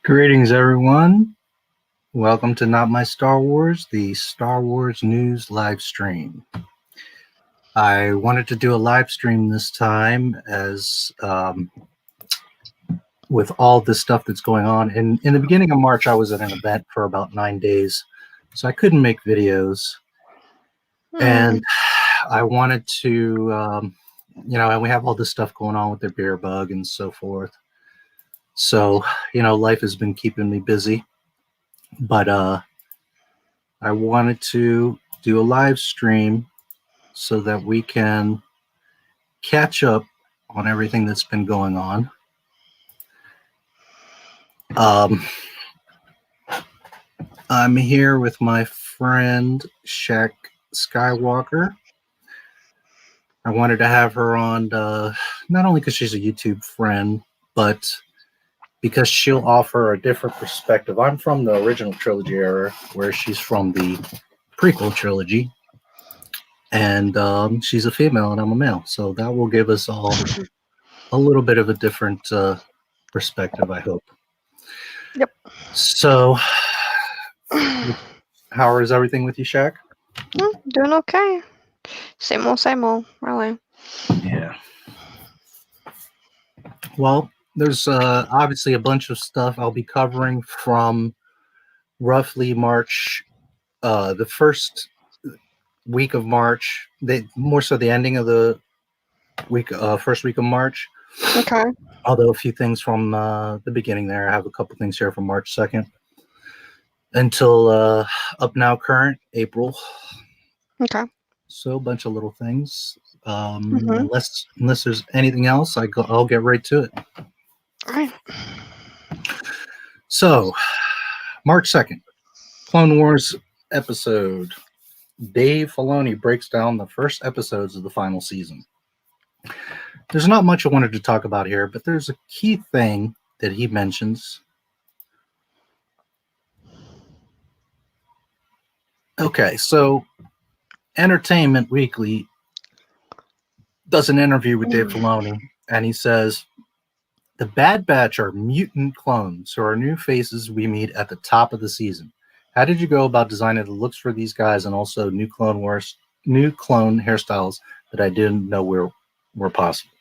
Greetings, everyone. Welcome to Not My Star Wars, the Star Wars news live stream. I wanted to do a live stream this time as with all this stuff that's going on. In the beginning of March, I was at an event for about 9 days, so I couldn't make videos. And I wanted to, and we have all this stuff going on with the beer bug and so forth. So, life has been keeping me busy. But I wanted to do a live stream so that we can catch up on everything that's been going on. I'm here with my friend Shaak Skywalker. I wanted to have her on not only because she's a YouTube friend, but because she'll offer a different perspective. I'm from the original trilogy era, where she's from the prequel trilogy. And she's a female and I'm a male. So that will give us all a little bit of a different perspective, I hope. Yep. So how is everything with you, Shaak? Doing okay. Same old, really. Yeah. Well, there's obviously a bunch of stuff I'll be covering from roughly March, the first week of March, more so the ending of the week, first week of March. Okay. Although a few things from the beginning there. I have a couple things here from March 2nd until up now current April. Okay. So a bunch of little things. Unless there's anything else, I'll get right to it. All right. So March 2nd, Clone Wars episode. Dave Filoni breaks down the first episodes of the final season. There's not much I wanted to talk about here, but there's a key thing that he mentions. Okay, so Entertainment Weekly does an interview with Dave Filoni, and he says, "The Bad Batch are mutant clones who are new faces we meet at the top of the season. How did you go about designing the looks for these guys and also new clone hairstyles that I didn't know were possible?"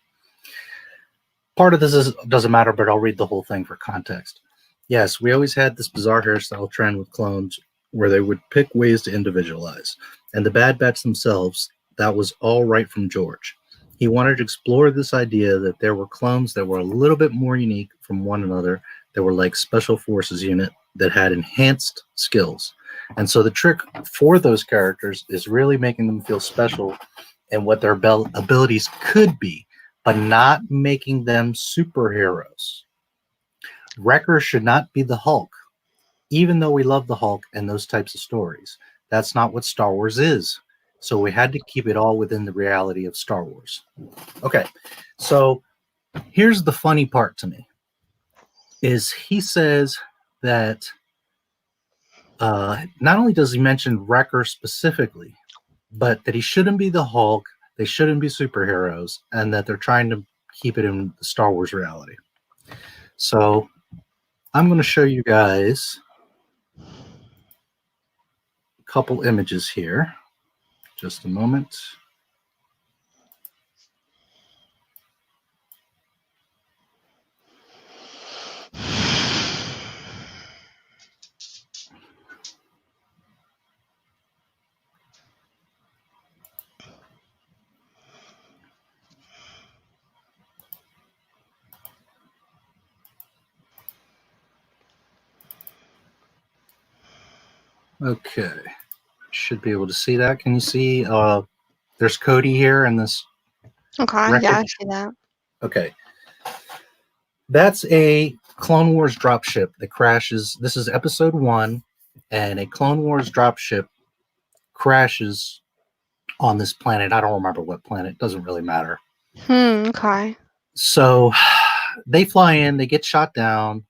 Part of this doesn't matter, but I'll read the whole thing for context. "Yes, we always had this bizarre hairstyle trend with clones where they would pick ways to individualize. And the Bad Batch themselves, that was all right from George. He wanted to explore this idea that there were clones that were a little bit more unique from one another, that were like special forces unit that had enhanced skills. And so the trick for those characters is really making them feel special and what their abilities could be, but not making them superheroes. Wrecker should not be the Hulk, even though we love the Hulk and those types of stories. That's not what Star Wars is. So we had to keep it all within the reality of Star Wars." Okay, so here's the funny part to me, is he says that not only does he mention Wrecker specifically, but that he shouldn't be the Hulk, they shouldn't be superheroes, and that they're trying to keep it in the Star Wars reality. So I'm going to show you guys a couple images here. Just a moment. Okay, should be able to see that. Can you see there's Cody here in this Okay. wreckage? Yeah, I see that. Okay, that's a Clone Wars dropship that crashes. This is episode 1, and a Clone Wars dropship crashes on this planet. I don't remember what planet, doesn't really matter. Okay. So they fly in, they get shot down,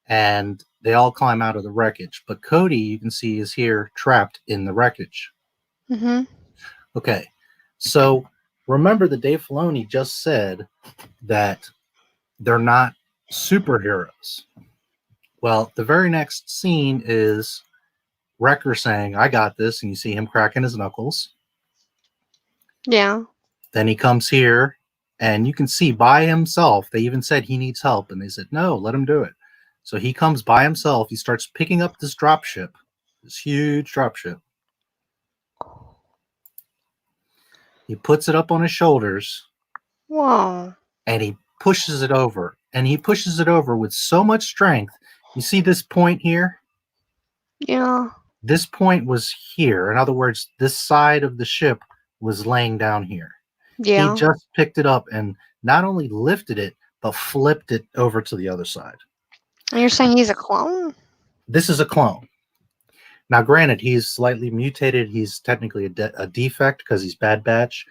and they all climb out of the wreckage. But Cody, you can see, is here trapped in the wreckage. Okay, so remember that Dave Filoni just said that they're not superheroes. Well, the very next scene is Wrecker saying, "I got this," and you see him cracking his knuckles. Yeah. Then he comes here, and you can see by himself. They even said he needs help, and they said, "No, let him do it." So he comes by himself. He starts picking up this dropship, this huge dropship. He puts it up on his shoulders. Whoa. And he pushes it over. And he pushes it over with so much strength. You see this point here? Yeah. This point was here. In other words, this side of the ship was laying down here. Yeah. He just picked it up and not only lifted it, but flipped it over to the other side. And you're saying he's a clone? This is a clone. Now, granted, he's slightly mutated. He's technically a defect because he's Bad Batch.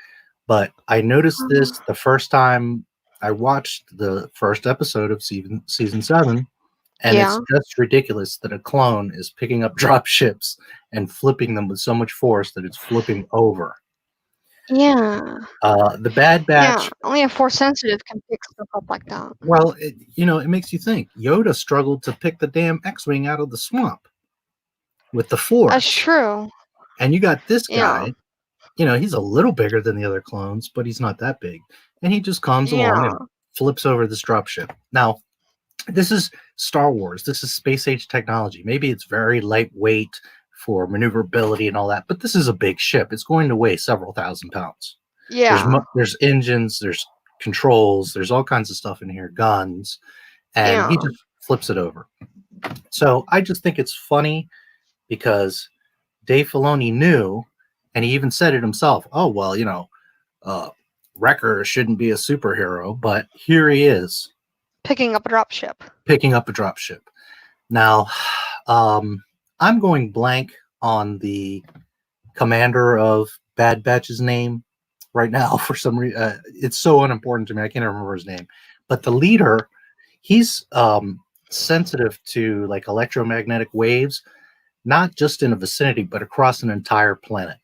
But I noticed this the first time I watched the first episode of season 7, and Yeah. it's just ridiculous that a clone is picking up drop ships and flipping them with so much force that it's flipping over. Yeah. The Bad Batch. Yeah. Only a Force sensitive can pick stuff up like that. Well, it makes you think. Yoda struggled to pick the damn X-wing out of the swamp with the Force. That's true. And you got this Yeah. guy. He's a little bigger than the other clones, but he's not that big. And he just comes along and flips over this dropship. Now, this is Star Wars. This is space age technology. Maybe it's very lightweight for maneuverability and all that, but this is a big ship. It's going to weigh several thousand pounds. Yeah. There's engines, there's controls, there's all kinds of stuff in here, guns, and he just flips it over. So I just think it's funny because Dave Filoni knew, and he even said it himself. Oh, well, Wrecker shouldn't be a superhero, but here he is. Picking up a dropship. Picking up a dropship. Now, I'm going blank on the commander of Bad Batch's name right now for some reason. It's so unimportant to me. I can't remember his name. But the leader, he's sensitive to like electromagnetic waves, not just in a vicinity, but across an entire planet.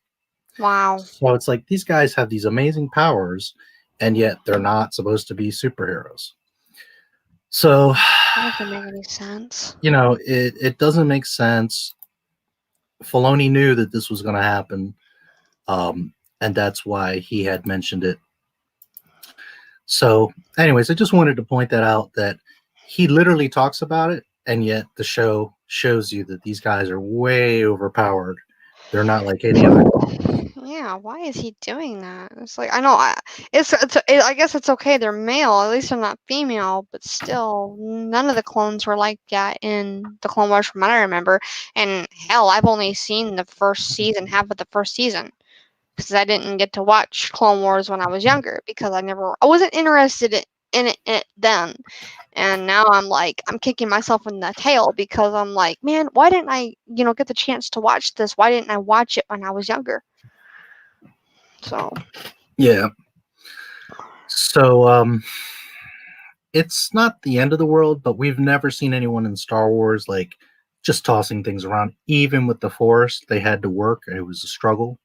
Wow. So it's like these guys have these amazing powers, and yet they're not supposed to be superheroes. So that doesn't make any sense. It doesn't make sense. Filoni knew that this was going to happen, and that's why he had mentioned it. So anyways, I just wanted to point that out, that he literally talks about it, and yet the show shows you that these guys are way overpowered. They're not like any other. Yeah, why is he doing that? It's like, I know, I guess it's okay, they're male, at least they're not female, but still, none of the clones were like that in the Clone Wars from what I remember. And hell, I've only seen the first season, half of the first season, because I didn't get to watch Clone Wars when I was younger, because I wasn't interested in it then. And now I'm kicking myself in the tail, because I'm like, man, why didn't I, get the chance to watch this? Why didn't I watch it when I was younger? So yeah. So it's not the end of the world, but we've never seen anyone in Star Wars like just tossing things around. Even with the Force, they had to work. It was a struggle.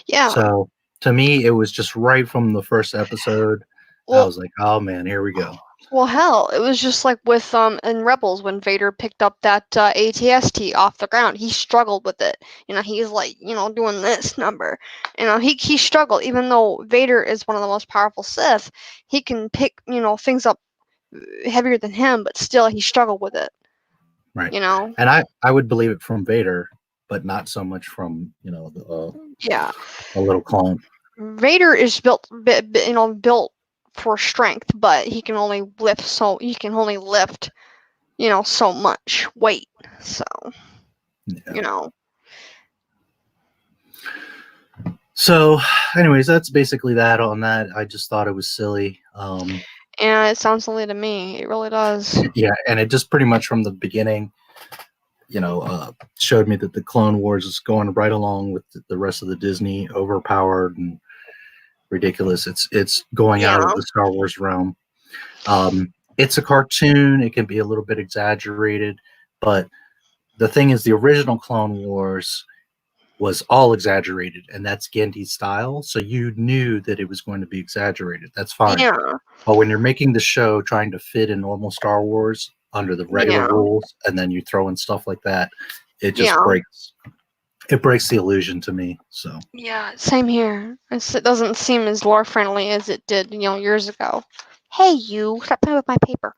Yeah. So to me, it was just right from the first episode. I was like, oh man, here we go. Well, hell, it was just like with in Rebels when Vader picked up that ATST off the ground. He struggled with it. He's like, doing this number. He struggled. Even though Vader is one of the most powerful Sith, he can pick, things up heavier than him, but still he struggled with it. Right. And I would believe it from Vader, but not so much from, yeah, a little clone. Vader is built for strength, but he can only lift so much weight. So So anyways, that's basically that on that. I just thought it was silly. And it sounds silly to me. It really does. Yeah, and it just pretty much from the beginning, showed me that the Clone Wars is going right along with the rest of the Disney, overpowered and ridiculous. It's going out of the Star Wars realm. It's a cartoon. It can be a little bit exaggerated, but the thing is, the original Clone Wars was all exaggerated, and that's Gendy's style. So you knew that it was going to be exaggerated. That's fine. Yeah. But when you're making the show trying to fit in normal Star Wars, under the regular Yeah. rules, and then you throw in stuff like that, it just Yeah. breaks the illusion to me. So Yeah, same here. It doesn't seem as lore friendly as it did, years ago. Hey, you! Stop playing with my paper.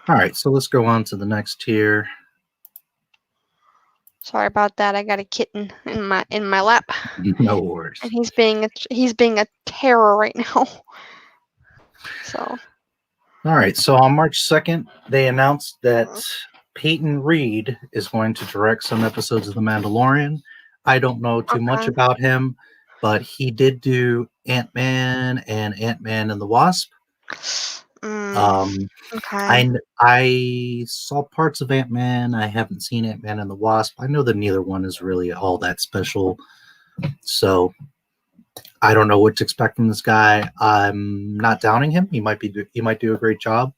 all right, so let's go on to the next tier. Sorry about that. I got a kitten in my lap, No worries. and he's being a terror right now. So. All right, so on March 2nd, they announced that Peyton Reed is going to direct some episodes of The Mandalorian. I don't know too much about him, but he did do Ant-Man and Ant-Man and the Wasp. Okay. I saw parts of Ant-Man. I haven't seen Ant-Man and the Wasp. I know that neither one is really all that special. So I don't know what to expect from this guy. I'm not downing him. He might do a great job,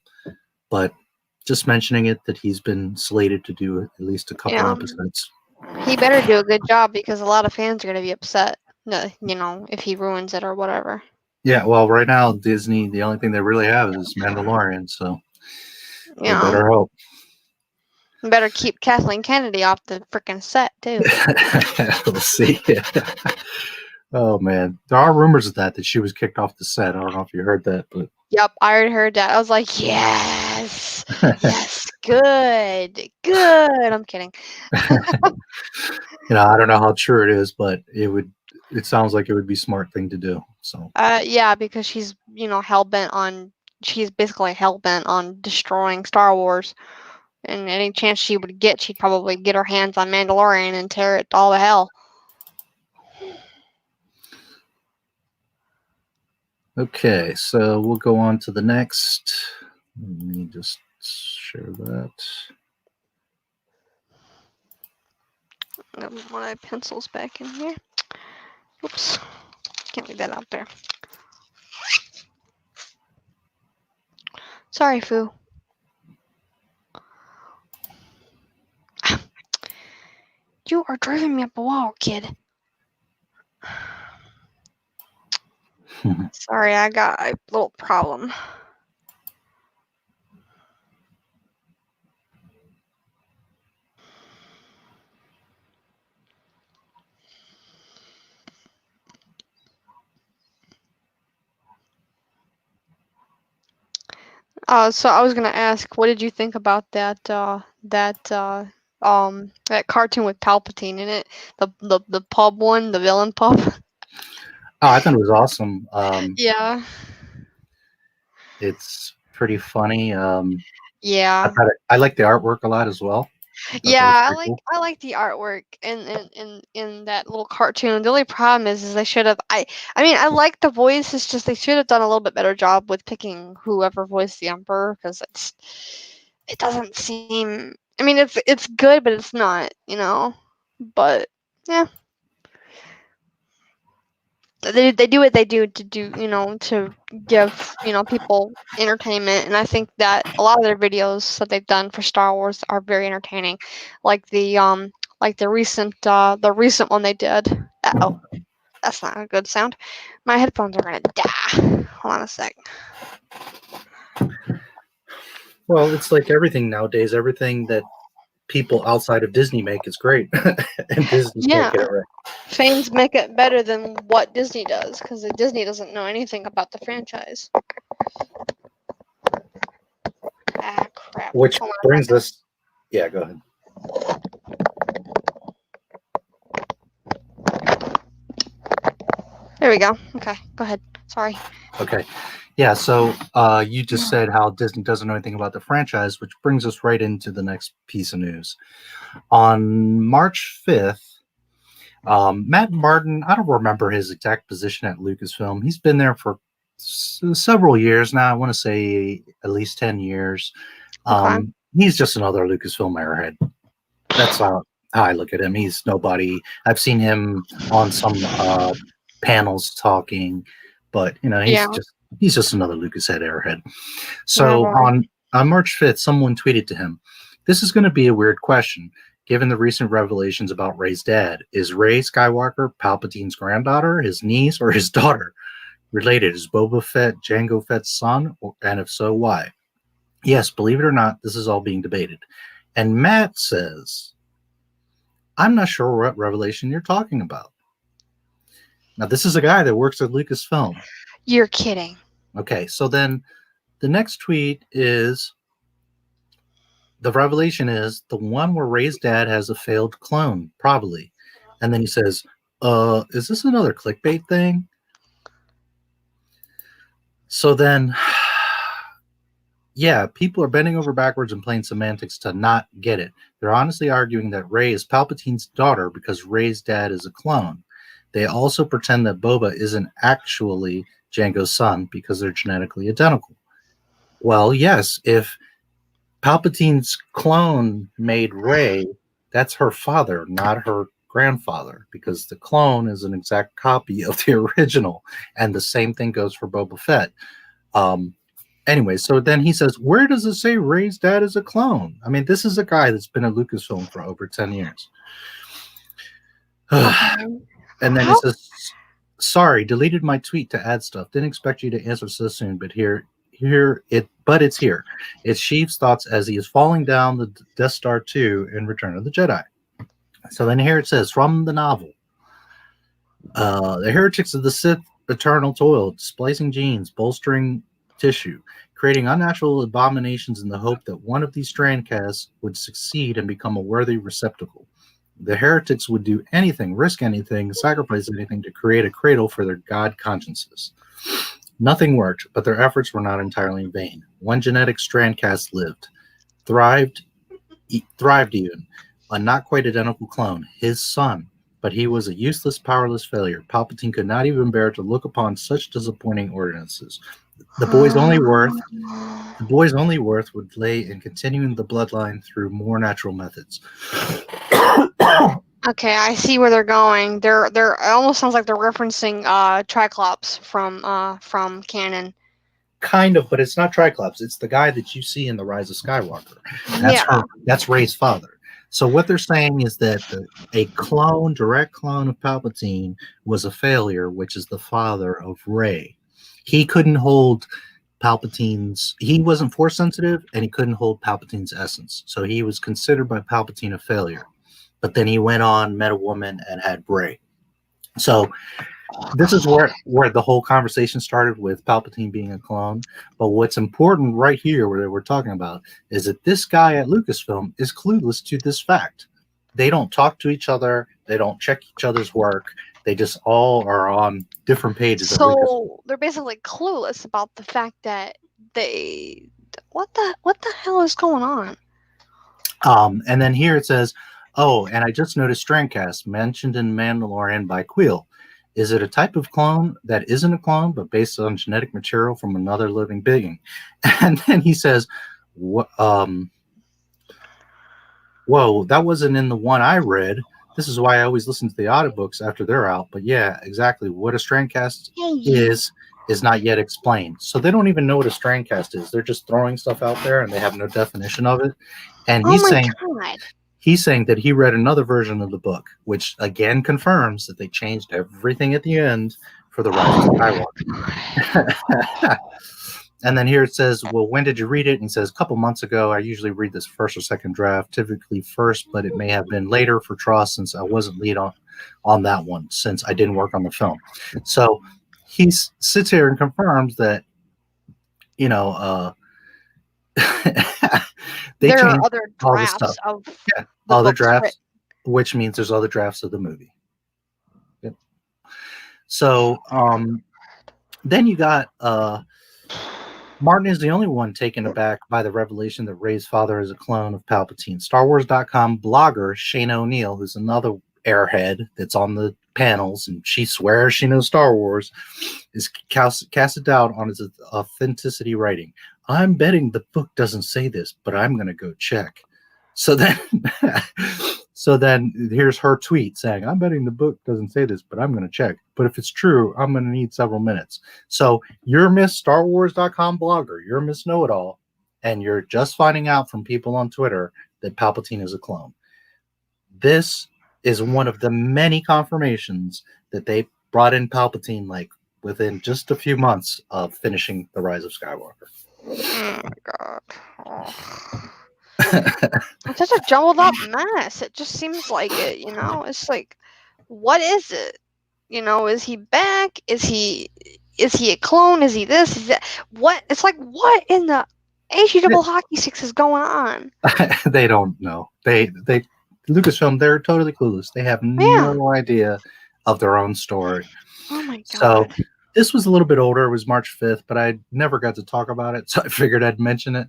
but just mentioning it that he's been slated to do at least a couple episodes. He better do a good job because a lot of fans are going to be upset, if he ruins it or whatever. Yeah, well, right now Disney, the only thing they really have is Mandalorian, so they better hope. Better keep Kathleen Kennedy off the freaking set too. We'll see. Oh man, there are rumors of that she was kicked off the set. I don't know if you heard that, but yep, I already heard that. I was like, yes, yes, good. I'm kidding. I don't know how true it is, but it sounds like it would be a smart thing to do. So yeah, because she's she's basically hell bent on destroying Star Wars, and any chance she would get, she'd probably get her hands on Mandalorian and tear it all to hell. Okay, so we'll go on to the next. Let me just share that. Got my pencils back in here. Oops, can't leave that out there. Sorry, Foo. You are driving me up a wall, kid. Sorry, I got a little problem. So I was gonna ask, what did you think about that cartoon with Palpatine in it? The pub one, the villain pub. Oh, I thought it was awesome. Yeah. It's pretty funny. Yeah. I like the artwork a lot as well. Yeah, I like the artwork in that little cartoon. The only problem is they should have. I mean, I like the voice. It's just they should have done a little bit better job with picking whoever voiced the Emperor, because it doesn't seem. I mean, it's good, but it's not. But yeah, they do what they do to to give people entertainment, and I think that a lot of their videos that they've done for Star Wars are very entertaining, like the recent one they did. Oh, that's not a good sound. My headphones are gonna die. Hold on a sec. Well, it's like everything nowadays. Everything that people outside of Disney make is great, and Disney can't get it right. Fans make it better than what Disney does, because Disney doesn't know anything about the franchise. Ah, crap. Which brings us... Yeah, go ahead. There we go. Okay, go ahead. Sorry. Okay. Yeah, so you just said how Disney doesn't know anything about the franchise, which brings us right into the next piece of news. On March 5th, Matt Martin, I don't remember his exact position at Lucasfilm. He's been there for several years now. I want to say at least 10 years. He's just another Lucasfilm airhead. That's how I look at him. He's nobody. I've seen him on some panels talking, but he's just another Lucashead airhead. So on March 5th, someone tweeted to him, "This is going to be a weird question. Given the recent revelations about Rey's dad, is Rey Skywalker Palpatine's granddaughter, his niece, or his daughter? Related, is Boba Fett Jango Fett's son? And if so, why?" Yes, believe it or not, this is all being debated. And Matt says, I'm not sure what revelation you're talking about. Now, this is a guy that works at Lucasfilm. You're kidding. Okay, so then the next tweet is, the revelation is the one where Ray's dad has a failed clone, probably. And then he says, is this another clickbait thing? So then, yeah, people are bending over backwards and playing semantics to not get it. They're honestly arguing that Rey is Palpatine's daughter because Rey's dad is a clone. They also pretend that Boba isn't actually Jango's son because they're genetically identical. Well, yes, if Palpatine's clone made Rey, that's her father, not her grandfather, because the clone is an exact copy of the original, and the same thing goes for Boba Fett. Anyway, so then he says, where does it say Rey's dad is a clone? I mean, this is a guy that's been at Lucasfilm for over 10 years. And then he says, sorry, deleted my tweet to add stuff. Didn't expect you to answer so soon, but it's here. It's Sheev's thoughts as he is falling down the Death Star 2 in Return of the Jedi. So then here it says, from the novel, the heretics of the Sith eternal toil, splicing genes, bolstering tissue, creating unnatural abominations in the hope that one of these strand casts would succeed and become a worthy receptacle. The heretics would do anything, risk anything, sacrifice anything to create a cradle for their god consciences. Nothing worked, but their efforts were not entirely in vain. One genetic strand cast lived, thrived even, a not quite identical clone, his son, but he was a useless, powerless failure. Palpatine could not even bear to look upon such disappointing ordinances. The boy's only worth would lay in continuing the bloodline through more natural methods. Okay, I see where they're going. It almost sounds like they're referencing Triclops from canon. Kind of, but it's not Triclops. It's the guy that you see in The Rise of Skywalker. That's Rey's father. So what they're saying is that a direct clone of Palpatine was a failure, which is the father of Rey. He couldn't hold he wasn't force sensitive, and he couldn't hold Palpatine's essence. So he was considered by Palpatine a failure. But then he went on, met a woman, and had Rey. So this is where the whole conversation started with Palpatine being a clone. But what's important right here, where we're talking about, is that this guy at Lucasfilm is clueless to this fact. They don't talk to each other. They don't check each other's work. They just all are on different pages. So they're basically clueless about the fact that what the hell is going on? And then here it says, oh, and I just noticed Strandcast mentioned in Mandalorian by Quill. Is it a type of clone that isn't a clone, but based on genetic material from another living being? And then he says, whoa, that wasn't in the one I read. This is why I always listen to the audiobooks after they're out. But yeah, exactly. What a Strandcast is not yet explained. So they don't even know what a Strandcast is. They're just throwing stuff out there, and they have no definition of it. And he's saying that he read another version of the book, which again confirms that they changed everything at the end for The Rise of Skywalker. And then here it says, well, when did you read it? And he says, a couple months ago. I usually read this first or second draft, typically first, but it may have been later for Tross since I wasn't lead on that one, since I didn't work on the film. So he sits here and confirms that, there are other drafts of other drafts, which means there's other drafts of the movie. Yep. So then you got Martin is the only one taken aback by the revelation that Rey's father is a clone of Palpatine. StarWars.com blogger Shane O'Neill, who's another airhead that's on the panels, and she swears she knows Star Wars, is casted doubt on his authenticity writing. I'm betting the book doesn't say this, but I'm going to go check. So then here's her tweet saying, I'm betting the book doesn't say this, but I'm going to check. But if it's true, I'm going to need several minutes. So you're Miss StarWars.com blogger. You're Miss Know-It-All. And you're just finding out from people on Twitter that Palpatine is a clone. This is one of the many confirmations that they brought in Palpatine like within just a few months of finishing The Rise of Skywalker. Oh my god. Oh. It's such a jumbled up mess. It just seems like it, you know? It's like, what is it? You know, is he back? Is he a clone? Is he this? Is that? What? It's like, what in the HE double hockey sticks is going on? They don't know. They Lucasfilm, they're totally clueless. They have Yeah. no idea of their own story. Oh my So god. this was a little bit older. It was March 5th, but I never got to talk about it, so I figured I'd mention it.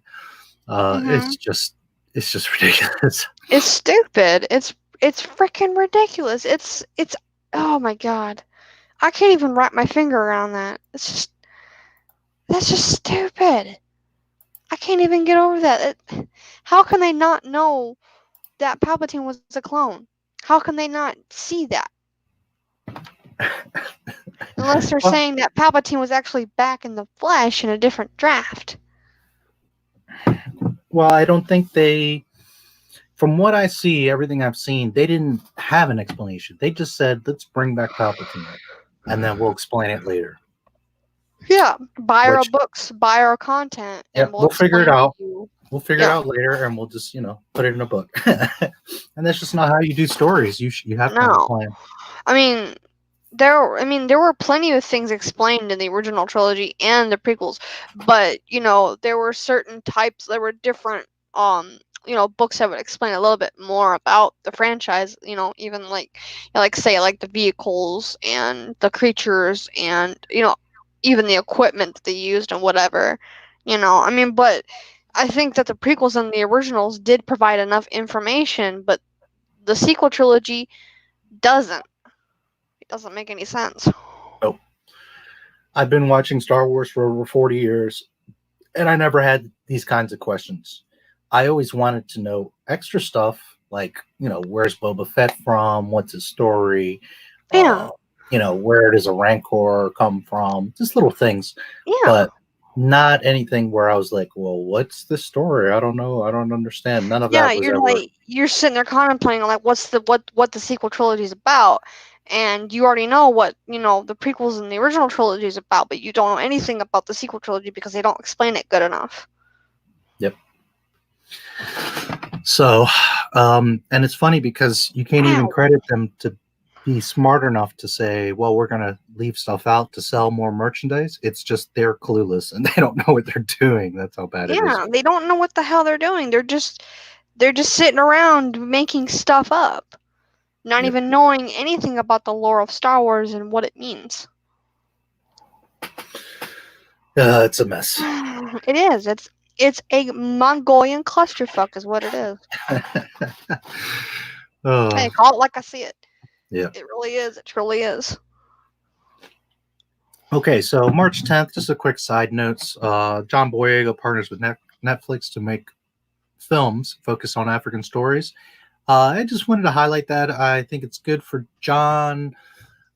Mhm. It's just ridiculous. It's stupid. It's freaking ridiculous. It's oh my god. I can't even wrap my finger around that. That's just stupid. I can't even get over that. How can they not know that Palpatine was a clone? How can they not see that? Unless they're Well, saying that Palpatine was actually back in the flesh in a different draft. well, I don't think they. From what I see, everything I've seen, they didn't have an explanation. They just said, "Let's bring back Palpatine, and then we'll explain it later." Yeah, buy our Which, books, buy our content, yeah, and we'll we'll figure it explain out. to you. We'll figure it out later, and we'll just put it in a book. And that's just not how you do stories. You have to have a No, plan. I mean there were plenty of things explained in the original trilogy and the prequels, but there were certain types. There were different books that would explain a little bit more about the franchise. Even like say like the vehicles and the creatures and even the equipment that they used and whatever. But I think that the prequels and the originals did provide enough information, but the sequel trilogy doesn't. It doesn't make any sense. Nope. I've been watching Star Wars for over 40 years, and I never had these kinds of questions. I always wanted to know extra stuff, like, where's Boba Fett from? What's his story? Yeah, Where does a Rancor come from? Just little things, yeah, but not anything where I was like, well, what's the story? I don't know. I don't understand. None of yeah. that was You're ever. like you're sitting there contemplating like what the sequel trilogy is about, and you already know what the prequels and the original trilogy is about, but you don't know anything about the sequel trilogy because they don't explain it good enough. Yep. So, and it's funny because you can't even Wow. credit them to be smart enough to say, well, we're going to leave stuff out to sell more merchandise. It's just they're clueless and they don't know what they're doing. That's how bad it is. Yeah, they don't know what the hell they're doing. They're just sitting around making stuff up, not Yep. even knowing anything about the lore of Star Wars and what it means. It's a mess. It is. It's a Mongolian clusterfuck, is what it is. Hey, call it like I see it. Yeah. It really is. It truly is. Okay, so March 10th, just a quick side notes. John Boyega partners with Netflix to make films focused on African stories. I just wanted to highlight that. I think it's good for John.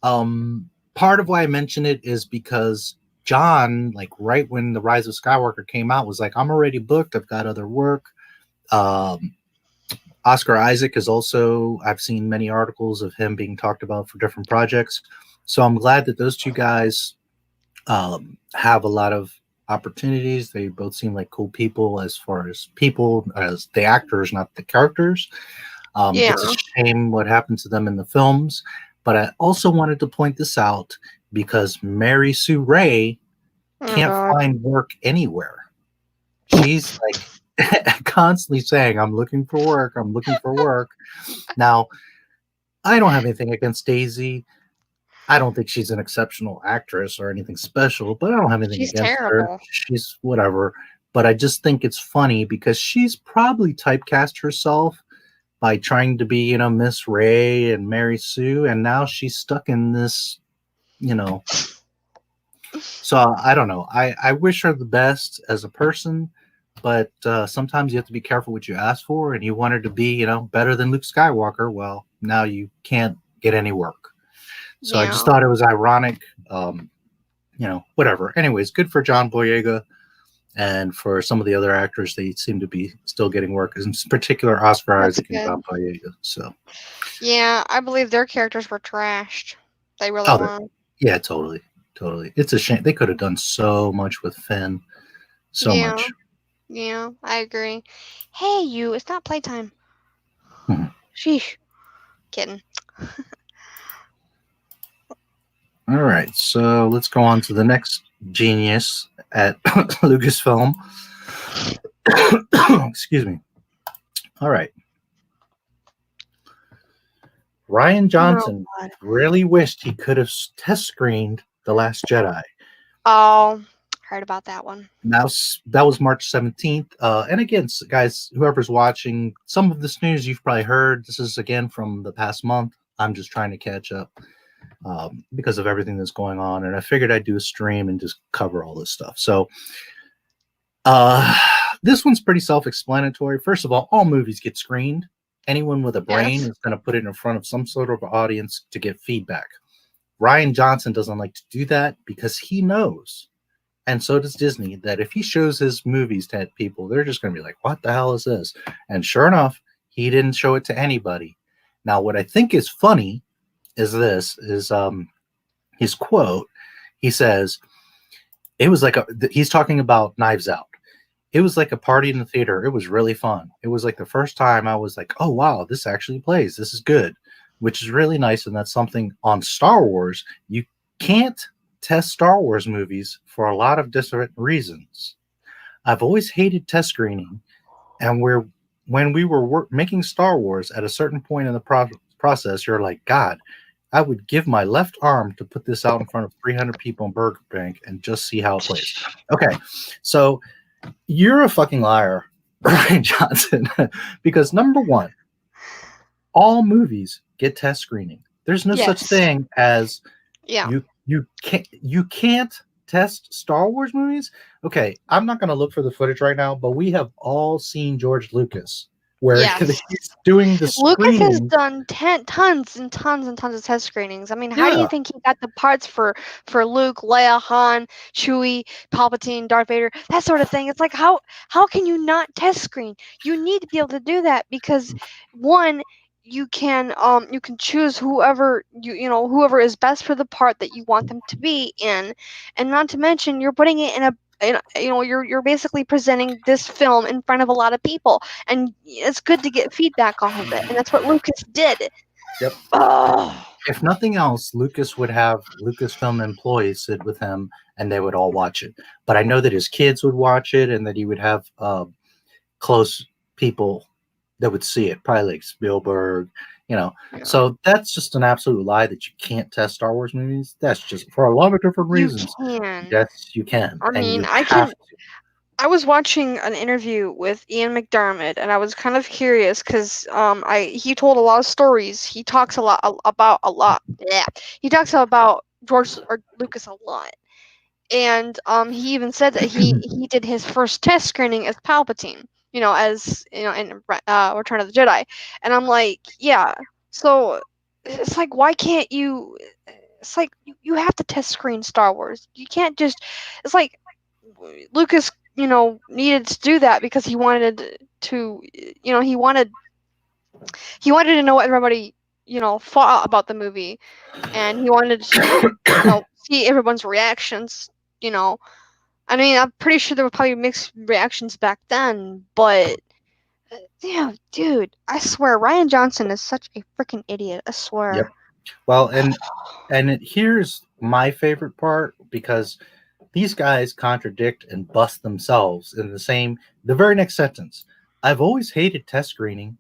Part of why I mention it is because John, like right when The Rise of Skywalker came out, was like, I'm already booked. I've got other work. Oscar Isaac is also, I've seen many articles of him being talked about for different projects. So I'm glad that those two guys have a lot of opportunities. They both seem like cool people as far as people, as the actors, not the characters. Yeah. It's a shame what happened to them in the films. But I also wanted to point this out because Mary Sue Ray Oh can't God. find work anywhere. She's like constantly saying, I'm looking for work. I'm looking for work. Now, I don't have anything against Daisy. I don't think she's an exceptional actress or anything special, but I don't have anything She's against her. terrible. She's whatever. But I just think it's funny because she's probably typecast herself by trying to be, Miss Ray and Mary Sue, and now she's stuck in this, So I don't know. I wish her the best as a person, but sometimes you have to be careful what you ask for, and you want her to be, better than Luke Skywalker. Well, now you can't get any work. So I just Yeah. thought it was ironic. Whatever. Anyways, good for John Boyega. And for some of the other actors, they seem to be still getting work, in particular Oscar That's Isaac and good. John Boyega. So, Yeah, I believe their characters were trashed. They really oh, were. yeah, totally. It's a shame. They could have done so much with Finn. so Yeah. much. Yeah, I agree. Hey, you! It's not playtime. Mhm. Sheesh. Kidding. All right, so let's go on to the next genius at Lucasfilm. Excuse me. All right. Ryan No. Johnson really wished he could have test screened The Last Jedi. Oh, heard about that one. That was March 17th. And again, guys, whoever's watching, some of this news you've probably heard. This is again from the past month. I'm just trying to catch up because of everything that's going on. And I figured I'd do a stream and just cover all this stuff. So uh, this one's pretty self-explanatory. First of all movies get screened. Anyone with a brain Yes. is going to put it in front of some sort of audience to get feedback. Ryan Johnson doesn't like to do that because he knows, and so does Disney, that if he shows his movies to people, they're just going to be like, what the hell is this? And sure enough, he didn't show it to anybody. Now, what I think is funny is his quote. He says, it was like he's talking about Knives Out. It was like a party in the theater. It was really fun. It was like the first time I was like, oh, wow, this actually plays. This is good, which is really nice. And that's something on Star Wars. You can't test Star Wars movies for a lot of different reasons. I've always hated test screening. And when we were making Star Wars at a certain point in the process, you're like, God, I would give my left arm to put this out in front of 300 people in Burger Bank and just see how it plays. Okay, so you're a fucking liar, Ryan Johnson, because number one, all movies get test screening. There's no such Yes. thing as Yeah. you can't test Star Wars movies. Okay, I'm not going to look for the footage right now, but we have all seen George Lucas where Yes. he's doing the Lucas has screening. done tons and tons and tons of test screenings. I mean, how do Yeah. you think he got the parts for Luke, Leia, Han, Chewie, Palpatine, Darth Vader, that sort of thing? It's like how can you not test screen? You need to be able to do that because one, you can choose whoever whoever is best for the part that you want them to be in, and not to mention you're putting it in a you're basically presenting this film in front of a lot of people, and it's good to get feedback off of it, and that's what Lucas did. Yep. Oh. If nothing else, Lucas would have Lucasfilm employees sit with him and they would all watch it. But I know that his kids would watch it and that he would have close people that would see it, probably like Spielberg, Yeah. So that's just an absolute lie that you can't test Star Wars movies. That's just for a lot of different reasons. You can. Yes, you can. I And mean, you I have can. to. I was watching an interview with Ian McDiarmid, and I was kind of curious because he told a lot of stories. He talks about a lot. Yeah, he talks about George or Lucas a lot, and he even said that he did his first test screening as Palpatine. As in Return of the Jedi, and I'm like, yeah. So it's like, why can't you? It's like you have to test screen Star Wars. You can't just. It's like Lucas, needed to do that because he wanted to, he wanted to know what everybody, thought about the movie, and he wanted to, see everyone's reactions. I mean, I'm pretty sure there were probably mixed reactions back then, but yeah, dude, I swear Ryan Johnson is such a freaking idiot. I swear. Yep. Well, here's my favorite part, because these guys contradict and bust themselves in the very next sentence. I've always hated test screening.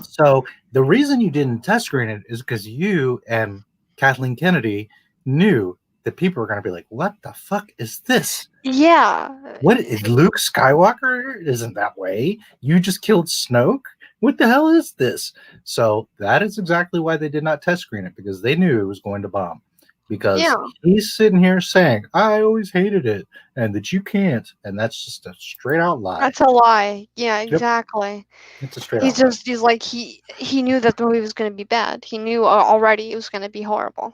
So the reason you didn't test screen it is because you and Kathleen Kennedy knew that people were going to be like, what the fuck is this? Yeah. What is Luke Skywalker? Isn't that way? You just killed Snoke? What the hell is this? So that is exactly why they did not test screen it, because they knew it was going to bomb. Because Yeah. he's sitting here saying, I always hated it and that you can't. And that's just a straight out lie. That's a lie. Yeah, Yep. exactly. It's a straight out lie. He's like, he knew that the movie was going to be bad. He knew already it was going to be horrible.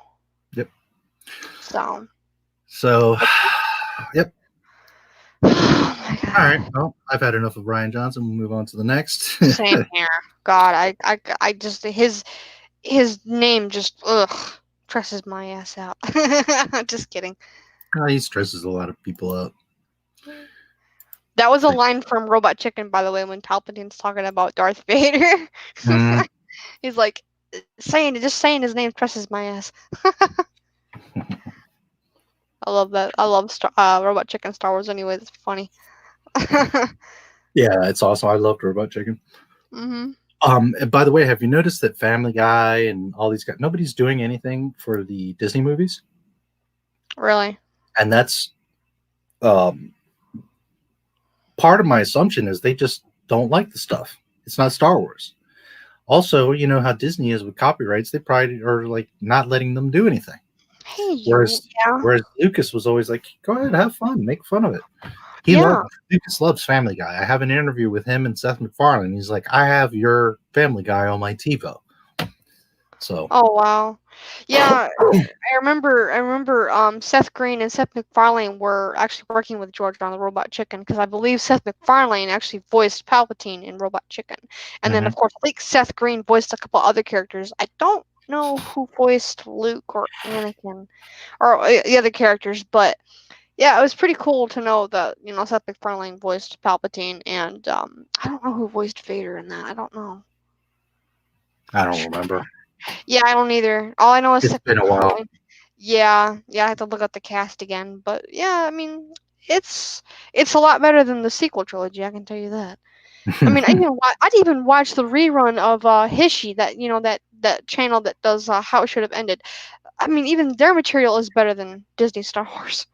Yep. So, yep. oh my God. All right. Well, I've had enough of Ryan Johnson. We'll move on to the next. Same here. God, I just his name just stresses my ass out. Just kidding. He stresses a lot of people out. That was a line from Robot Chicken, by the way, when Palpatine's talking about Darth Vader. Mm, He's like, just saying his name presses my ass. I love that. I love Robot Chicken Star Wars anyway. It's funny. yeah, it's awesome. I love Robot Chicken. And by the way, have you noticed that Family Guy and all these guys, nobody's doing anything for the Disney movies? Really? And that's um, part of my assumption is they just don't like the stuff. It's not Star Wars. Also, you know how Disney is with copyrights; they probably are like not letting them do anything. Hey, Whereas yeah. Lucas was always like, "Go ahead, have fun, make fun of it." Lucas loves Family Guy. I have an interview with him and Seth MacFarlane. He's like, "I have your Family Guy on my TiVo." So, Oh wow. Yeah, I remember Seth Green and Seth MacFarlane were actually working with George on the Robot Chicken because I believe Seth MacFarlane actually voiced Palpatine in Robot Chicken. And then of course I think Seth Green voiced a couple other characters. I don't know who voiced Luke or Anakin or the other characters, but yeah, it was pretty cool to know that, Seth MacFarlane voiced Palpatine and I don't know who voiced Vader in that. I don't know. I don't remember. Yeah, I don't either. All I know is It's been a while. Yeah, I have to look up the cast again. But yeah, I mean, it's a lot better than the sequel trilogy. I can tell you that. I mean, I'd even watch the rerun of Hishi, that channel that does How It Should Have Ended. I mean, even their material is better than Disney Star Wars.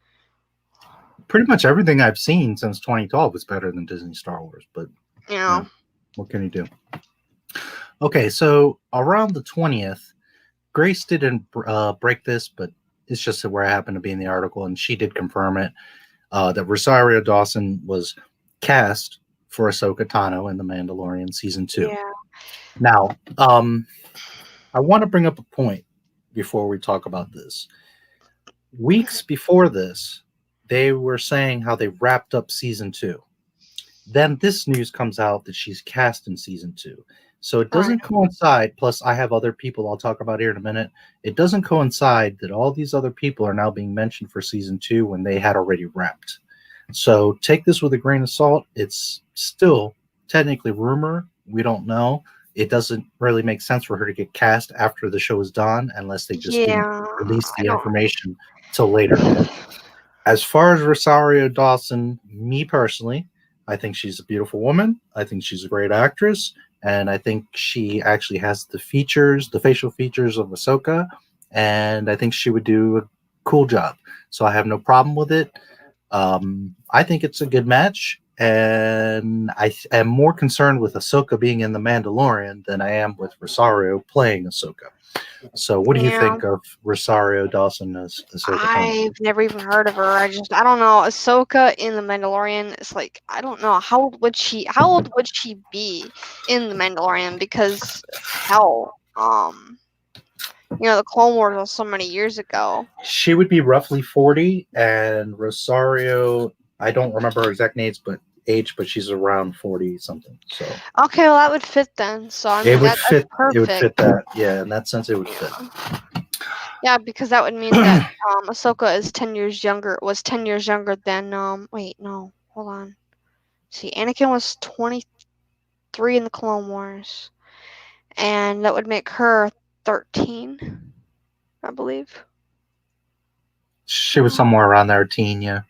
Pretty much everything I've seen since 2012 is better than Disney Star Wars, but what can you do? Okay, so around the 20th, Grace didn't break this, but it's just where I happened to be in the article, and she did confirm it, that Rosario Dawson was cast for Ahsoka Tano in The Mandalorian Season 2. Yeah. Now, I want to bring up a point before we talk about this. Weeks before this, they were saying how they wrapped up Season 2. Then this news comes out that she's cast in Season 2. So it doesn't coincide. Plus, I have other people I'll talk about here in a minute. It doesn't coincide that all these other people are now being mentioned for Season 2 when they had already wrapped. So take this with a grain of salt. It's still technically rumor. We don't know. It doesn't really make sense for her to get cast after the show is done unless they just didn't release the information till later. As far as Rosario Dawson, me personally, I think she's a beautiful woman. I think she's a great actress. And I think she actually has the facial features of Ahsoka. And I think she would do a cool job. So I have no problem with it. I think it's a good match. And I am more concerned with Ahsoka being in The Mandalorian than I am with Rosario playing Ahsoka. So what do you think of Rosario Dawson as Ahsoka? I've never even heard of her. I don't know. Ahsoka in The Mandalorian, it's like, I don't know. How old would she be in The Mandalorian? Because hell, the Clone Wars was so many years ago. She would be roughly 40, and Rosario, I don't remember her exact age, but she's around 40 something. So okay, well that would fit then. So I mean, it would fit. Perfect. It would fit that. Yeah, in that sense, it would fit. Yeah, because that would mean that Ahsoka is 10 years younger. Was 10 years younger than Wait, no, hold on. See, Anakin was 23 in the Clone Wars, and that would make her 13, I believe. She was somewhere around there, teen, yeah.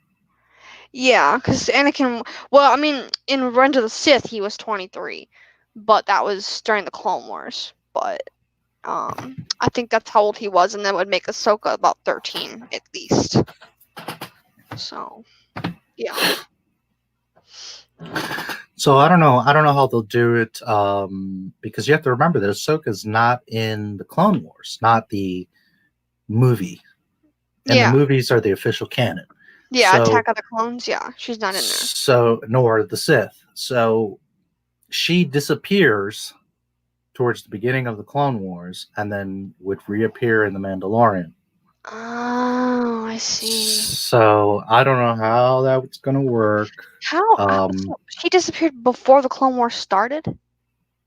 Yeah, because Anakin. Well, I mean, in Revenge of the Sith, he was 23, but that was during the Clone Wars. But I think that's how old he was, and that would make Ahsoka about 13 at least. So, yeah. So I don't know how they'll do it, because you have to remember that Ahsoka's not in the Clone Wars, not the movie, and the movies are the official canon. Yeah, so, Attack of the Clones. Yeah, she's not in there. So nor the Sith. So she disappears towards the beginning of the Clone Wars, and then would reappear in The Mandalorian. Oh, I see. So I don't know how that's gonna work. How she disappeared before the Clone Wars started?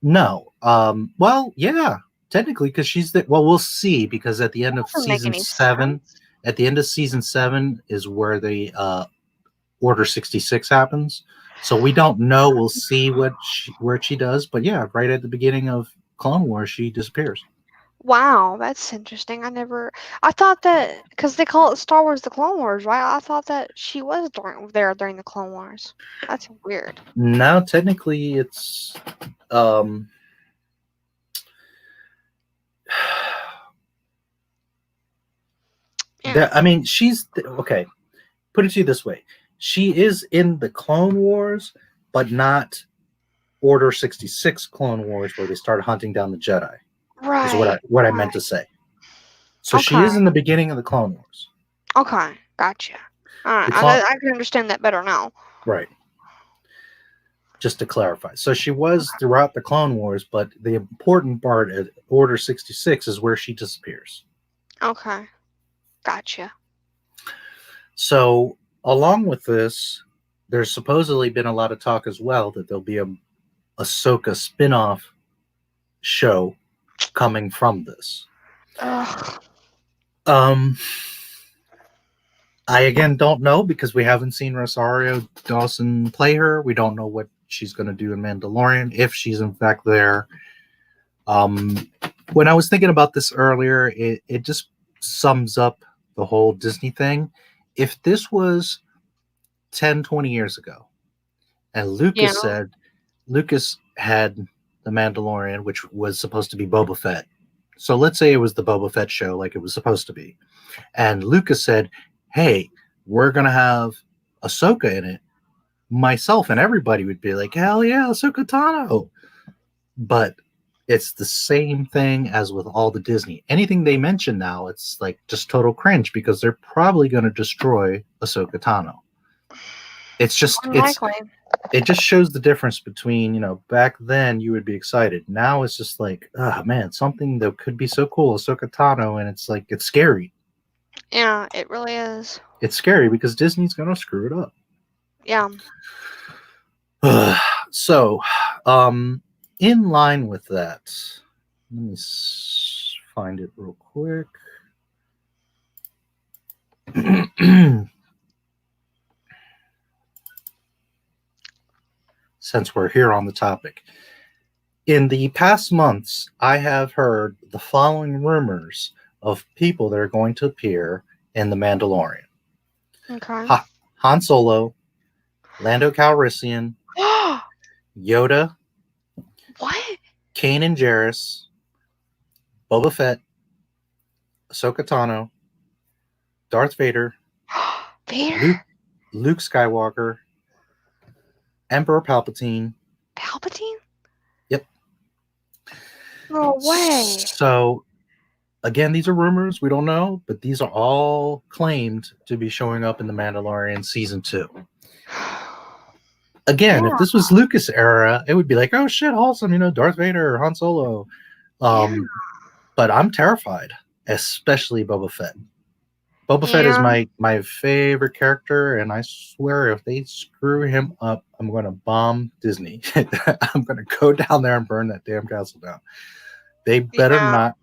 No. Well, yeah, technically, because she's the. Well, we'll see. Because at the end of season 7, at the end of season 7 is where they Order 66 happens. So we don't know. We'll see where she does. But yeah, right at the beginning of Clone Wars, she disappears. Wow, that's interesting. I thought that because they call it Star Wars: The Clone Wars, right? I thought that she was there during the Clone Wars. That's weird. Now, technically, it's Yeah. I mean, okay. Put it to you this way: she is in the Clone Wars, but not Order 66 Clone Wars, where they started hunting down the Jedi. Is Right. what I meant to say. So she Okay. is in the beginning of the Clone Wars. Okay. Gotcha. All right. The clone, I can understand that better now. right? Just to clarify, so she was throughout the Clone Wars, but the important part at Order 66 is where she disappears. Okay. Gotcha. So, along with this, there's supposedly been a lot of talk as well that there'll be a Ahsoka spin-off show coming from this. Ugh. I again don't know because we haven't seen Rosario Dawson play her. We don't know what she's going to do in Mandalorian, if she's in fact there. When I was thinking about this earlier, it just sums up the whole Disney thing. If this was 10, 20 years ago, and Lucas had The Mandalorian, which was supposed to be Boba Fett. So let's say it was the Boba Fett show like it was supposed to be. And Lucas said, hey, we're going to have Ahsoka in it. Myself and everybody would be like, hell yeah, Ahsoka Tano. But it's the same thing as with all the Disney. Anything they mention now, it's like just total cringe because they're probably going to destroy Ahsoka Tano. It's just, it just shows the difference between, back then you would be excited. Now it's just like, oh man, something that could be so cool, Ahsoka Tano, and it's like, it's scary. Yeah, it really is. It's scary because Disney's going to screw it up. Yeah. So, in line with that, let me find it real quick. Since we're here on the topic. In the past months, I have heard the following rumors of people that are going to appear in The Mandalorian. Okay. Han Solo, Lando Calrissian, Yoda, what? Kanan Jarrus, Boba Fett, Ahsoka Tano, Darth Vader, Vader? Luke Skywalker, Emperor Palpatine. Palpatine? Yep. No way. So, again, these are rumors. We don't know, but these are all claimed to be showing up in The Mandalorian Season 2. Again, if this was Lucas era, it would be like, oh shit, awesome, Darth Vader or Han Solo. But I'm terrified, especially Boba Fett. Boba Fett is my favorite character, and I swear if they screw him up, I'm going to bomb Disney. I'm going to go down there and burn that damn castle down. They better not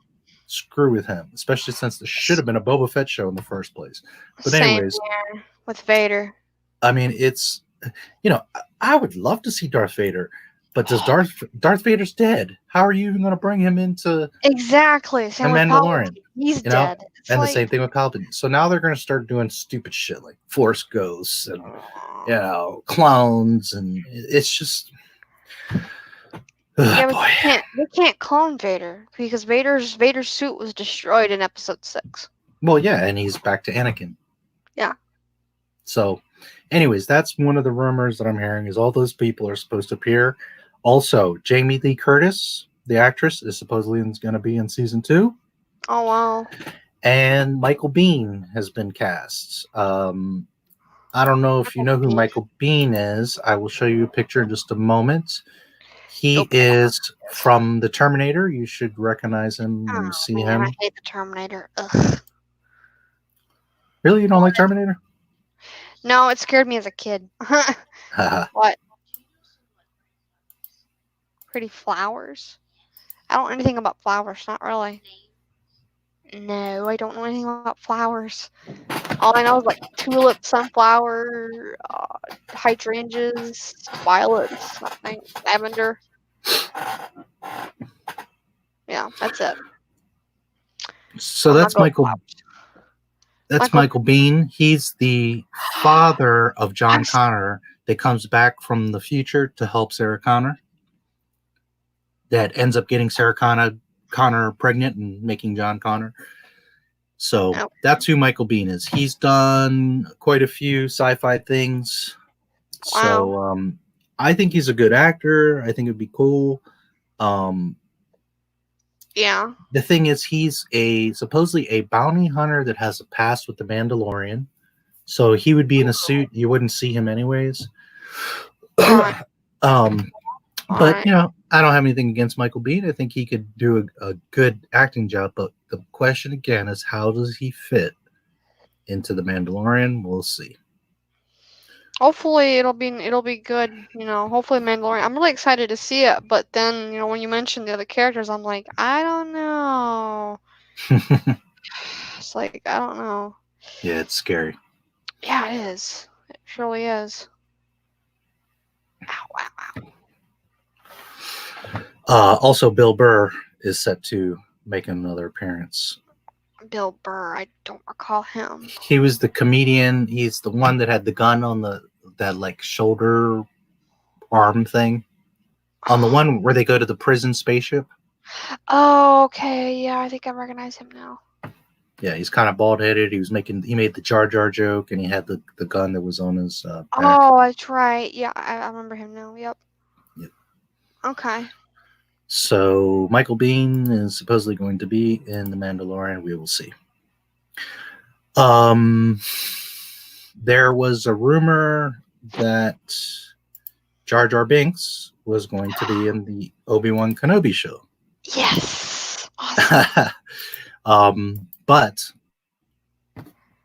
screw with him, especially since there should have been a Boba Fett show in the first place. But anyways, same here with Vader. I mean, it's, I would love to see Darth Vader, but does Darth Vader's dead? How are you even going to bring him into exactly the Mandalorian? He's dead. And the same thing with Palpatine. So now they're going to start doing stupid shit like Force Ghosts and clones, and it's just. They can't clone Vader because Vader's suit was destroyed in Episode 6. Well, yeah, and he's back to Anakin. Yeah. So, anyways, that's one of the rumors that I'm hearing is all those people are supposed to appear. Also, Jamie Lee Curtis, the actress, is supposedly going to be in Season 2. Oh, wow. And Michael Biehn has been cast. I don't know if you know who Michael Biehn is. I will show you a picture in just a moment. He is from the Terminator. You should recognize him when you see him. I hate the Terminator. Ugh. Really? You don't like Terminator? No, it scared me as a kid. What? Pretty flowers? I don't know anything about flowers. Not really. No, I don't know anything about flowers. All I know is like tulip, sunflower, hydrangeas, violets, I think, lavender. Yeah, that's it. So I'm not that's good with Michael. flowers. That's Michael, Michael Bean. He's the father of John I'm s- Connor that comes back from the future to help Sarah Connor. That ends up getting Sarah Connor pregnant and making John Connor. So oh, that's who Michael Bean is. He's done quite a few sci-fi things. wow. So I think he's a good actor. I think it'd be cool. Um, Yeah. the thing is, he's supposedly a bounty hunter that has a past with the Mandalorian. So he would be in a suit. You wouldn't see him anyways. Right. um, but Right. I don't have anything against Michael Bean. I think he could do a good acting job. But the question again is, how does he fit into the Mandalorian? We'll see. Hopefully it'll be good. Hopefully Mandalorian. I'm really excited to see it. But then when you mentioned the other characters, I'm like, I don't know. It's like I don't know. Yeah, it's scary. Yeah, it is. It surely is. Ow, ow, Also, Bill Burr is set to make another appearance. ow. Bill Burr. I don't recall him. He was the comedian. He's the one that had the gun on that like shoulder arm thing on the one where they go to the prison spaceship. Oh, okay. Yeah, I think I recognize him now. Yeah, he's kind of bald headed. He made the Jar Jar joke, and he had the gun that was on his back. Oh, that's right. Yeah, I remember him now. Yep. Yep. Okay. So Michael Bean is supposedly going to be in The Mandalorian. We will see. There was a rumor that Jar Jar Binks was going to be in the Obi-Wan Kenobi show. Yes. Awesome. But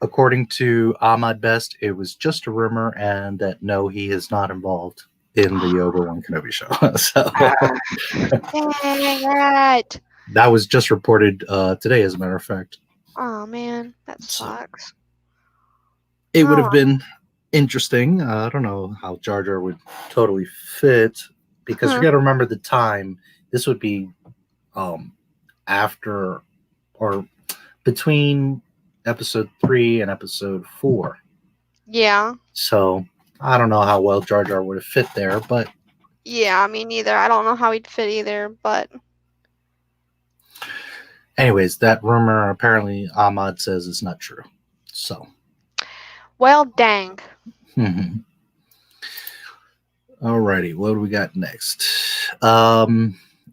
according to Ahmad Best, it was just a rumor, and that no, he is not involved in the Obi-Wan Kenobi show. So Dang it. that was just reported today, as a matter of fact. Oh man, that sucks. It would have Oh. been interesting. I don't know how Jar Jar would totally fit, because you got to remember the time. This would be after or between episode 3 and episode 4. Yeah. So I don't know how well Jar Jar would have fit there, but Yeah, me neither. I don't know how he'd fit either, but anyways, that rumor apparently Ahmad says is not true. So well, dang. Alrighty, what do we got next?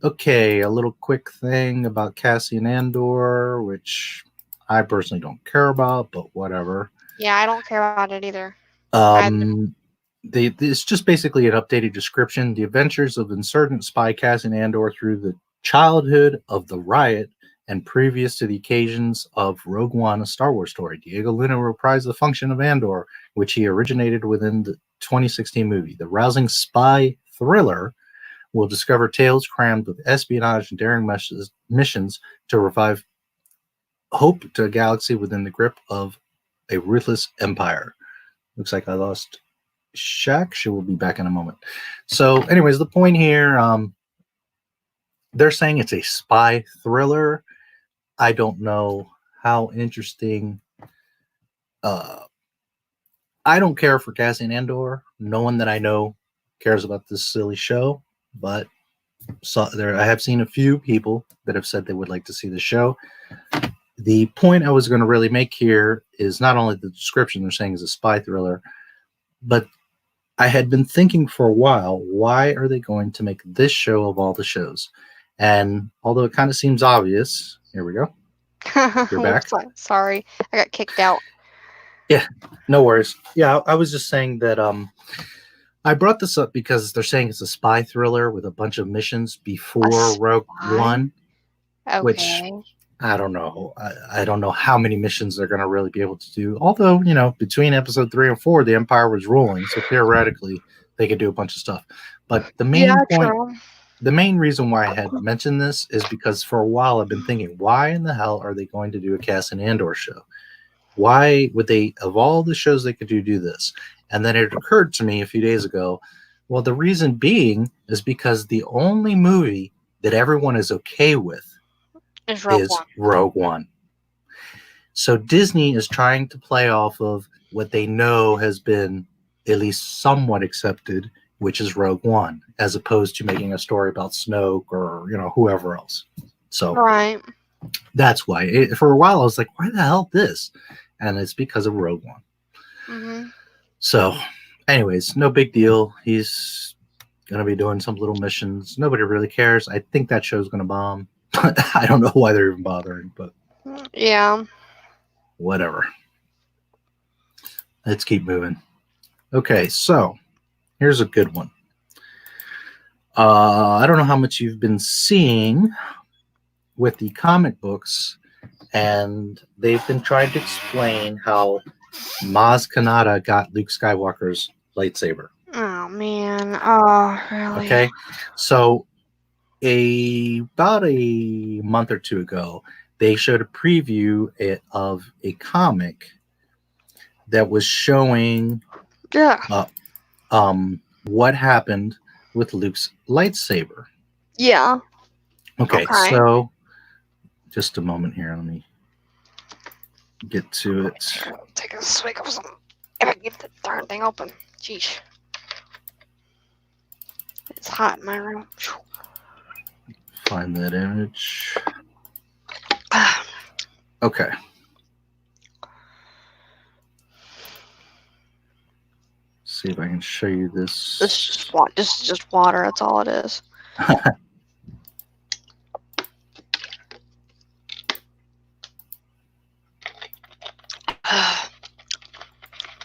Okay, a little quick thing about Cassian Andor, which I personally don't care about, but whatever. Yeah, I don't care about it either. It's just basically an updated description. The adventures of insurgent spy Cassian Andor through the childhood of the riot and previous to the occasions of Rogue One, a Star Wars story. Diego Luna reprised the function of Andor, which he originated within the 2016 movie. The rousing spy thriller will discover tales crammed with espionage and daring missions to revive hope to a galaxy within the grip of a ruthless empire. Looks like I lost Shaq. She will be back in a moment. So anyways, the point here, they're saying it's a spy thriller. I don't know how interesting. I don't care for Cassian Andor. No one that I know cares about this silly show, but I have seen a few people that have said they would like to see the show. The point I was going to really make here is not only the description they're saying is a spy thriller, but I had been thinking for a while, why are they going to make this show of all the shows? And although it kind of seems obvious, here we go. You're back. Sorry, I got kicked out. Yeah, no worries. Yeah, I was just saying that I brought this up because they're saying it's a spy thriller with a bunch of missions before Rogue One, which I don't know. I don't know how many missions they're going to really be able to do. Although, between episode 3 and 4, the Empire was ruling, so theoretically they could do a bunch of stuff. But the main point, true. the main reason why I had mentioned this is because for a while I've been thinking, why in the hell are they going to do a Cassian Andor show? Why would they, of all the shows they could do this? And then it occurred to me a few days ago, well, the reason being is because the only movie that everyone is okay with It's is Rogue One. So Disney is trying to play off of what they know has been at least somewhat accepted, which is Rogue One, as opposed to making a story about Snoke or, you know, whoever else. So Right. that's why. For a while I was like, why the hell this? And it's because of Rogue One. Mm-hmm. So anyways, no big deal. He's going to be doing some little missions. Nobody really cares. I think that show's going to bomb. I don't know why they're even bothering, but Yeah. whatever. Let's keep moving. Okay, so here's a good one. I don't know how much you've been seeing with the comic books, and they've been trying to explain how Maz Kanata got Luke Skywalker's lightsaber. Oh man. Oh really? Okay, so about a month or two ago, they showed a preview of a comic that was showing Yeah. what happened with Luke's lightsaber. Yeah. Okay, Okay. so just a moment here. Let me get to it. Take a swig of some. If I keep the darn thing open. Jeez. It's hot in my room. Find that image. Okay. See if I can show you this. This is just water. That's all it is.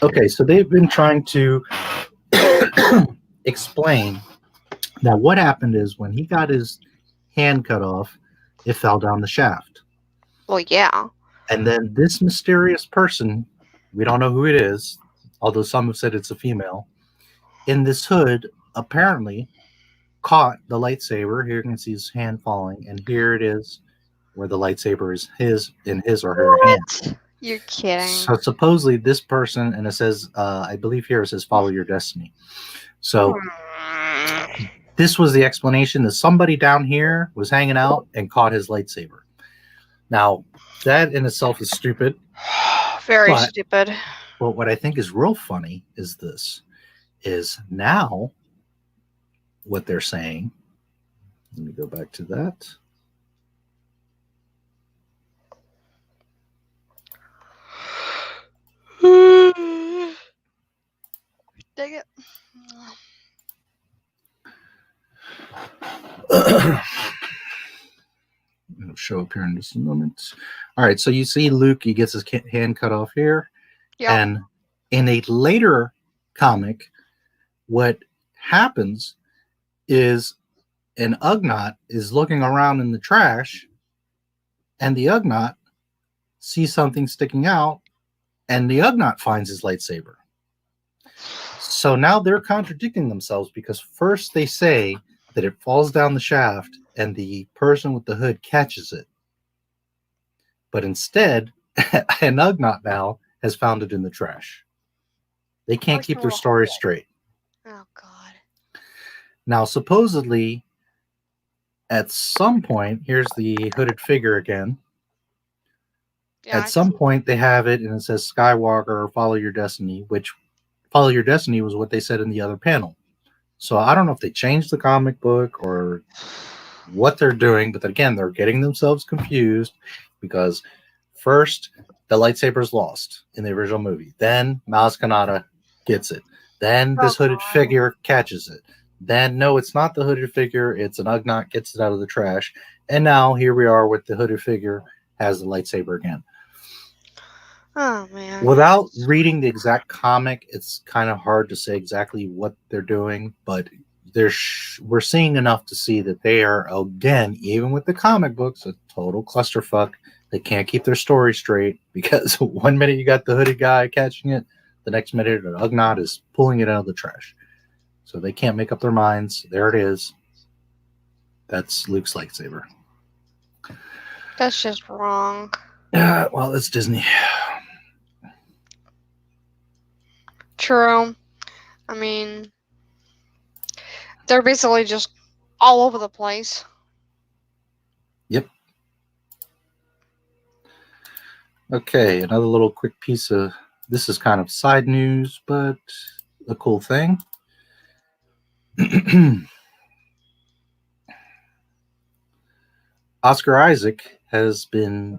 Okay, so they've been trying to explain that what happened is when he got his hand cut off, it fell down the shaft. Well, yeah. And then this mysterious person, we don't know who it is, although some have said it's a female, in this hood apparently caught the lightsaber. Here you can see his hand falling, and here it is where the lightsaber is in his or her hand. You're kidding. So supposedly this person, and it says, I believe here it says follow your destiny. So this was the explanation, that somebody down here was hanging out and caught his lightsaber. Now, that in itself is stupid. Very stupid. But what I think is real funny is this, is now what they're saying. Let me go back to that. Dig it. It'll show up here in just a moment. All right, so you see Luke, he gets his hand cut off here. Yeah. And in a later comic, what happens is an Ugnaught is looking around in the trash, and the Ugnaught sees something sticking out, and the Ugnaught finds his lightsaber. So now they're contradicting themselves, because first they say that it falls down the shaft and the person with the hood catches it. But instead, an Ugnaught now has found it in the trash. They can't keep their story straight. Oh, God. Now, supposedly, at some point, here's the hooded figure again. Yeah, At some point, they have it, and it says Skywalker, follow your destiny, which follow your destiny was what they said in the other panel. So I don't know if they changed the comic book or what they're doing, but again, they're getting themselves confused, because first, the lightsaber's lost in the original movie. Then Maz Kanata gets it. Then this hooded figure catches it. Then, no, it's not the hooded figure. It's an Ugnaught, gets it out of the trash. And now here we are with the hooded figure has the lightsaber again. Oh, man. Without reading the exact comic, it's kind of hard to say exactly what they're doing, but we're seeing enough to see that they are, again, even with the comic books, a total clusterfuck. They can't keep their story straight, because one minute you got the hooded guy catching it, the next minute an Ugnaught is pulling it out of the trash. So they can't make up their minds. There it is. That's Luke's lightsaber. That's just wrong. Yeah, well, it's Disney. True. I mean, they're basically just all over the place. Yep. Okay, another little quick piece of, this is kind of side news, but a cool thing. Oscar Isaac has been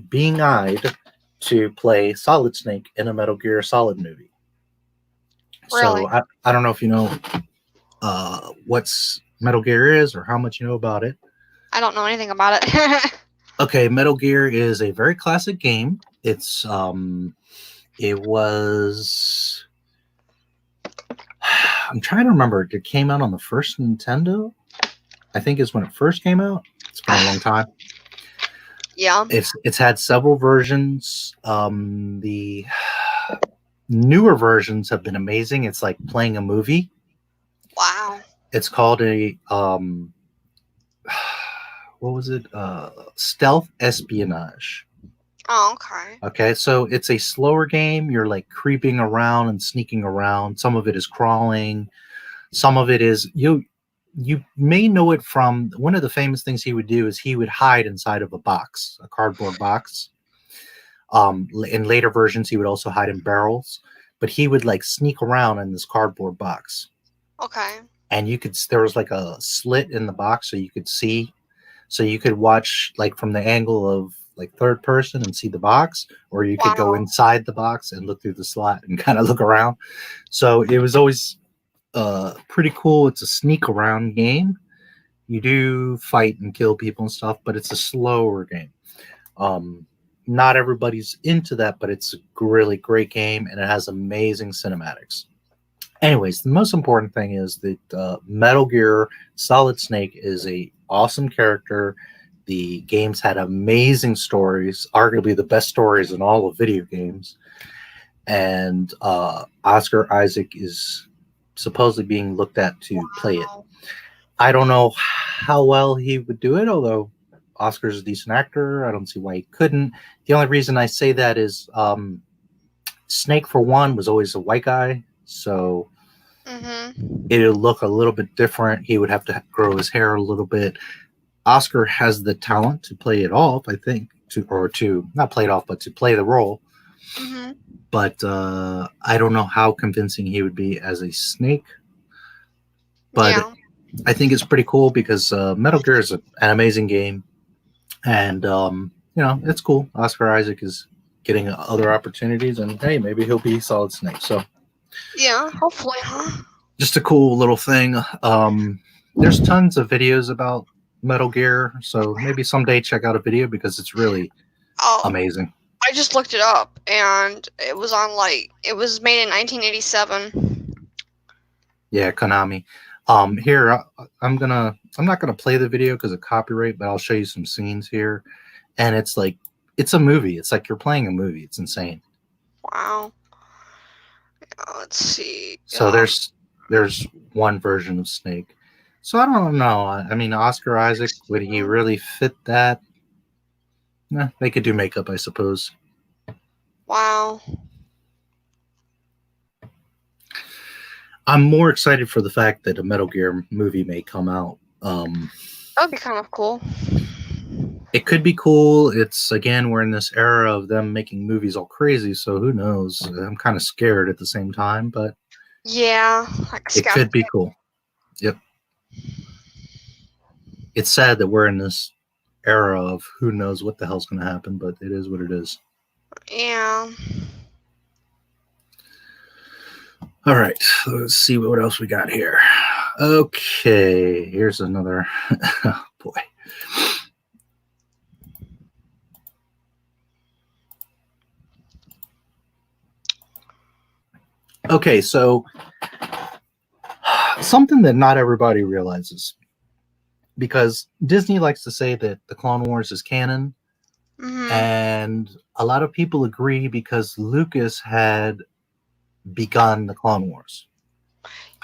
being eyed to play Solid Snake in a Metal Gear Solid movie. Really? So I don't know if you know what's Metal Gear is or how much you know about it. I don't know anything about it. Okay, Metal Gear is a very classic game. It's it was, I'm trying to remember, it came out on the first Nintendo. I think is when it first came out. It's been a long time. Yeah. It's had several versions. The newer versions have been amazing. It's like playing a movie. Wow. It's called a what was it? Stealth espionage. Oh, okay. Okay, so it's a slower game. You're like creeping around and sneaking around. Some of it is crawling. Some of it is you may know it from one of the famous things he would do is he would hide inside of a box, a cardboard box. In later versions, he would also hide in barrels, but he would like sneak around in this cardboard box. Okay. And you could, there was like a slit in the box so you could see, so you could watch like from the angle of like third person and see the box, or you could go inside the box and look through the slot and kind of look around. So it was always pretty cool. It's a sneak around game. You do fight and kill people and stuff, but it's a slower game. Not everybody's into that, but it's a really great game and it has amazing cinematics. Anyways, the most important thing is that Metal Gear Solid Snake is a awesome character. The games had amazing stories, arguably the best stories in all of video games. And Oscar Isaac is supposedly being looked at to play it. I don't know how well he would do it, although Oscar's a decent actor. I don't see why he couldn't. The only reason I say that is Snake, for one, was always a white guy, so it'll look a little bit different. He would have to grow his hair a little bit. Oscar has the talent to play it off, I think, to not play it off, but to play the role. But I don't know how convincing he would be as a Snake. But I think it's pretty cool because Metal Gear is an amazing game. And, you know, it's cool. Oscar Isaac is getting other opportunities. And, hey, maybe he'll be Solid Snake. So, yeah, hopefully, huh? Just a cool little thing. There's tons of videos about Metal Gear. So maybe someday check out a video because it's really amazing. I just looked it up, and it was on, like, it was made in 1987. Yeah, Konami. Here, I'm not gonna play the video because of copyright, but I'll show you some scenes here. And it's like, it's a movie. It's like you're playing a movie. It's insane. Wow. Let's see. So there's one version of Snake. So I don't know. I mean, Oscar Isaac, would he really fit that? Nah, they could do makeup, I suppose. Wow. I'm more excited for the fact that a Metal Gear movie may come out. That would be kind of cool. It could be cool. It's, again, we're in this era of them making movies all crazy, so who knows? I'm kind of scared at the same time, but yeah, it could be cool. Yep. It's sad that we're in this era of who knows what the hell's going to happen, but it is what it is. Yeah. All right, let's see what else we got here. Okay, here's another. Oh, boy. Okay, so something that not everybody realizes, because Disney likes to say that the Clone Wars is canon, and a lot of people agree because Lucas had begun the Clone Wars.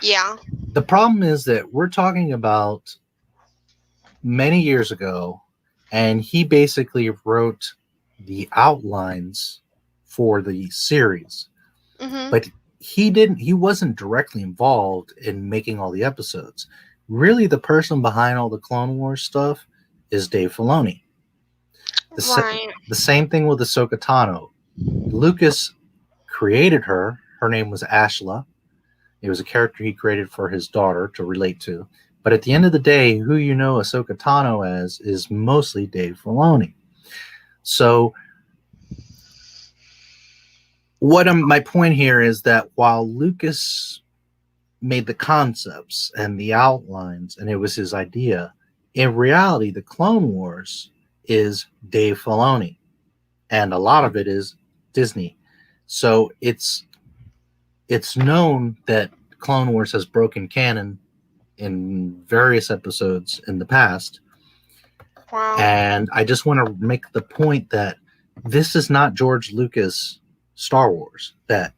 Yeah. The problem is that we're talking about many years ago, and he basically wrote the outlines for the series. Mm-hmm. But he wasn't directly involved in making all the episodes. Really, the person behind all the Clone Wars stuff is Dave Filoni. Right. The same thing with Ahsoka Tano. Lucas created her. Her name was Ashla. It was a character he created for his daughter to relate to. But at the end of the day, who you know Ahsoka Tano as is mostly Dave Filoni. So my point here is that while Lucas made the concepts and the outlines and it was his idea, in reality, the Clone Wars is Dave Filoni. And a lot of it is Disney. So it's known that Clone Wars has broken canon in various episodes in the past. Wow. And I just want to make the point that this is not George Lucas Star Wars. That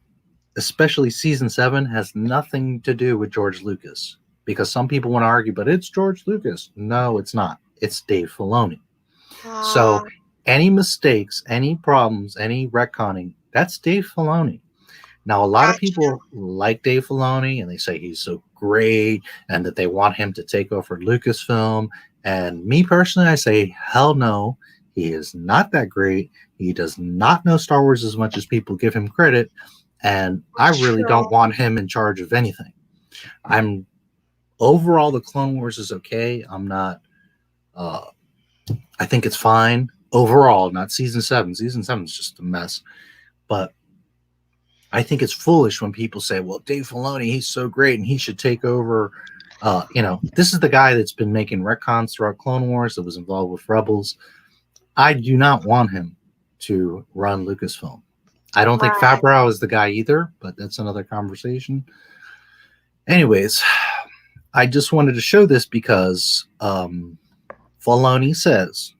especially season 7 has nothing to do with George Lucas, because some people want to argue, but it's George Lucas. No, it's not. It's Dave Filoni. So any mistakes, any problems, any retconning, that's Dave Filoni. Now, a lot of people like Dave Filoni and they say he's so great and that they want him to take over Lucasfilm. And me personally, I say, hell no, he is not that great. He does not know Star Wars as much as people give him credit. And I really don't want him in charge of anything. Overall, the Clone Wars is okay. I'm not, I think it's fine overall, not season 7. Season 7 is just a mess. But I think it's foolish when people say, well, Dave Filoni, he's so great and he should take over. This is the guy that's been making retcons throughout Clone Wars, that was involved with Rebels. I do not want him to run Lucasfilm. I don't think Favreau is the guy either, but that's another conversation. Anyways, I just wanted to show this because Filoni says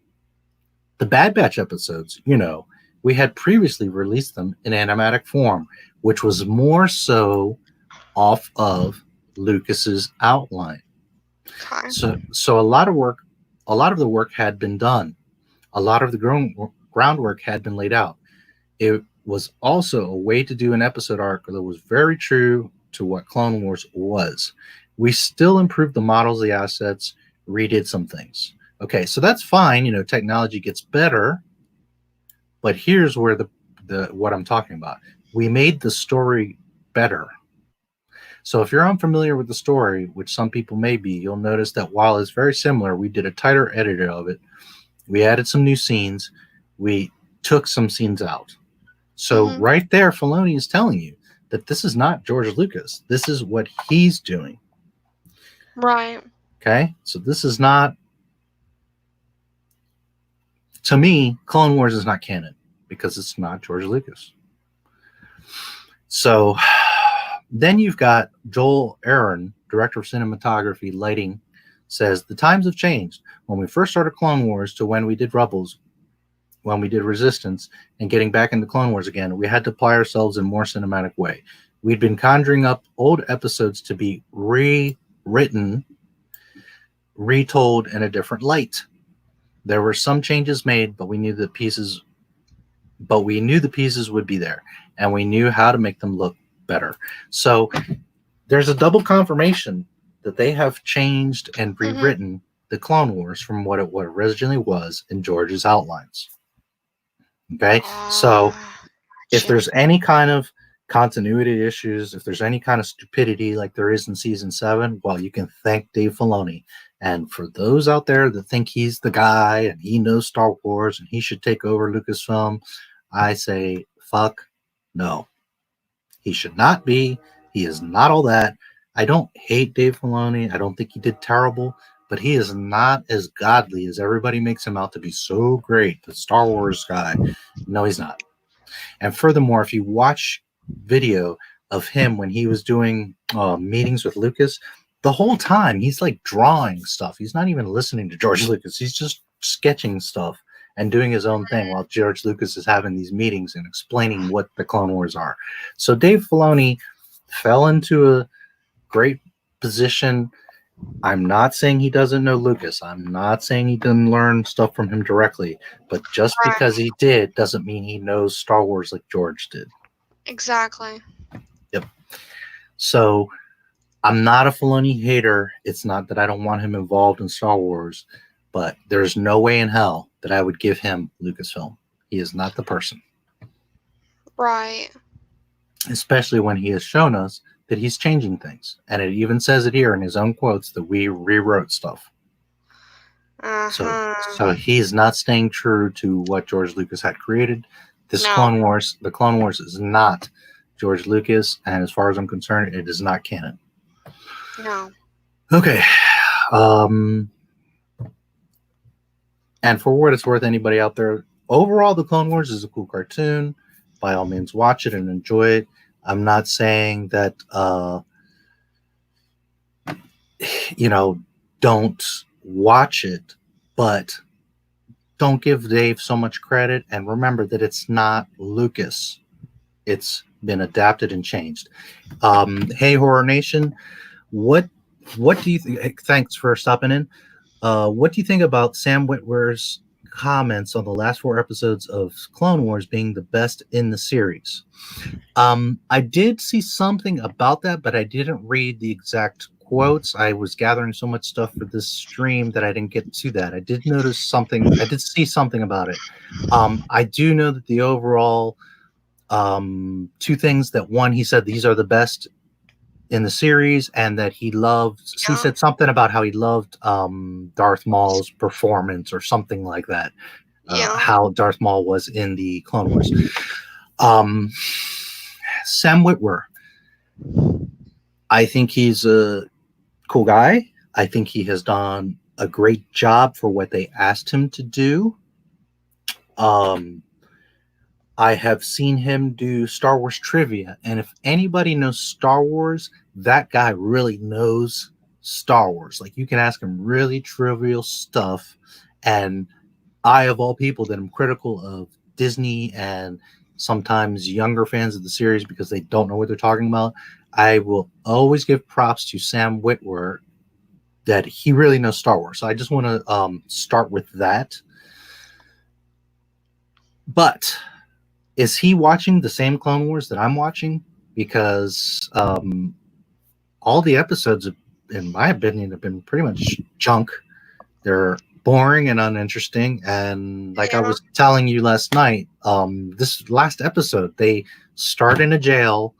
the Bad Batch episodes, we had previously released them in animatic form, which was more so off of Lucas's outline. Okay. So a lot of the work had been done. A lot of the groundwork had been laid out. It was also a way to do an episode arc that was very true to what Clone Wars was. We still improved the models, the assets, redid some things. Okay, so that's fine. Technology gets better. But here's where what I'm talking about. We made the story better. So if you're unfamiliar with the story, which some people may be, you'll notice that while it's very similar, we did a tighter edit of it. We added some new scenes. We took some scenes out. So right there, Filoni is telling you that this is not George Lucas. This is what he's doing. Right. Okay? So this is not... To me, Clone Wars is not canon because it's not George Lucas. So then you've got Joel Aaron, director of cinematography, lighting, says the times have changed. When we first started Clone Wars to when we did Rebels, when we did Resistance, and getting back into Clone Wars again, we had to apply ourselves in a more cinematic way. We'd been conjuring up old episodes to be rewritten, retold in a different light. There were some changes made, but we knew the pieces would be there, and we knew how to make them look better. So there's a double confirmation that they have changed and rewritten the Clone Wars from what it originally was in George's outlines. Okay, so if there's any kind of continuity issues, if there's any kind of stupidity like there is in season 7, well, you can thank Dave Filoni. And for those out there that think he's the guy and he knows Star Wars and he should take over Lucasfilm, I say, fuck no. He should not be. He is not all that. I don't hate Dave Filoni. I don't think he did terrible, but he is not as godly as everybody makes him out to be. So great, the Star Wars guy. No, he's not. And furthermore, if you watch video of him when he was doing meetings with Lucas, the whole time he's like drawing stuff. He's not even listening to George Lucas. He's just sketching stuff and doing his own thing while George Lucas is having these meetings and explaining what the Clone Wars are. So Dave Filoni fell into a great position I'm not saying he doesn't know Lucas. I'm not saying he didn't learn stuff from him directly. But just Right. because he did doesn't mean he knows Star Wars like George did. Exactly. Yep. So I'm not a Filoni hater. It's not that I don't want him involved in Star Wars, but there's no way in hell that I would give him Lucasfilm. He is not the person. Right. Especially when he has shown us that he's changing things. And it even says it here in his own quotes that we rewrote stuff. Uh-huh. So he's not staying true to what George Lucas had created. This No. Clone Wars, the Clone Wars is not George Lucas, and as far as I'm concerned, it is not canon. No. Okay. And for what it's worth, anybody out there, overall, the Clone Wars is a cool cartoon. By all means, watch it and enjoy it. I'm not saying that, don't watch it, but don't give Dave so much credit. And remember that it's not Lucas. It's been adapted and changed. Hey, Horror Nation, what do you think? Thanks for stopping in. What do you think about Sam Witwer's comments on the last 4 episodes of Clone Wars being the best in the series? I did see something about that, but I didn't read the exact quotes. I was gathering so much stuff for this stream that I didn't get to that. I did notice something. I did see something about it. I do know that the overall 2 things that, one, he said these are the best in the series, and that he said something about how he loved Darth Maul's performance or something like that. How Darth Maul was in the Clone Wars. Sam Witwer, I think he's a cool guy. I think he has done a great job for what they asked him to do. I have seen him do Star Wars trivia, and if anybody knows Star Wars, that guy really knows Star Wars. Like, you can ask him really trivial stuff, and I, of all people, that am critical of Disney and sometimes younger fans of the series because they don't know what they're talking about, I will always give props to Sam Witwer that he really knows Star Wars. So I just want to start with that. But is he watching the same Clone Wars that I'm watching? Because all the episodes, in my opinion, have been pretty much junk. They're boring and uninteresting. And like I was telling you last night, this last episode, they start in a jail,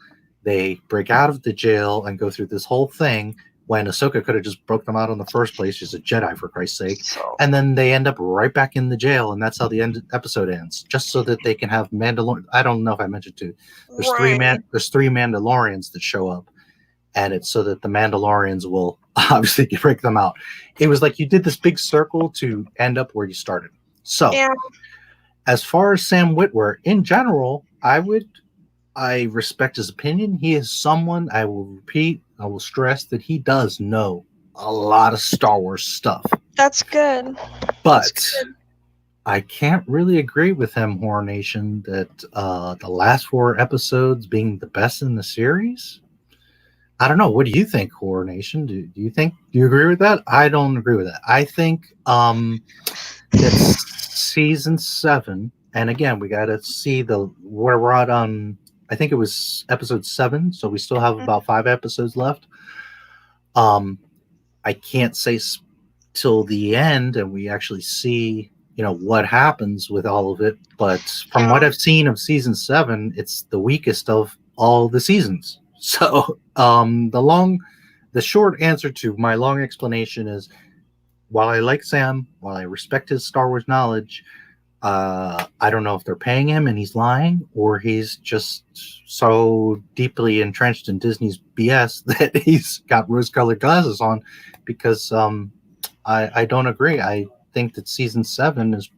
they break out of the jail and go through this whole thing when Ahsoka could have just broke them out in the first place. She's a Jedi, for Christ's sake. And then they end up right back in the jail, and that's how the episode ends, just so that they can have Mandalorian. I don't know if I mentioned to. There's 3 Mandalorians that show up, and it's so that the Mandalorians will obviously break them out. It was like you did this big circle to end up where you started. So, as far as Sam Witwer, in general, I respect his opinion. He is someone, I will stress that he does know a lot of Star Wars stuff. That's good. But I can't really agree with him, Horror Nation, that the last 4 episodes being the best in the series. I don't know. What do you think, Horror Nation? Do you agree with that? I don't agree with that. I think that season 7, and again, we got to see where we're at on. I think it was episode 7, so we still have about 5 episodes left. I can't say till the end, and we actually see, what happens with all of it. But from what I've seen of season 7, it's the weakest of all the seasons. So the short answer to my long explanation is, while I like Sam, while I respect his Star Wars knowledge, I don't know if they're paying him and he's lying, or he's just so deeply entrenched in Disney's BS that he's got rose-colored glasses on, because I don't agree. I think that season 7 is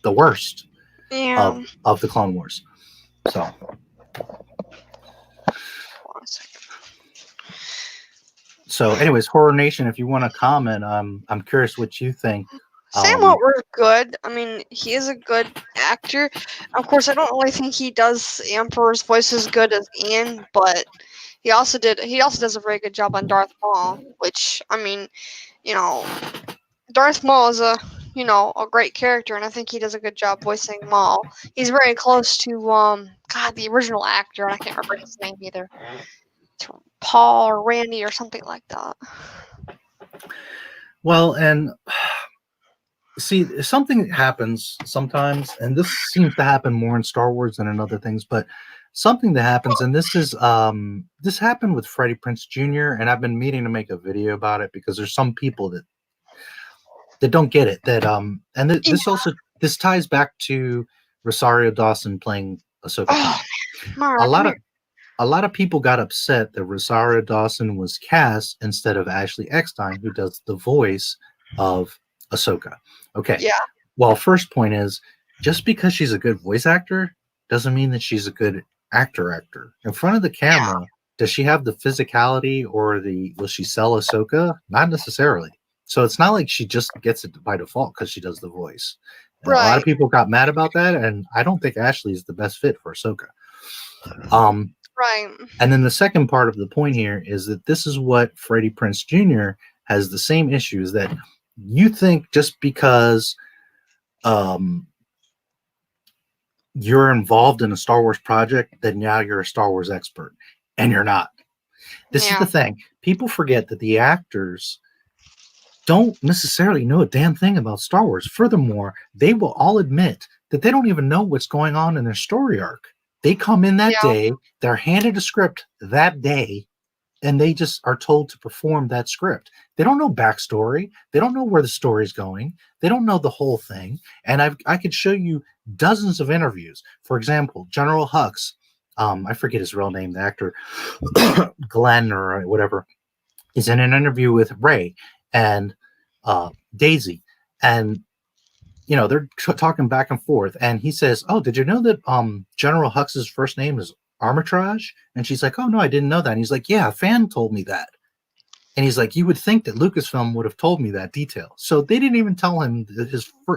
the worst of the Clone Wars. So anyways, Horror Nation, if you want to comment, I'm curious what you think. Sam Witwer's good. I mean, he is a good actor. Of course, I don't really think he does the Emperor's voice as good as Ian, but He also does a very good job on Darth Maul, which, I mean, you know, Darth Maul is a great character, and I think he does a good job voicing Maul. He's very close to the original actor, and I can't remember his name either. It's Paul or Randy or something like that. Well, and see, something happens sometimes, and this seems to happen more in Star Wars than in other things, but something that happens, and this happened with Freddie Prinze Jr., and I've been meaning to make a video about it because there's some people that don't get it. This ties back to Rosario Dawson playing Ahsoka Tano. Mara, A lot of people got upset that Rosario Dawson was cast instead of Ashley Eckstein, who does the voice of Ahsoka. Okay. Yeah. Well, first point is, just because she's a good voice actor doesn't mean that she's a good actor. In front of the camera, does she have the physicality or will she sell Ahsoka? Not necessarily. So it's not like she just gets it by default because she does the voice. And a lot of people got mad about that, and I don't think Ashley is the best fit for Ahsoka. Right. And then the second part of the point here is that this is what Freddie Prinze Jr. has the same issues that you think just because you're involved in a Star Wars project, then now you're a Star Wars expert, and you're not. This is the thing. People forget that the actors don't necessarily know a damn thing about Star Wars. Furthermore, they will all admit that they don't even know what's going on in their story arc. They come in that day, they're handed a script that day, and they just are told to perform that script. They don't know backstory. They don't know where the story is going. They don't know the whole thing. And I could show you dozens of interviews. For example, General Hux, I forget his real name, the actor, Glenn or whatever, is in an interview with Ray and Daisy. And they're talking back and forth, and he says, "Oh, did you know that General Hux's first name is Armitage?" And she's like, "Oh no, I didn't know that." And he's like, "Yeah, a fan told me that." And he's like, "You would think that Lucasfilm would have told me that detail." So they didn't even tell him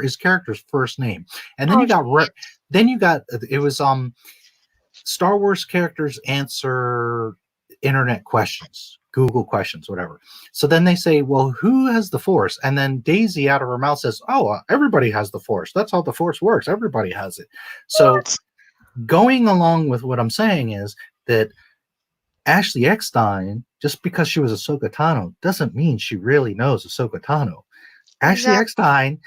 his character's first name. And then you got it was Star Wars characters answer internet questions, Google questions, whatever. So then they say, "Well, who has the Force?" And then Daisy out of her mouth says, "Oh, everybody has the Force. That's how the Force works. Everybody has it." So going along with what I'm saying is that Ashley Eckstein, just because she was Ahsoka Tano, doesn't mean she really knows Ahsoka Tano. Ashley Eckstein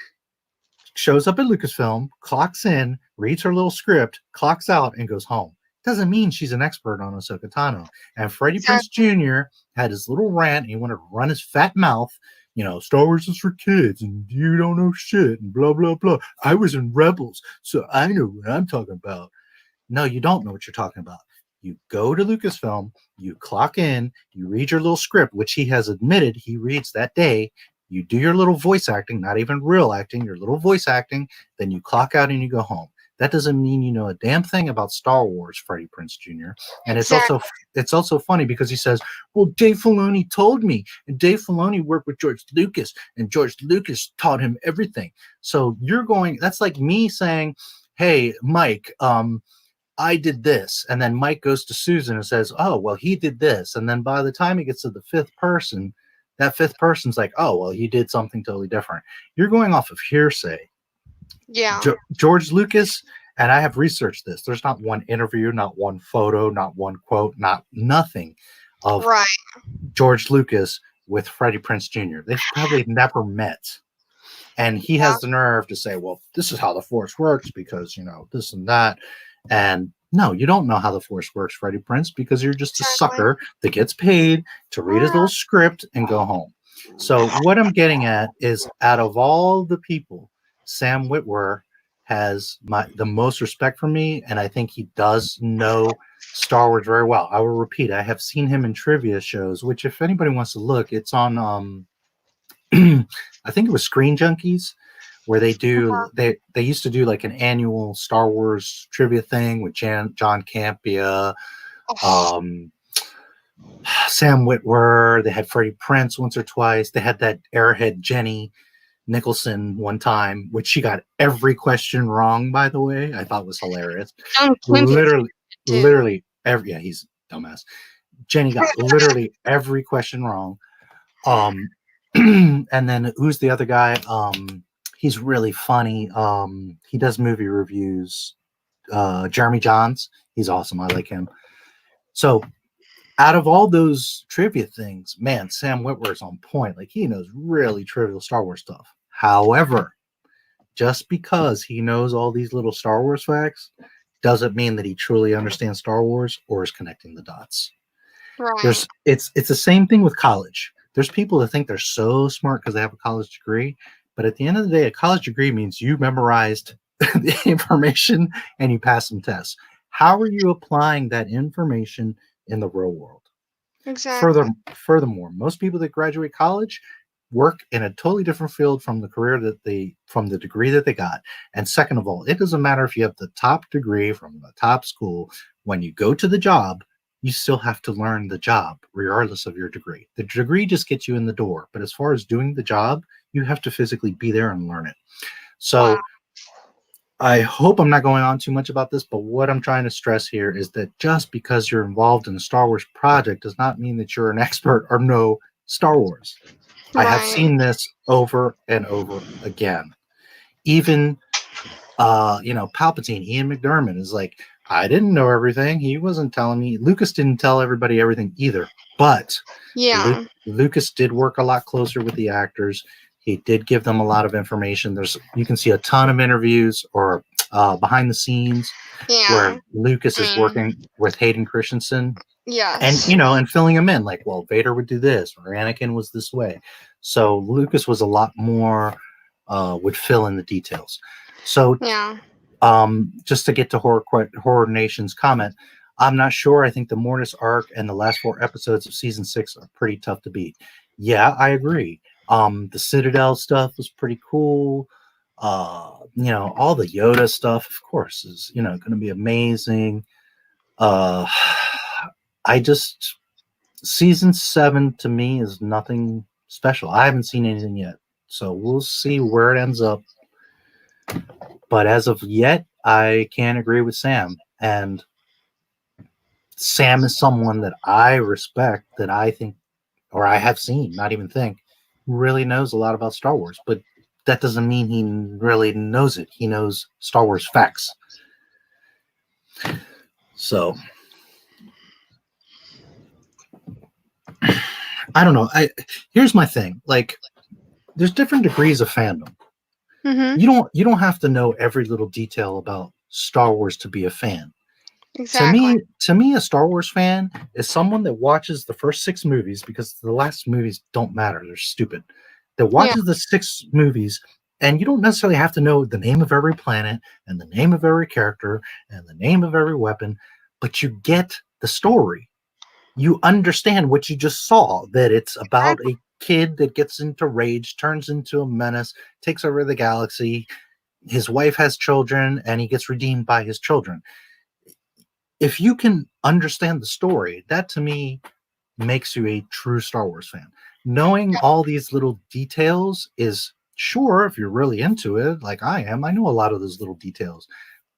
shows up at Lucasfilm, clocks in, reads her little script, clocks out, and goes home. Doesn't mean she's an expert on Ahsoka Tano. And Freddie Prinze Jr. had his little rant, and he wanted to run his fat mouth, Star Wars is for kids, and you don't know shit, and blah, blah, blah. I was in Rebels, so I know what I'm talking about. No, you don't know what you're talking about. You go to Lucasfilm, you clock in, you read your little script, which he has admitted he reads that day. You do your little voice acting, not even real acting, your little voice acting, then you clock out and you go home. That doesn't mean you know a damn thing about Star Wars, Freddie Prinze Jr. And it's also funny because he says, "Well, Dave Filoni told me, and Dave Filoni worked with George Lucas, and George Lucas taught him everything." So that's like me saying, "Hey, Mike, I did this," and then Mike goes to Susan and says, "Oh, well, he did this," and then by the time he gets to the fifth person, that fifth person's like, "Oh, well, he did something totally different." You're going off of hearsay. Yeah. George Lucas, and I have researched this. There's not one interview, not one photo, not one quote, nothing of George Lucas with Freddie Prinze Jr. They've probably never met. And he has the nerve to say, "Well, this is how the Force works because, this and that." And no, you don't know how the Force works, Freddie Prinze, because you're just a sucker that gets paid to read his little script and go home. So what I'm getting at is, out of all the people, Sam Witwer has the most respect for me, and I think he does know Star Wars very well. I will repeat, I have seen him in trivia shows, which if anybody wants to look, it's on I think it was Screen Junkies, where they used to do like an annual Star Wars trivia thing with John Campea, Sam Witwer. They had Freddie Prinze once or twice. They had that airhead Jenny Nicholson one time, which she got every question wrong, by the way. I thought was hilarious. Literally every, he's a dumbass. Jenny got literally every question wrong. And then who's the other guy? He's really funny. He does movie reviews. Jeremy Johns. He's awesome. I like him. So out of all those trivia things, man, Sam Witwer's on point. Like, he knows really trivial Star Wars stuff. However, just because he knows all these little Star Wars facts doesn't mean that he truly understands Star Wars or is connecting the dots. Right. It's the same thing with college. There's people that think they're so smart because they have a college degree, but at the end of the day, a college degree means you memorized the information and you pass some tests. How are you applying that information in the real world? Exactly. Furthermore, most people that graduate college work in a totally different field from the degree that they got. And second of all, it doesn't matter if you have the top degree from the top school. When you go to the job, you still have to learn the job regardless of your degree. The degree just gets you in the door, but as far as doing the job, you have to physically be there and learn it. So Wow. I hope I'm not going on too much about this, but what I'm trying to stress here is that just because you're involved in a Star Wars project does not mean that you're an expert or know Star Wars. I have Right. seen this over and over again. Even, Palpatine, Ian McDiarmid is like, I didn't know everything. He wasn't telling me. Lucas didn't tell everybody everything either. But Yeah. Lucas did work a lot closer with the actors. He did give them a lot of information. You can see a ton of interviews or behind the scenes where Yeah. Lucas is working with Hayden Christensen and Yes. and filling him in, like, well, Vader would do this or Anakin was this way. So Lucas was a lot more would fill in the details. So Yeah. just to get to Horror Nation's comment, I'm not sure. I think the Mortis arc and the last 4 episodes of season 6 are pretty tough to beat. Yeah, I agree. The Citadel stuff was pretty cool. All the Yoda stuff, of course, is going to be amazing. Season 7 to me is nothing special. I haven't seen anything yet, so we'll see where it ends up. But as of yet, I can't agree with Sam. And Sam is someone that I respect, that I think, or I have seen, not even think, really knows a lot about Star Wars. But that doesn't mean he really knows it. He knows Star Wars facts. So, I don't know. Here's my thing. Like, there's different degrees of fandom. Mm-hmm. You don't have to know every little detail about Star Wars to be a fan. Exactly. To me, a Star Wars fan is someone that watches the first 6 movies, because the last movies don't matter. They're stupid. That watches the 6 movies, and you don't necessarily have to know the name of every planet and the name of every character and the name of every weapon, but you get the story. You understand what you just saw, that it's about a kid that gets into rage, turns into a menace, takes over the galaxy. His wife has children, and he gets redeemed by his children. If you can understand the story, that to me makes you a true Star Wars fan. Knowing all these little details is, sure, if you're really into it, like I am, I know a lot of those little details.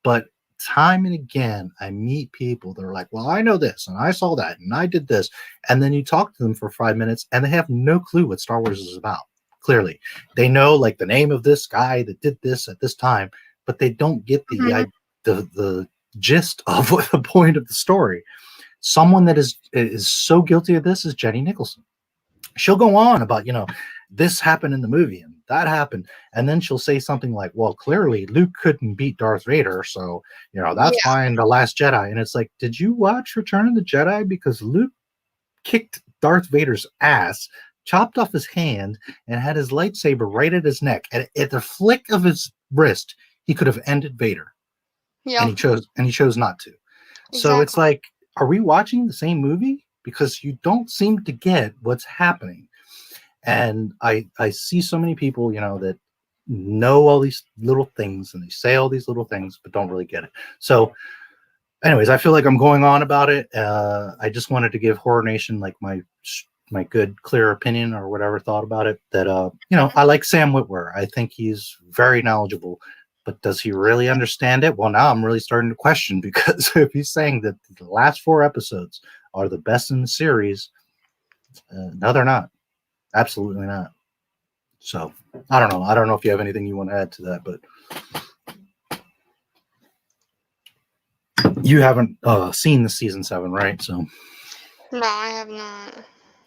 But time and again, I meet people that are like, well, I know this, and I saw that, and I did this. And then you talk to them for 5 minutes, and they have no clue what Star Wars is about. Clearly, they know, like, the name of this guy that did this at this time, but they don't get the gist of what the point of the story. Someone that is so guilty of this is Jenny Nicholson. She'll go on about, this happened in the movie and that happened, and then she'll say something like, well, clearly Luke couldn't beat Darth Vader, so that's why in The Last Jedi. And it's like, did you watch Return of the Jedi? Because Luke kicked Darth Vader's ass, chopped off his hand, and had his lightsaber right at his neck, and at the flick of his wrist he could have ended Vader. And he chose not to. So it's like, are we watching the same movie? Because you don't seem to get what's happening. And I see so many people, that know all these little things and they say all these little things, but don't really get it. So anyways, I feel like I'm going on about it. I just wanted to give Horror Nation like my good, clear opinion or whatever thought about it. That, I like Sam Witwer. I think he's very knowledgeable. But does he really understand it? Well, now I'm really starting to question, because if he's saying that the last 4 episodes are the best in the series. No, they're not. Absolutely not. So I don't know. I don't know if you have anything you want to add to that, but you haven't seen the season 7, right? So No, I have not.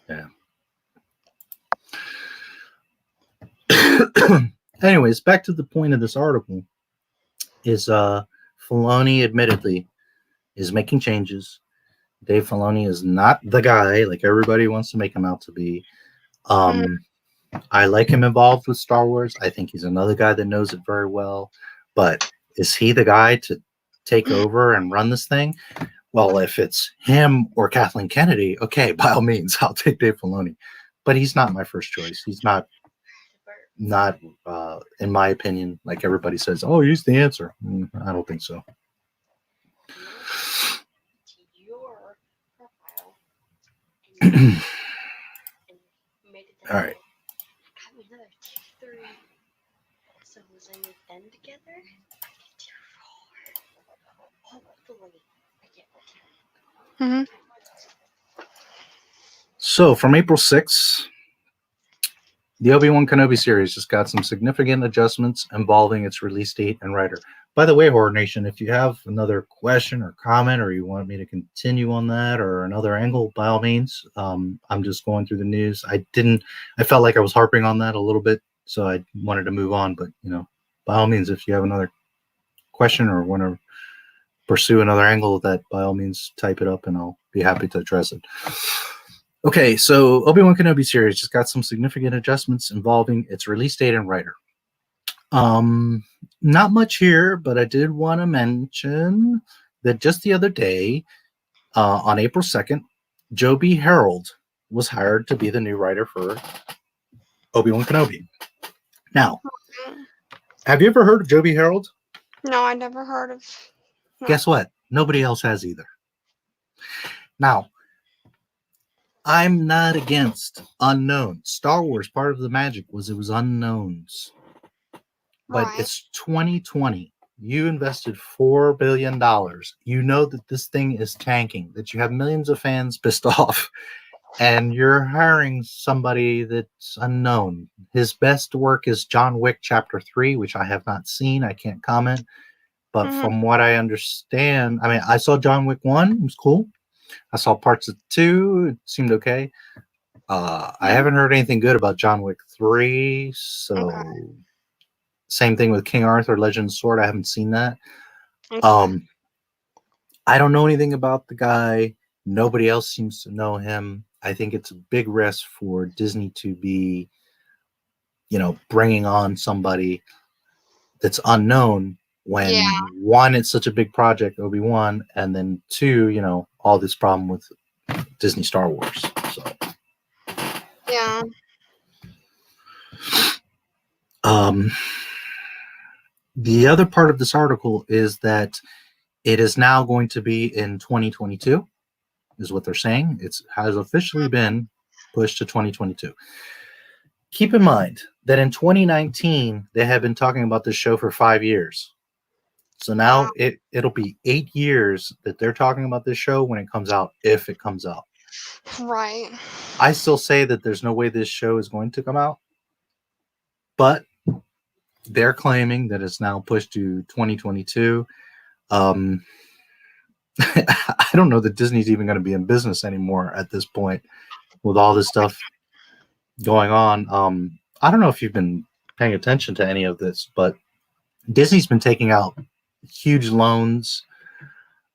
Yeah. Anyways, back to the point of this article is Filoni admittedly is making changes. Dave Filoni is not the guy like everybody wants to make him out to be. I like him involved with Star Wars. I think he's another guy that knows it very well. But is he the guy to take over and run this thing? Well, if it's him or Kathleen Kennedy, okay, by all means, I'll take Dave Filoni. But he's not my first choice. He's not in my opinion, like everybody says, oh, he's the answer. I don't think so. All right. So from April 6th, the Obi-Wan Kenobi series just got some significant adjustments involving its release date and writer. By the way, Horror Nation, if you have another question or comment, or you want me to continue on that or another angle, by all means. I'm just going through the news. I felt like I was harping on that a little bit, so I wanted to move on. But, by all means, if you have another question or want to pursue another angle of that, by all means, type it up and I'll be happy to address it. Okay, so Obi-Wan Kenobi series just got some significant adjustments involving its release date and writer. Not much here, but I did want to mention that just the other day, on April 2nd, Joe B. Harold was hired to be the new writer for Obi-Wan Kenobi. Now, have you ever heard of Joe B. Harold? No, I never heard of. No. Guess what? Nobody else has either. Now, I'm not against unknown. Star Wars, part of the magic was it was unknowns. But it's 2020. You invested $4 billion. You know that this thing is tanking, that you have millions of fans pissed off, and you're hiring somebody that's unknown. His best work is John Wick Chapter 3, which I have not seen. I can't comment. But from what I understand, I mean, I saw John Wick 1. It was cool. I saw parts of 2. It seemed okay. I haven't heard anything good about John Wick 3. So same thing with King Arthur, Legend of Sword. I haven't seen that. I don't know anything about the guy. Nobody else seems to know him. I think it's a big risk for Disney to be, bringing on somebody that's unknown when one, it's such a big project, Obi-Wan, and then two, all this problem with Disney Star Wars. So yeah. The other part of this article is that it is now going to be in 2022, is what they're saying. It has officially been pushed to 2022. Keep in mind that in 2019, they have been talking about this show for 5 years. So now it'll be 8 years that they're talking about this show when it comes out, if it comes out. Right. I still say that there's no way this show is going to come out, but they're claiming that it's now pushed to 2022. I don't know that Disney's even going to be in business anymore at this point with all this stuff going on. I don't know if you've been paying attention to any of this, but Disney's been taking out huge loans.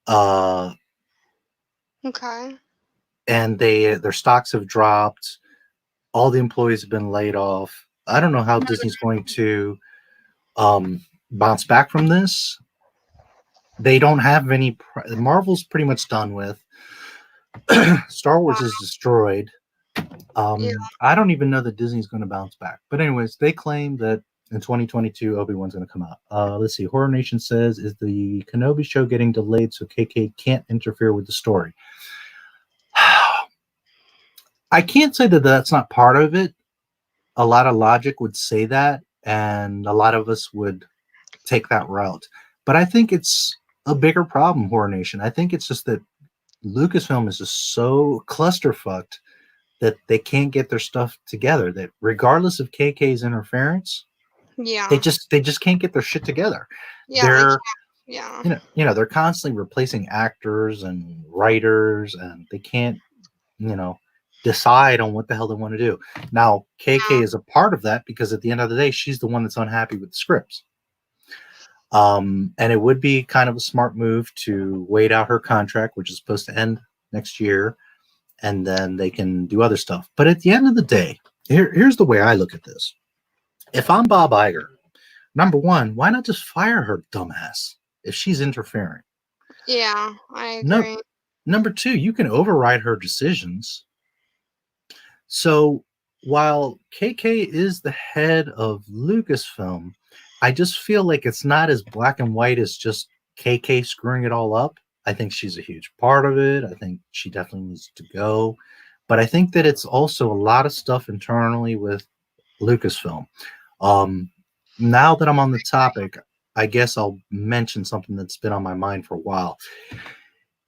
Okay. And their stocks have dropped. All the employees have been laid off. I don't know how Disney's going to bounce back from this. They don't have any. Marvel's pretty much done with. Star Wars is destroyed. I don't even know that Disney's going to bounce back. But anyways, they claim that in 2022, Obi-Wan's going to come out. Let's see. Horror Nation says, is the Kenobi show getting delayed so KK can't interfere with the story? I can't say that that's not part of it. A lot of logic would say that, and a lot of us would take that route. But I think it's a bigger problem, Horror Nation. I think it's just that Lucasfilm is just so clusterfucked that they can't get their stuff together. That regardless of KK's interference, Yeah. they just can't get their shit together. Yeah. They're Yeah. they're constantly replacing actors and writers, and they can't decide on what the hell they want to do. Now KK is a part of that because at the end of the day, she's the one that's unhappy with the scripts. And it would be kind of a smart move to wait out her contract, which is supposed to end next year, and then they can do other stuff. But at the end of the day, here's the way I look at this. If I'm Bob Iger, number one, why not just fire her dumbass if she's interfering? Yeah, I agree. No, number two, you can override her decisions. So while KK is the head of Lucasfilm, I just feel like it's not as black and white as just KK screwing it all up. I think she's a huge part of it. I think she definitely needs to go. But I think that it's also a lot of stuff internally with Lucasfilm. Now that I'm on the topic, I guess I'll mention something that's been on my mind for a while.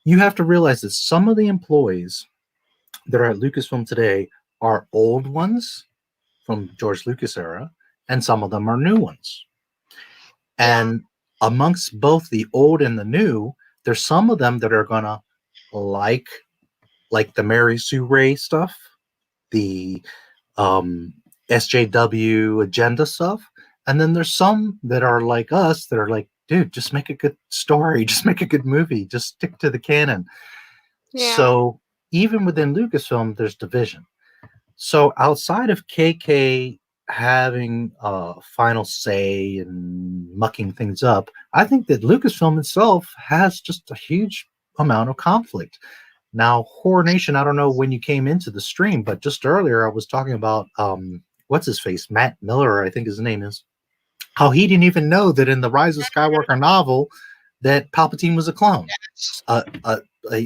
You have to realize that some of the employees that are at Lucasfilm today are old ones from George Lucas era, and some of them are new ones. And amongst both the old and the new, there's some of them that are gonna like the Mary Sue Ray stuff, the SJW agenda stuff, and then there's some that are like us that are like, dude, just make a good story, just make a good movie, just stick to the canon. Yeah. So even within Lucasfilm, there's division. So outside of KK having a final say and mucking things up, I think that Lucasfilm itself has just a huge amount of conflict. Now, Horror Nation, I don't know when you came into the stream, but just earlier I was talking about what's his face, Matt Miller, I think his name is, how he didn't even know that in the Rise of Skywalker novel that Palpatine was a clone.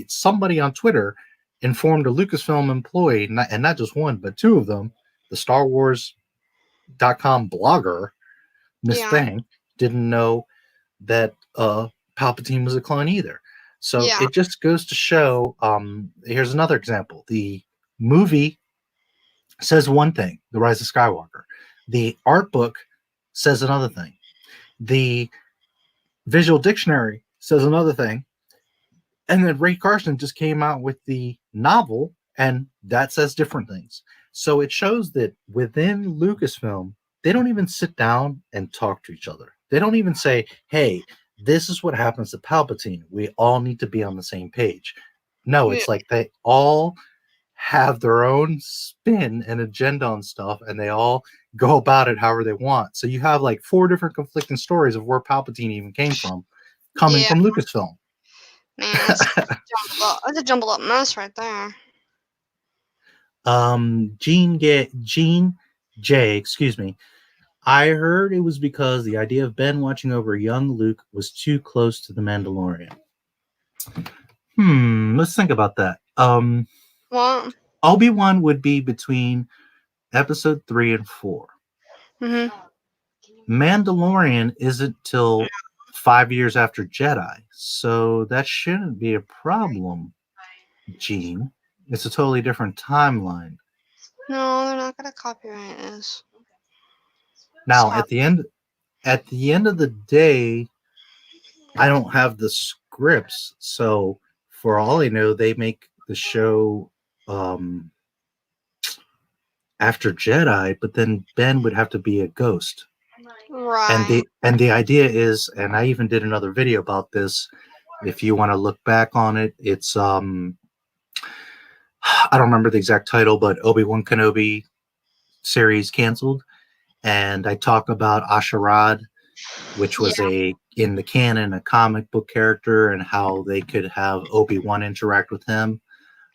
Somebody on Twitter informed a Lucasfilm employee, and not just one, but two of them, the Star Wars.com blogger, Miss Thing, didn't know that Palpatine was a clone either. So it just goes to show, here's another example. The movie says one thing, The Rise of Skywalker. The art book says another thing. The visual dictionary says another thing. And then Ray Carson just came out with the novel, and that says different things. So it shows that within Lucasfilm, they don't even sit down and talk to each other. They don't even say, hey, this is what happens to Palpatine. We all need to be on the same page. No, it's like they all have their own spin and agenda on stuff, and they all go about it however they want. So you have like 4 different conflicting stories of where Palpatine even came from, coming from Lucasfilm. Man, that's a jumbled up mess right there. Gene J, excuse me. I heard it was because the idea of Ben watching over young Luke was too close to the Mandalorian. Let's think about that. What? Obi-Wan would be between episode 3 and 4. Mandalorian isn't till 5 years after Jedi, so that shouldn't be a problem, Gene. It's a totally different timeline. No, they're not gonna copyright this. Now, at the end of the day, I don't have the scripts, so for all I know, they make the show after Jedi, but then Ben would have to be a ghost. Right. And the idea is, and I even did another video about this, if you want to look back on it, it's I don't remember the exact title, but Obi-Wan Kenobi series canceled, and I talk about Asherad, which was in the canon a comic book character, and how they could have Obi-Wan interact with him.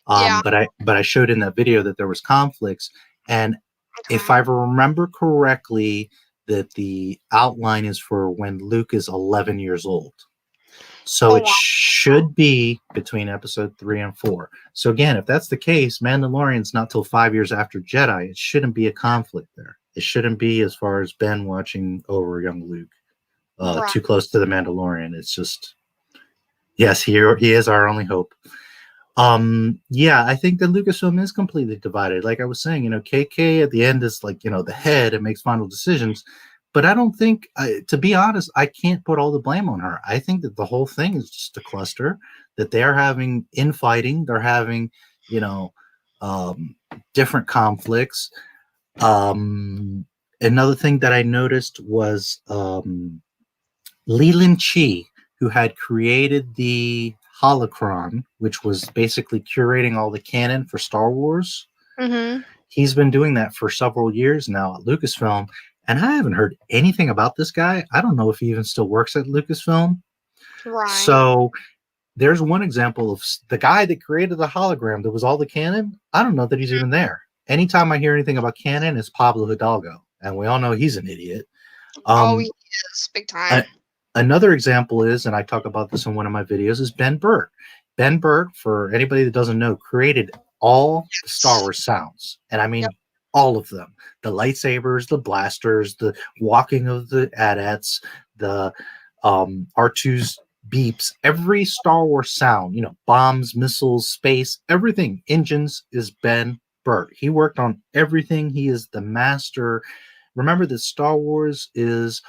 But I showed in that video that there was conflicts, and if I remember correctly, that the outline is for when Luke is 11 years old. So it should be between episode 3 and 4. So again, if that's the case, Mandalorian's not till 5 years after Jedi. It shouldn't be a conflict there. It shouldn't be as far as Ben watching over young Luke. Too close to the Mandalorian. It's just, yes, he is our only hope. Yeah, I think that Lucasfilm is completely divided. Like I was saying, KK at the end is like, the head and makes final decisions. But I don't think, to be honest, I can't put all the blame on her. I think that the whole thing is just a cluster, that they're having infighting. They're having, you know, um, different conflicts. Another thing that I noticed was Leland Chi, who had created the Holocron, which was basically curating all the canon for Star Wars. Mm-hmm. He's been doing that for several years now at Lucasfilm, and I haven't heard anything about this guy. I don't know if he even still works at Lucasfilm. Right. So there's one example of the guy that created the hologram that was all the canon. I don't know that he's even there. Anytime I hear anything about canon, it's Pablo Hidalgo, and we all know he's an idiot. Oh, he is big time. Another example is, and I talk about this in one of my videos, is Ben Burtt. Ben Burtt, for anybody that doesn't know, created all the Star Wars sounds. And I mean all of them. The lightsabers, the blasters, the walking of the AT-ATs, the R2's beeps, every Star Wars sound, bombs, missiles, space, everything, engines, is Ben Burtt. He worked on everything. He is the master. Remember that Star Wars is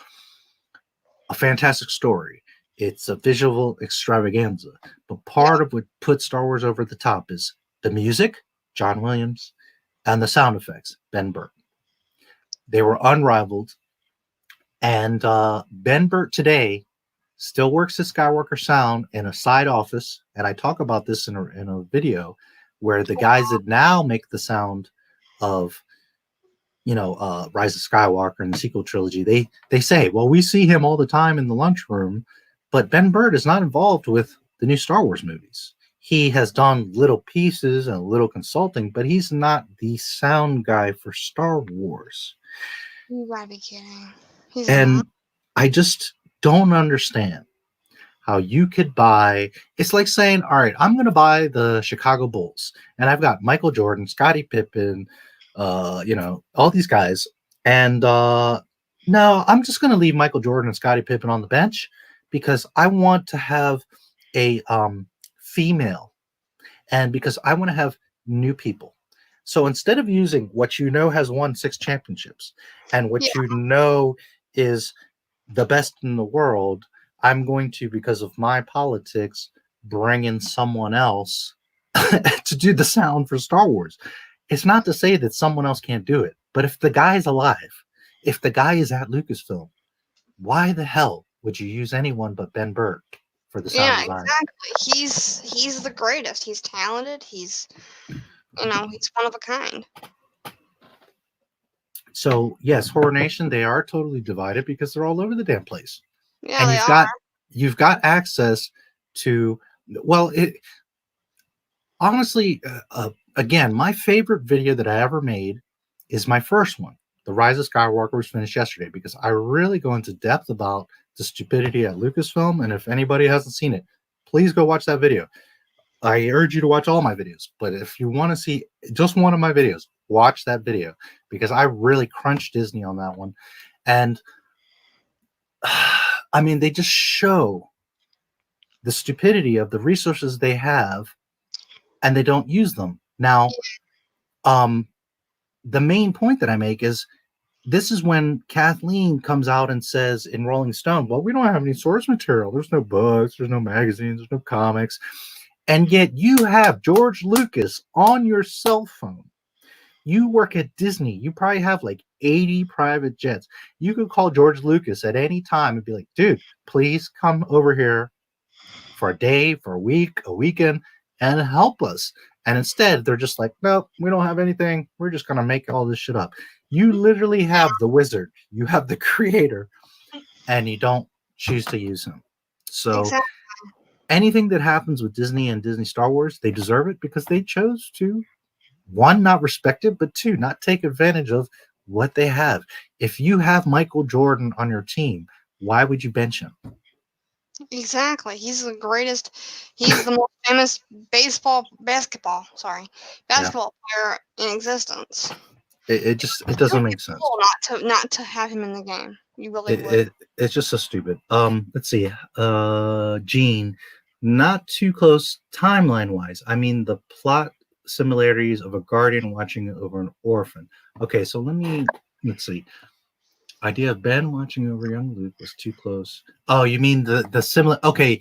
a fantastic story. It's a visual extravaganza. But part of what puts Star Wars over the top is the music, John Williams, and the sound effects, Ben Burtt. They were unrivaled. And Ben Burtt today still works at Skywalker Sound in a side office. And I talk about this in a video where the guys that now make the sound of Rise of Skywalker and the sequel trilogy, they say, well, we see him all the time in the lunchroom, but Ben Burtt is not involved with the new Star Wars movies. He has done little pieces and a little consulting, but he's not the sound guy for Star Wars. You gotta be kidding. And I just don't understand how you could buy. It's like saying, all right, I'm going to buy the Chicago Bulls, and I've got Michael Jordan, Scottie Pippen, all these guys. And no, I'm just going to leave Michael Jordan and Scottie Pippen on the bench because I want to have a female, and because I want to have new people. So instead of using what has won 6 championships and what is the best in the world, I'm going to, because of my politics, bring in someone else to do the sound for Star Wars. It's not to say that someone else can't do it, but if the guy's alive, if the guy is at Lucasfilm, why the hell would you use anyone but Ben Burtt for the sound design? Exactly. He's the greatest. He's talented. He's he's one of a kind. So yes, Horror Nation, they are totally divided because they're all over the damn place. Yeah, and you've got access to, honestly, again, my favorite video that I ever made is my first one. The Rise of Skywalker was finished yesterday because I really go into depth about the stupidity at Lucasfilm. And if anybody hasn't seen it, please go watch that video. I urge you to watch all my videos, but if you want to see just one of my videos, watch that video because I really crunched Disney on that one. And I mean, they just show the stupidity of the resources they have and they don't use them. Now, the main point that I make is this is when Kathleen comes out and says in Rolling Stone, well, we don't have any source material. There's no books, there's no magazines, there's no comics. And yet you have George Lucas on your cell phone. You work at Disney. You probably have like 80 private jets. You could call George Lucas at any time and be like, dude, please come over here for a day, for a week, a weekend, and help us. And instead, they're just like, no, we don't have anything. We're just going to make all this shit up. You literally have the wizard. You have the creator, and you don't choose to use him. So anything that happens with Disney and Disney Star Wars, they deserve it because they chose to, 1, not respect it, but 2, not take advantage of what they have. If you have Michael Jordan on your team, why would you bench him? Exactly. He's the greatest. He's the most famous basketball player in existence. It doesn't make sense. Cool not to have him in the game. You really would. It's just so stupid. Let's see. Gene, not too close timeline wise. I mean, the plot similarities of a guardian watching over an orphan. Okay, so let's see. Idea of Ben watching over young Luke was too close. Oh, you mean the similar? Okay,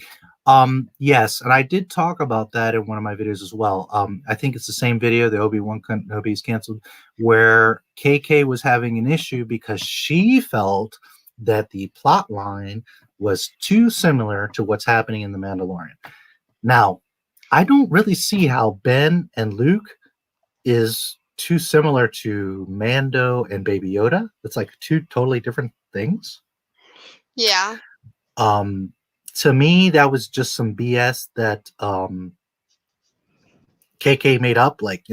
yes, and I did talk about that in one of my videos as well. I think it's the same video, the Obi-Wan Kenobi's canceled, where KK was having an issue because she felt that the plot line was too similar to what's happening in The Mandalorian. Now, I don't really see how Ben and Luke is too similar to Mando and Baby Yoda. It's like two totally different things. Yeah. To me, that was just some BS that KK made up. Like,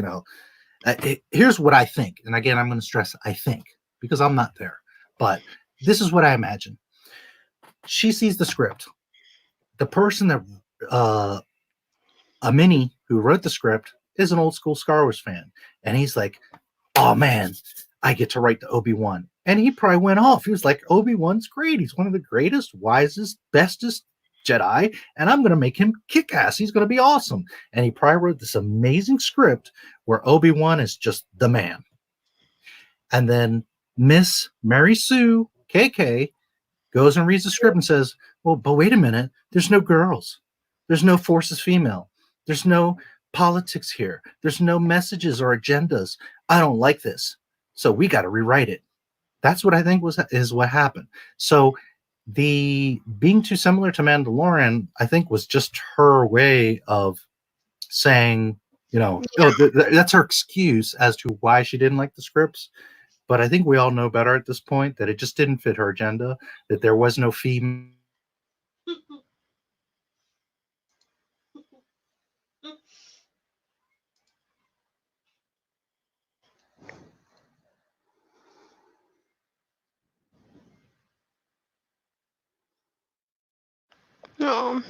here's what I think. And again, I'm going to stress I think because I'm not there. But this is what I imagine. She sees the script. The person that, a mini who wrote the script is an old school Star Wars fan. And he's like, oh man, I get to write the Obi-Wan. And he probably went off. He was like, Obi-Wan's great. He's one of the greatest, wisest, bestest Jedi, and I'm going to make him kick ass. He's going to be awesome. And he probably wrote this amazing script where Obi-Wan is just the man. And then Miss Mary Sue, KK, goes and reads the script and says, well, but wait a minute. There's no girls. There's no Force is female. There's no politics here. There's no messages or agendas. I don't like this. So we got to rewrite it. That's what I think is what happened. So the being too similar to Mandalorian, I think, was just her way of saying, that's her excuse as to why she didn't like the scripts. But I think we all know better at this point that it just didn't fit her agenda, that there was no female. No.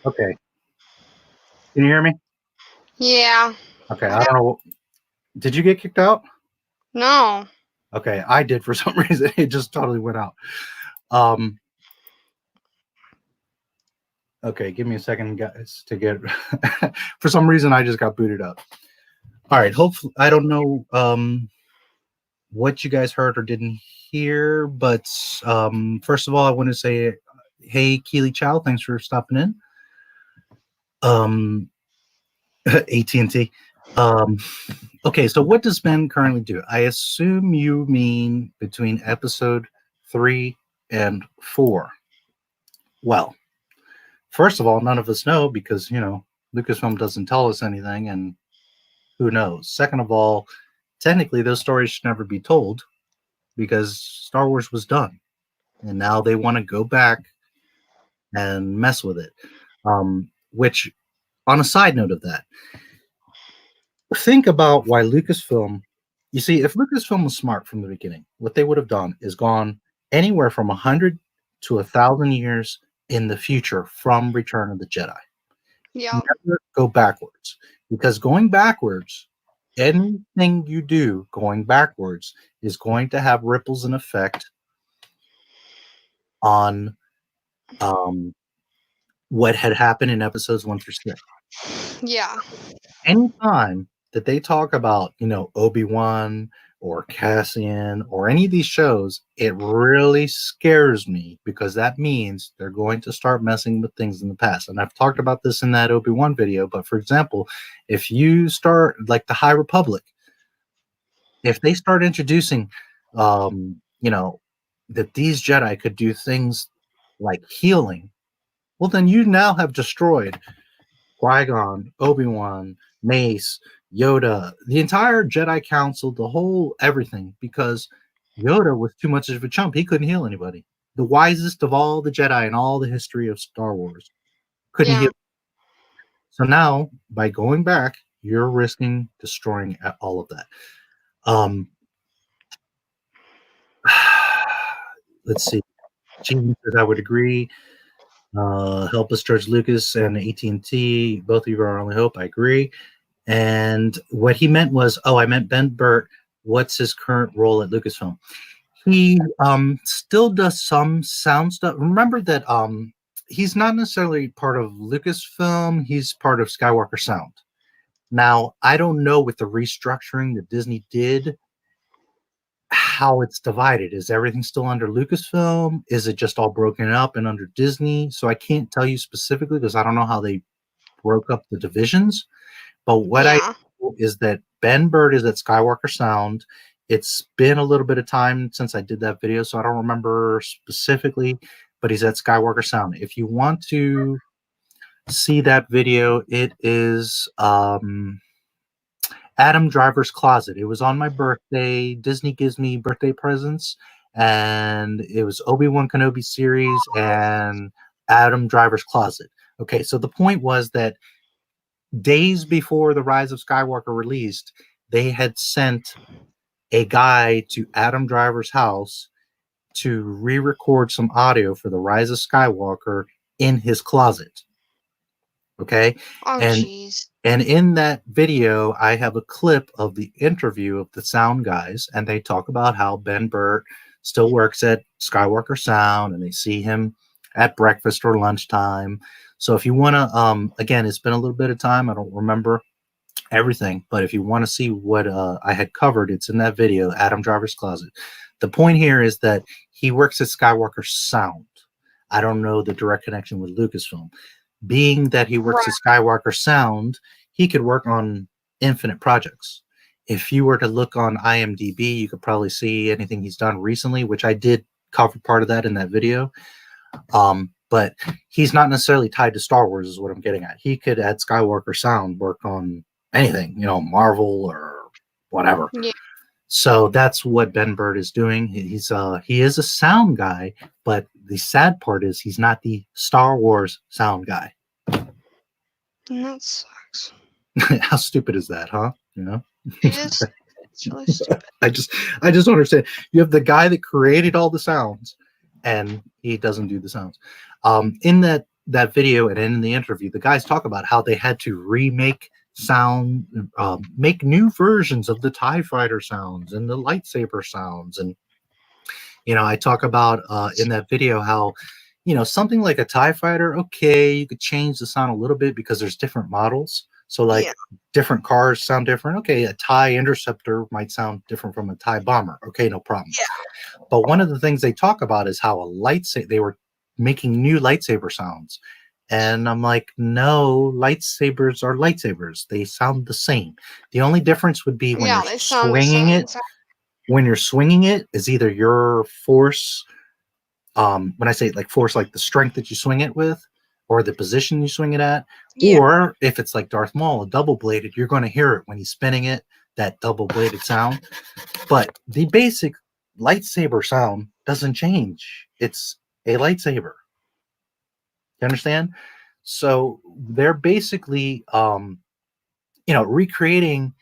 Okay. Can you hear me? Yeah. Okay. I don't know. Did you get kicked out? No. Okay. I did for some reason. It just totally went out. Okay, give me a second, guys, to get. For some reason, I just got booted up. All right, hopefully, I don't know what you guys heard or didn't hear, but first of all, I want to say, hey, Keely Chow, thanks for stopping in. AT&T. Okay, so what does Ben currently do? I assume you mean between episode 3 and 4. Well, first of all, none of us know because, Lucasfilm doesn't tell us anything, and who knows? Second of all, technically, those stories should never be told because Star Wars was done. And now they want to go back and mess with it. Which, on a side note of that, think about why Lucasfilm, you see, if Lucasfilm was smart from the beginning, what they would have done is gone anywhere from 100 to 1,000 years in the future from Return of the Jedi. Yeah. Never go backwards, because going backwards, anything you do going backwards is going to have ripples and effect on what had happened in episodes 1 through 6. Yeah. Anytime that they talk about, Obi-Wan or Cassian or any of these shows, it really scares me because that means they're going to start messing with things in the past. And I've talked about this in that Obi-Wan video, but for example, if you start like the High Republic, if they start introducing, you know, that these Jedi could do things like healing, well, then you now have destroyed Qui-Gon, Obi-Wan, Mace, Yoda, the entire Jedi Council, the whole everything, because Yoda was too much of a chump. He couldn't heal anybody. The wisest of all the Jedi in all the history of Star Wars couldn't Yeah. heal. So now, by going back, you're risking destroying all of that. Let's see. Gene says, I would agree. Help us, George Lucas and AT&T. Both of you are our only hope. I agree. And what he meant was, I meant Ben Burtt. What's his current role at Lucasfilm? He still does some sound stuff. Remember that he's not necessarily part of Lucasfilm. He's part of Skywalker Sound. Now, I don't know with the restructuring that Disney did, how it's divided. Is everything still under Lucasfilm? Is it just all broken up and under Disney? So I can't tell you specifically because I don't know how they broke up the divisions. But what I know is that Ben Burtt is at Skywalker Sound. It's been a little bit of time since I did that video, so I don't remember specifically, but he's at Skywalker Sound. If you want to see that video, it is Adam Driver's Closet. It was on my birthday. Disney gives me birthday presents, and it was Obi-Wan Kenobi series and Adam Driver's Closet. Okay, so the point was that days before The Rise of Skywalker released, they had sent a guy to Adam Driver's house to re-record some audio for The Rise of Skywalker in his closet. Okay? Oh, jeez. And in that video, I have a clip of the interview of the sound guys, and they talk about how Ben Burtt still works at Skywalker Sound, and they see him at breakfast or lunchtime. So if you want to, again, it's been a little bit of time. I don't remember everything, but if you want to see what I had covered, it's in that video, Adam Driver's Closet. The point here is that he works at Skywalker Sound. I don't know the direct connection with Lucasfilm. Being that he works at Skywalker Sound, he could work on infinite projects. If you were to look on IMDb, you could probably see anything he's done recently, which I did cover part of that in that video. But he's not necessarily tied to Star Wars is what I'm getting at. He could, at Skywalker Sound, work on anything, Marvel or whatever. Yeah. So that's what Ben Burtt is doing. He is a sound guy, but the sad part is he's not the Star Wars sound guy. That sucks. How stupid is that, huh? It is. It's really stupid. I just don't understand. You have the guy that created all the sounds, and he doesn't do the sounds. In that video and in the interview, the guys talk about how they had to remake sound, make new versions of the TIE fighter sounds and the lightsaber sounds. And I talk about in that video how something like a TIE fighter, okay, you could change the sound a little bit because there's different models. So like different cars sound different. Okay, a TIE Interceptor might sound different from a TIE Bomber. Okay, no problem. Yeah. But one of the things they talk about is how they were making new lightsaber sounds. And I'm like, no, lightsabers are lightsabers. They sound the same. The only difference would be when you're swinging it. When you're swinging it is either your force, when I say like force, like the strength that you swing it with, or the position you swing it at, or if it's like Darth Maul, a double-bladed, you're going to hear it when he's spinning it, that double-bladed sound. But the basic lightsaber sound doesn't change. It's a lightsaber. You understand? So they're basically, recreating.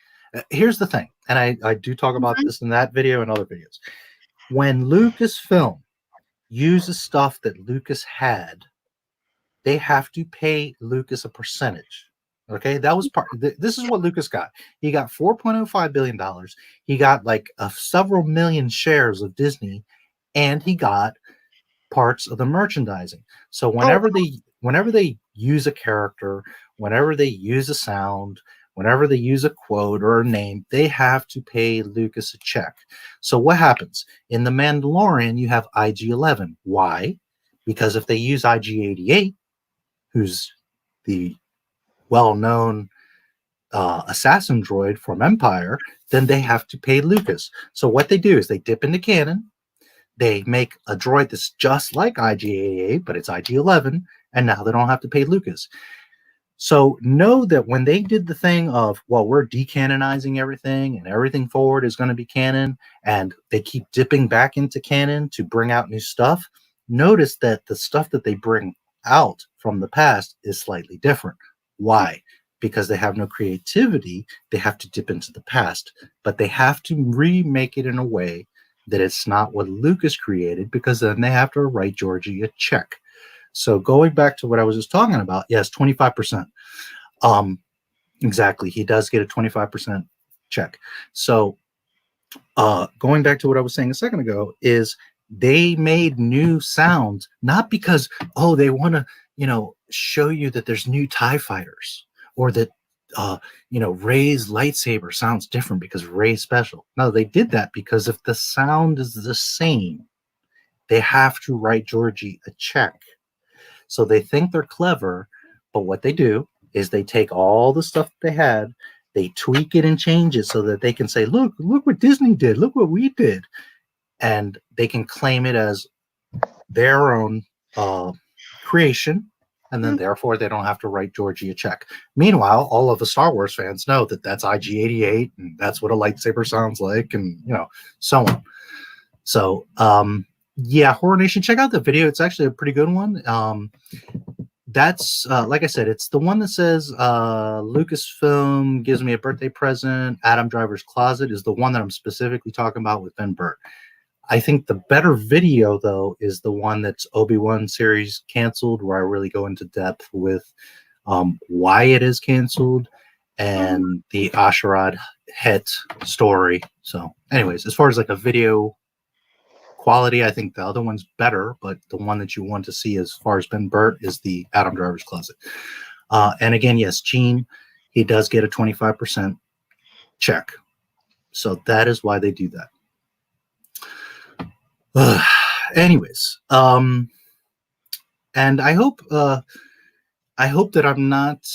Here's the thing, and I do talk about this in that video and other videos. When Lucasfilm uses stuff that Lucas had, they have to pay Lucas a percentage. Okay, that was part. This is what Lucas got. He got $4.05 billion. He got like several million shares of Disney, and he got parts of the merchandising. So whenever they use a character, whenever they use a sound, whenever they use a quote or a name, they have to pay Lucas a check. So what happens? In The Mandalorian, you have IG-11. Why? Because if they use IG-88, who's the well-known assassin droid from Empire, then they have to pay Lucas. So what they do is they dip into canon, they make a droid that's just like IG-88, but it's IG-11, and now they don't have to pay Lucas. So know that when they did the thing of, well, we're decanonizing everything and everything forward is going to be canon, and they keep dipping back into canon to bring out new stuff, notice that the stuff that they bring out from the past is slightly different. Why? Because they have no creativity, they have to dip into the past, but they have to remake it in a way that it's not what Lucas created, because then they have to write Georgie a check. So going back to what I was just talking about, yes, 25%. Exactly, he does get a 25% check. So going back to what I was saying a second ago is they made new sounds, not because, oh, they want to, show you that there's new TIE fighters, or that Rey's lightsaber sounds different because Rey's special. No, they did that because if the sound is the same, they have to write Georgie a check. So they think they're clever, but what they do is they take all the stuff they had, they tweak it and change it so that they can say, look what Disney did, look what we did. And they can claim it as their own creation, and then therefore they don't have to write Georgie a check. Meanwhile, all of the Star Wars fans know that that's IG-88 and that's what a lightsaber sounds like, and so on. So yeah, Horror Nation, check out the video. It's actually a pretty good one. That's like I said, it's the one that says Lucasfilm gives me a birthday present. Adam Driver's Closet is the one that I'm specifically talking about with Ben Burtt. I think the better video, though, is the one that's Obi-Wan series canceled, where I really go into depth with why it is canceled and the Asherad Het story. So anyways, as far as like a video quality, I think the other one's better, but the one that you want to see as far as Ben Burtt is the Adam Driver's Closet. And again, yes, Gene, he does get a 25% check. So that is why they do that. Anyways, and I hope that I'm not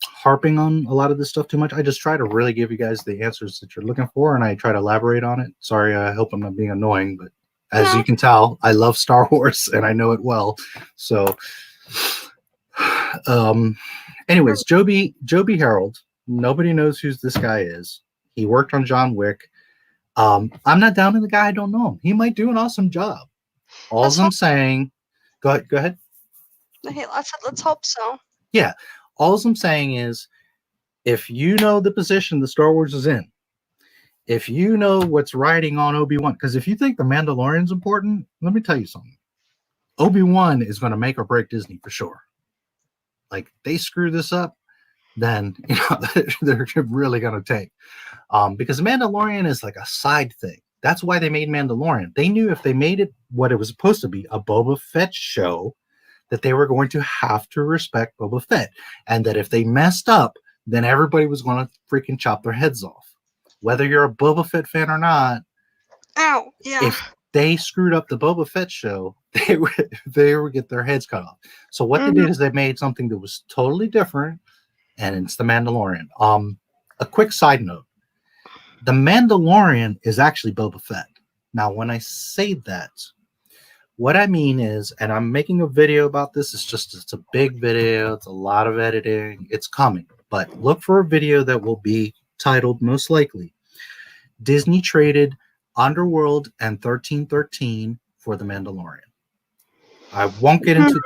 harping on a lot of this stuff too much. I just try to really give you guys the answers that you're looking for, and I try to elaborate on it. Sorry, I hope I'm not being annoying, but as you can tell, I love Star Wars and I know it well. So anyways, Joby Harold, nobody knows who this guy is. He worked on John Wick. I'm not down to the guy. I don't know him. He might do an awesome job. All I'm saying, go ahead. Hey, let's hope so. Yeah. All I'm saying is, if you know the position the Star Wars is in, if you know what's riding on Obi-Wan, because if you think the Mandalorian's important, let me tell you something. Obi-Wan is going to make or break Disney for sure. Like, they screw this up, then they're really going to take. Because Mandalorian is like a side thing. That's why they made Mandalorian. They knew if they made it what it was supposed to be, a Boba Fett show, that they were going to have to respect Boba Fett. And that if they messed up, then everybody was going to freaking chop their heads off. Whether you're a Boba Fett fan or not, if they screwed up the Boba Fett show, they would get their heads cut off. So what they did is they made something that was totally different, and it's the Mandalorian. A quick side note. The Mandalorian is actually Boba Fett. Now, when I say that, what I mean is, and I'm making a video about this, it's a big video, it's a lot of editing, it's coming, but look for a video that will be titled, most likely, Disney traded Underworld and 1313 for the Mandalorian. I won't get into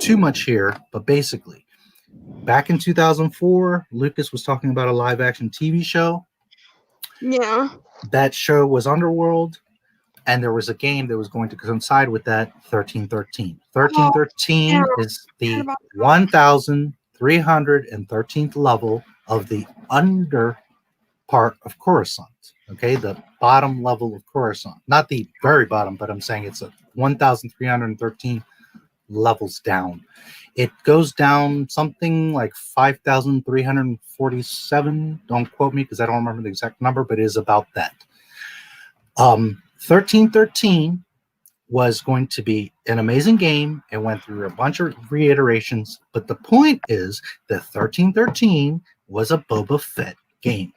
too much here, but basically, back in 2004, Lucas was talking about a live-action TV show. Yeah. That show was Underworld, and there was a game that was going to coincide with that, 1313. 1313 is the 1,313th level of the under part of Coruscant. Okay, the bottom level of Coruscant. Not the very bottom, but I'm saying it's a 1,313 levels down. It goes down something like 5,347. Don't quote me because I don't remember the exact number, but it is about that. 1313 was going to be an amazing game. It went through a bunch of reiterations, but the point is that 1313 was a Boba Fett game.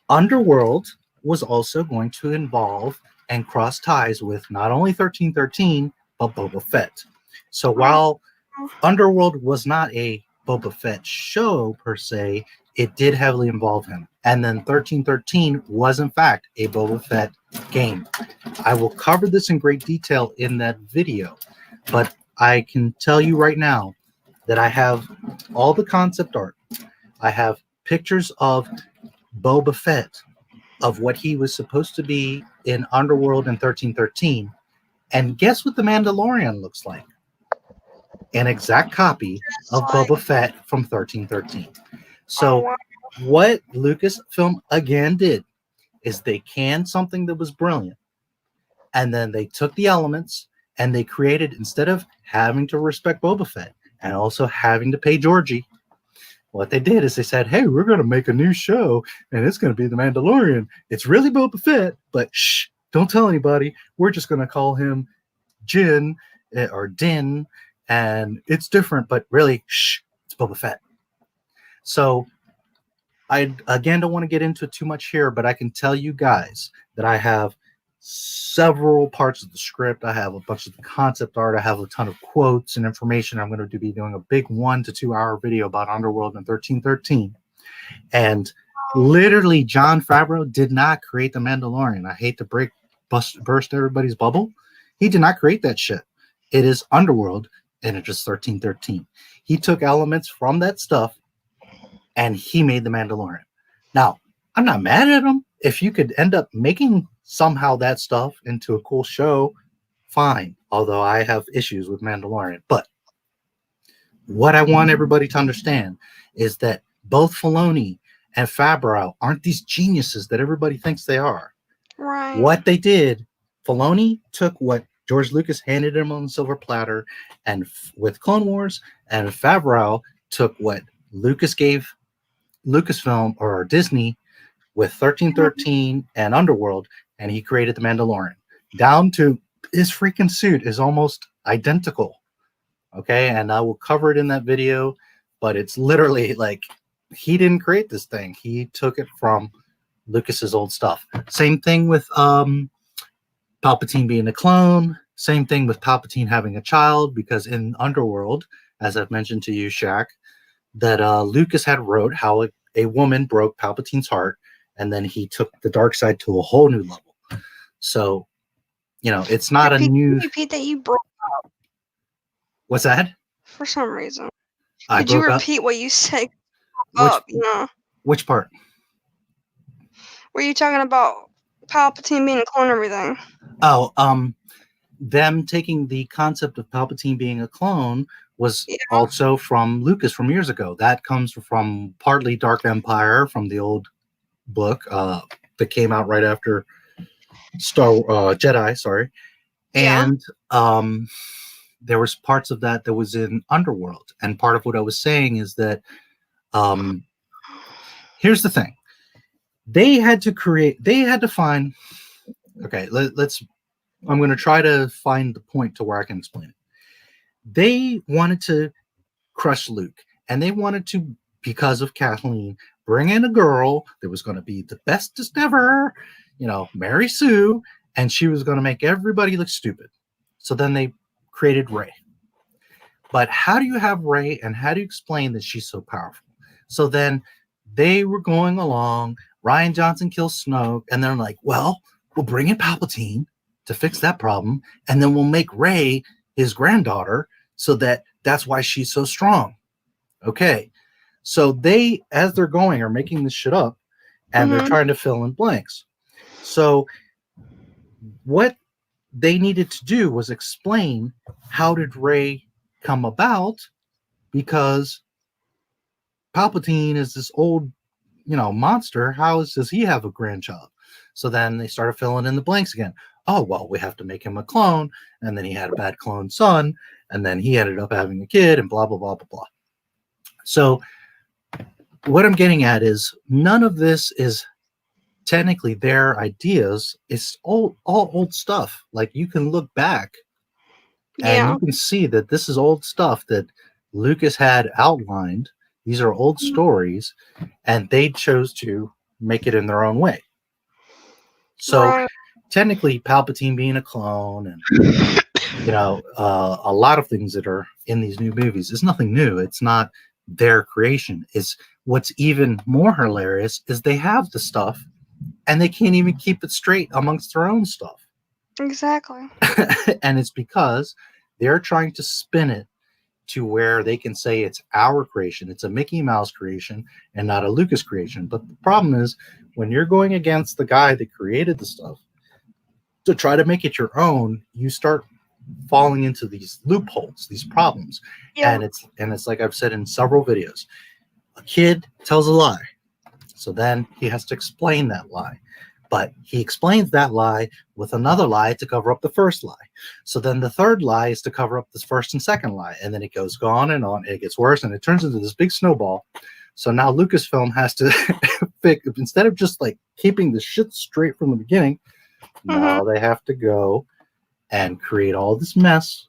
Underworld was also going to involve and cross ties with not only 1313, but Boba Fett. So while Underworld was not a Boba Fett show per se, it did heavily involve him. And then 1313 was in fact a Boba Fett game. I will cover this in great detail in that video, but I can tell you right now that I have all the concept art. I have pictures of Boba Fett, of what he was supposed to be in Underworld in 1313. And guess what the Mandalorian looks like? An exact copy of Boba Fett from 1313. So what Lucasfilm again did is they canned something that was brilliant, and then they took the elements and they created, instead of having to respect Boba Fett and also having to pay Georgie, what they did is they said, hey, we're going to make a new show and it's going to be the Mandalorian. It's really Boba Fett, but shh, don't tell anybody. We're just going to call him Jin or Din, and it's different, but really, shh, it's Boba Fett. So I, again, don't want to get into it too much here, but I can tell you guys that I have several parts of the script. I have a bunch of the concept art. I have a ton of quotes and information. I'm going to be doing a big 1 to 2 hour video about Underworld in 1313. And literally, Jon Favreau did not create the Mandalorian. I hate to burst everybody's bubble. He did not create that shit. It is Underworld, and it's just 1313. He took elements from that stuff, and he made the Mandalorian. Now, I'm not mad at him. If you could end up making somehow that stuff into a cool show, fine. Although I have issues with Mandalorian. But what I want everybody to understand is that both Filoni and Favreau aren't these geniuses that everybody thinks they are. Right. What they did, Filoni took what George Lucas handed him on the silver platter, and with Clone Wars, and Favreau took what Lucas gave Lucasfilm or Disney with 1313 and Underworld, and he created the Mandalorian. Down to his freaking suit is almost identical. Okay, and I will cover it in that video, but it's literally like he didn't create this thing. He took it from Lucas's old stuff. Same thing with Palpatine being a clone. Same thing with Palpatine having a child, because in Underworld, as I've mentioned to you, Shaq, that Lucas had wrote how a woman broke Palpatine's heart, and then he took the dark side to a whole new level. So, you know, it's not a new... Repeat that you broke up. What's that? For some reason. Did you repeat what you said? Up, you know? Which part? Were you talking about Palpatine being a clone and everything? Oh, them taking the concept of Palpatine being a clone was also from Lucas from years ago. That comes from partly Dark Empire, from the old book that came out right after Jedi, sorry. And there was parts of that was in Underworld. And part of what I was saying is that here's the thing. They had to find, okay, I'm going to try to find the point to where I can explain it. They wanted to crush Luke, and they wanted to, because of Kathleen, bring in a girl that was going to be the bestest ever, you know, Mary Sue, and she was going to make everybody look stupid. So then they created Rey. But how do you have Rey, and how do you explain that she's so powerful? So then they were going along, Rian Johnson kills Snoke, and they're like, well, we'll bring in Palpatine to fix that problem, and then we'll make Rey his granddaughter, so that's why she's so strong. Okay. So they, as they're going, are making this shit up, and they're trying to fill in blanks. So what they needed to do was explain, how did Rey come about? Because Palpatine is this old, you know, monster. How does he have a grandchild? So then they started filling in the blanks again. oh, well, we have to make him a clone. And then he had a bad clone son. And then he ended up having a kid and blah, blah, blah, blah, blah. So what I'm getting at is none of this is technically their ideas. It's all old stuff. Like, you can look back and you can see that this is old stuff that Lucas had outlined. These are old stories, and they chose to make it in their own way. So technically, Palpatine being a clone and a lot of things that are in these new movies is nothing new. It's not their creation. It's what's even more hilarious is they have the stuff and they can't even keep it straight amongst their own stuff. Exactly. And it's because they're trying to spin it to where they can say it's our creation. It's a Mickey Mouse creation and not a Lucas creation. But the problem is when you're going against the guy that created the stuff to try to make it your own, you start falling into these loopholes, these problems. And it's like I've said in several videos, a kid tells a lie. So then he has to explain that lie. But he explains that lie with another lie to cover up the first lie. So then the third lie is to cover up the first and second lie. And then it goes on and on. It gets worse and it turns into this big snowball. So now Lucasfilm has to instead of just like keeping the shit straight from the beginning, now they have to go and create all this mess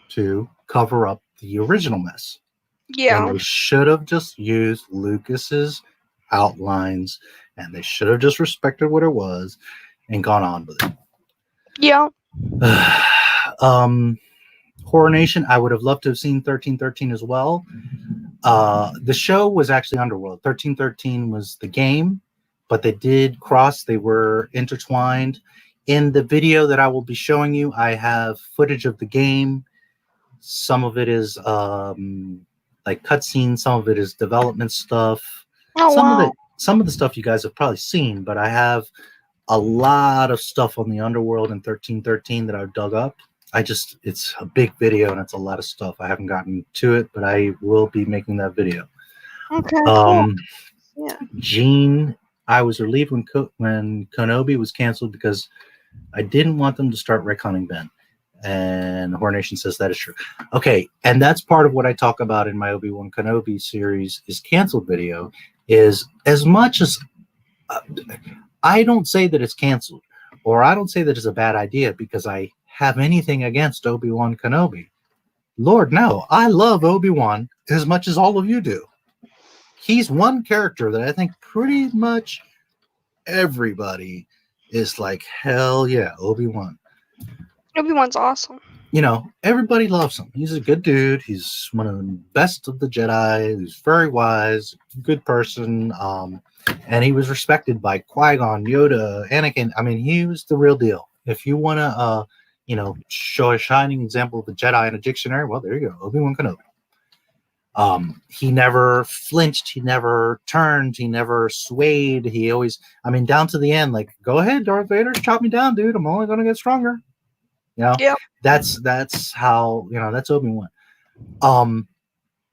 to cover up the original mess. Yeah. And they should have just used Lucas's outlines, and they should have just respected what it was and gone on with it. Yeah. Horror Nation, I would have loved to have seen 1313 as well. The show was actually Underworld. 1313 was the game, but they did cross. They were intertwined. In the video that I will be showing you, I have footage of the game. Some of it is like cutscenes. Some of it is development stuff. Oh, Some of the stuff you guys have probably seen, but I have a lot of stuff on the Underworld in 1313 that I've dug up. It's a big video and it's a lot of stuff. I haven't gotten to it, but I will be making that video. Okay. Cool. Yeah. Gene, I was relieved when Kenobi was canceled because I didn't want them to start retconning Ben. And Horror Nation says that is true. Okay, and that's part of what I talk about in my Obi-Wan Kenobi series is canceled video. Is as much as I don't say that it's canceled, or I don't say that it's a bad idea because I have anything against Obi-Wan Kenobi. Lord, no, I love Obi-Wan as much as all of you do. He's one character that I think pretty much everybody is like, hell yeah, Obi-Wan. Obi-Wan's awesome. Everybody loves him. He's a good dude. He's one of the best of the Jedi. He's very wise, good person. And he was respected by Qui-Gon, Yoda, Anakin. I mean, he was the real deal. If you want to, show a shining example of a Jedi in a dictionary, well, there you go, Obi-Wan Kenobi. He never flinched. He never turned. He never swayed. He always, down to the end, like, go ahead, Darth Vader, chop me down, dude. I'm only going to get stronger. That's how, that's Obi-Wan.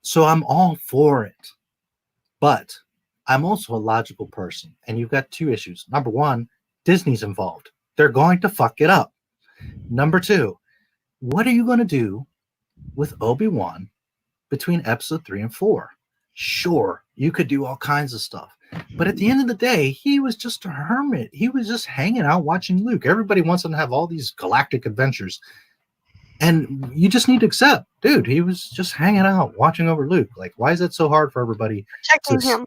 So I'm all for it, but I'm also a logical person, and you've got two issues. Number one, Disney's involved. They're going to fuck it up. Number two, what are you going to do with Obi-Wan between episode 3 and 4? Sure, you could do all kinds of stuff, but at the end of the day, he was just a hermit. He was just hanging out watching Luke. Everybody wants him to have all these galactic adventures, and you just need to accept, dude, he was just hanging out watching over Luke. Like, why is it so hard for everybody to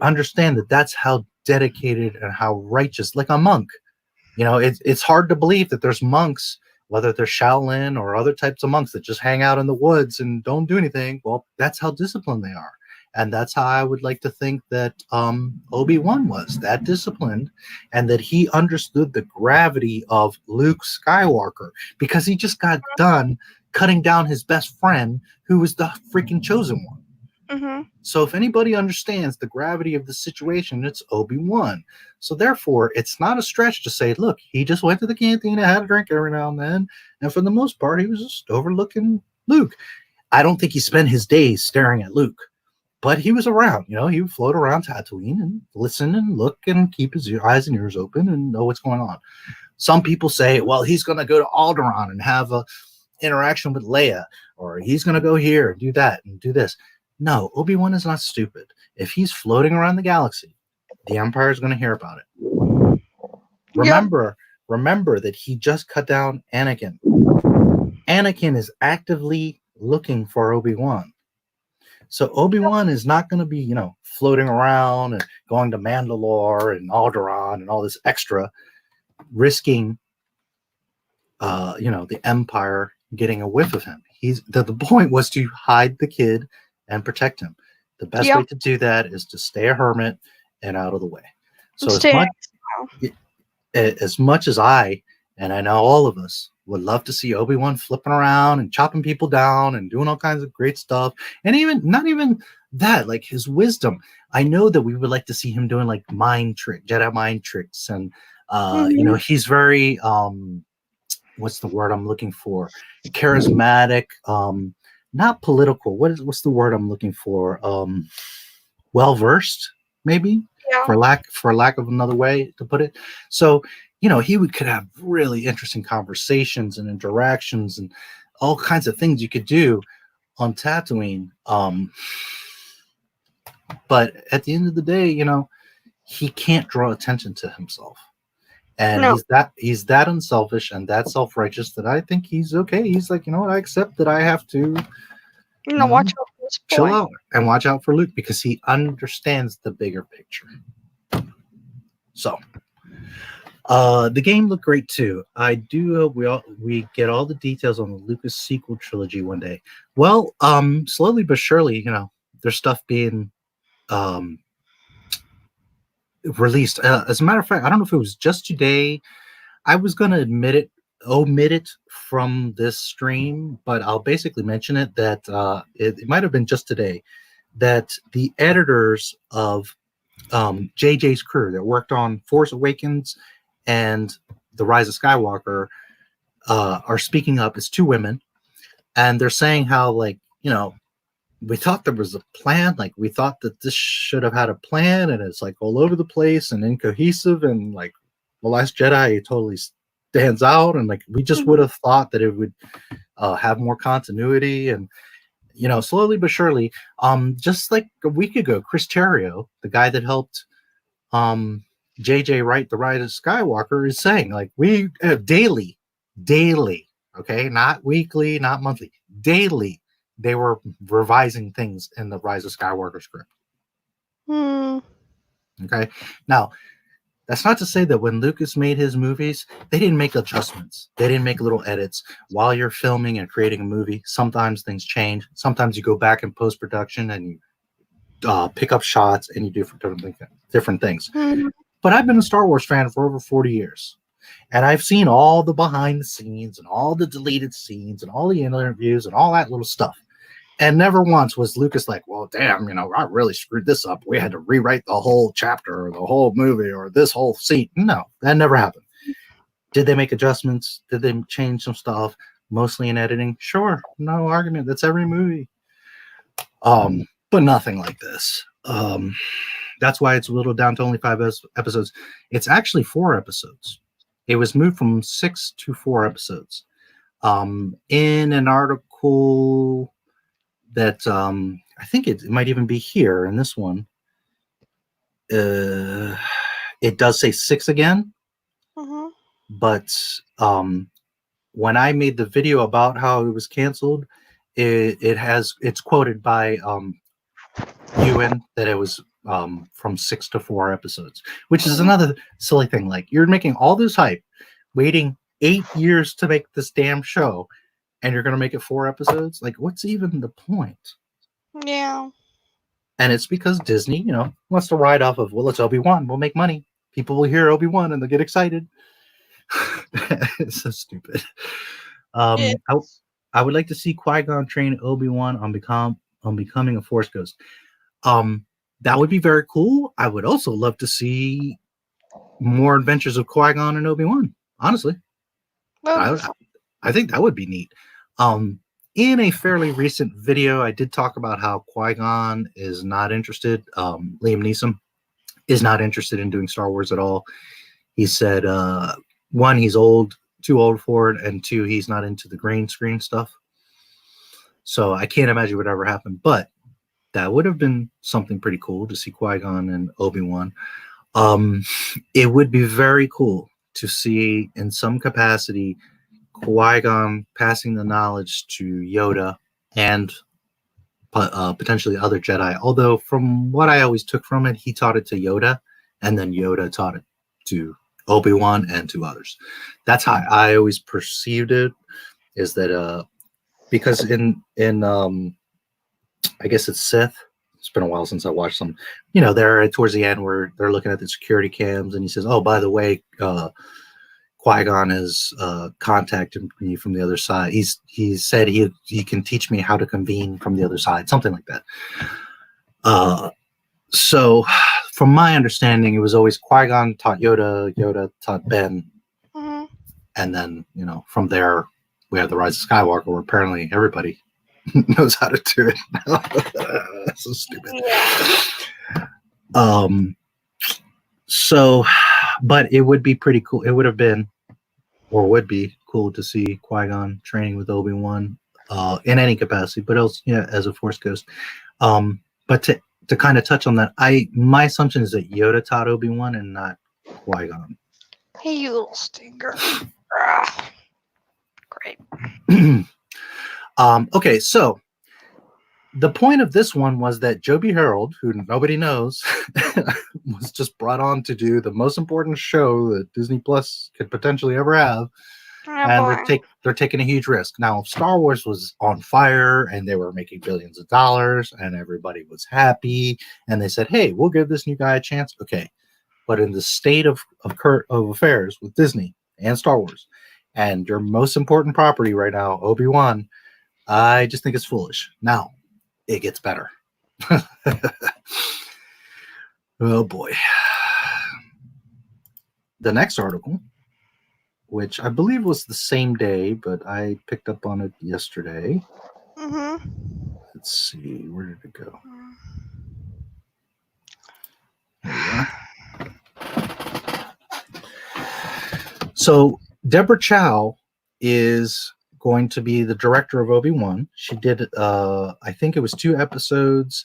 understand that that's how dedicated and how righteous, like a monk? It's hard to believe that there's monks, whether they're Shaolin or other types of monks that just hang out in the woods and don't do anything. Well, that's how disciplined they are. And that's how I would like to think that Obi-Wan was, that disciplined, and that he understood the gravity of Luke Skywalker, because he just got done cutting down his best friend who was the freaking chosen one. So if anybody understands the gravity of the situation, it's Obi-Wan. So therefore, it's not a stretch to say, look, he just went to the cantina, had a drink every now and then, and for the most part, he was just overlooking Luke. I don't think he spent his days staring at Luke, but he was around. He would float around Tatooine and listen and look and keep his eyes and ears open and know what's going on. Some people say, well, he's going to go to Alderaan and have a interaction with Leia, or he's going to go here and do that and do this. No, Obi-Wan is not stupid. If he's floating around the galaxy, the Empire is going to hear about it. Remember that he just cut down Anakin. Anakin is actively looking for Obi-Wan. So Obi-Wan is not going to be, you know, floating around and going to Mandalore and Alderaan and all this extra, risking, you know, the Empire getting a whiff of him. The point was to hide the kid and protect him. The best way to do that is to stay a hermit and out of the way. So as much as I know all of us would love to see Obi-Wan flipping around and chopping people down and doing all kinds of great stuff, and even not even that, like his wisdom. I know that we would like to see him doing like Jedi mind tricks, and you know, he's very what's the word I'm looking for? Charismatic, not political. What's the word I'm looking for? Well versed, maybe, for lack of another way to put it. So, you know, he could have really interesting conversations and interactions and all kinds of things you could do on Tatooine. But at the end of the day, you know, he can't draw attention to himself. And he's that unselfish and that self-righteous that I think he's okay. He's like, you know what, I accept that I have to watch out for this boy. Chill out and watch out for Luke, because he understands the bigger picture. So the game looked great too. I do hope we get all the details on the Lucas sequel trilogy one day. Well, slowly but surely, you know, there's stuff being released. As a matter of fact, I don't know if it was just today. I was going to omit it from this stream, but I'll basically mention it that it might have been just today that the editors of JJ's crew that worked on Force Awakens and The Rise of Skywalker are speaking up as two women, and they're saying how, like, you know, we thought there was a plan, like we thought that this should have had a plan, and it's like all over the place and incohesive, and like The Last Jedi totally stands out, and like we just would have thought that it would have more continuity. And you know, slowly but surely, just like a week ago, Chris Terrio, the guy that helped JJ write The Rise of Skywalker, is saying, like, we daily, okay, not weekly, not monthly, daily, they were revising things in the Rise of Skywalker script. Okay, now that's not to say that when Lucas made his movies, they didn't make adjustments. They didn't make little edits while you're filming and creating a movie. Sometimes things change. Sometimes you go back in post-production and you pick up shots and you do different things. But I've been a Star Wars fan for over 40 years. And I've seen all the behind the scenes and all the deleted scenes and all the interviews and all that little stuff. And never once was Lucas like, well, damn, you know, I really screwed this up. We had to rewrite the whole chapter or the whole movie or this whole scene. No, that never happened. Did they make adjustments? Did they change some stuff? Mostly in editing? Sure, no argument. That's every movie. But nothing like this. That's why it's whittled down to only 5 episodes. It's actually 4 episodes. It was moved from 6 to 4 episodes. In an article that I think it might even be here in this one, it does say 6 again. But when I made the video about how it was canceled, it's quoted by Ewan that it was from 6 to 4 episodes, which is another silly thing. Like, you're making all this hype, waiting 8 years to make this damn show, and you're going to make it 4 episodes? Like, what's even the point? Yeah. And it's because Disney, you know, wants to ride off of, well, it's Obi-Wan, we'll make money. People will hear Obi-Wan and they'll get excited. It's so stupid. I would like to see Qui-Gon train Obi-Wan on becoming a Force ghost. That would be very cool. I would also love to see more adventures of Qui-Gon and Obi-Wan, honestly. I think that would be neat. In a fairly recent video, I did talk about how Qui-Gon is not interested. Liam Neeson is not interested in doing Star Wars at all. He said one, he's old, too old for it, and two, he's not into the green screen stuff. So I can't imagine what ever happened, but that would have been something pretty cool to see Qui-Gon and Obi-Wan. It would be very cool to see in some capacity Qui-Gon passing the knowledge to Yoda and potentially other Jedi. Although from what I always took from it, he taught it to Yoda, and then Yoda taught it to Obi-Wan and to others. That's how I always perceived it, is that because in I guess it's Sith. It's been a while since I watched them. You know, they're towards the end where they're looking at the security cams, and he says, "Oh, by the way, Qui-Gon has contacted me from the other side. He said he can teach me how to convene from the other side," something like that. So, from my understanding, it was always Qui-Gon taught Yoda, Yoda taught Ben, and then from there we have the Rise of Skywalker, where apparently everybody knows how to do it. So stupid. So, but it would be pretty cool. It would have been, or would be cool to see Qui-Gon training with Obi-Wan in any capacity, but else, as a Force ghost. But to kind of touch on that, my assumption is that Yoda taught Obi-Wan and not Qui-Gon. Hey, you little stinker. Great. Okay, so the point of this one was that Joby Harold, who nobody knows, was just brought on to do the most important show that Disney Plus could potentially ever have. And they're taking a huge risk. Now, if Star Wars was on fire and they were making billions of dollars and everybody was happy and they said, "Hey, we'll give this new guy a chance." Okay. But in the state of affairs with Disney and Star Wars and your most important property right now, Obi-Wan, I just think it's foolish. Now, it gets better. Oh boy. The next article, which I believe was the same day, but I picked up on it yesterday. Let's see, where did it go? There we are. So Deborah Chow is going to be the director of Obi-Wan. She did, I think it was 2 episodes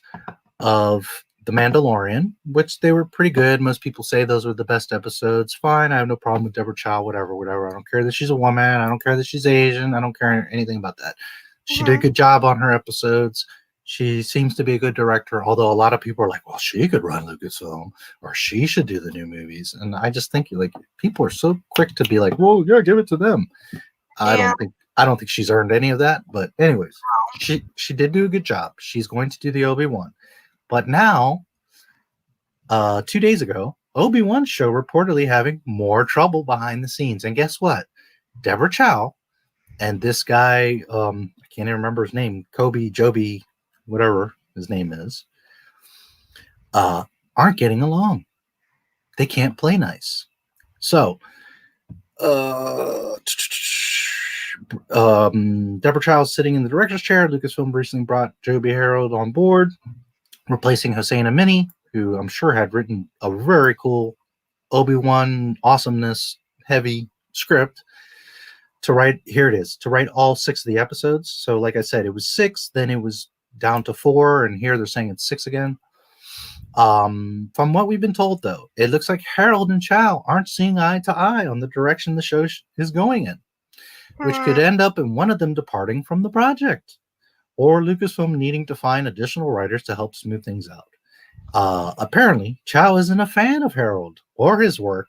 of The Mandalorian, which they were pretty good. Most people say those were the best episodes. Fine, I have no problem with Deborah Chow, whatever. I don't care that she's a woman. I don't care that she's Asian. I don't care anything about that. She did a good job on her episodes. She seems to be a good director, although a lot of people are like, well, she could run Lucasfilm, or she should do the new movies. And I just think, like, people are so quick to be like, well, yeah, give it to them. I don't think she's earned any of that. But anyways, she did do a good job. She's going to do the Obi-Wan. But now, 2 days ago, Obi-Wan show reportedly having more trouble behind the scenes. And guess what? Deborah Chow and this guy, I can't even remember his name, Joby, whatever his name is, aren't getting along. They can't play nice. So, Deborah Chow is sitting in the director's chair. Lucasfilm recently brought Joby Harold on board, replacing Hossein Amini, who I'm sure had written a very cool Obi-Wan awesomeness heavy script to write. Here it is, to write all 6 of the episodes. So like I said, it was 6, then it was down to 4, and here they're saying it's 6 again. From what we've been told, though, it looks like Harold and Chow aren't seeing eye to eye on the direction the show is going in, which could end up in one of them departing from the project, or Lucasfilm needing to find additional writers to help smooth things out. Apparently, Chow isn't a fan of Harold or his work,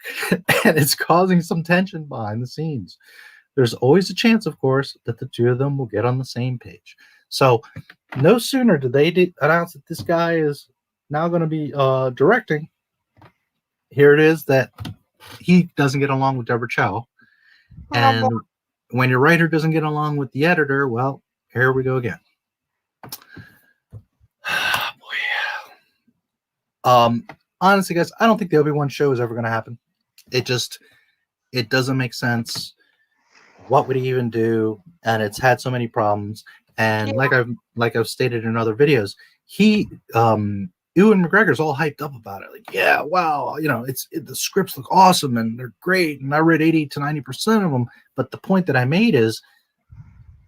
and it's causing some tension behind the scenes. There's always a chance, of course, that the 2 of them will get on the same page. So, no sooner did they announce that this guy is now going to be directing, here it is that he doesn't get along with Deborah Chow. And when your writer doesn't get along with the editor, well, here we go again. Honestly, guys, I don't think the Obi-Wan show is ever going to happen. It doesn't make sense. What would he even do? And it's had so many problems. And like I've stated in other videos, he Ewan McGregor's all hyped up about it. Like, yeah, wow, the scripts look awesome and they're great. And I read 80 to 90% of them. But the point that I made is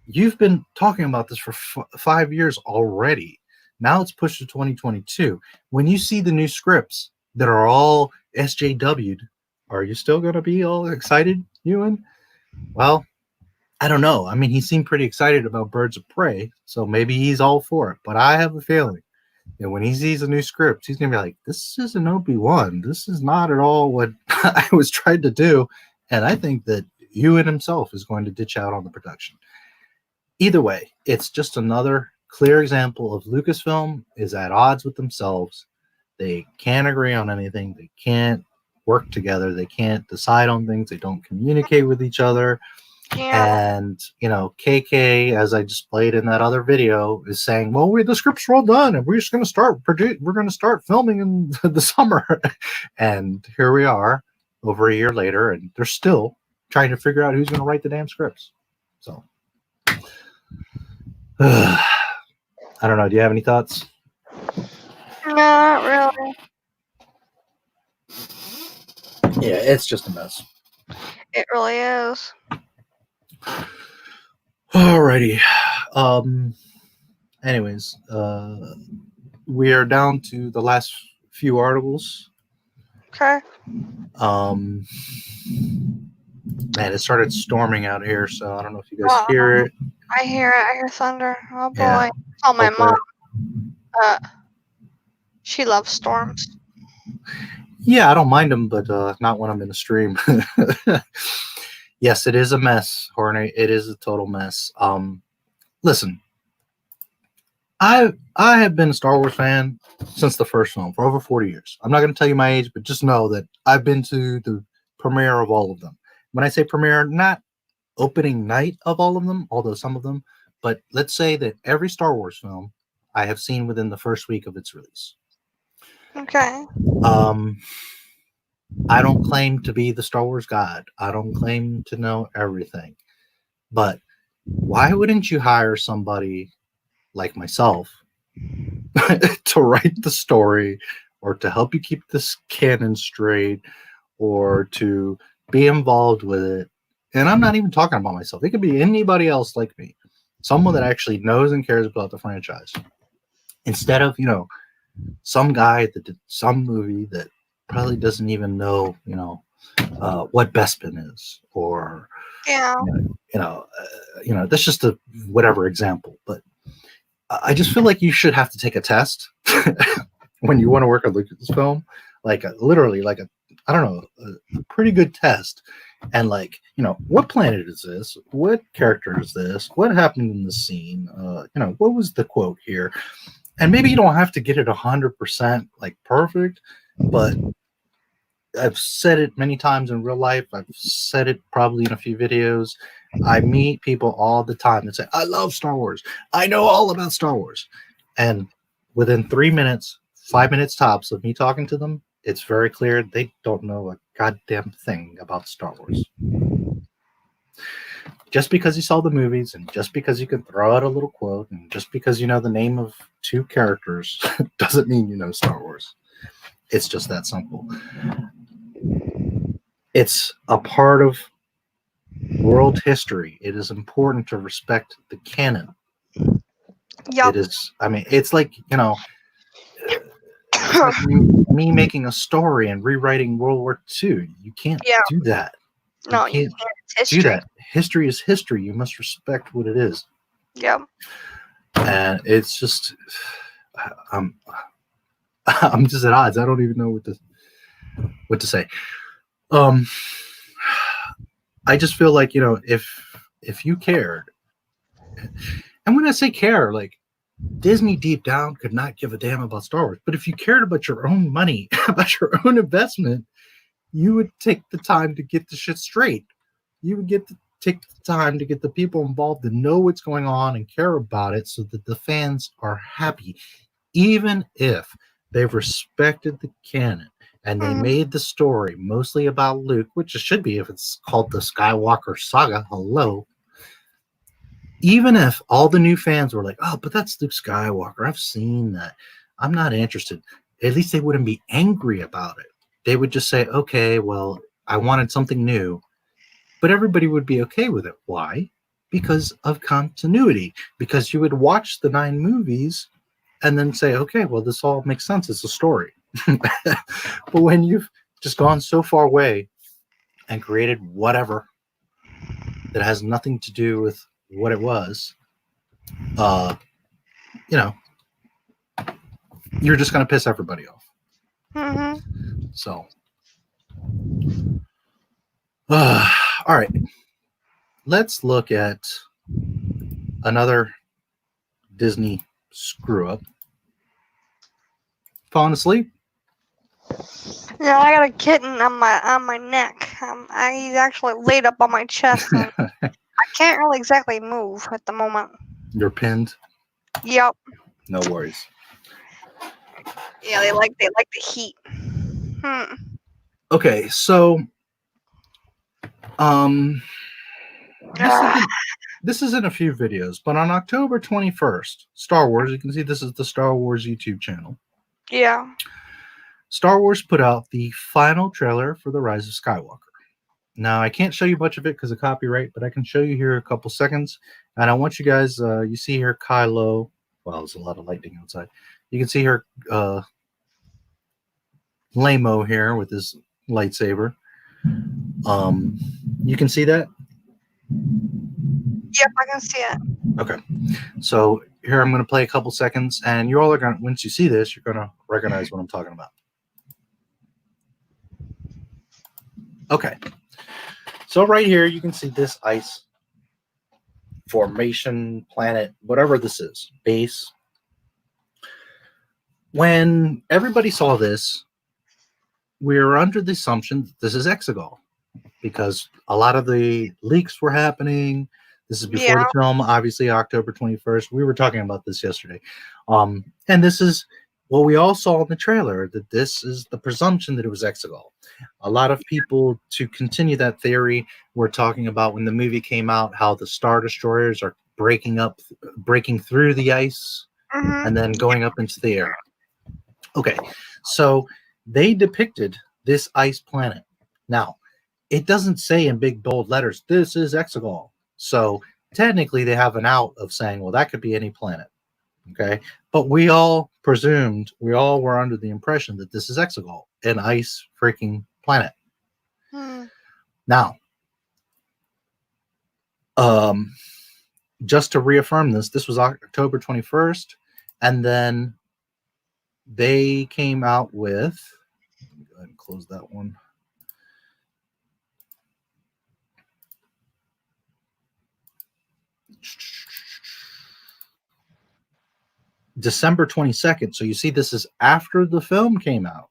you've been talking about this for 5 years already. Now it's pushed to 2022. When you see the new scripts that are all SJW'd, are you still going to be all excited, Ewan? Well, I don't know. I mean, he seemed pretty excited about Birds of Prey, so maybe he's all for it. But I have a feeling that when he sees a new script, he's going to be like, this is an Obi-Wan. This is not at all what I was trying to do. And I think that Ewan himself is going to ditch out on the production. Either way, it's just another clear example of Lucasfilm is at odds with themselves. They can't agree on anything. They can't work together. They can't decide on things. They don't communicate with each other. Yeah. And, KK, as I displayed in that other video, is saying, well, the scripts are all done and we're just going to we're going to start filming in the summer. And here we are over a year later, and they're still trying to figure out who's going to write the damn scripts. So, I don't know. Do you have any thoughts? No, not really. Yeah, it's just a mess. It really is. Alrighty. Anyways, we are down to the last few articles. Okay. Man, it started storming out here, so I don't know if you guys hear it. I hear it. I hear thunder. Oh boy. Yeah. Tell my Okay. mom. She loves storms. Yeah, I don't mind them, but not when I'm in the stream. Yes, it is a mess, Horny. It is a total mess. Listen, I have been a Star Wars fan since the first film for over 40 years. I'm not going to tell you my age, but just know that I've been to the premiere of all of them. When I say premiere, not opening night of all of them, although some of them, but let's say that every Star Wars film I have seen within the first week of its release. Okay. I don't claim to be the Star Wars god. I don't claim to know everything. But why wouldn't you hire somebody like myself to write the story, or to help you keep this canon straight, or to be involved with it? And I'm not even talking about myself. It could be anybody else like me. Someone that actually knows and cares about the franchise. Instead of, some guy that did some movie that probably doesn't even know, what Bespin is, or Yeah. That's just a whatever example. But I just feel like you should have to take a test when you want to work on Lucasfilm, literally a pretty good test, and what planet is this? What character is this? What happened in the scene? What was the quote here? And maybe you don't have to get it 100% perfect, but I've said it many times in real life. I've said it probably in a few videos. I meet people all the time that say, I love Star Wars. I know all about Star Wars. And within 3 minutes, 5 minutes tops of me talking to them, it's very clear they don't know a goddamn thing about Star Wars. Just because you saw the movies, and just because you can throw out a little quote, and just because you know the name of 2 characters doesn't mean you know Star Wars. It's just that simple. It's a part of world history. It is important to respect the canon. Yep. It is, it's like, me making a story and rewriting World War II. You can't do that. No, you can't. It's history. Do that. History is history. You must respect what it is. Yep. And it's just, I'm just at odds. I don't even know what to say. I just feel like, if you cared, and when I say care, Disney deep down could not give a damn about Star Wars, but if you cared about your own money, about your own investment, you would take the time to get the shit straight. You would take the time to get the people involved to know what's going on and care about it, so that the fans are happy, even if they've respected the canon and they made the story mostly about Luke, which it should be if it's called the Skywalker Saga. Hello. Even if all the new fans were like, oh, but that's Luke Skywalker. I've seen that. I'm not interested. At least they wouldn't be angry about it. They would just say, okay, well, I wanted something new. But everybody would be okay with it. Why? Because of continuity. Because you would watch the 9 movies and then say, okay, well, this all makes sense. It's a story. But when you've just gone so far away and created whatever that has nothing to do with what it was, you know, you're just going to piss everybody off. So, all right. Let's look at another Disney screw up. Falling asleep? Yeah, I got a kitten on my neck. He's actually laid up on my chest. And I can't really exactly move at the moment. You're pinned? Yep. No worries. Yeah, they like the heat. Okay, so this is in a few videos, but on October 21st, Star Wars, you can see this is the Star Wars YouTube channel. Yeah. Star Wars put out the final trailer for The Rise of Skywalker. Now, I can't show you much of it because of copyright, but I can show you here a couple seconds. And I want you guys, you see here Kylo. Well, there's a lot of lightning outside. You can see her Lamo here with his lightsaber. You can see that? Yep, I can see it. Okay. So here I'm going to play a couple seconds, and you all are going to, once you see this, you're going to recognize what I'm talking about. Okay. So right here, you can see this ice formation, planet, whatever this is, base. When everybody saw this, we were under the assumption that this is Exegol because a lot of the leaks were happening. This is before the film, obviously October 21st. We were talking about this yesterday. And this is what we all saw in the trailer, that this is the presumption that it was Exegol. A lot of people, to continue that theory, were talking about when the movie came out, how the Star Destroyers are breaking through the ice and then going up into the air. Okay, so they depicted this ice planet. Now, it doesn't say in big bold letters, this is Exegol. So technically they have an out of saying, well, that could be any planet. Okay, but we all presumed, we all were under the impression that this is Exegol, an ice freaking planet. Now, just to reaffirm this, this was October 21st, and then they came out with, let me go ahead and close that one. December 22nd. So you see, this is after the film came out.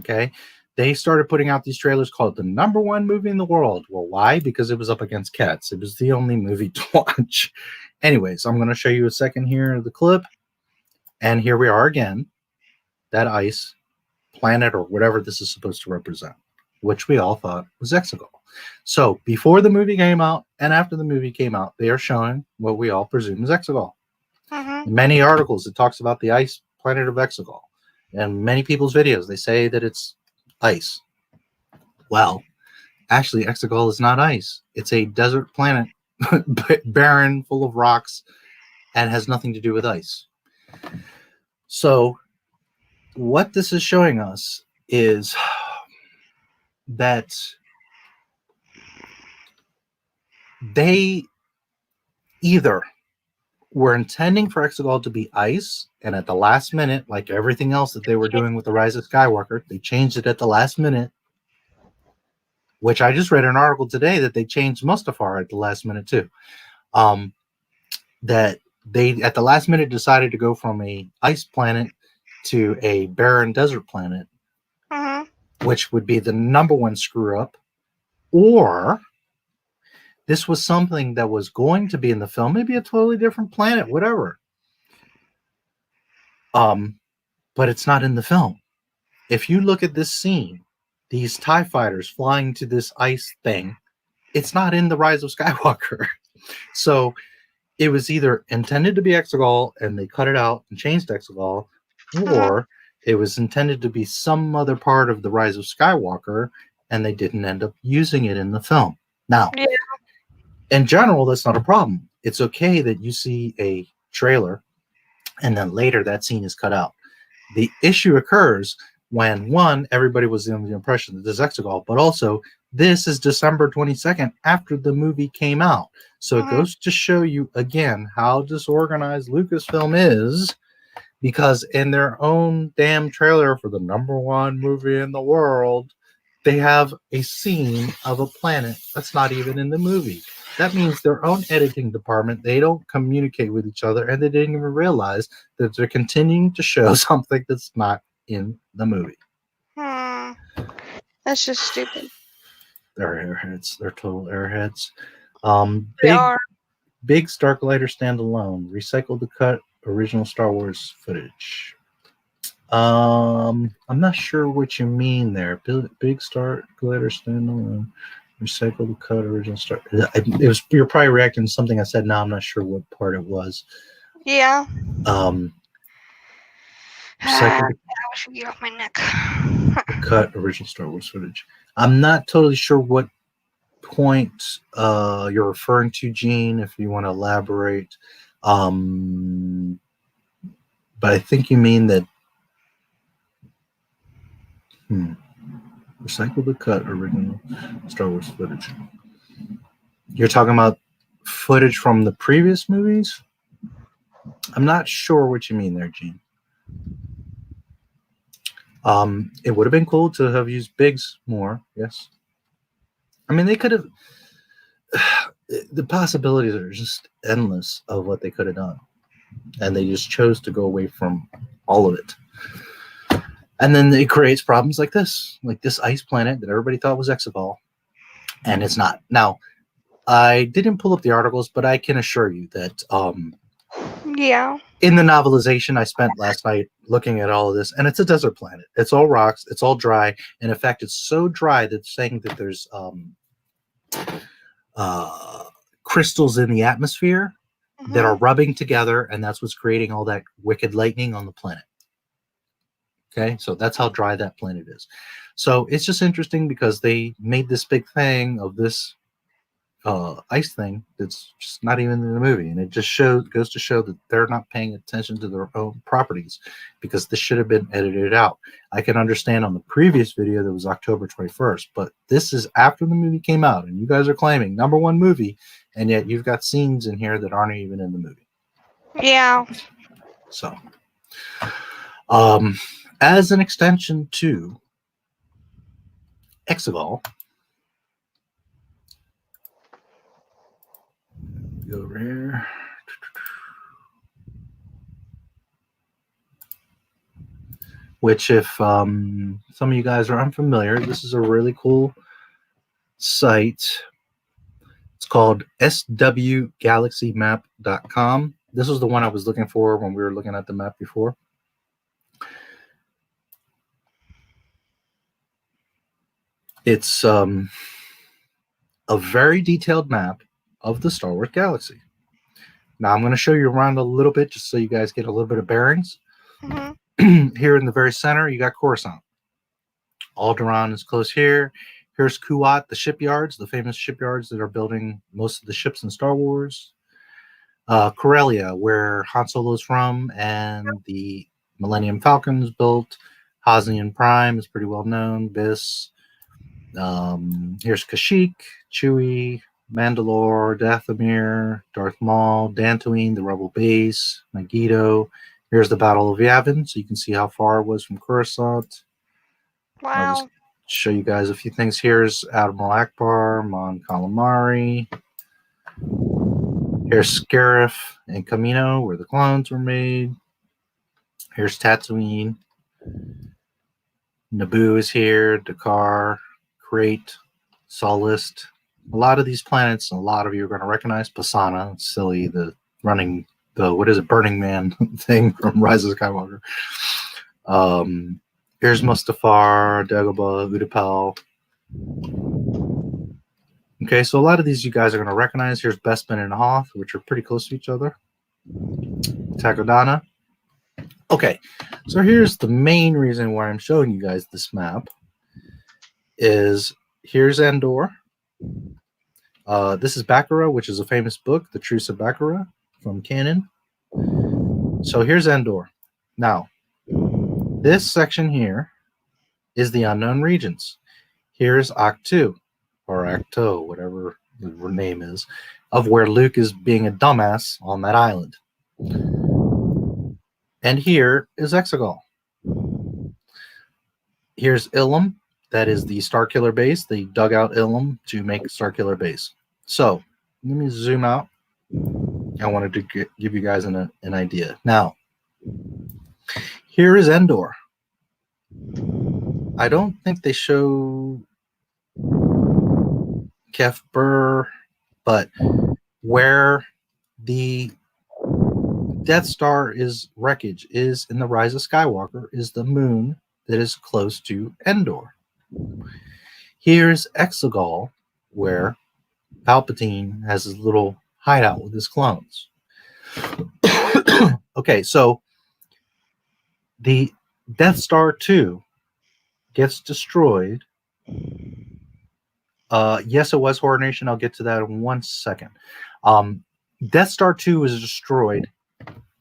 Okay. They started putting out these trailers called the #1 movie in the world. Well, why? Because it was up against Cats. It was the only movie to watch. Anyways, I'm going to show you a second here of the clip. And here we are again. That ice planet or whatever this is supposed to represent, which we all thought was Exegol. So before the movie came out and after the movie came out, they are showing what we all presume is Exegol. In many articles, it talks about the ice planet of Exegol. And many people's videos, they say that it's ice. Well, actually, Exegol is not ice. It's a desert planet, barren, full of rocks, and has nothing to do with ice. So what this is showing us is that they either were intending for Exegol to be ice, and at the last minute, like everything else that they were doing with The Rise of Skywalker, they changed it at the last minute, which I just read an article today that they changed Mustafar at the last minute too. That they, at the last minute, decided to go from a ice planet to a barren desert planet, which would be the #1 screw up, or this was something that was going to be in the film, maybe a totally different planet, whatever. But it's not in the film. If you look at this scene, these TIE fighters flying to this ice thing, it's not in The Rise of Skywalker. So it was either intended to be Exegol and they cut it out and changed Exegol, or it was intended to be some other part of the Rise of Skywalker, and they didn't end up using it in the film. Now, Yeah. in general, that's not a problem. It's okay that you see a trailer and then later that scene is cut out. The issue occurs when, one, everybody was under the impression that this is Exegol, but also this is December 22nd after the movie came out. So it goes to show you again how disorganized Lucasfilm is, because in their own damn trailer for the #1 movie in the world, they have a scene of a planet that's not even in the movie. That means their own editing department, they don't communicate with each other, and they didn't even realize that they're continuing to show something that's not in the movie. That's just stupid. They're airheads. They're total airheads. They are. Big Starklighter standalone. Recycled the cut original Star Wars footage. I'm not sure what you mean there. Big Starklighter standalone. Recycle the cut original Star. It was, you're probably reacting to something I said. Now I'm not sure what part it was. Yeah. Recycle the I should get off my neck. cut original Star Wars footage. I'm not totally sure what point you're referring to, Gene, if you want to elaborate. But I think you mean that recycle the cut original Star Wars footage. You're talking about footage from the previous movies? I'm not sure what you mean there, Gene. It would have been cool to have used Biggs more, yes. I mean, they could have. The possibilities are just endless of what they could have done, and they just chose to go away from all of it. And then it creates problems like this ice planet that everybody thought was Exegol, and it's not. Now, I didn't pull up the articles, but I can assure you that yeah. in the novelization I spent last night looking at all of this, and it's a desert planet. It's all rocks. It's all dry. And in fact, it's so dry that it's saying that there's crystals in the atmosphere that are rubbing together, and that's what's creating all that wicked lightning on the planet. Okay, so that's how dry that planet is. So it's just interesting because they made this big thing of this ice thing that's just not even in the movie, and it just goes to show that they're not paying attention to their own properties, because this should have been edited out. I can understand on the previous video that was October 21st, but this is after the movie came out, and you guys are claiming #1 movie, and yet you've got scenes in here that aren't even in the movie. Yeah. So as an extension to Exegol, go over here. Which, if some of you guys are unfamiliar, this is a really cool site. It's called swgalaxymap.com. This was the one I was looking for when we were looking at the map before. It's a very detailed map of the Star Wars galaxy. Now I'm going to show you around a little bit just so you guys get a little bit of bearings. Here in the very center, you got Coruscant. Alderaan is close here. Here's Kuat, the shipyards, the famous shipyards that are building most of the ships in Star Wars. Corellia, where Han Solo's from, and the Millennium Falcon is built. Hosnian Prime is pretty well known. Biss. Here's Kashyyyk, Chewie, Mandalore, Dathomir, Darth Maul, Dantooine, the Rebel base, Megiddo. Here's the Battle of Yavin, so you can see how far it was from Coruscant. Wow. I'll just show you guys a few things. Here's Admiral Akbar, Mon Calamari. Here's Scarif and Camino, where the clones were made. Here's Tatooine. Naboo is here, Dakar, Crate, Sullust. A lot of these planets, a lot of you are going to recognize. Pasana, silly, the running, Burning Man thing from Rise of Skywalker. Here's Mustafar, Dagobah, Utapau. Okay, so a lot of these you guys are going to recognize. Here's Bespin and Hoth, which are pretty close to each other. Takodana. Okay, so here's the main reason why I'm showing you guys this map. Here's Endor. This is Baccarat, which is a famous book, The Truce of Baccarat from Canon. So here's Endor. Now, this section here is the unknown regions. Here's Act 2, or Acto, whatever the name is, of where Luke is being a dumbass on that island. And here is Exegol. Here's Ilum. That is the Starkiller base. They dug out Ilum to make Starkiller base. So let me zoom out. I wanted to give you guys an idea. Now, here is Endor. I don't think they show Kef Burr, but where the Death Star is wreckage is in the Rise of Skywalker is the moon that is close to Endor. Here's Exegol, where Palpatine has his little hideout with his clones. Okay, so the Death Star 2 gets destroyed. Yes, it was Horror Nation. I'll get to that in 1 second. Death Star 2 was destroyed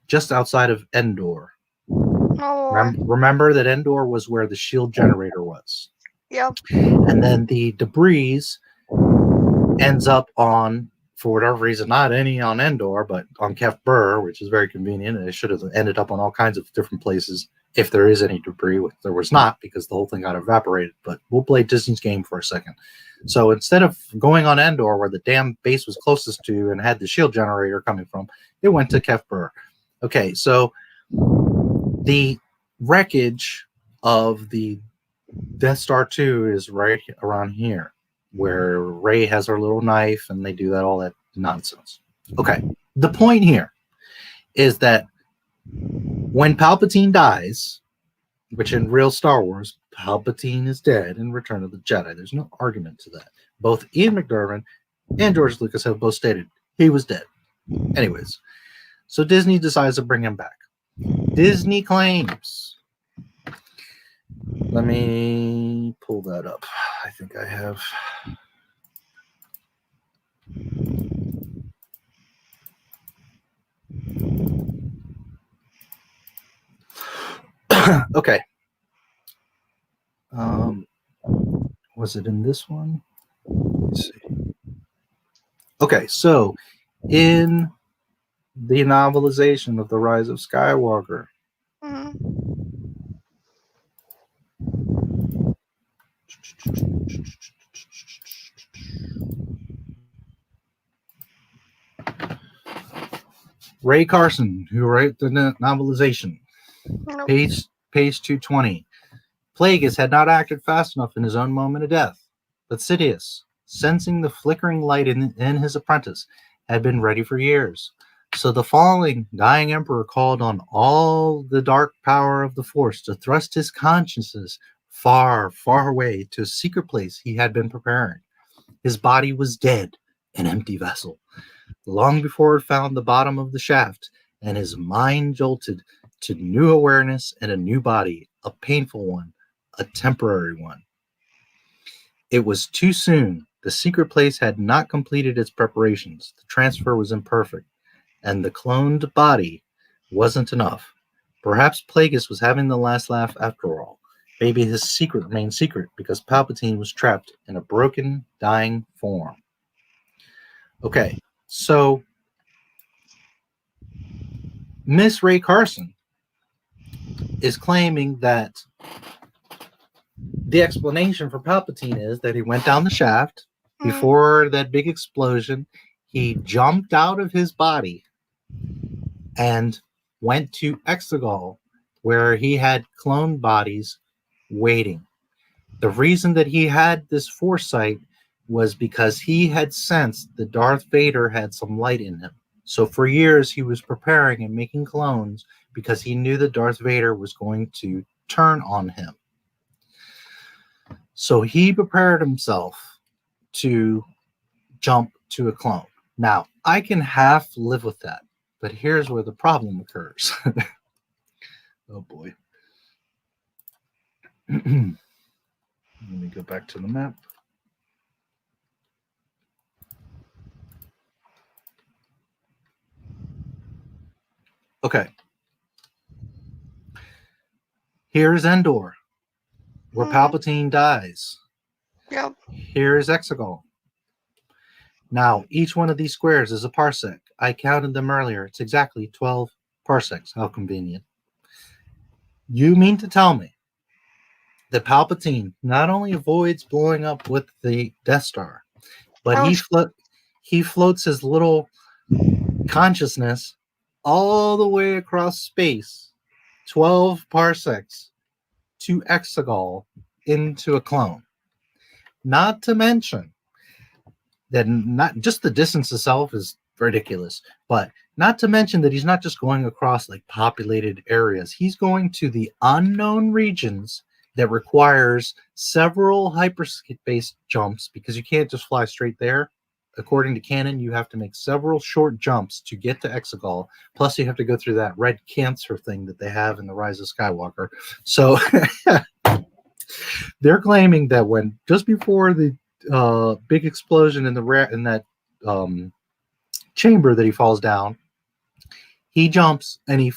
just outside of Endor. Oh. Remember that Endor was where the shield generator was. Yep. And then the debris ends up on, for whatever reason, not any on Endor, but on Kef Burr, which is very convenient. And it should have ended up on all kinds of different places if there is any debris, which there was not because the whole thing got evaporated. But we'll play Disney's game for a second. So instead of going on Endor, where the damn base was closest to and had the shield generator coming from, it went to Kef Burr. Okay, so the wreckage of the Death Star 2 is right around here, where Rey has her little knife and they do that, all that nonsense. Okay, the point here is that when Palpatine dies, which in real Star Wars, Palpatine is dead in Return of the Jedi. There's no argument to that. Both Ian McDiarmid and George Lucas have both stated he was dead. Anyways, so Disney decides to bring him back. Disney claims. Let me pull that up. I think I have. Okay. Was it in this one? Let's see. Okay, so in the novelization of The Rise of Skywalker, Ray Carson, who wrote the novelization, page 220. Plagueis had not acted fast enough in his own moment of death, but Sidious, sensing the flickering light in his apprentice, had been ready for years. So the falling, dying emperor called on all the dark power of the Force to thrust his consciousness far, far away to a secret place he had been preparing. His body was dead, an empty vessel, long before it found the bottom of the shaft, and his mind jolted to new awareness and a new body, a painful one, a temporary one. It was too soon. The secret place had not completed its preparations. The transfer was imperfect, and the cloned body wasn't enough. Perhaps Plagueis was having the last laugh after all. Maybe his secret remained secret because Palpatine was trapped in a broken, dying form. Okay, so Miss Ray Carson is claiming that the explanation for Palpatine is that he went down the shaft before that big explosion. He jumped out of his body and went to Exegol, where he had clone bodies waiting. The reason that he had this foresight was because he had sensed that Darth Vader had some light in him. So for years he was preparing and making clones because he knew that Darth Vader was going to turn on him. So he prepared himself to jump to a clone. Now, I can half live with that, but here's where the problem occurs. Oh boy. Let me go back to the map. Okay. Here's Endor, where Palpatine dies. Yep. Here's Exegol. Now, each one of these squares is a parsec. I counted them earlier. It's exactly 12 parsecs. How convenient. You mean to tell me that Palpatine not only avoids blowing up with the Death Star, but he floats his little consciousness all the way across space, 12 parsecs, to Exegol into a clone. Not to mention that not just the distance itself is ridiculous, but not to mention that he's not just going across like populated areas. He's going to the unknown regions that requires several hyperspace jumps because you can't just fly straight there. According to canon, you have to make several short jumps to get to Exegol. Plus, you have to go through that red cancer thing that they have in the Rise of Skywalker. So they're claiming that when just before the big explosion in that chamber that he falls down, he jumps and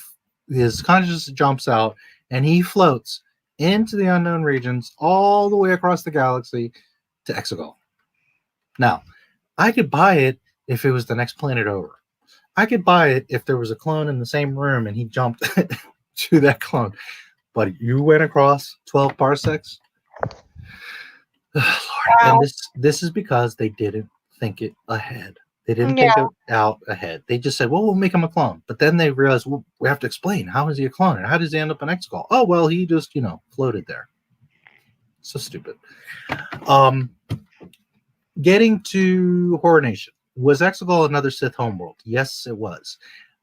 his consciousness jumps out and he floats into the unknown regions all the way across the galaxy to Exegol. Now, I could buy it if it was the next planet over. I could buy it if there was a clone in the same room and he jumped to that clone. But you went across 12 parsecs? Lord. Wow. And this is because they didn't think it ahead. They didn't think it out ahead. They just said, well, we'll make him a clone. But then they realized, well, we have to explain. How is he a clone? And how does he end up in Exegol? Oh, well, he just, floated there. So stupid. Getting to Horror Nation. Was Exegol another Sith homeworld? Yes, it was.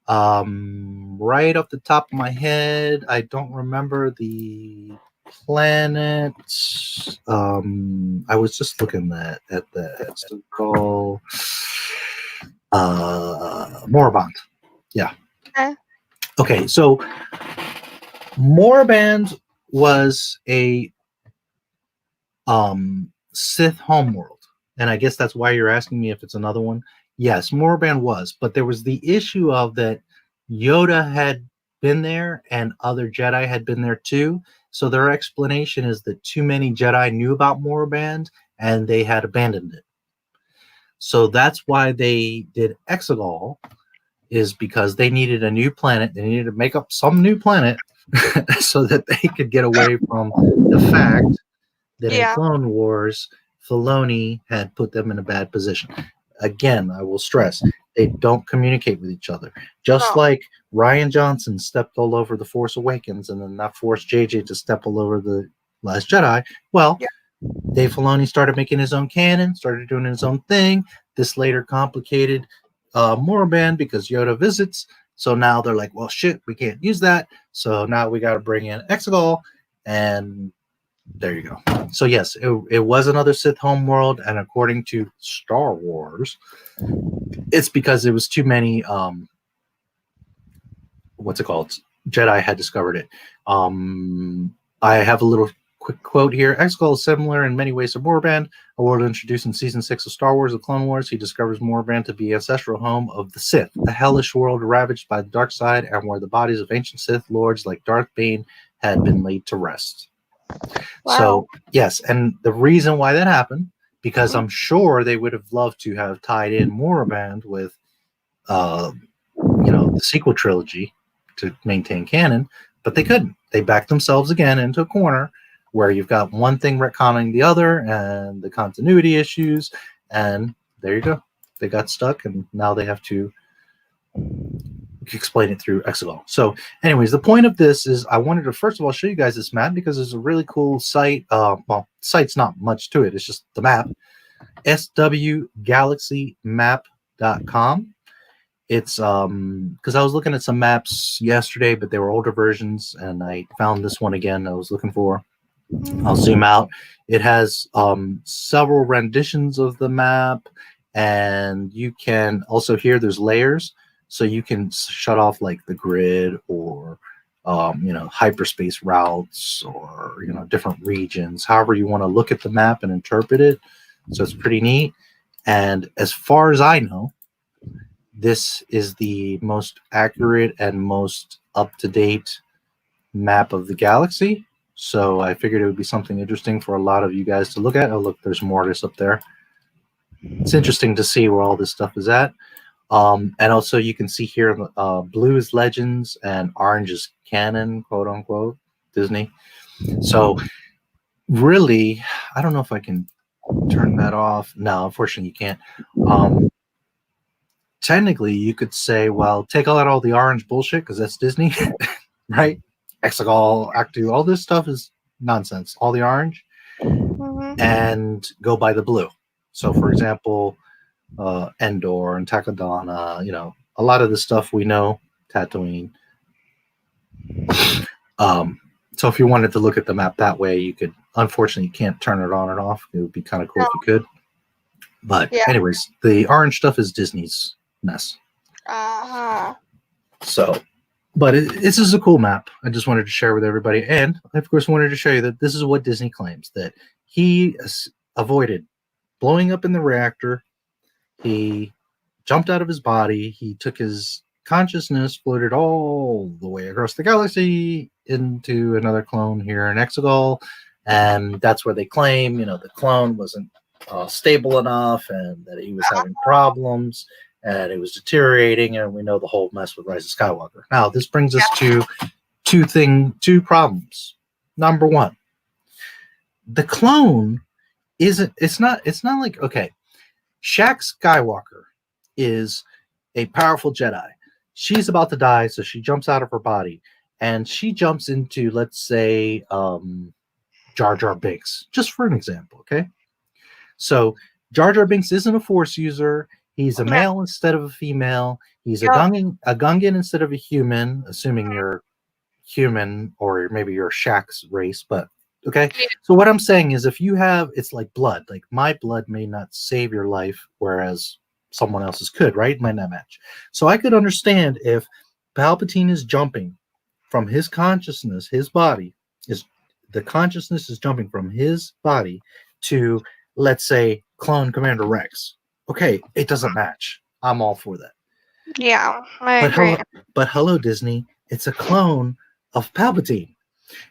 Right off the top of my head, I don't remember the planet. I was just looking at the Exegol. Moribund. Yeah. Okay, so Moribund was a Sith homeworld. And I guess that's why you're asking me if it's another one. Yes, Moribund was, but there was the issue of that Yoda had been there and other Jedi had been there too. So their explanation is that too many Jedi knew about Moribund and they had abandoned it. So that's why they did Exegol, is because they needed a new planet. They needed to make up some new planet so that they could get away from the fact that in Clone Wars, Filoni had put them in a bad position. Again, I will stress, they don't communicate with each other. Just like Rian Johnson stepped all over The Force Awakens and then that forced JJ to step all over The Last Jedi. Well, Dave Filoni started making his own canon, started doing his own thing. This later complicated Moribund because Yoda visits. So now they're like, well, shit, we can't use that. So now we got to bring in Exegol, and there you go. So yes, it was another Sith homeworld, and according to Star Wars, it's because there was too many Jedi had discovered it. I have a little quick quote here. Exegol is similar in many ways to Moribund, a world introduced in season 6 of Star Wars: The Clone Wars. He discovers Moribund to be ancestral home of the Sith, a hellish world ravaged by the dark side, and where the bodies of ancient Sith lords like Darth Bane had been laid to rest. Wow. So yes, and the reason why that happened, because I'm sure they would have loved to have tied in Moribund with the sequel trilogy to maintain canon, but they couldn't. They backed themselves again into a corner where you've got one thing retconning the other and the continuity issues, and there you go. They got stuck, and now they have to explain it through Exegol. So anyways, the point of this is I wanted to first of all show you guys this map because it's a really cool site. Well, site's not much to it. It's just the map. swgalaxymap.com. It's because I was looking at some maps yesterday, but they were older versions, and I found this one again I was looking for. I'll zoom out. It has several renditions of the map, and you can also hear there's layers, so you can shut off like the grid or hyperspace routes, or different regions, however you want to look at the map and interpret it. So it's pretty neat. And as far as I know, this is the most accurate and most up-to-date map of the galaxy. So I figured it would be something interesting for a lot of you guys to look at. Oh, look, there's Mortis up there. It's interesting to see where all this stuff is at. And also you can see here, blue is Legends and orange is canon, quote unquote, Disney. So really, I don't know if I can turn that off. No, unfortunately you can't. Technically you could say, well, take out all the orange bullshit because that's Disney, right? Exegol, Act 2, all this stuff is nonsense. All the orange, and go by the blue. So for example, Endor and Takodana, a lot of the stuff we know, Tatooine. So if you wanted to look at the map that way, you could. Unfortunately, you can't turn it on and off. It would be kind of cool if you could. But anyways, the orange stuff is Disney's mess. So, but this is a cool map. I just wanted to share with everybody. And I, of course, wanted to show you that this is what Disney claims, that he avoided blowing up in the reactor. He jumped out of his body. He took his consciousness, floated all the way across the galaxy into another clone here in Exegol. And that's where they claim, the clone wasn't stable enough, and that he was having problems, and it was deteriorating, and we know the whole mess with Rise of Skywalker. Now, this brings us to two problems. Number one, the clone it's not like, okay, Shaak Skywalker is a powerful Jedi. She's about to die, so she jumps out of her body, and she jumps into, let's say, Jar Jar Binks, just for an example, okay? So Jar Jar Binks isn't a Force user. He's a male instead of a female. He's a Gungan instead of a human, assuming you're human, or maybe you're Shaq's race, but okay. So what I'm saying is, if you have, it's like blood. Like my blood may not save your life, whereas someone else's could, right? It might not match. So I could understand if Palpatine is jumping from his consciousness, his body is, the consciousness is jumping from his body to, let's say, clone Commander Rex. Okay, it doesn't match. I'm all for that. Yeah, I agree. But hello, Disney. It's a clone of Palpatine.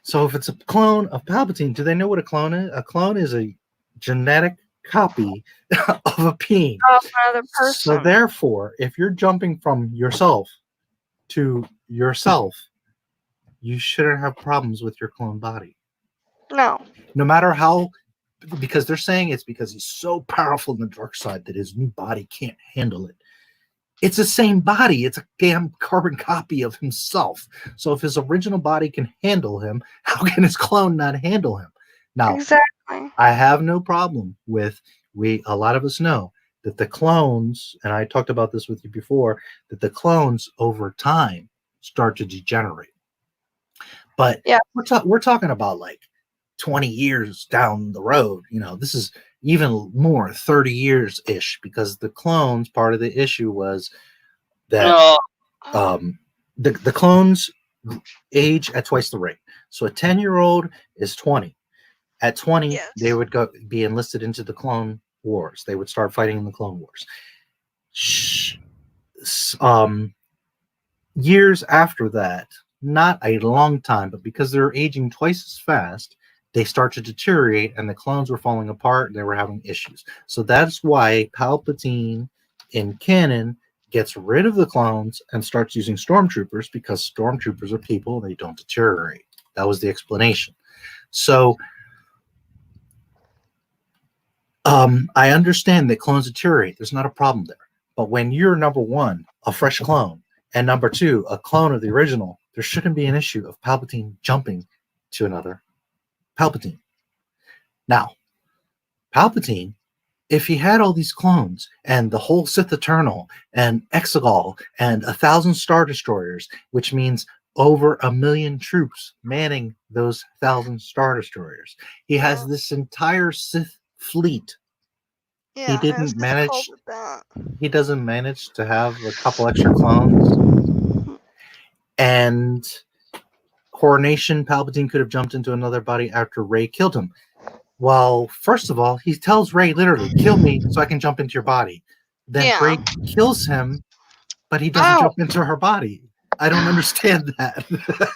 So if it's a clone of Palpatine, do they know what a clone is? A clone is a genetic copy of a being. Of another person. So therefore, if you're jumping from yourself to yourself, you shouldn't have problems with your clone body. No. No matter how, because they're saying it's because he's so powerful in the dark side that his new body can't handle it. It's the same body. It's a damn carbon copy of himself. So if his original body can handle him, how can his clone not handle him? Now, exactly. I have no problem with, a lot of us know that the clones, and I talked about this with you before, that the clones over time start to degenerate. But we're talking about like 20 years down the road. This is even more, 30 years-ish, because the clones, part of the issue was that the clones age at twice the rate. So a 10-year-old is 20. At 20, they would be enlisted into the Clone Wars. They would start fighting in the Clone Wars. Years after that, not a long time, but because they're aging twice as fast, they start to deteriorate, and the clones were falling apart, and they were having issues. So that's why Palpatine in canon gets rid of the clones and starts using stormtroopers, because stormtroopers are people, they don't deteriorate. That was the explanation. So I understand that clones deteriorate. There's not a problem there. But when you're, number one, a fresh clone, and number two, a clone of the original, there shouldn't be an issue of Palpatine jumping to another Palpatine. Now, Palpatine, if he had all these clones and the whole Sith Eternal and Exegol and 1,000 Star Destroyers, which means over 1 million troops manning those 1,000 Star Destroyers, he has this entire Sith fleet. Yeah, He doesn't manage to have a couple extra clones. And coronation, Palpatine could have jumped into another body after Rey killed him. Well, first of all, he tells Rey literally, "Kill me so I can jump into your body." Then Yeah. Rey kills him, but he doesn't jump into her body. I don't understand that.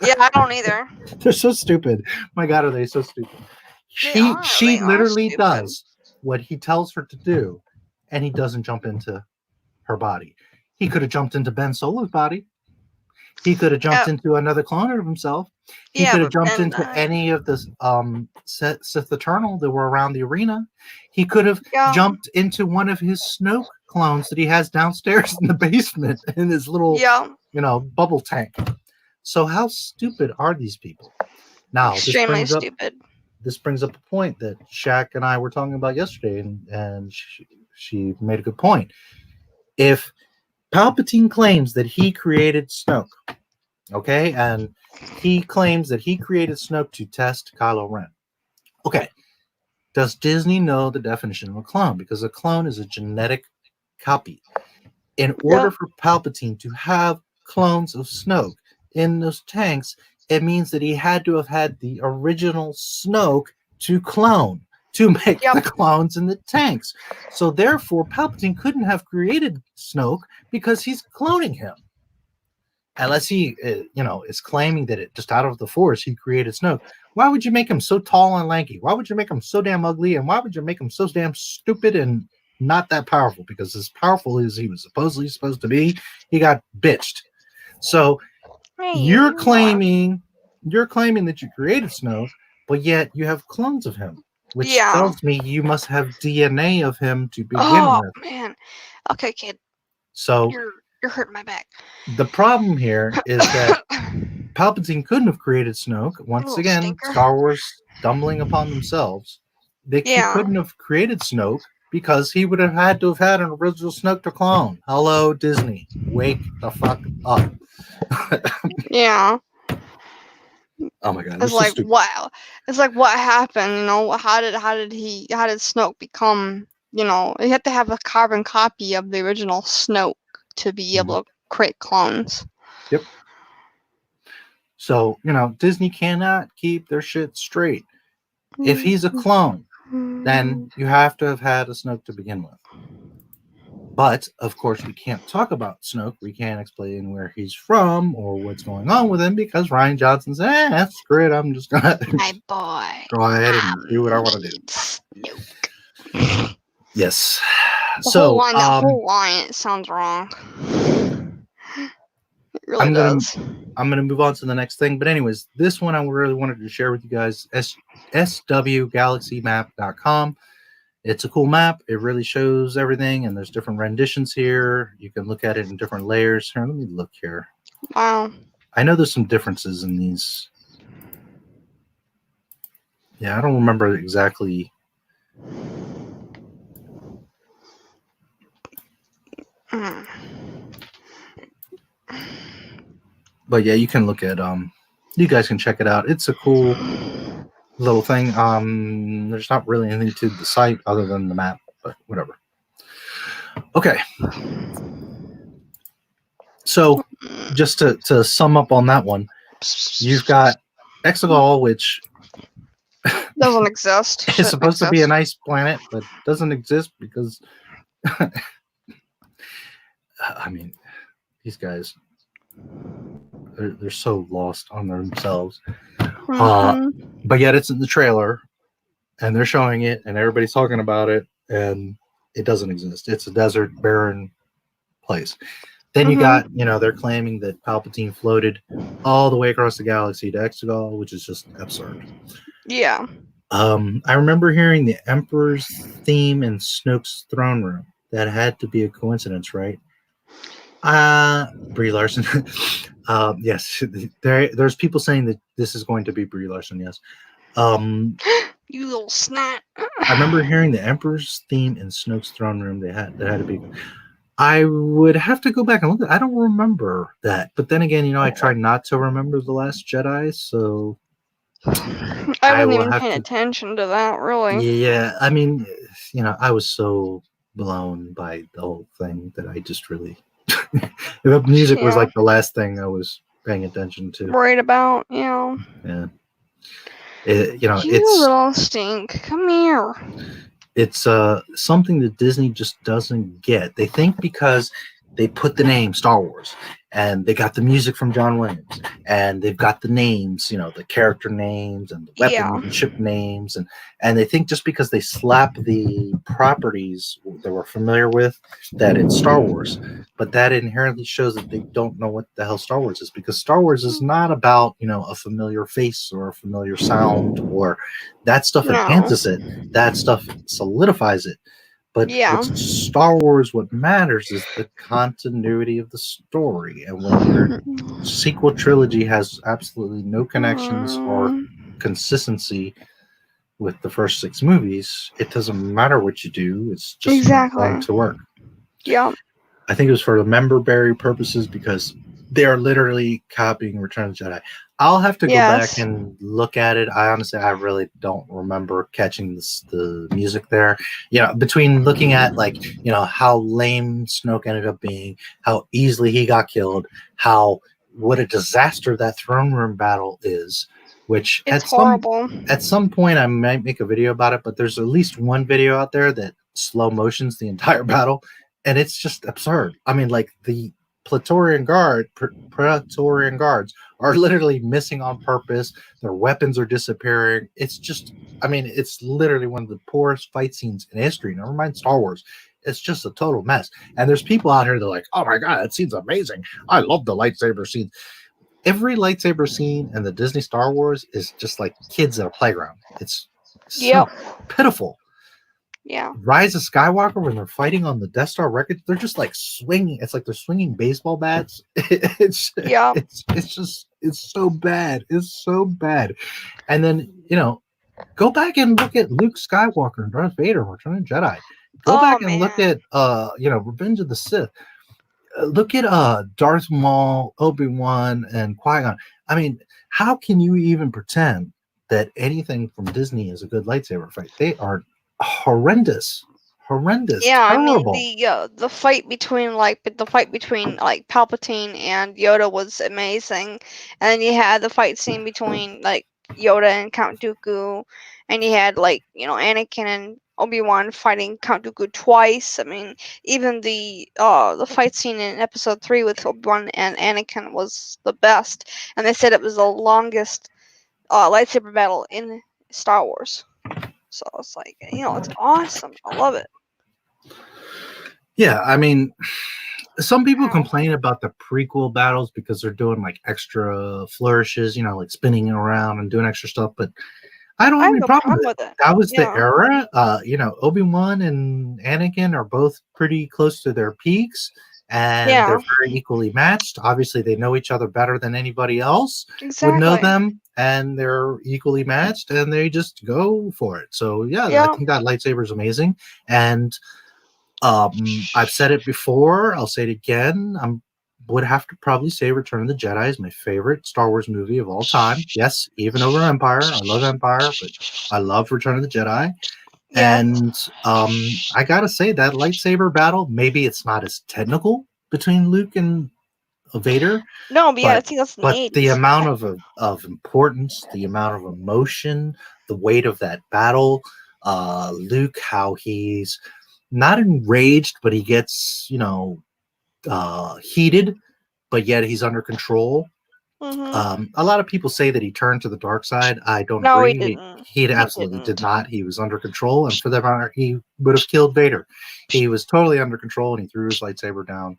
Yeah, I don't either. They're so stupid. My God, are they so stupid? She They are literally stupid. does what he tells her to do, and he doesn't jump into her body. He could have jumped into Ben Solo's body. He could have jumped into another clone of himself. He could have jumped into any of the Sith Eternal that were around the arena. He could have jumped into one of his Snoke clones that he has downstairs in the basement in his little, bubble tank. So how stupid are these people? Now, extremely stupid. This brings up a point that Shaq and I were talking about yesterday, and she made a good point. If Palpatine claims that he created Snoke, okay, and he claims that he created Snoke to test Kylo Ren. Okay, does Disney know the definition of a clone? Because a clone is a genetic copy. In order for Palpatine to have clones of Snoke in those tanks, it means that he had to have had the original Snoke to clone, to make the clones in the tanks. So therefore, Palpatine couldn't have created Snoke because he's cloning him. Unless he, is claiming that it just out of the Force he created Snoke. Why would you make him so tall and lanky? Why would you make him so damn ugly? And why would you make him so damn stupid and not that powerful? Because as powerful as he was supposedly supposed to be, he got bitched. So you're claiming that you created Snoke, but yet you have clones of him, which tells me you must have DNA of him to begin with. Oh man, okay, kid. So you're hurting my back. The problem here is that Palpatine couldn't have created Snoke. Once again, stinker. Star Wars stumbling upon themselves. He couldn't have created Snoke because he would have had to have had an original Snoke to clone. Hello, Disney. Wake the fuck up. Yeah. Oh my God. It's like, so wow. It's like, what happened? How did Snoke become, you have to have a carbon copy of the original Snoke to be able to create clones. Yep. So, Disney cannot keep their shit straight. If he's a clone, then you have to have had a Snoke to begin with. But, of course, we can't talk about Snoke. We can't explain where he's from or what's going on with him because Rian Johnson says, screw it, I'm just going to go ahead and do what I want to do. Snoke. Yes. The whole line, it sounds wrong. It really does. I'm going to move on to the next thing. But anyways, this one I really wanted to share with you guys, swgalaxymap.com. It's a cool map. It really shows everything, and there's different renditions here. You can look at it in different layers. Here, let me look here. Wow. I know there's some differences in these. Yeah, I don't remember exactly. But yeah, you can look at you guys can check it out. It's a cool little thing. There's not really anything to the site other than the map, but whatever. Okay. So just to sum up on that one, you've got Exegol, which doesn't exist. It's supposed to be a nice planet, but doesn't exist because I mean, these guys, they're so lost on themselves. But yet it's in the trailer, and they're showing it, and everybody's talking about it, and it doesn't exist. It's a desert, barren place. Then you got, they're claiming that Palpatine floated all the way across the galaxy to Exegol, which is just absurd. Yeah. I remember hearing the Emperor's theme in Snoke's throne room. That had to be a coincidence, right? Brie Larson. Yes, there's people saying that this is going to be Brie Larson. Yes. You little snot. I remember hearing the Emperor's theme in Snoke's throne room. That had to be. I would have to go back and look at. I don't remember that, but then again, I try not to remember The Last Jedi, so I wasn't even paying attention to that, really. Yeah, I mean, I was so blown by the whole thing that I just really. The music was like the last thing I was paying attention to. worried about. Yeah. Yeah. You It's little stink. Come here. it's something that Disney just doesn't get. They think because they put the name Star Wars and they got the music from John Williams and they've got the names, the character names and the weapons and ship names, and they think just because they slap the properties that we're familiar with that it's Star Wars. But that inherently shows that they don't know what the hell Star Wars is, because Star Wars is not about, a familiar face or a familiar sound, or that stuff enhances it. That stuff solidifies it. But with Star Wars, what matters is the continuity of the story. And when your sequel trilogy has absolutely no connections or consistency with the first 6 movies, it doesn't matter what you do. It's just not going to work. Yeah. I think it was for the member berry purposes, because they are literally copying Return of the Jedi. I'll have to go back and look at it. I really don't remember catching the music there. Between looking at how lame Snoke ended up being, how easily he got killed, what a disaster that throne room battle is, which it's horrible. At some point I might make a video about it, but there's at least one video out there that slow motions the entire battle, and it's just absurd. I mean, the Praetorian Guards are literally missing on purpose. Their weapons are disappearing. It's just, it's literally one of the poorest fight scenes in history. Never mind Star Wars. It's just a total mess. And there's people out here that are like, oh my God, that scene's amazing. I love the lightsaber scene. Every lightsaber scene in the Disney Star Wars is just like kids at a playground. It's so pitiful. Yeah. Rise of Skywalker, when they're fighting on the Death Star wreckage, they're just like swinging. It's like they're swinging baseball bats. It's so bad. It's so bad. And then, go back and look at Luke Skywalker and Darth Vader and Return of the Jedi. Go back and look at, Revenge of the Sith. Look at Darth Maul, Obi-Wan, and Qui-Gon. I mean, how can you even pretend that anything from Disney is a good lightsaber fight? They are horrendous, terrible. The fight between Palpatine and Yoda was amazing, and then you had the fight scene between Yoda and Count Dooku, and you had Anakin and Obi-Wan fighting Count Dooku twice. I mean, even the fight scene in Episode 3 with Obi-Wan and Anakin was the best, and they said it was the longest lightsaber battle in Star Wars. So it's it's awesome. I love it. Yeah, I mean, some people complain about the prequel battles because they're doing extra flourishes, spinning around and doing extra stuff, but I don't have any problem with it. That was the era. Obi-Wan and Anakin are both pretty close to their peaks, and they're very equally matched. Obviously, they know each other better than anybody else would know them, and they're equally matched, and they just go for it. So, I think that lightsaber is amazing. And I've said it before. I'll say it again. I would have to probably say Return of the Jedi is my favorite Star Wars movie of all time. Yes, even over Empire. I love Empire, but I love Return of the Jedi. And I gotta say, that lightsaber battle, maybe it's not as technical between Luke and Vader. No, but I think that's neat. The amount of importance, the amount of emotion, the weight of that battle, Luke, how he's not enraged, but he gets, heated, but yet he's under control. Mm-hmm. A lot of people say that he turned to the dark side. I don't agree. He absolutely did not. He was under control, and for that matter, he would have killed Vader. He was totally under control, and he threw his lightsaber down.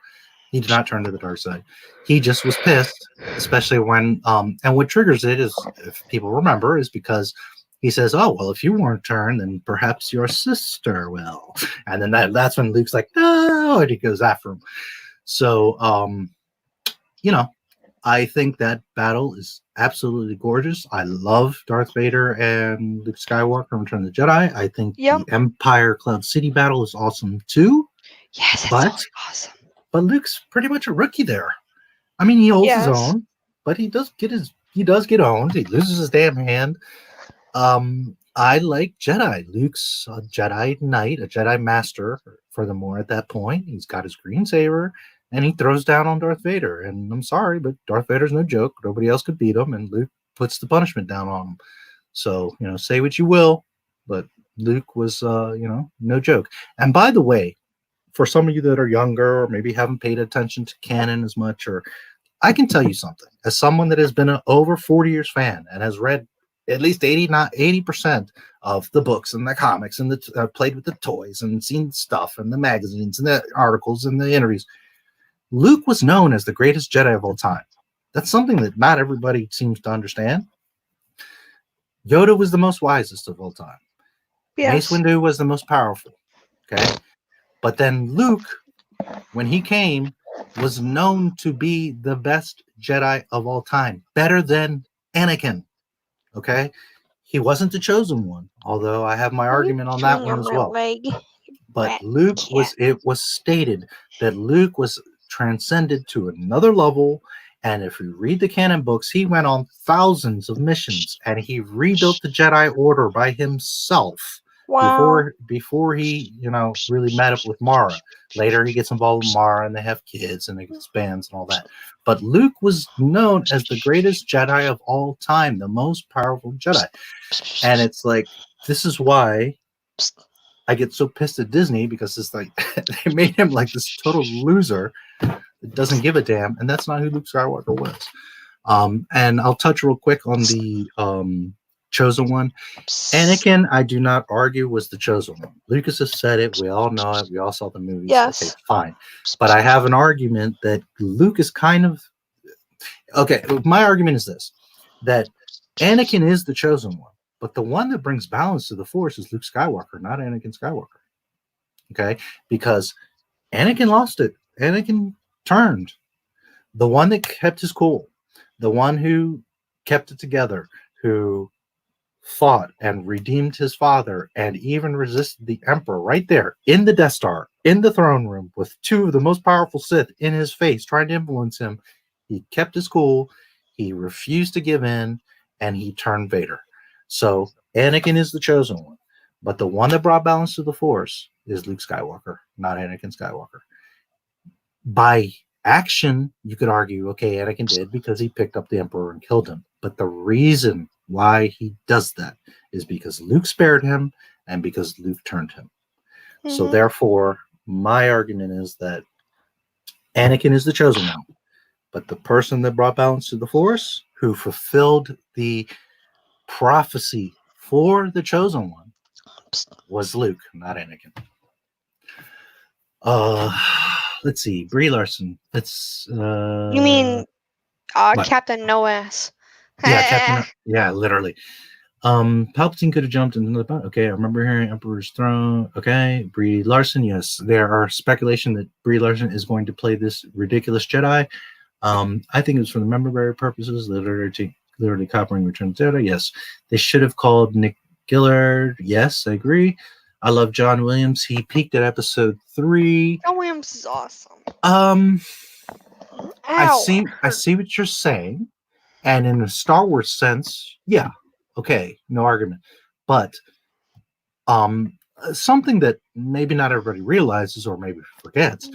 He did not turn to the dark side. He just was pissed, especially when and what triggers it is, if people remember, is because he says, "Oh, well, if you won't turn, then perhaps your sister will." And then that's when Luke's like, "No," and he goes after him. So, I think that battle is absolutely gorgeous. I love Darth Vader and Luke Skywalker in Return of the Jedi. I think the Empire Cloud City battle is awesome too. Yes, it's really awesome. But Luke's pretty much a rookie there. I mean, he holds his own, but he does get owned. He loses his damn hand. I like Jedi. Luke's a Jedi Knight, a Jedi Master. Furthermore, at that point, he's got his green saber. and he throws down on Darth Vader. And I'm sorry, but Darth Vader's no joke. Nobody else could beat him, and Luke puts the punishment down on him. So, say what you will, but Luke was, no joke. And by the way, for some of you that are younger or maybe haven't paid attention to canon as much, or I can tell you something. As someone that has been an over 40 years fan and has read at least 80% of the books and the comics and played with the toys and seen stuff and the magazines and the articles and the interviews, Luke was known as the greatest Jedi of all time. That's something that not everybody seems to understand. Yoda was the most wisest of all time. Yes. Mace Windu was the most powerful. Okay. But then Luke, when he came, was known to be the best Jedi of all time. Better than Anakin. Okay. He wasn't the chosen one, although I have my argument on that one as well. But Luke it was stated that Luke was transcended to another level. And if you read the canon books, he went on thousands of missions and he rebuilt the Jedi Order by himself. Wow. Before he, really met up with Mara. Later, he gets involved with Mara and they have kids and it expands and all that. But Luke was known as the greatest Jedi of all time, the most powerful Jedi. And it's like, this is why I get so pissed at Disney, because it's like they made him like this total loser that doesn't give a damn, and that's not who Luke Skywalker was. And I'll touch real quick on the chosen one. Anakin, I do not argue, was the chosen one. Lucas has said it. We all know it. We all saw the movies. Yes. Okay, fine. But I have an argument that Luke is kind of... Okay, my argument is this, that Anakin is the chosen one, but the one that brings balance to the Force is Luke Skywalker, not Anakin Skywalker. Okay? Because Anakin lost it. Anakin turned. The one that kept his cool, the one who kept it together, who fought and redeemed his father and even resisted the Emperor right there in the Death Star, in the throne room, with two of the most powerful Sith in his face trying to influence him. He kept his cool, he refused to give in, and he turned Vader. So Anakin is the chosen one, but the one that brought balance to the Force is Luke Skywalker, not Anakin Skywalker. By action, you could argue, okay, Anakin did because he picked up the Emperor and killed him. But the reason why he does that is because Luke spared him and because Luke turned him. Mm-hmm. So therefore, my argument is that Anakin is the chosen one, but the person that brought balance to the Force, who fulfilled the prophecy for the chosen one, was Luke, not Anakin. Let's see, Brie Larson. It's you mean Captain Noah's? Yeah, literally. Palpatine could have jumped into the button. Okay, I remember hearing Emperor's Throne. Okay, Brie Larson. Yes, there are speculation that Brie Larson is going to play this ridiculous Jedi. I think it was for the memory purposes, literally copying Return of the Jedi. Yes, they should have called Nick Gillard. Yes, I agree. I love John Williams. He peaked at episode 3. John Williams is awesome. I see what you're saying, and in a Star Wars sense, yeah, okay, no argument. But something that maybe not everybody realizes or maybe forgets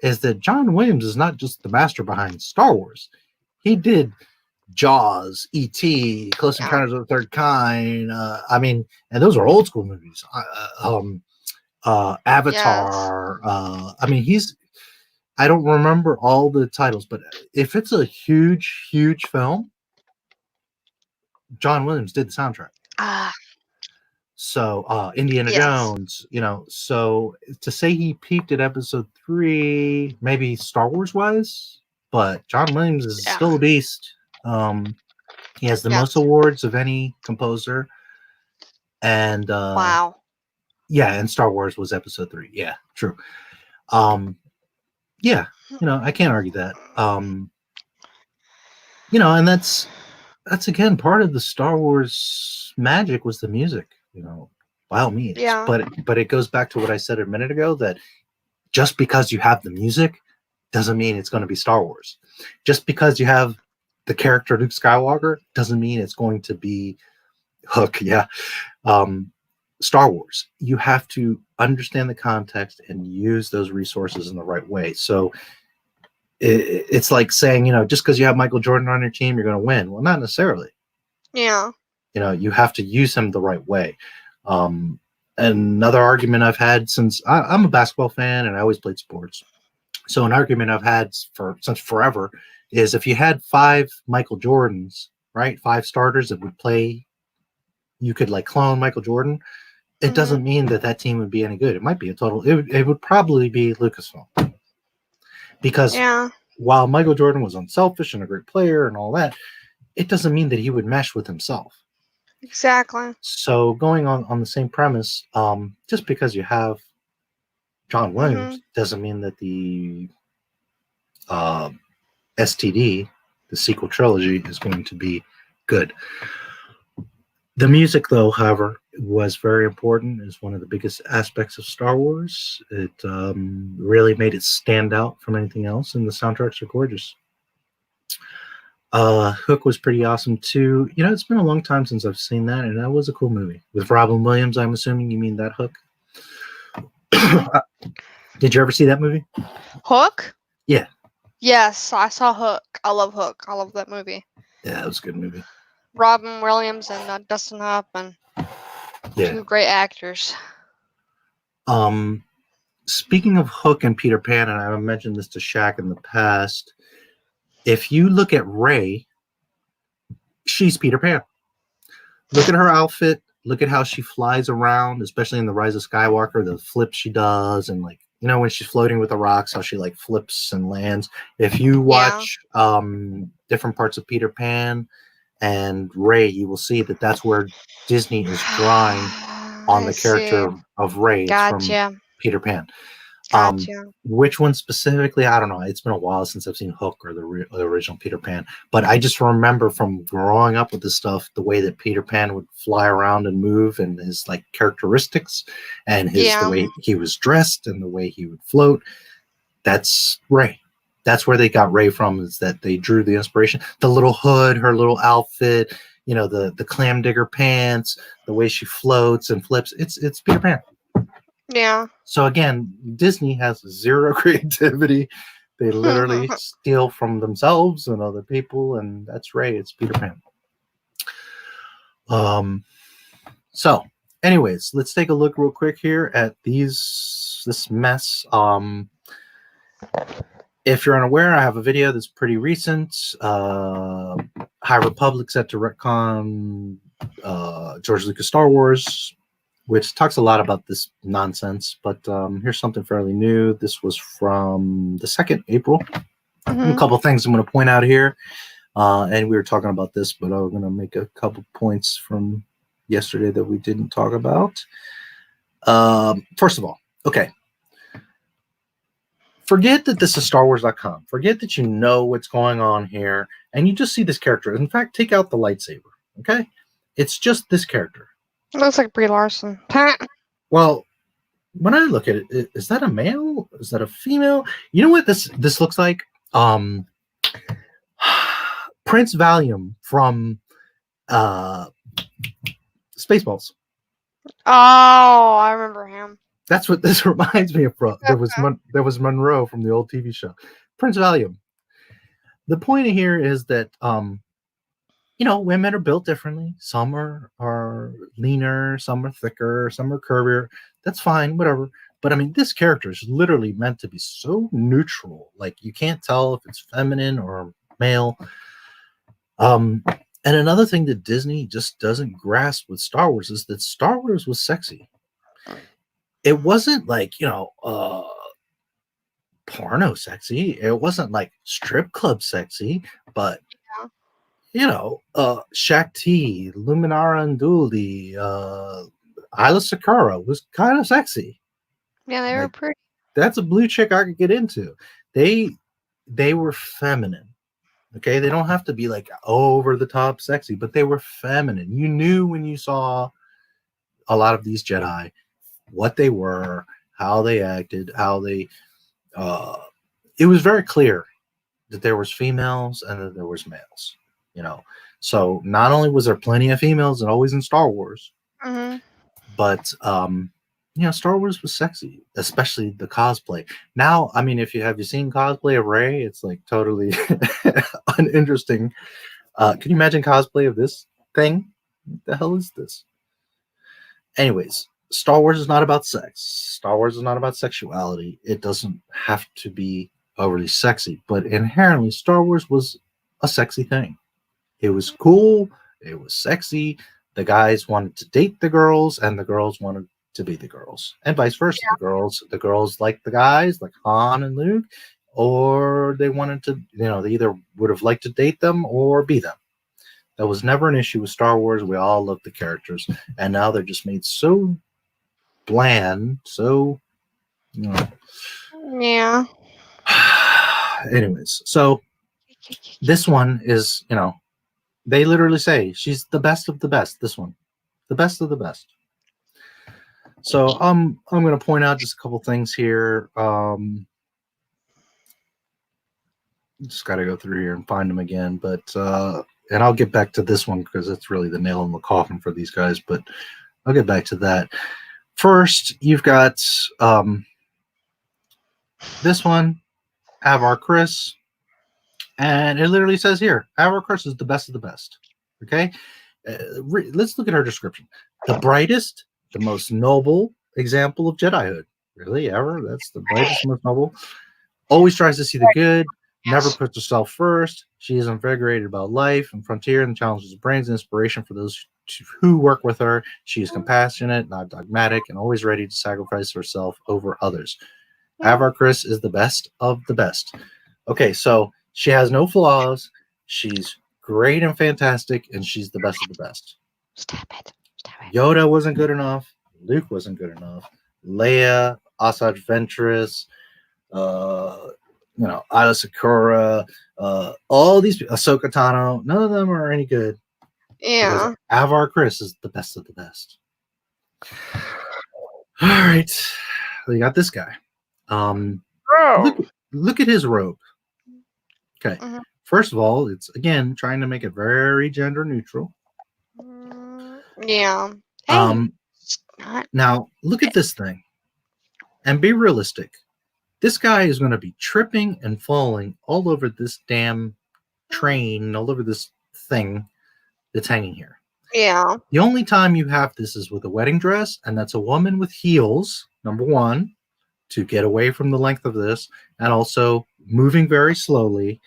is that John Williams is not just the master behind Star Wars. He did Jaws, E.T., Close Encounters of the Third Kind. And those are old school movies. Avatar. Yes. I don't remember all the titles, but if it's a huge, huge film, John Williams did the soundtrack. So Indiana Jones, so to say he peaked at episode 3, maybe Star Wars wise, but John Williams is still a beast. He has the most awards of any composer. And wow. Yeah, and Star Wars was episode 3. Yeah, true. Yeah, I can't argue that. And that's again part of the Star Wars magic was the music, by all means. Yeah. But it goes back to what I said a minute ago, that just because you have the music doesn't mean it's going to be Star Wars. Just because you have the character Luke Skywalker doesn't mean it's going to be Hook. Yeah. Star Wars. You have to understand the context and use those resources in the right way. So it's like saying, just because you have Michael Jordan on your team, you're going to win. Well, not necessarily. Yeah. You have to use him the right way. Another argument I've had since I'm a basketball fan and I always played sports. So an argument I've had since forever is if you had 5 Michael Jordans, right? 5 starters that would play, you could like clone Michael Jordan. It doesn't mean that team would be any good. It might be it would probably be Lucasfilm. Because while Michael Jordan was unselfish and a great player and all that, it doesn't mean that he would mesh with himself. Exactly. So going on the same premise, just because you have John Williams doesn't mean that the STD, the sequel trilogy, is going to be good. The music, though, however, was very important. Is one of the biggest aspects of Star Wars. It really made it stand out from anything else, and the soundtracks are gorgeous. Hook was pretty awesome too. It's been a long time since I've seen that, and that was a cool movie with Robin Williams. I'm assuming you mean that Hook. Did you ever see that movie? Hook? Yeah. Yes, I saw Hook. I love Hook. I love that movie. Yeah, it was a good movie. Robin Williams and Dustin Hoffman. 2 great actors. Speaking of Hook and Peter Pan, and I've mentioned this to Shaq in the past, if you look at Rey, she's Peter Pan. Look at her outfit. Look at how she flies around, especially in The Rise of Skywalker, the flips she does, and when she's floating with the rocks, how she flips and lands. If you watch different parts of Peter Pan and Rey, you will see that that's where Disney is drawing on the character of Rey. It's from Peter Pan. Which one specifically? I don't know. It's been a while since I've seen Hook or the original Peter Pan, but I just remember from growing up with this stuff, the way that Peter Pan would fly around and move, and his characteristics, and the way he was dressed, and the way he would float. That's Rey. That's where they got Rey from. Is that they drew the inspiration? The little hood, her little outfit, the clam digger pants, the way she floats and flips. It's Peter Pan. Yeah. So again, Disney has zero creativity. They literally steal from themselves and other people, and that's Rey. It's Peter Pan. So, anyways, let's take a look real quick here at this mess. If you're unaware, I have a video that's pretty recent. High Republic set to retcon George Lucas Star Wars, which talks a lot about this nonsense, but here's something fairly new. This was from the 2nd April. A couple things I'm going to point out here, and we were talking about this, but I'm going to make a couple points from yesterday that we didn't talk about. First of all, okay, forget that this is StarWars.com. Forget that you know what's going on here, and you just see this character. In fact, take out the lightsaber, okay? It's just this character. It looks like Brie Larson. Well, when I look at it, is that a male? Is that a female? You know what this looks like? Prince Valium from Spaceballs. Oh, I remember him. That's what this reminds me of. There was Monroe from the old TV show. Prince Valium. The point here is that women are built differently. Some are leaner, some are thicker, some are curvier. That's fine, whatever. But I mean, this character is literally meant to be so neutral. You can't tell if it's feminine or male. And another thing that Disney just doesn't grasp with Star Wars is that Star Wars was sexy. It wasn't porno sexy. It wasn't strip club sexy, but Shaq T, Luminara and Dooley, Isla Sakura was kind of sexy. Yeah, they were pretty. That's a blue chick I could get into. They were feminine. Okay, they don't have to be over the top sexy, but they were feminine. You knew when you saw a lot of these Jedi what they were, how they acted, how they. It was very clear that there was females and that there was males. So not only was there plenty of females and always in Star Wars, but Star Wars was sexy, especially the cosplay. Now, I mean, if you have seen cosplay of Rey, it's like totally uninteresting. Can you imagine cosplay of this thing? What the hell is this? Anyways, Star Wars is not about sex. Star Wars is not about sexuality. It doesn't have to be overly sexy, but inherently, Star Wars was a sexy thing. It was cool. It was sexy. The guys wanted to date the girls, and the girls wanted to be the girls, and vice versa. Yeah. The girls liked the guys, like Han and Luke, or they wanted to, they either would have liked to date them or be them. That was never an issue with Star Wars. We all loved the characters, and now they're just made so bland, so Yeah. Anyways, so this one is, they literally say she's the best of the best. This one, the best of the best. So I'm going to point out just a couple things here. Just got to go through here and find them again, but and I'll get back to this one because it's really the nail in the coffin for these guys. But I'll get back to that. First, you've got this one, Avar Chris, and it literally says here, Avar Chris is the best of the best. Okay, let's look at her description. The brightest, the most noble example of Jedihood. Really, ever? That's the brightest, most noble. Always tries to see the good. Never puts herself first. She is invigorated about life and frontier and challenges brains and inspiration for those who work with her. She is compassionate, not dogmatic, and always ready to sacrifice herself over others. Avar Chris is the best of the best. Okay, so she has no flaws. She's great and fantastic, and she's the best of the best. Stop it. Stop it. Yoda wasn't good enough. Luke wasn't good enough. Leia, Asajj Ventress, Ida Sakura, all these people, Ahsoka Tano, none of them are any good. Yeah. Avar Chris is the best of the best. All right. We got this guy. Look at his robe. Okay. Mhm. First of all, it's again trying to make it very gender neutral. Yeah. Hey, now look at this thing and be realistic. This guy is going to be tripping and falling all over this damn train, all over this thing that's hanging here. Yeah. The only time you have this is with a wedding dress, and that's a woman with heels, number one, to get away from the length of this, and also moving very slowly,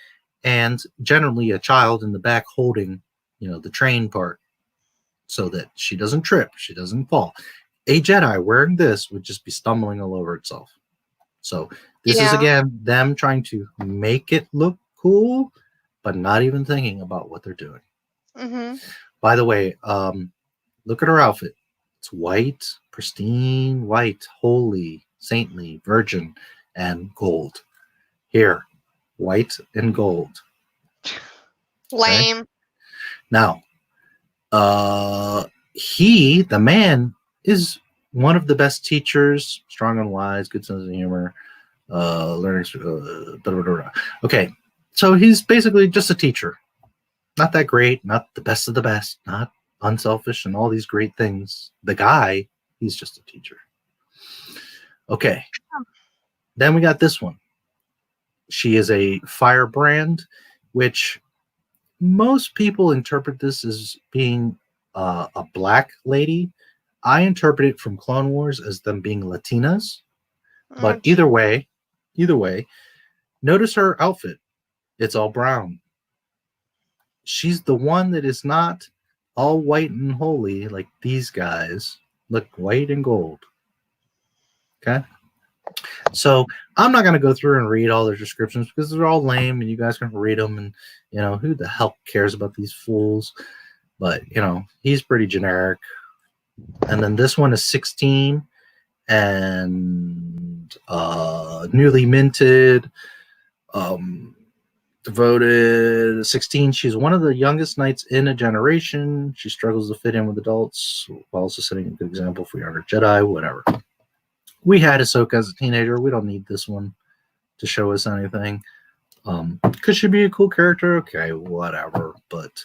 and generally a child in the back holding, the train part so that she doesn't trip, she doesn't fall. A Jedi wearing this would just be stumbling all over itself. So this is, again, them trying to make it look cool, but not even thinking about what they're doing. Mm-hmm. By the way, look at her outfit. It's white, pristine, white, holy, saintly, virgin, and gold. Here, white and gold. Lame. Okay? Now, the man, is one of the best teachers, strong and wise, good sense of humor, learning. Okay, so he's basically just a teacher. Not that great, not the best of the best, not unselfish and all these great things. The guy, he's just a teacher. Okay. Then we got this one. She is a firebrand, which most people interpret this as being a black lady. I interpret it from Clone Wars as them being Latinas. But either way, notice her outfit. It's all brown. She's the one that is not all white and holy like these guys. Look, white and gold. Okay? So I'm not going to go through and read all their descriptions because they're all lame and you guys can read them, and who the hell cares about these fools? But he's pretty generic. And then this one is 16 and newly minted, devoted. 16, she's one of the youngest knights in a generation. She struggles to fit in with adults while also setting a good example for younger Jedi, whatever. We had Ahsoka as a teenager. We don't need this one to show us anything. Could she be a cool character? Okay, whatever. But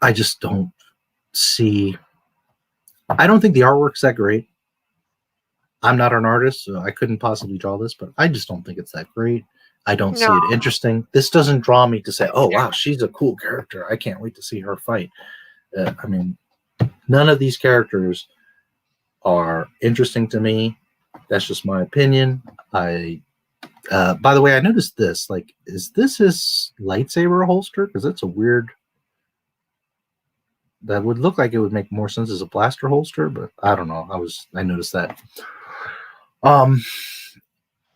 I just don't see... I don't think the artwork's that great. I'm not an artist, so I couldn't possibly draw this, but I just don't think it's that great. I don't see No. it interesting. This doesn't draw me to say, oh, wow, she's a cool character. I can't wait to see her fight. I mean, none of these characters are interesting to me. That's just my opinion. By the way, I noticed this. Like, is this his lightsaber holster? Because that's a weird. That would look like it would make more sense as a blaster holster, but I don't know. I noticed that.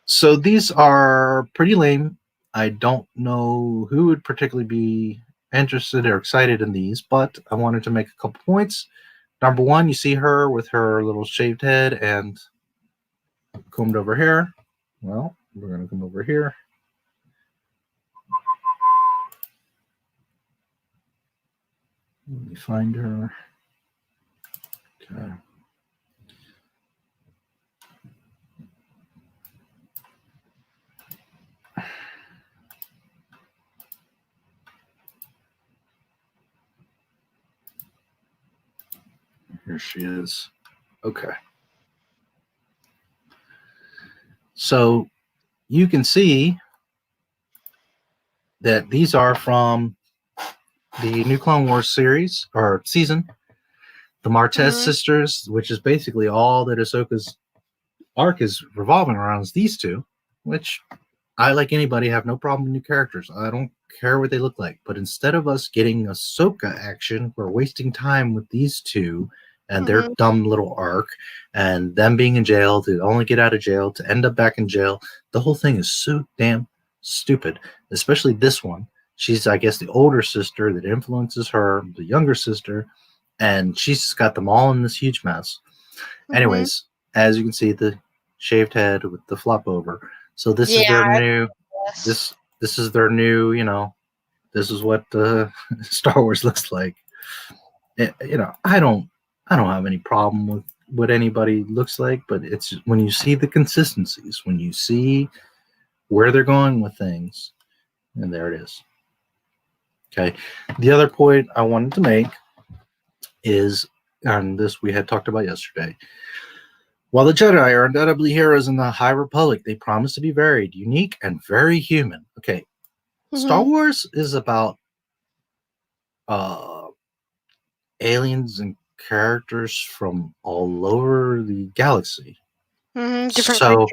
So these are pretty lame. I don't know who would particularly be interested or excited in these, but I wanted to make a couple points. Number one, you see her with her little shaved head and combed over hair. Well, we're going to come over here. Let me find her. Okay. Here she is. Okay. So you can see that these are from the new Clone Wars series or season, the Martez sisters, which is basically all that Ahsoka's arc is revolving around is these two, which I, like anybody, have no problem with new characters. I don't care what they look like. But instead of us getting Ahsoka action, we're wasting time with these two and their dumb little arc and them being in jail to only get out of jail to end up back in jail. The whole thing is so damn stupid, especially this one. She's, I guess, the older sister that influences her, the younger sister, and she's just got them all in this huge mess. Anyways, as you can see, the shaved head with the flop over. So this is their new. This is their new. You know, this is what Star Wars looks like. I don't have any problem with what anybody looks like, but it's when you see the consistencies, when you see where they're going with things, and there it is. Okay. The other point I wanted to make is, and this we had talked about yesterday. While the Jedi are undoubtedly heroes in the High Republic, they promise to be varied, unique, and very human. Okay. Star Wars is about aliens and characters from all over the galaxy. So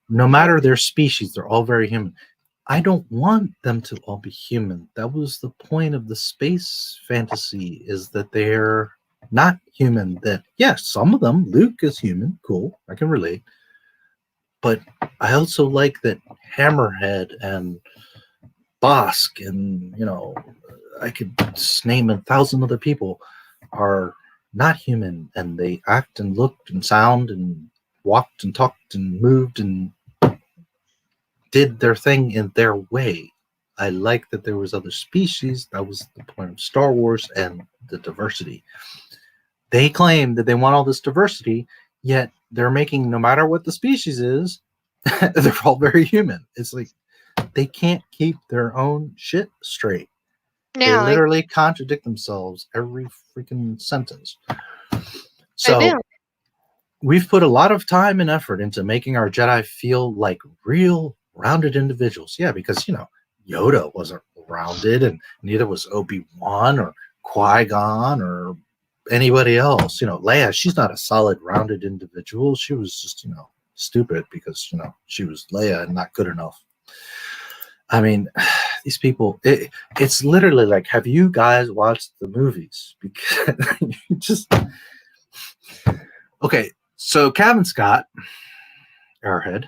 no matter their species, they're all very human. I don't want them to all be human. That was the point of the space fantasy, is that they're not human. That, yes, some of them, Luke is human. Cool. I can relate. But I also like that Hammerhead and Bosk and, I could just name 1,000 other people are not human, and they act and looked and sound and walked and talked and moved and did their thing in their way. I like that there was other species. That was the point of Star Wars and the diversity. They claim that they want all this diversity, yet they're making, no matter what the species is, they're all very human. It's like they can't keep their own shit straight. They literally contradict themselves every freaking sentence. So we've put a lot of time and effort into making our Jedi feel like real rounded individuals. Yeah, because, Yoda wasn't rounded, and neither was Obi-Wan or Qui-Gon or anybody else. Leia, she's not a solid rounded individual. She was just, stupid because, she was Leia and not good enough. I mean, these people, it's literally like, have you guys watched the movies? Because you just... Okay, so Kevin Scott, Airhead,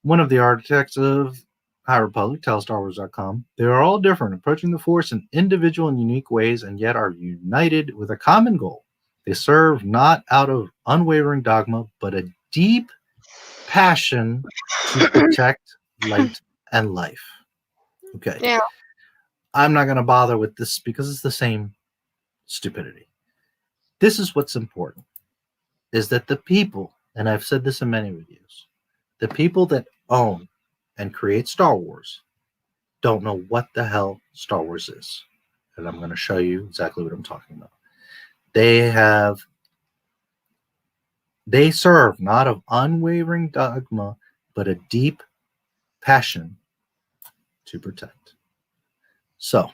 one of the architects of High Republic, tells StarWars.com, they are all different, approaching the Force in individual and unique ways, and yet are united with a common goal. They serve not out of unwavering dogma, but a deep passion to protect light and life. Okay. Yeah. I'm not going to bother with this because it's the same stupidity. This is what's important, is that the people, and I've said this in many videos, the people that own and create Star Wars don't know what the hell Star Wars is. And I'm going to show you exactly what I'm talking about. They have They serve not of unwavering dogma, but a deep passion to protect. So,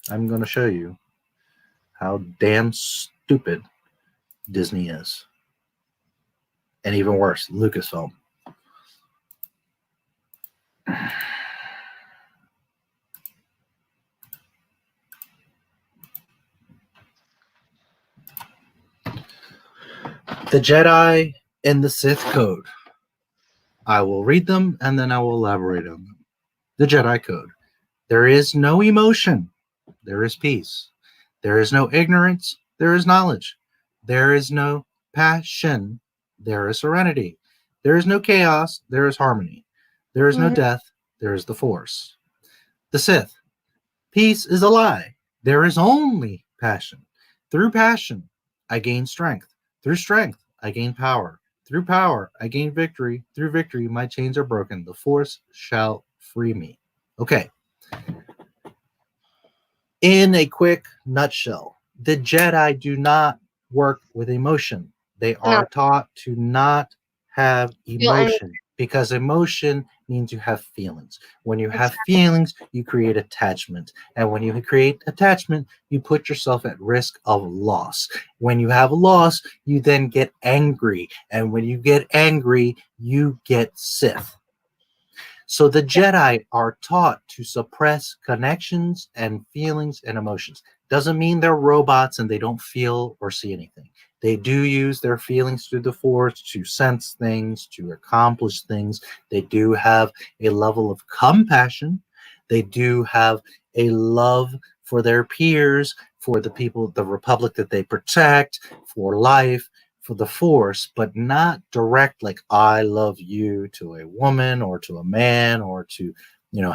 I'm going to show you how damn stupid Disney is. And even worse, Lucasfilm. The Jedi and the Sith Code. I will read them and then I will elaborate on them. The Jedi Code. There is no emotion. There is peace. There is no ignorance. There is knowledge. There is no passion. There is serenity. There is no chaos. There is harmony. There is no death. There is the Force. The Sith. Peace is a lie. There is only passion. Through passion, I gain strength. Through strength, I gain power. Through power, I gain victory. Through victory, my chains are broken. The Force shall free me. Okay. In a quick nutshell, the Jedi do not work with emotion. They are taught to not have emotion because emotion means you have feelings. When you have feelings, you create attachment. And when you create attachment, you put yourself at risk of loss. When you have loss, you then get angry. And when you get angry, you get Sith. So the Jedi are taught to suppress connections and feelings and emotions. Doesn't mean they're robots and they don't feel or see anything. They do use their feelings through the Force to sense things, to accomplish things. They do have a level of compassion. They do have a love for their peers, for the people, the Republic that they protect, for life, for the Force, but not direct like I love you to a woman or to a man or to,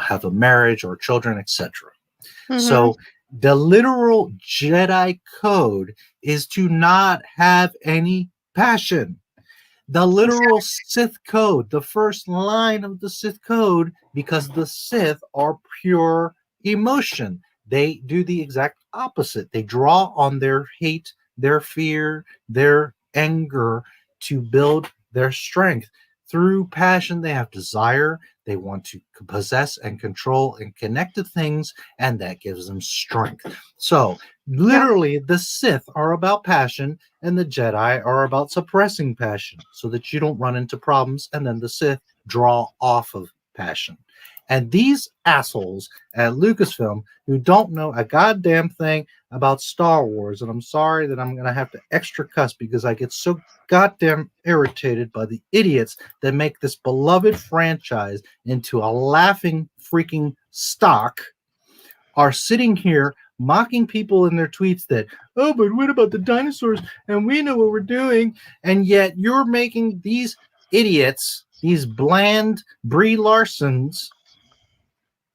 have a marriage or children, etc. So the literal Jedi code is to not have any passion. The literal Sith code, the first line of the Sith code, because the Sith are pure emotion. They do the exact opposite. They draw on their hate, their fear, their anger to build their strength. Through passion, they have desire. They want to possess and control and connect to things, and that gives them strength. So, literally, the Sith are about passion, and the Jedi are about suppressing passion so that you don't run into problems, and then the Sith draw off of passion. And these assholes at Lucasfilm who don't know a goddamn thing about Star Wars, and I'm sorry that I'm going to have to extra cuss because I get so goddamn irritated by the idiots that make this beloved franchise into a laughing freaking stock, are sitting here mocking people in their tweets that, oh, but what about the dinosaurs? And we know what we're doing. And yet you're making these idiots, these bland Brie Larsons,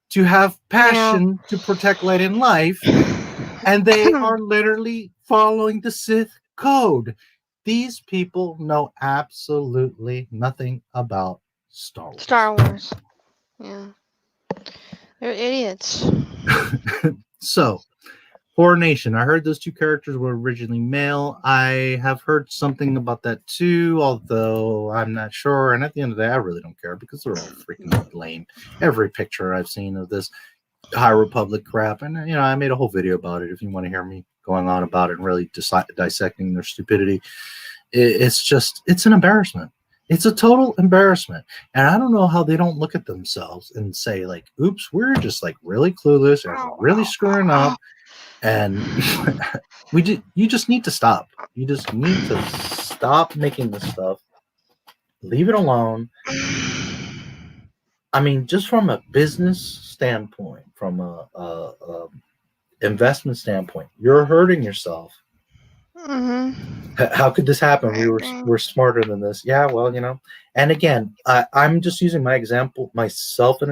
to have passion to protect light and life, and they are literally following the Sith code. These people know absolutely nothing about Star Wars. Star Wars. Yeah. They're idiots. So, Horror Nation, I heard those two characters were originally male. I have heard something about that too, although I'm not sure. And at the end of the day, I really don't care because they're all freaking lame. Every picture I've seen of this High Republic crap, and I made a whole video about it if you want to hear me going on about it and really dissecting their stupidity. It's an embarrassment. It's a total embarrassment. And I don't know how they don't look at themselves and say, like, oops, we're just like really clueless and really screwing up. And you just need to stop. You just need to stop making this stuff. Leave it alone. I mean, just from a business standpoint, from a investment standpoint, you're hurting yourself. How could this happen? We're smarter than this. Yeah, well, And again, I'm just using myself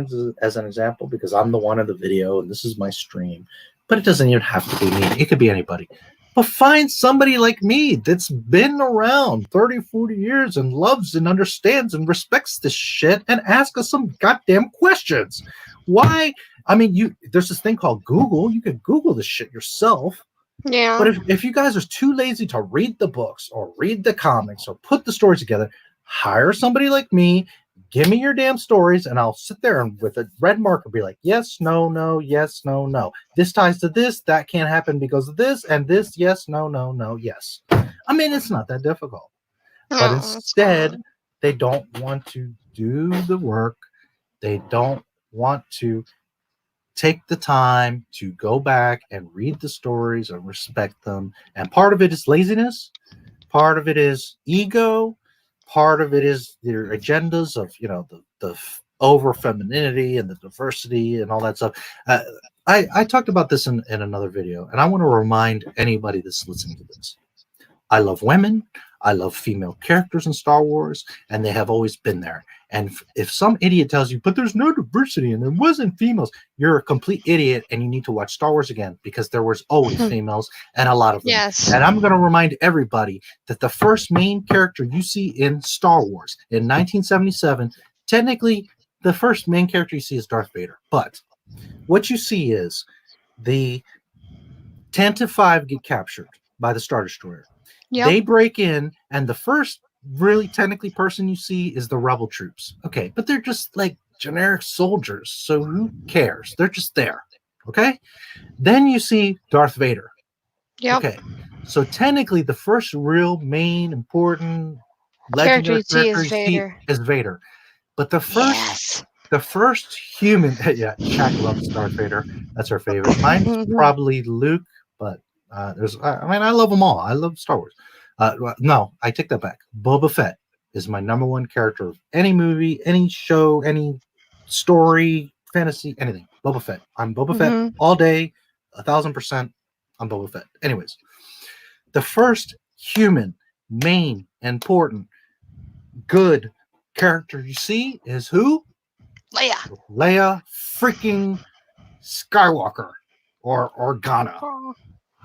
as an example because I'm the one in the video and this is my stream. But it doesn't even have to be me. It could be anybody. But find somebody like me that's been around 30, 40 years and loves and understands and respects this shit and ask us some goddamn questions. Why? I mean, there's this thing called Google. You could Google this shit yourself. Yeah. But if you guys are too lazy to read the books or read the comics or put the stories together, hire somebody like me. Give me your damn stories, and I'll sit there and with a red marker be like, yes, no, no, yes, no, no. This ties to this. That can't happen because of this, and this, yes, no, no, no, yes. I mean, it's not that difficult. But No, it's instead, not. they don't want to do the work. They don't want to take the time to go back and read the stories and respect them. And part of it is laziness. Part of it is ego. Part of it is their agendas of, the over femininity and the diversity and all that stuff. I talked about this in another video, and I want to remind anybody that's listening to this. I love women. I love female characters in Star Wars, and they have always been there. And if some idiot tells you, but there's no diversity and there wasn't females, you're a complete idiot, and you need to watch Star Wars again, because there was always females, and a lot of them. Yes. And I'm going to remind everybody that the first main character you see in Star Wars in 1977, technically the first main character you see is Darth Vader. But what you see is the Tantive 5 get captured by the Star Destroyer. Yep. They break in, and the first really technically person you see is the rebel troops. Okay, but they're just like generic soldiers, so who cares? They're just there. Okay, then you see Darth Vader. Yep. Okay, so technically the first real main important legendary character you see is Vader. But the first human, yeah, Shaq loves Darth Vader. That's her favorite. Mine's probably Luke, but I love them all. I love Star Wars. No, I take that back. Boba Fett is my number one character of any movie, any show, any story, fantasy, anything. Boba Fett. I'm Boba Fett all day, 1,000%. I'm Boba Fett. Anyways, the first human, main, important, good character you see is who? Leia freaking Skywalker or Organa.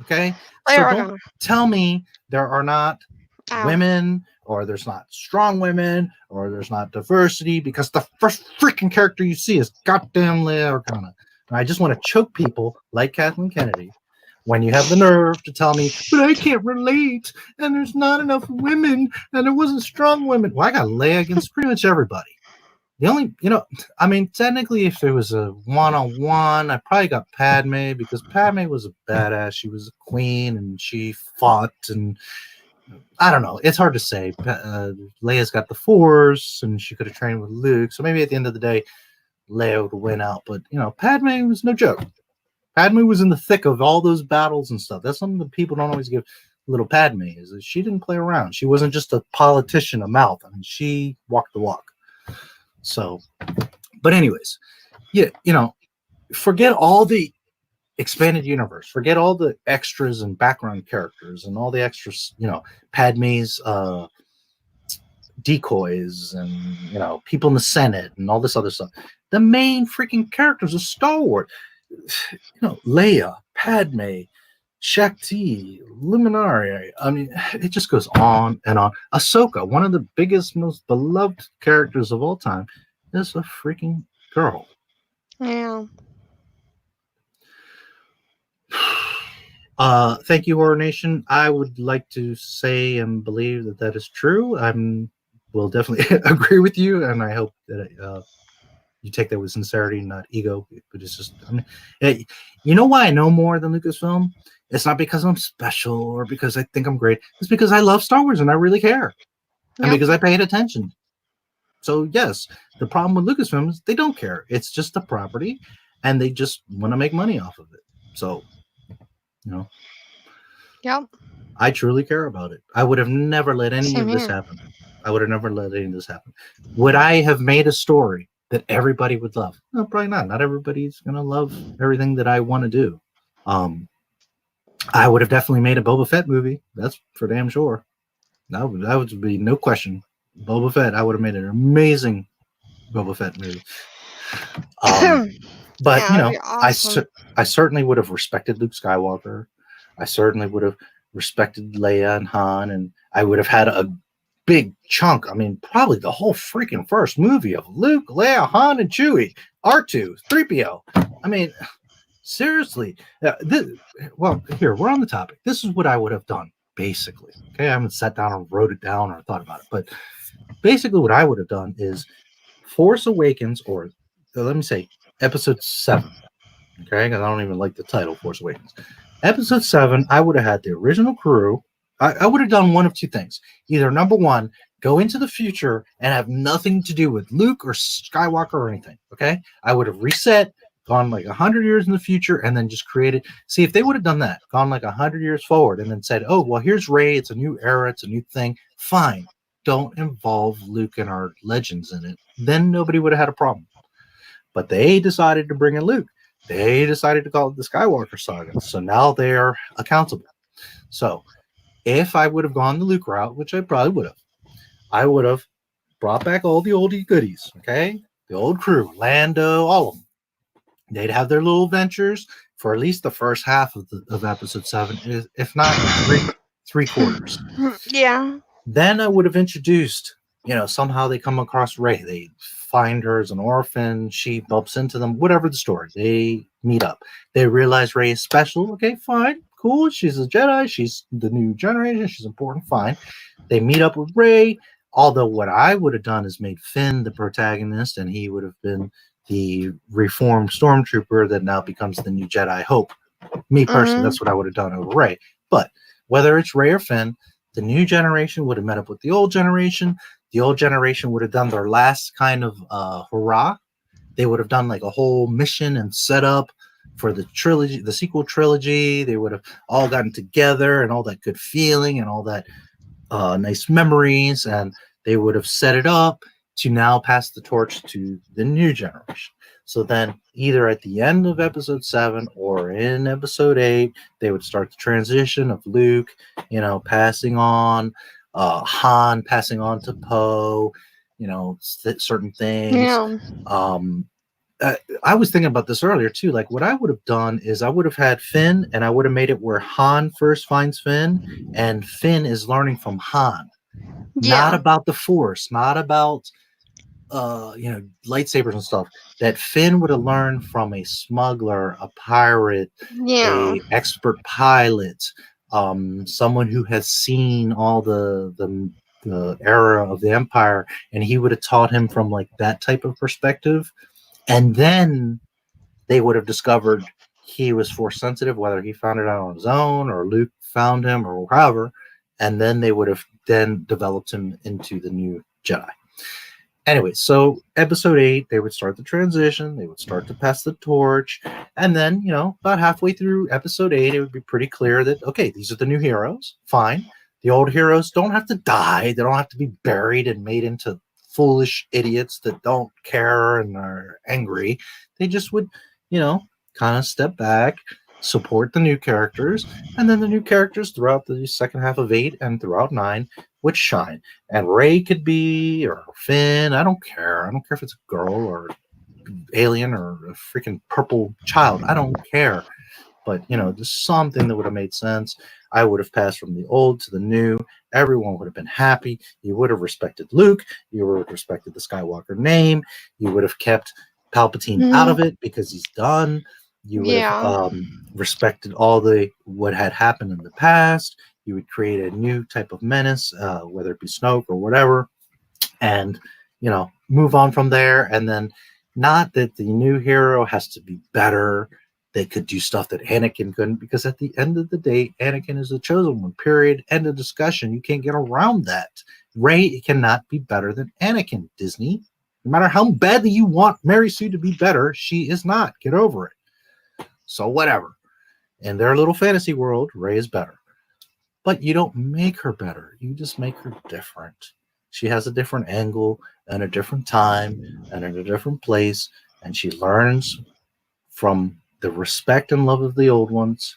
Okay, so don't tell me there are not women, or there's not strong women, or there's not diversity, because the first freaking character you see is goddamn Leia Organa. And I just want to choke people like Kathleen Kennedy when you have the nerve to tell me, but I can't relate, and there's not enough women, and there wasn't strong women. Well, I got Leia against pretty much everybody. The only, technically, if there was a one-on-one, I probably got Padme, because Padme was a badass. She was a queen, and she fought, and I don't know. It's hard to say. Leia's got the Force, and she could have trained with Luke, so maybe at the end of the day, Leia would win out. But, Padme was no joke. Padme was in the thick of all those battles and stuff. That's something that people don't always give little Padme, is that she didn't play around. She wasn't just a politician, a mouth. I mean, she walked the walk. So, but anyways, yeah, forget all the expanded universe, forget all the extras and background characters and all the extras, Padme's decoys and, people in the Senate and all this other stuff. The main freaking characters of Star Wars, Leia, Padme, Shakti, Luminari. I mean, it just goes on and on. Ahsoka, one of the biggest, most beloved characters of all time, is a freaking girl. Yeah. Thank you, Horror Nation. I would like to say and believe that is true. Will definitely agree with you, and I hope that you take that with sincerity, not ego. But it's just, you know why I know more than Lucasfilm? It's not because I'm special or because I think I'm great. It's because I love Star Wars and I really care. And because I paid attention. So, yes, the problem with Lucasfilm is they don't care. It's just a property, and they just want to make money off of it. So, Yep. I truly care about it. I would have never let any of this happen. I would have never let any of this happen. Would I have made a story that everybody would love? No, probably not. Not everybody's going to love everything that I want to do. I would have definitely made a Boba Fett movie. That's for damn sure. That would be no question. Boba Fett, I would have made an amazing Boba Fett movie. But, awesome. I certainly would have respected Luke Skywalker. I certainly would have respected Leia and Han, and I would have had a big chunk. I mean, probably the whole freaking first movie of Luke, Leia, Han, and Chewie, R2, 3PO. I mean, Seriously. Well, here, we're on the topic. This is what I would have done, basically. Okay, I haven't sat down and wrote it down or thought about it, but basically what I would have done is Force Awakens, or let me say, Episode 7. Okay, because I don't even like the title, Force Awakens. Episode 7, I would have had the original crew. I would have done one of two things. Either number one, go into the future and have nothing to do with Luke or Skywalker or anything. Okay, I would have reset, gone like 100 years in the future, and then just created. See, if they would have done that, gone like 100 years forward, and then said, "Oh, well, here's Rey. It's a new era. It's a new thing." Fine. Don't involve Luke and our legends in it. Then nobody would have had a problem. But they decided to bring in Luke. They decided to call it the Skywalker Saga. So now they're accountable. So if I would have gone the Luke route, which I probably would have, I would have brought back all the oldie goodies, okay? The old crew, Lando, all of them. They'd have their little adventures for at least the first half of episode 7, if not three quarters. Yeah. Then I would have introduced, somehow they come across Rey. They find her as an orphan. She bumps into them. Whatever the story, they meet up. They realize Rey is special. Okay, fine, cool. She's a Jedi. She's the new generation. She's important. Fine. They meet up with Rey. Although what I would have done is made Finn the protagonist, and he would have been the reformed stormtrooper that now becomes the new Jedi Hope. Me personally, that's what I would have done over Rey. But whether it's Rey or Finn, the new generation would have met up with the old generation. The old generation would have done their last kind of hurrah. They would have done like a whole mission and setup for the trilogy, the sequel trilogy. They would have all gotten together and all that good feeling and all that nice memories, and they would have set it up to now pass the torch to the new generation. So then either at the end of episode 7 or in episode 8, they would start the transition of Luke, passing on, Han passing on to Poe, certain things. Yeah. I was thinking about this earlier too. Like what I would have done is I would have had Finn, and I would have made it where Han first finds Finn, and Finn is learning from Han. Yeah. Not about the Force, not about lightsabers and stuff. That Finn would have learned from a smuggler, a pirate, a expert pilot, someone who has seen all the era of the Empire, and he would have taught him from like that type of perspective. And then they would have discovered he was Force sensitive, whether he found it out on his own or Luke found him or however. And then they would have then developed him into the new Jedi. Anyway, so episode 8, they would start the transition. They would start to pass the torch. And then, about halfway through episode 8, it would be pretty clear that, okay, these are the new heroes. Fine. The old heroes don't have to die. They don't have to be buried and made into foolish idiots that don't care and are angry. They just would, kind of step back, support the new characters, and then the new characters throughout the second half of 8 and throughout 9 would shine. And Rey could be, or Finn, I don't care. I don't care if it's a girl or alien or a freaking purple child. I don't care. But, just something that would have made sense. I would have passed from the old to the new. Everyone would have been happy. You would have respected Luke. You would have respected the Skywalker name. You would have kept Palpatine out of it because he's done. You would have respected all what had happened in the past. You would create a new type of menace, whether it be Snoke or whatever, and, move on from there. And then not that the new hero has to be better. They could do stuff that Anakin couldn't, because at the end of the day, Anakin is the chosen one, period. End of discussion. You can't get around that. Rey cannot be better than Anakin, Disney. No matter how badly you want Mary Sue to be better, she is not. Get over it. So whatever. In their little fantasy world, Rey is better. But you don't make her better. You just make her different. She has a different angle and a different time and in a different place. And she learns from the respect and love of the old ones,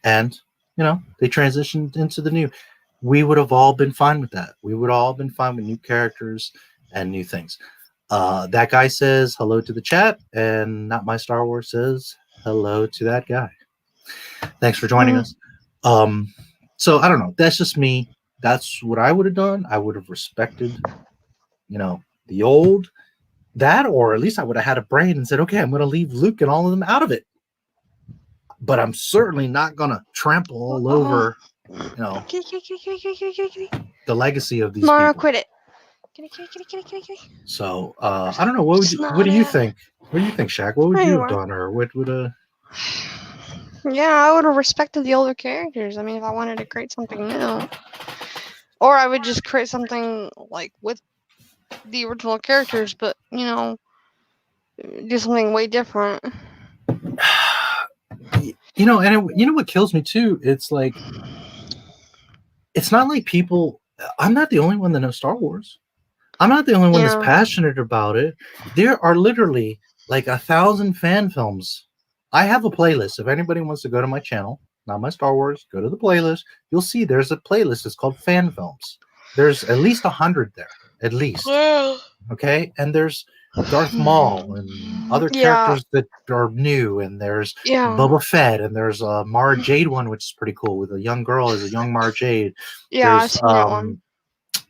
and they transitioned into the new. We would have all been fine with that. We would all been fine with new characters and new things. That guy says hello to the chat, and Not My Star Wars says hello to that guy. Thanks for joining us. So I don't know. That's just me. That's what I would have done. I would have respected, the old. That, or at least I would have had a brain and said, okay, I'm going to leave Luke and all of them out of it. but I'm certainly not gonna trample all over, you know, Kitty. the legacy of these Mara, people. quit it. Kitty. So I don't know. What do you think? What do you think, Shaq? What would you have done, or what would Yeah, I would have respected the older characters. I mean, if I wanted to create something new, or I would just create something like with the original characters, but do something way different. you know? And you know what kills me too? It's like it's not like people. I'm not the only one that knows Star Wars. I'm not the only one that's Yeah. passionate about it. There are literally like 1,000 fan films. I have a playlist. If anybody wants to go to my channel, Not My Star Wars, go to the playlist. You'll see there's a playlist. It's called fan films. There's at least 100 there, at least. Okay, and there's Darth Maul and other Yeah. characters that are new, and there's Yeah. Boba Fett, and there's a Mara Jade one, which is pretty cool, with a young girl as a young Mara Jade. Yeah, I've seen that one.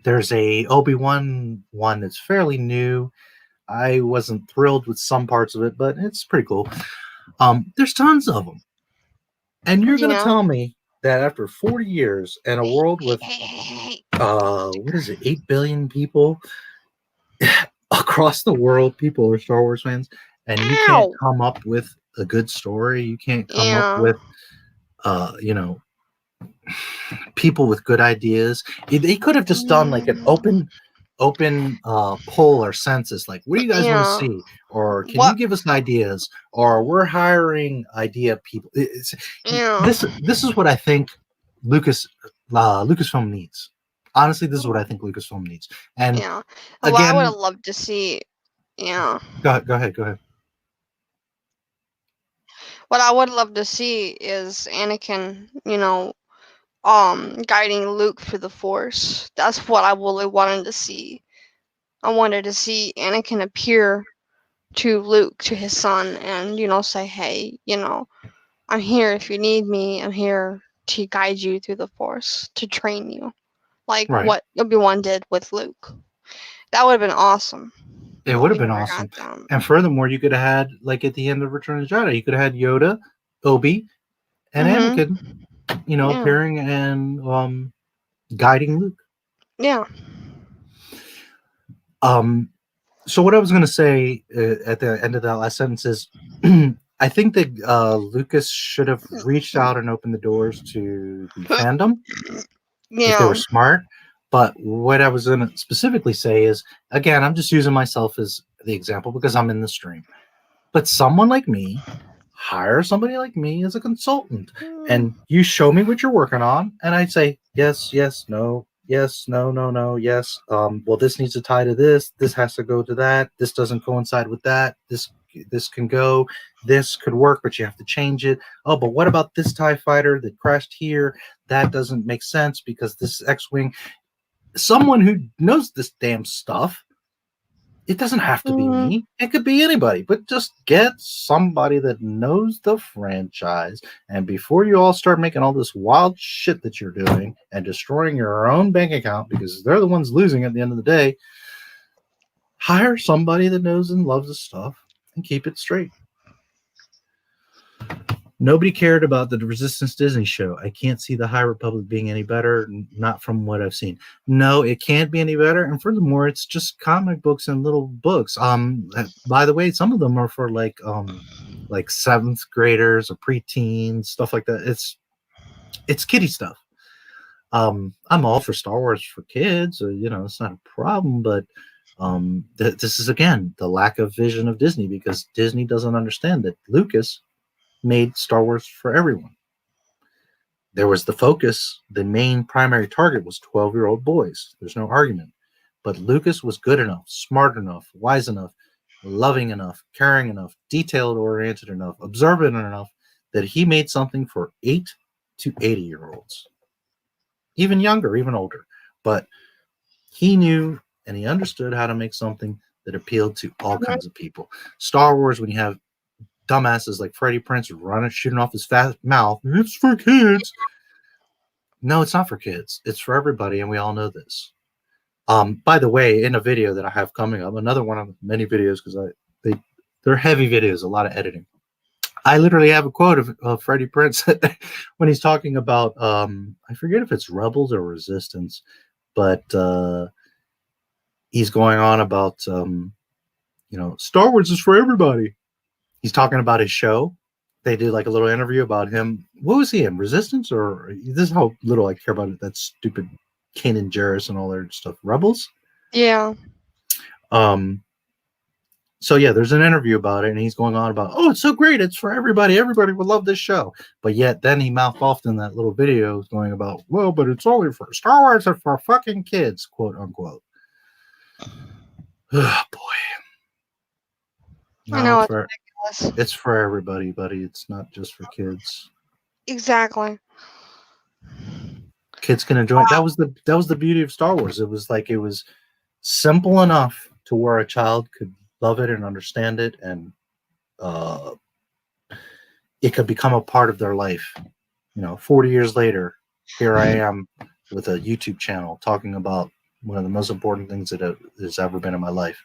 There's a Obi-Wan one that's fairly new. I wasn't thrilled with some parts of it, but it's pretty cool. There's tons of them. And you're going to tell me that after 40 years and a world with, what is it, 8 billion people across the world, people are Star Wars fans, and you can't come up with a good story. You can't come up with, people with good ideas. They could have just done like an open poll or census, like, what do you guys want to see, or can you give us ideas, or we're hiring idea people. This is what I think Lucasfilm needs. Honestly, this is what I think Lucasfilm needs. And again, I would have loved to see. Go ahead. What I would love to see is Anakin, guiding Luke through the Force. That's what I really wanted to see. I wanted to see Anakin appear to Luke, to his son, and say, hey, I'm here if you need me. I'm here to guide you through the Force, to train you, like what Obi-Wan did with Luke. That would have been awesome. It would have been awesome. And furthermore, you could have had, like at the end of Return of the Jedi, you could have had Yoda, Obi, and Anakin, appearing and guiding Luke. Yeah. So what I was going to say at the end of that last sentence is, I think that Lucas should have reached out and opened the doors to the fandom if they were smart. But what I was going to specifically say is, again, I'm just using myself as the example because I'm in the stream. But someone like me, hire somebody like me as a consultant, and you show me what you're working on, and I'd say, yes, no, yes, no, yes. Well, this needs to tie to this. This has to go to that. This doesn't coincide with that. This can go. This could work, but you have to change it. Oh, but what about this TIE fighter that crashed here? That doesn't make sense because this X-Wing. Someone who knows this damn stuff. It doesn't have to be me. It could be anybody, but just get somebody that knows the franchise. And before you all start making all this wild shit that you're doing and destroying your own bank account, because they're the ones losing at the end of the day, hire somebody that knows and loves the stuff and keep it straight. Nobody cared about the Resistance Disney show. I can't see the High Republic being any better, not from what I've seen. No, it can't be any better. And furthermore, it's just comic books and little books. By the way, some of them are for like 7th graders or preteens, stuff like that. It's kiddie stuff. I'm all for Star Wars for kids. It's not a problem, but this is, again, the lack of vision of Disney, because Disney doesn't understand that Lucas made Star Wars for everyone. There was the focus. The main primary target was 12-year-old boys. There's no argument. But Lucas was good enough, smart enough, wise enough, loving enough, caring enough, detail-oriented enough, observant enough that he made something for 8 to 80-year-olds. Even younger, even older. But he knew and he understood how to make something that appealed to all kinds of people. Star Wars, when you have dumbasses like Freddie Prinze shooting off his fat mouth, it's for kids. No, it's not for kids. It's for everybody, and we all know this. By the way, in a video that I have coming up, another one of many videos, because they're heavy videos, a lot of editing. I literally have a quote of Freddie Prinze when he's talking about I forget if it's Rebels or Resistance, but he's going on about Star Wars is for everybody. He's talking about his show. They did like a little interview about him. What was he in? Resistance? Or this is how little I care about it. That stupid Kanan Jarrus and all their stuff. Rebels? Yeah. So yeah, there's an interview about it, and he's going on about, oh, it's so great, it's for everybody. Everybody would love this show. But yet then he mouthed off in that little video going about, well, but it's only for Star Wars and for fucking kids, quote unquote. Oh boy. No, I know it's ridiculous. It's for everybody, buddy. It's not just for kids. Exactly. Kids can enjoy it. That was the beauty of Star Wars. It was simple enough to where a child could love it and understand it, and it could become a part of their life. 40 years later, here I am with a YouTube channel talking about one of the most important things that has ever been in my life.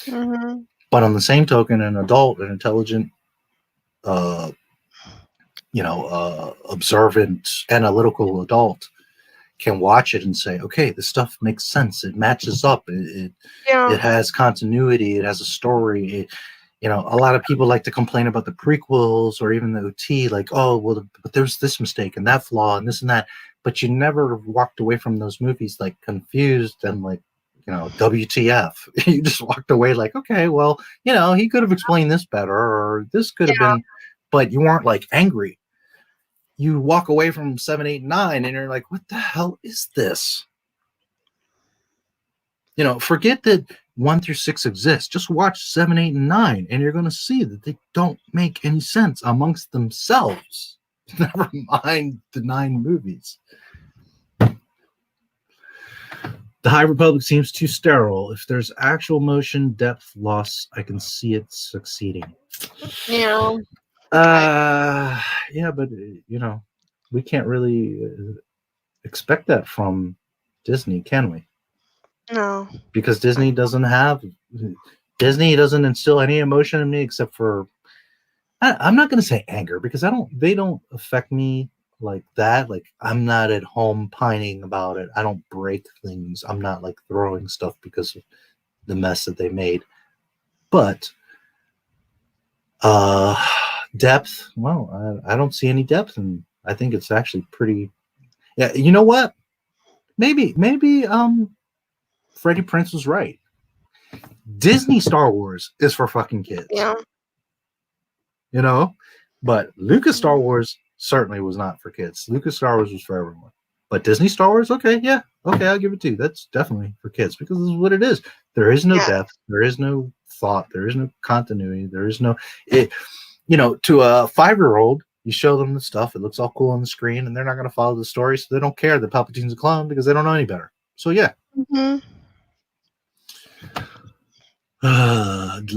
Mm-hmm. But on the same token, an adult, an intelligent, observant, analytical adult can watch it and say, okay, this stuff makes sense. It matches up. It has continuity. It has a story. A lot of people like to complain about the prequels or even the OT, like, oh, well, but there's this mistake and that flaw and this and that. But you never walked away from those movies like confused and like, WTF. You just walked away like, okay, well, he could have explained this better, or this could have been, but you weren't like angry. You walk away from 7, 8, 9, and you're like, what the hell is this? Forget that 1 through 6 exist. Just watch 7, 8, and 9, and you're going to see that they don't make any sense amongst themselves. Never mind the 9 movies. The High Republic seems too sterile. If there's actual motion depth loss, I can see it succeeding. Yeah. Yeah, but we can't really expect that from Disney, can we? No. Because Disney doesn't instill any emotion in me except for, I'm not going to say anger, because they don't affect me like that. Like, I'm not at home pining about it. I don't break things. I'm not like throwing stuff because of the mess that they made. But depth, well, I don't see any depth, and I think it's actually pretty. Yeah, you know what? Maybe Freddie Prinze was right. Disney Star Wars is for fucking kids. Yeah. But Lucas Star Wars certainly was not for kids. Lucas Star Wars was for everyone. But Disney Star Wars, okay, I'll give it to you. That's definitely for kids, because this is what it is. There is no depth. There is no thought. There is no continuity. There is no to a 5-year-old, you show them the stuff. It looks all cool on the screen, and they're not going to follow the story, so they don't care that Palpatine's a clone because they don't know any better. So yeah. Mm-hmm.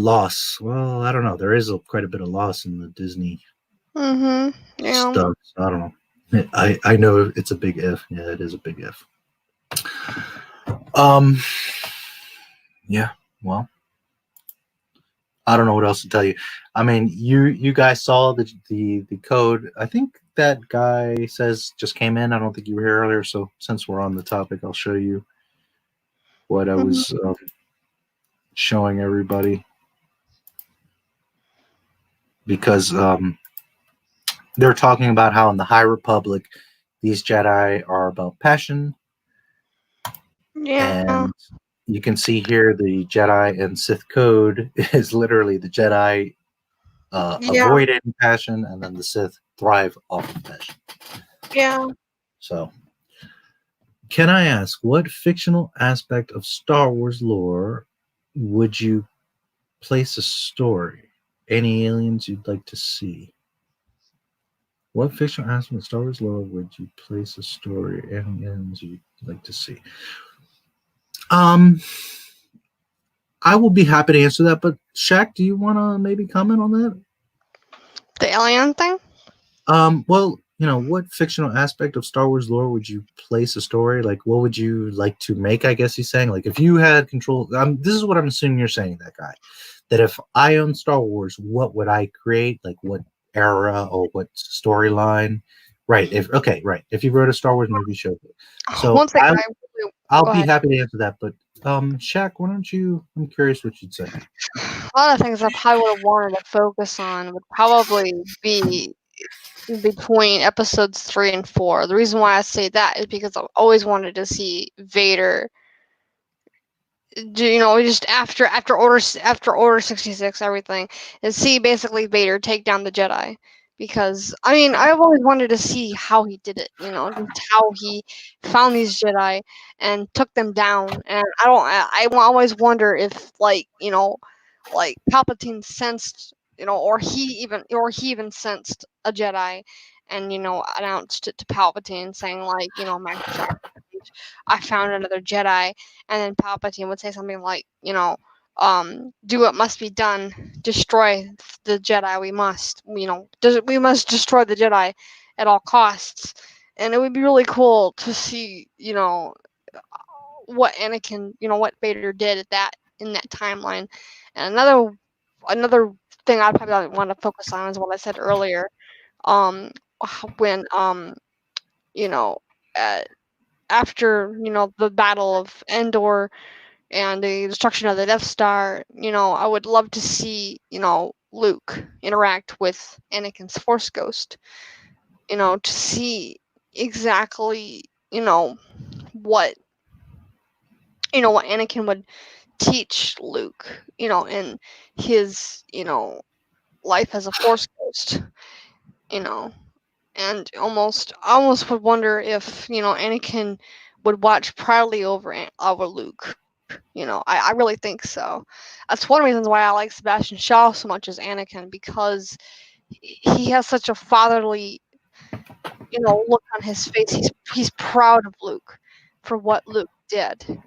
Loss. Well, I don't know. There is quite a bit of loss in the Disney Yeah. stuff. So I don't know. I know it's a big if. Yeah, it is a big if. Yeah. Well, I don't know what else to tell you. I mean, you guys saw the code. I think that guy says just came in. I don't think you were here earlier. So since we're on the topic, I'll show you what I was showing everybody, because they're talking about how in the High Republic these Jedi are about passion. Yeah. And you can see here the Jedi and Sith code is literally the Jedi avoid any passion, and then the Sith thrive off of passion. Yeah. So, can I ask, what fictional aspect of Star Wars lore would you place a story? Any aliens you'd like to see? What fictional aspect of Star Wars lore would you place a story? Any aliens you'd like to see? I will be happy to answer that, but Shaq, do you want to maybe comment on that? The alien thing? Well, what fictional aspect of Star Wars lore would you place a story? Like, what would you like to make, I guess he's saying? Like, if you had control, this is what I'm assuming you're saying, that guy, that if I own Star Wars, what would I create? Like, what era or what storyline. Right. If you wrote a Star Wars movie, show it. So One thing I really, I'll go be ahead. happy to answer that. But Shaq, why don't you? I'm curious what you'd say. A lot of things I probably would have wanted to focus on would probably be between episodes 3 and 4. The reason why I say that is because I've always wanted to see Vader, just after Order 66, everything, and see basically Vader take down the Jedi. Because I mean, I've always wanted to see how he did it. Just how he found these Jedi and took them down. And I always wonder if like Palpatine sensed, or he even sensed a Jedi, and announced it to Palpatine, saying like, Master Sergeant, I found another Jedi, and then Palpatine would say something like, do what must be done, destroy the Jedi. We must destroy the Jedi at all costs, and it would be really cool to see, what what Vader did in that timeline. And another thing I probably want to focus on is what I said earlier. Um, when you know, uh, after the Battle of Endor and the destruction of the Death Star, I would love to see Luke interact with Anakin's Force Ghost. To see exactly what what Anakin would teach Luke, in his, life as a Force Ghost, you know, and I almost would wonder if, Anakin would watch proudly over Luke. I really think so. That's one of the reasons why I like Sebastian Shaw so much as Anakin, because he has such a fatherly, look on his face. He's proud of Luke for what Luke did.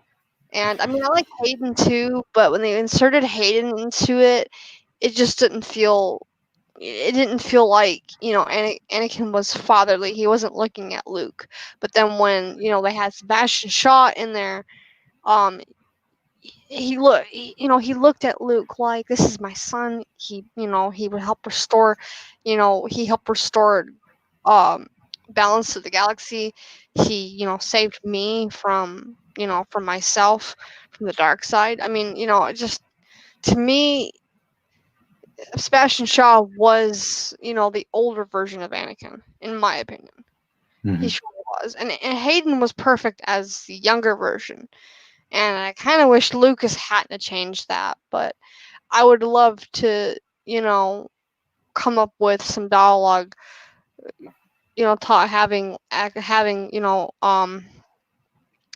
And I mean, I like Hayden too, but when they inserted Hayden into it, it just didn't feel. It didn't feel like Anakin was fatherly. He wasn't looking at Luke. But then when they had Sebastian Shaw in there, um, he looked at Luke like, this is my son. He would help restore, he helped restore um balance to the galaxy. He saved me from myself, from the dark side. I mean, it just, to me, Sebastian Shaw was the older version of Anakin, in my opinion. He Mhm. surely was. And Hayden was perfect as the younger version. And I kind of wish Lucas hadn't changed that, but I would love to, come up with some dialogue, having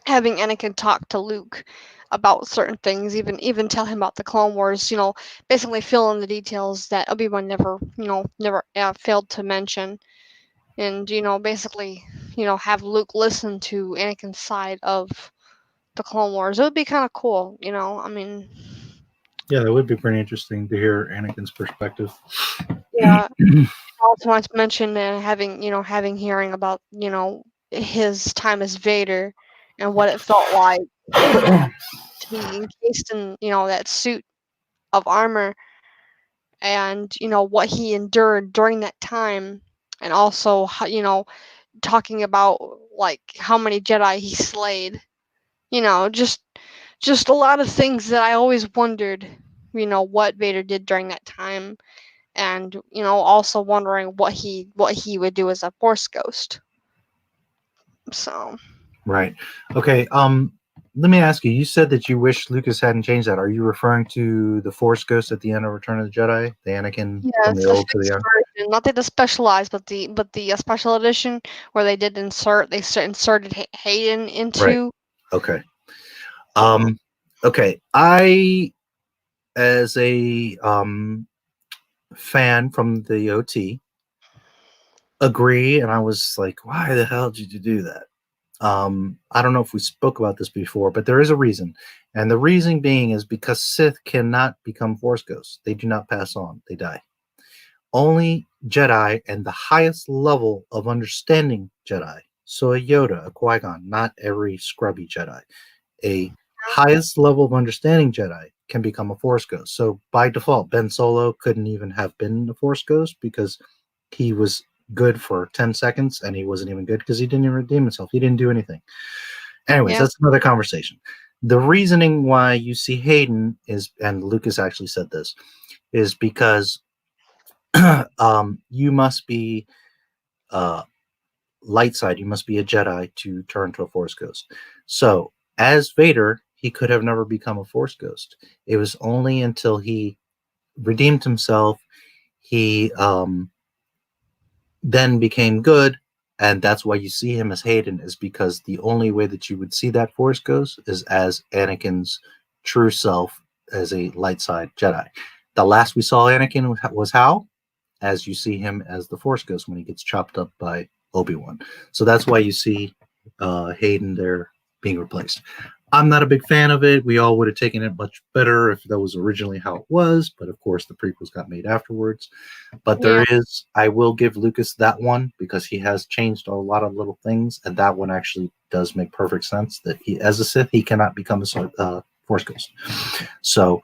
Anakin talk to Luke about certain things, even tell him about the Clone Wars, basically fill in the details that Obi-Wan never failed to mention, and basically, have Luke listen to Anakin's side of the Clone Wars. It would be kind of cool, I mean, Yeah, that would be pretty interesting to hear Anakin's perspective. yeah. I also want to mention having hearing about his time as Vader and what it felt like to be encased in that suit of armor, and what he endured during that time, and also talking about like how many Jedi he slayed. Just a lot of things that I always wondered, what Vader did during that time, and also wondering what he would do as a Force ghost. So Right. Okay. Let me ask you. You said that you wish Lucas hadn't changed that. Are you referring to the Force Ghost at the end of Return of the Jedi, the Anakin yeah, from it's the the old to the fixed young? version, not the specialized, but the special edition where they did inserted Hayden Right. into. Okay. So Okay. I, as a fan from the OT, agree, and I was like, why the hell did you do that? I don't know if we spoke about this before, but there is a reason. And the reason being is because Sith cannot become Force ghosts. They do not pass on, they die. Only Jedi and the highest level of understanding Jedi. So a Yoda, a Qui-Gon, not every scrubby Jedi. A highest level of understanding Jedi can become a Force Ghost. So by default, Ben Solo couldn't even have been a Force Ghost because he was good for 10 seconds and he wasn't even good because he didn't even redeem himself. He didn't do anything. Anyways, Yeah. that's another conversation. The reasoning why you see Hayden is, and Lucas actually said this, is because you must be light side, you must be a Jedi to turn to a Force Ghost. So as Vader, he could have never become a Force Ghost. It was only until he redeemed himself, he then became good, and that's why you see him as Hayden, is because the only way that you would see that Force Ghost is as Anakin's true self as a light side Jedi. The last we saw Anakin was how? As you see him as the Force Ghost when he gets chopped up by Obi-Wan. So that's why you see Hayden there being replaced. I'm not a big fan of it. We all would have taken it much better if that was originally how it was, but of course the prequels got made afterwards. But there is, I will give Lucas that one because he has changed a lot of little things, and that one actually does make perfect sense that he, as a Sith, he cannot become a Force Ghost. So,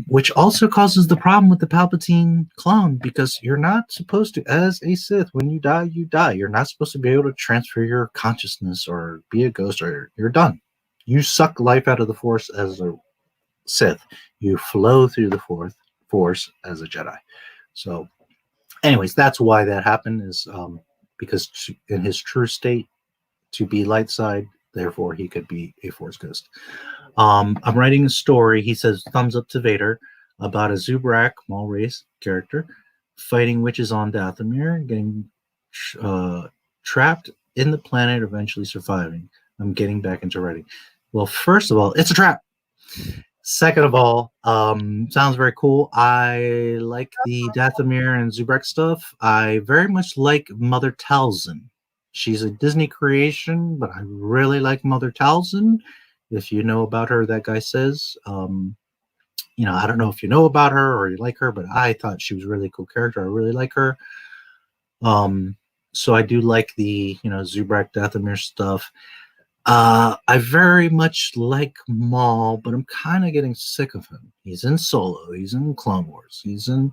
which also causes the problem with the Palpatine clone, because you're not supposed to, as a Sith, when you die, you die. You're not supposed to be able to transfer your consciousness or be a ghost, or you're done. You suck life out of the Force as a Sith. You flow through the Force as a Jedi. So, anyways, that's why that happened, is because in his true state, to be light side, therefore he could be a Force Ghost. I'm writing a story, he says, thumbs up to Vader, about a Zubrak Maul race character fighting witches on Dathomir, getting trapped in the planet, eventually surviving. I'm getting back into writing. Well, first of all, it's a trap. Second of all, sounds very cool. I like the Dathomir and Zubrak stuff. I very much like Mother Talzin. She's a Disney creation, but I really like Mother Talzin. If you know about her, that guy says. You know, I don't know if you know about her or you like her, but I thought she was a really cool character. I really like her. So I do like the, you know, Zubrak Dathomir stuff. I very much like Maul, but I'm kind of getting sick of him. He's in Solo. He's in Clone Wars. He's in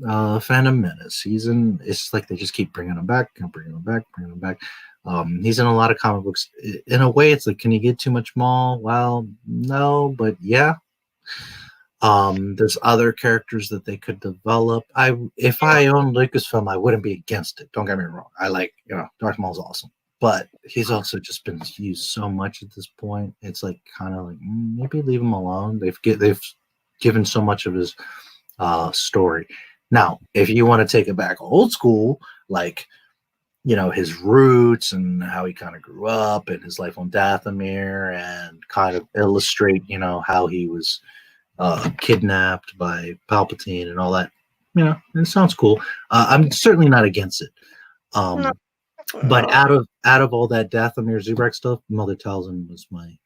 Phantom Menace. He's in. It's like they just keep bringing him back and bringing him back, bringing him back. He's in a lot of comic books. In a way, it's like, can you get too much Maul? Well, no, but yeah. There's other characters that they could develop. If I owned Lucasfilm, I wouldn't be against it. Don't get me wrong. I like, you know, Darth Maul's awesome, but he's also just been used so much at this point. It's like kind of like maybe leave him alone. They've given so much of his story. Now, if you want to take it back old school, like, you know, his roots and how he kind of grew up and his life on Dathomir, and kind of illustrate, you know, how he was kidnapped by Palpatine and all that, you know, it sounds cool. I'm certainly not against it. No. But out of all that Dathomir Zubrak stuff, Mother Talzin was my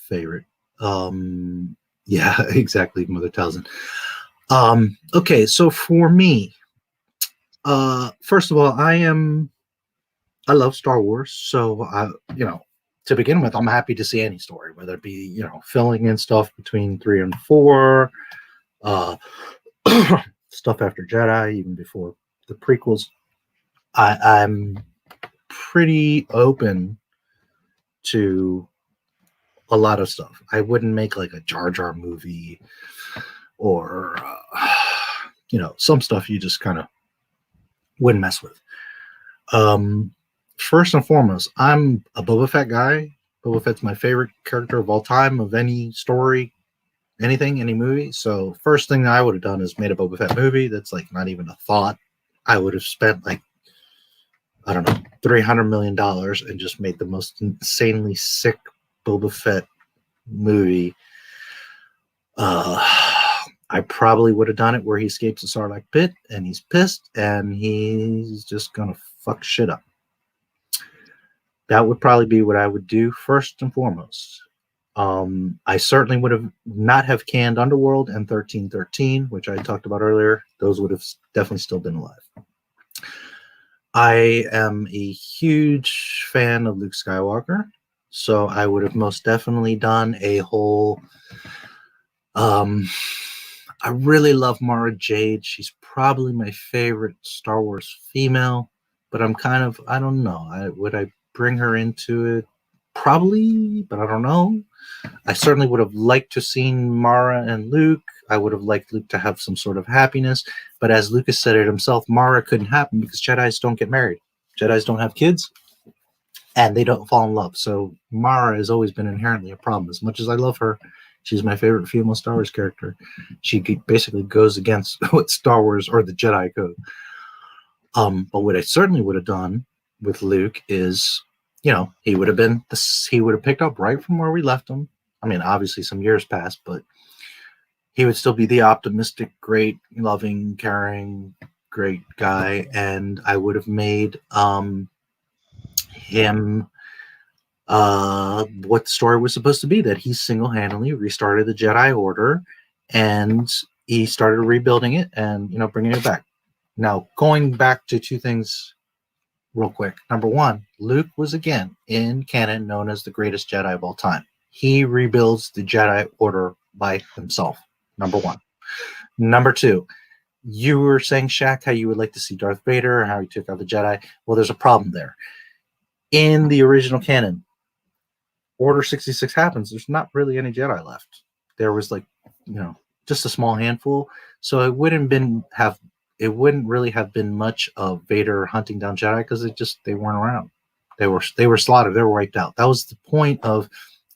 favorite. Yeah, exactly, Mother Talzin. Okay, so for me, first of all, I love Star Wars, so you know, to begin with, I'm happy to see any story, whether it be, you know, filling in stuff between 3 and 4, stuff after Jedi, even before the prequels. I'm pretty open to a lot of stuff. I wouldn't make like a Jar Jar movie, or you know, some stuff you just kind of wouldn't mess with. First and foremost, I'm a Boba Fett guy. Boba Fett's my favorite character of all time, of any story, anything, any movie. So first thing I would have done is made a Boba Fett movie. That's like not even a thought. I would have spent like, I don't know, $300 million and just made the most insanely sick Boba Fett movie. I probably would have done it where he escapes the Sarlacc pit and he's pissed and he's just gonna fuck shit up. That would probably be what I would do first and foremost. I certainly would have not have canned Underworld and 1313, which I talked about earlier. Those would have definitely still been alive. I am a huge fan of Luke Skywalker, so I would have most definitely done a whole Um, I really love Mara Jade. She's probably my favorite Star Wars female, but I'm kind of, I don't know. Would I bring her into it? Probably, but I don't know. I certainly would have liked to seen Mara and Luke. I would have liked Luke to have some sort of happiness, but as Lucas said it himself, Mara couldn't happen because Jedis don't get married. Jedis don't have kids, and they don't fall in love. So Mara has always been inherently a problem. As much as I love her, she's my favorite female Star Wars character. She basically goes against what Star Wars or the Jedi code. But what I certainly would have done with Luke is, you know, he would have picked up right from where we left him. I mean, obviously some years passed, but he would still be the optimistic, great, loving, caring, great guy, and I would have made him what the story was supposed to be, that he single-handedly restarted the Jedi Order and he started rebuilding it and, you know, bringing it back. Now, going back to two things real quick. Number one, Luke was again in canon known as the greatest Jedi of all time. He rebuilds the Jedi Order by himself. Number one. Number two, you were saying, Shaq, how you would like to see Darth Vader and how he took out the Jedi. Well, there's a problem there. In the original canon, Order 66 happens, there's not really any Jedi left. There was, like, you know, just a small handful. So it wouldn't really have been much of Vader hunting down Jedi because they weren't around. They were slaughtered. They were wiped out. That was the point of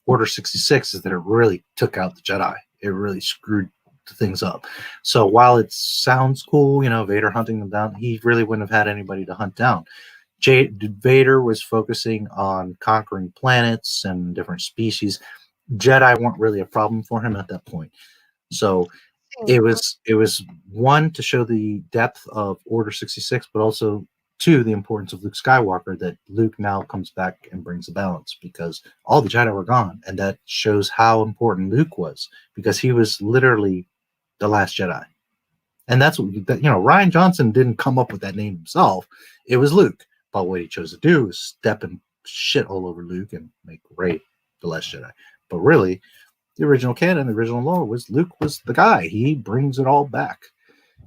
Order 66, is that it really took out the Jedi. It really screwed things up. So while it sounds cool, you know, Vader hunting them down, he really wouldn't have had anybody to hunt down. Vader was focusing on conquering planets and different species. Jedi weren't really a problem for him at that point. So it was one, to show the depth of Order 66, but also two, the importance of Luke Skywalker, that Luke now comes back and brings a balance, because all the Jedi were gone, and that shows how important Luke was, because he was literally the last Jedi. And that's what, you know, Rian Johnson didn't come up with that name himself. It was Luke. But what he chose to do is step and shit all over Luke and make Rey the last Jedi. But really, the original canon, the original lore was Luke was the guy. He brings it all back.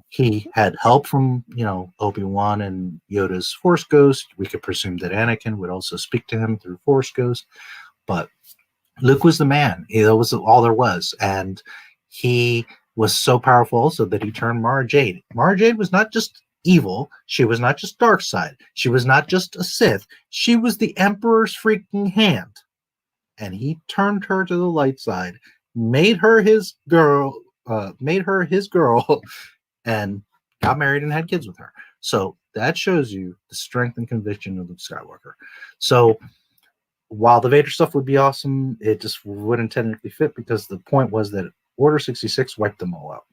He had help from, you know, Obi-Wan and Yoda's Force Ghost. We could presume that Anakin would also speak to him through Force Ghost. But Luke was the man. That was all there was. And he was so powerful also that he turned Mara Jade. Mara Jade was not just evil. She was not just dark side. She was not just a Sith. She was the Emperor's freaking hand. And he turned her to the light side, made her his girl, and got married and had kids with her. So that shows you the strength and conviction of Luke Skywalker. So while the Vader stuff would be awesome, it just wouldn't technically fit, because the point was that Order 66 wiped them all out.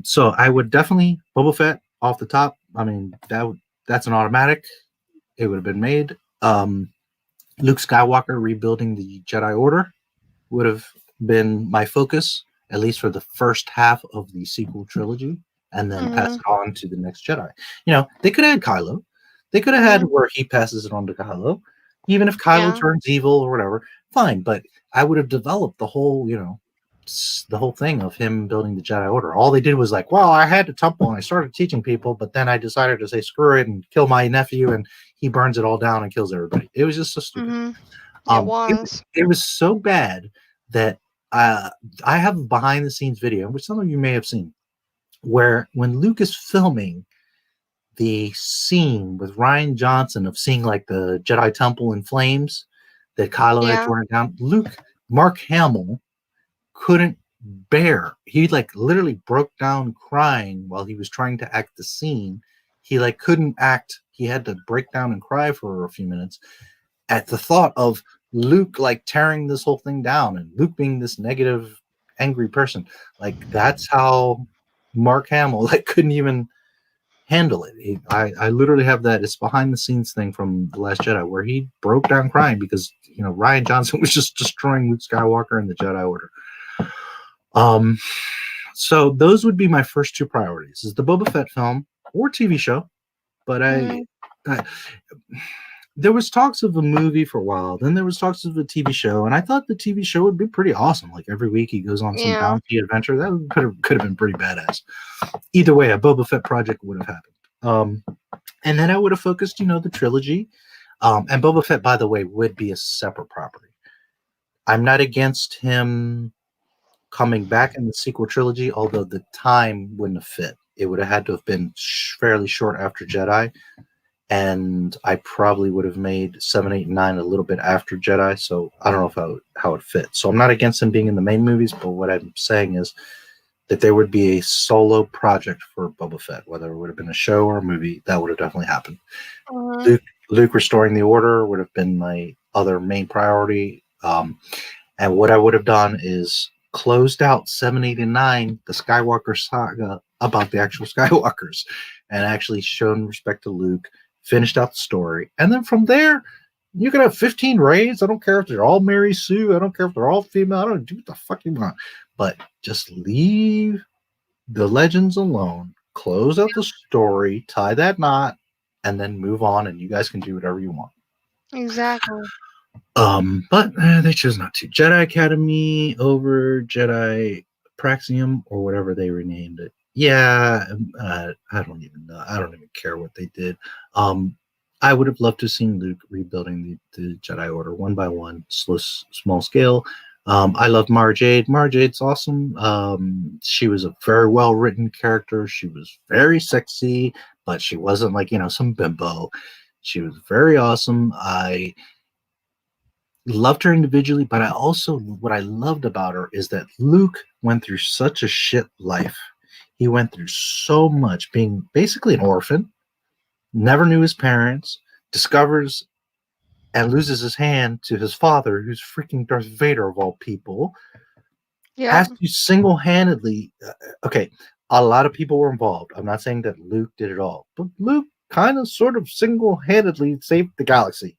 So I would definitely Boba Fett off the top. I mean, that's an automatic. It would have been made. Luke Skywalker rebuilding the Jedi Order would have been my focus, at least for the first half of the sequel trilogy, and then pass it on to the next Jedi. You know, they could have had Kylo. They could have had where he passes it on to Kylo. Even if Kylo turns evil or whatever, fine. But I would have developed the whole, you know, the whole thing of him building the Jedi Order. All they did was like, well, I had a temple and I started teaching people, but then I decided to say screw it and kill my nephew, and he burns it all down and kills everybody. It was just so stupid. It was so bad that I have a behind the scenes video, which some of you may have seen, where when Luke is filming the scene with Rian Johnson of seeing like the Jedi Temple in flames that Kylo had torn down, Mark Hamill couldn't bear. He like literally broke down crying while he was trying to act the scene. He like couldn't act. He had to break down and cry for a few minutes at the thought of Luke like tearing this whole thing down, and Luke being this negative, angry person. Like, that's how Mark Hamill like couldn't even handle it. I literally have that. It's behind the scenes thing from The Last Jedi where he broke down crying because, you know, Rian Johnson was just destroying Luke Skywalker and the Jedi Order. So those would be my first two priorities: is the Boba Fett film or TV show. But there was talks of a movie for a while. Then there was talks of a TV show, and I thought the TV show would be pretty awesome. Like every week he goes on some Yeah. bounty adventure. That could have been pretty badass. Either way, a Boba Fett project would have happened. And then I would have focused, the trilogy. And Boba Fett, by the way, would be a separate property. I'm not against him coming back in the sequel trilogy, although the time wouldn't have fit. It would have had to have been fairly short after Jedi. And I probably would have made 7, 8, and 9 a little bit after Jedi, so I don't know how it fits. So I'm not against him being in the main movies, but what I'm saying is that there would be a solo project for Boba Fett, whether it would have been a show or a movie, that would have definitely happened. Luke restoring the Order would have been my other main priority. And what I would have done is closed out 7, 8, and 9, the Skywalker saga about the actual Skywalkers, and actually shown respect to Luke, finished out the story, and then from there you can have 15 raids. I don't care if they're all Mary Sue, I don't care if they're all female, I don't do what the fuck you want, but just leave the legends alone, close out the story, tie that knot, and then move on, and you guys can do whatever you want. Exactly. But they chose not to. Jedi Academy over Jedi Praxium, or whatever they renamed it. Yeah, I don't even know. I don't even care what they did. I would have loved to have seen Luke rebuilding the Jedi Order one by one, small scale. I love Mara Jade. Mara Jade's awesome. She was a very well written character. She was very sexy, but she wasn't like, some bimbo. She was very awesome. I loved her individually, but what I loved about her is that Luke went through such a shit life. He went through so much, being basically an orphan, never knew his parents, discovers and loses his hand to his father, who's freaking Darth Vader of all people. Yeah. Has to single-handedly, okay, a lot of people were involved. I'm not saying that Luke did it all, but Luke kind of sort of single-handedly saved the galaxy.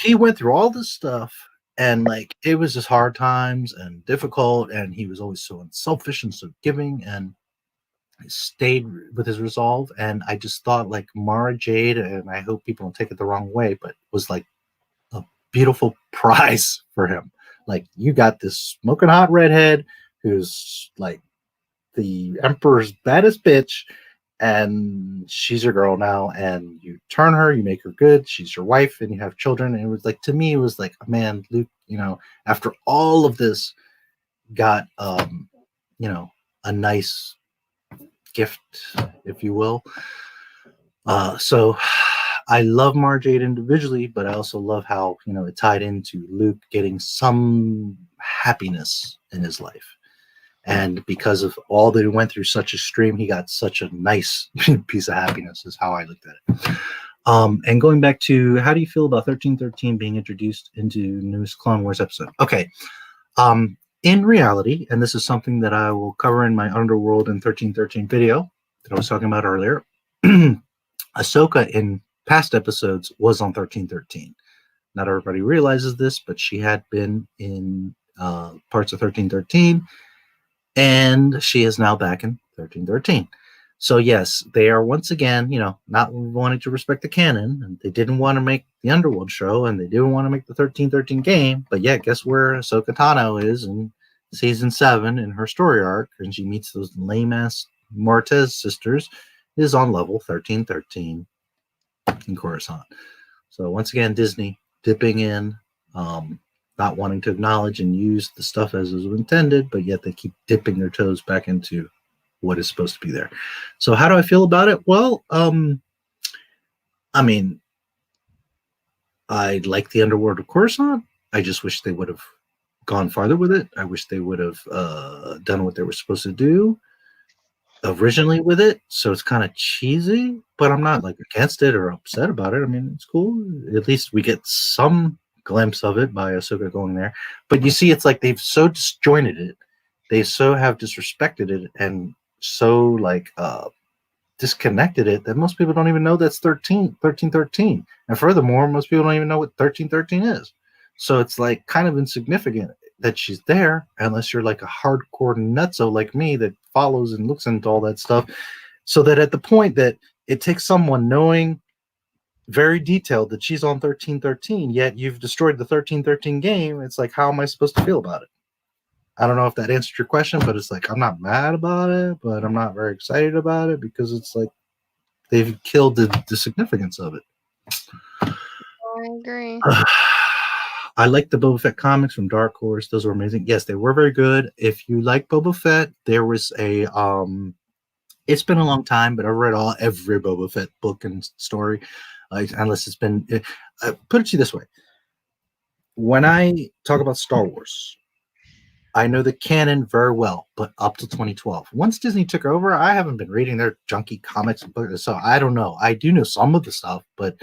He went through all this stuff, and like it was just hard times and difficult, and he was always so unselfish and so giving, and stayed with his resolve. And I just thought like Mara Jade, and I hope people don't take it the wrong way, but was like a beautiful prize for him. Like, you got this smoking hot redhead who's like the Emperor's baddest bitch, and she's your girl now, and you turn her, you make her good, she's your wife, and you have children. And it was like, to me, it was like, man, Luke, after all of this, got a nice gift, if you will. So I love Mara Jade individually, but I also love how it tied into Luke getting some happiness in his life. And because of all that he went through, such extreme, he got such a nice piece of happiness, is how I looked at it. And going back to, how do you feel about 1313 being introduced into newest Clone Wars episode? Okay. In reality, and this is something that I will cover in my Underworld and 1313 video that I was talking about earlier, Ahsoka in past episodes was on 1313. Not everybody realizes this, but she had been in parts of 1313, and she is now back in 1313. So yes, they are once again, not wanting to respect the canon, and they didn't want to make the Underworld show, and they didn't want to make the 1313 game, but yeah, guess where Ahsoka Tano is in season 7 in her story arc, and she meets those lame-ass Mortez sisters, is on level 1313 in Coruscant. So once again, Disney dipping in, not wanting to acknowledge and use the stuff as was intended, but yet they keep dipping their toes back into what is supposed to be there. So how do I feel about it? Well, I mean, I like the Underworld of Coruscant. I just wish they would have gone farther with it. I wish they would have done what they were supposed to do originally with it. So it's kind of cheesy, but I'm not like against it or upset about it. I mean, it's cool. At least we get some glimpse of it by Ahsoka going there. But you see, it's like they've so disjointed it. They so have disrespected it and so like disconnected it that most people don't even know that's 1313. And furthermore, most people don't even know what 1313 is. So it's like kind of insignificant that she's there, unless you're like a hardcore nutso like me that follows and looks into all that stuff. So that at the point that it takes someone knowing very detailed that she's on 1313, yet you've destroyed the 1313 game. It's like, how am I supposed to feel about it? I don't know if that answered your question, but it's like, I'm not mad about it, but I'm not very excited about it because it's like they've killed the significance of it. I agree. I like the Boba Fett comics from Dark Horse. Those were amazing. Yes, they were very good. If you like Boba Fett, there was a it's been a long time, but I've read every Boba Fett book and story, unless it's been. Put it to you this way: when I talk about Star Wars, I know the canon very well, but up to 2012. Once Disney took over, I haven't been reading their junky comics, so I don't know. I do know some of the stuff, but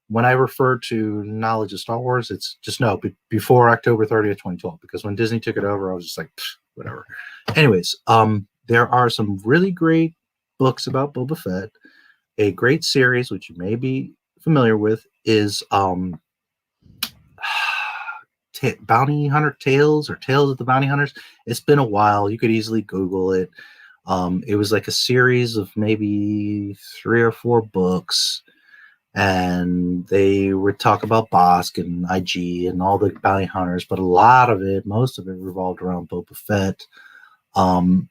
when I refer to knowledge of Star Wars, it's just before October 30th, 2012, because when Disney took it over, I was just like, whatever. Anyways, there are some really great books about Boba Fett. A great series, which you may be familiar with, is Bounty Hunter Tales or Tales of the Bounty Hunters. It's been a while. You could easily Google it. It was like a series of maybe 3 or 4 books. And they would talk about Bosk and IG and all the bounty hunters, but most of it revolved around Boba Fett. And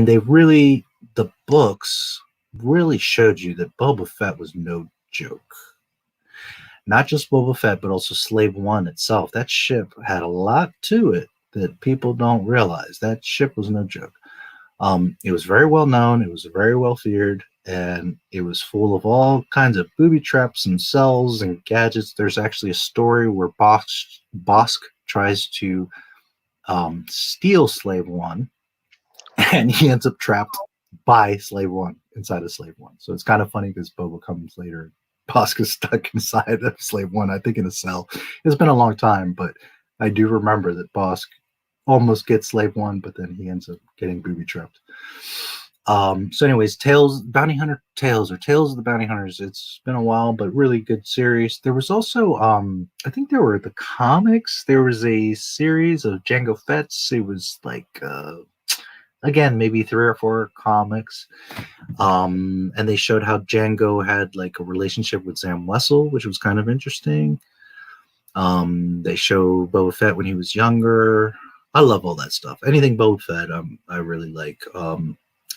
the books really showed you that Boba Fett was no joke. Not just Boba Fett, but also Slave One itself. That ship had a lot to it that people don't realize. That ship was no joke. It was very well known. It was very well feared. And it was full of all kinds of booby traps and cells and gadgets. There's actually a story where Bosk tries to steal Slave One, and he ends up trapped by Slave One inside of Slave One. So it's kind of funny because Boba comes later. Bosk is stuck inside of Slave One, I think in a cell. It's been a long time, but I do remember that Bosk almost gets Slave One, but then he ends up getting booby trapped. So anyways, Bounty Hunter Tales or Tales of the Bounty Hunters. It's been a while, but really good series. There was also, I think there were the comics. There was a series of Jango Fett's. It was like, again, maybe 3 or 4 comics. And they showed how Jango had like a relationship with Zam Wessel, which was kind of interesting. They show Boba Fett when he was younger. I love all that stuff. Anything Boba Fett, I really like.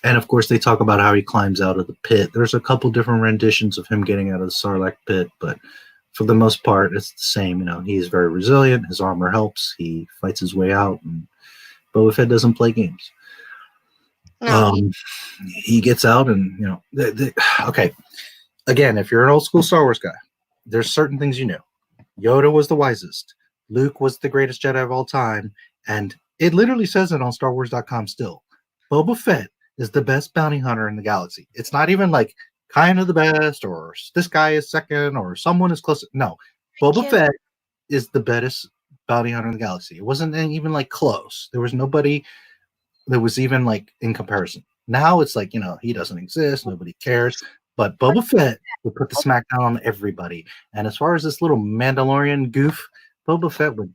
And of course, they talk about how he climbs out of the pit. There's a couple different renditions of him getting out of the Sarlacc pit, but for the most part, it's the same. You know, he's very resilient. His armor helps. He fights his way out. And Boba Fett doesn't play games. No. He gets out, and you know, okay. Again, if you're an old school Star Wars guy, there's certain things you know. Yoda was the wisest. Luke was the greatest Jedi of all time, and it literally says it on StarWars.com still. Boba Fett is the best bounty hunter in the galaxy. It's not even like kind of the best, or this guy is second, or someone is close. No, Boba Fett is the best bounty hunter in the galaxy. It wasn't even like close. There was nobody that was even like in comparison. Now it's like, you know, he doesn't exist. Nobody cares. But Boba Fett would put the smackdown on everybody. And as far as this little Mandalorian goof, Boba Fett would,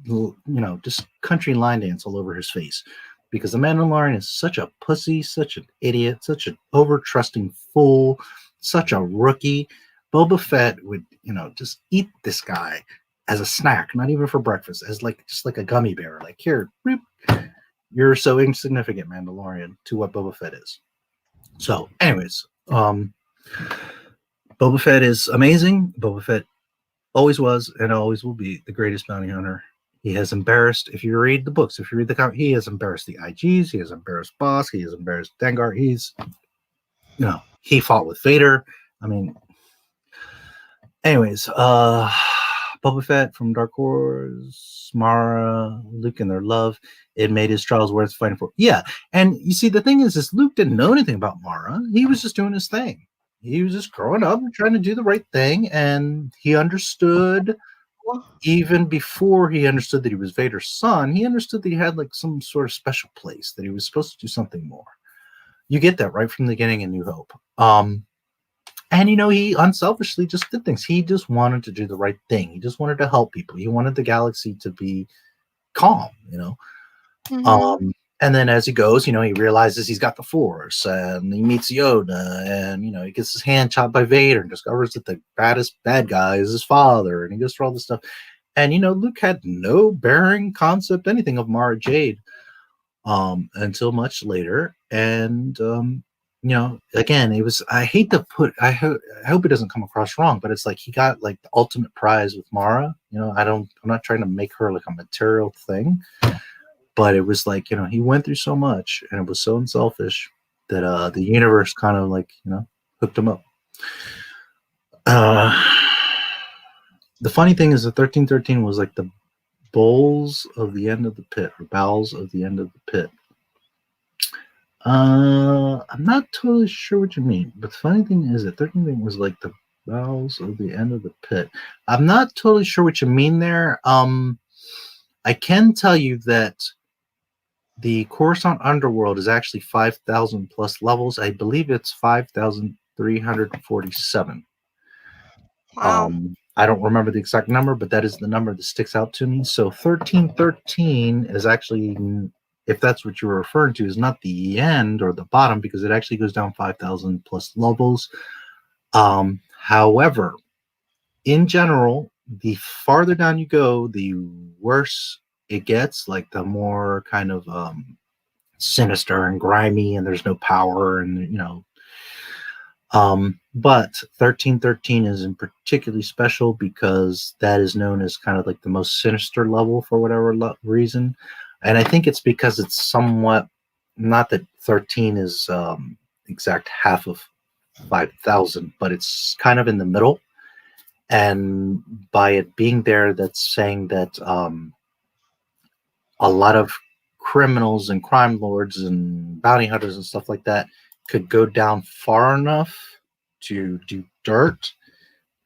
you know, just country line dance all over his face. Because the Mandalorian is such a pussy, such an idiot, such an over-trusting fool, such a rookie. Boba Fett would, you know, just eat this guy as a snack, not even for breakfast, as like just like a gummy bear. Like, here, boop, you're so insignificant, Mandalorian, to what Boba Fett is. So, anyways, Boba Fett is amazing. Boba Fett always was and always will be the greatest bounty hunter. He has embarrassed, if you read the books, if you read the comic, he has embarrassed the IGs, he has embarrassed Bosk, he has embarrassed Dengar. He's, you know, he fought with Vader. I mean, anyways, Boba Fett from Dark Horse, Mara, Luke and their love, it made his trials worth fighting for. Yeah, and you see, the thing is Luke didn't know anything about Mara. He was just doing his thing. He was just growing up and trying to do the right thing, and he understood. Even before he understood that he was Vader's son, he understood that he had like some sort of special place, that he was supposed to do something more. You get that right from the beginning in New Hope. And, you know, he unselfishly just did things. He just wanted to do the right thing. He just wanted to help people. He wanted the galaxy to be calm, you know. And then as he goes, he realizes he's got the Force, and he meets Yoda, and he gets his hand chopped by Vader, and discovers that the baddest bad guy is his father, and he goes through all this stuff. And Luke had no bearing, concept, anything of Mara Jade until much later. And again, it was, I hate to put, I hope it doesn't come across wrong, but it's like he got like the ultimate prize with Mara. I'm not trying to make her like a material thing. But it was like, he went through so much, and it was so unselfish that the universe kind of like, hooked him up. The funny thing is that 1313 was like the bowls of the end of the pit, or bowels of the end of the pit. I'm not totally sure what you mean, but the funny thing is that 1313 was like the bowels of the end of the pit. I'm not totally sure what you mean there. I can tell you that the Coruscant Underworld is actually 5,000 plus levels. I believe it's 5,347. Wow. I don't remember the exact number, but that is the number that sticks out to me. So 1313 is actually, if that's what you were referring to, is not the end or the bottom, because it actually goes down 5,000 plus levels. However, in general, the farther down you go, the worse it gets, like the more kind of sinister and grimy, and there's no power, and but 1313 is in particularly special because that is known as kind of like the most sinister level for whatever reason. And I think it's because it's somewhat, not that 13 is exact half of 5,000, but it's kind of in the middle. And by it being there, that's saying that a lot of criminals and crime lords and bounty hunters and stuff like that could go down far enough to do dirt,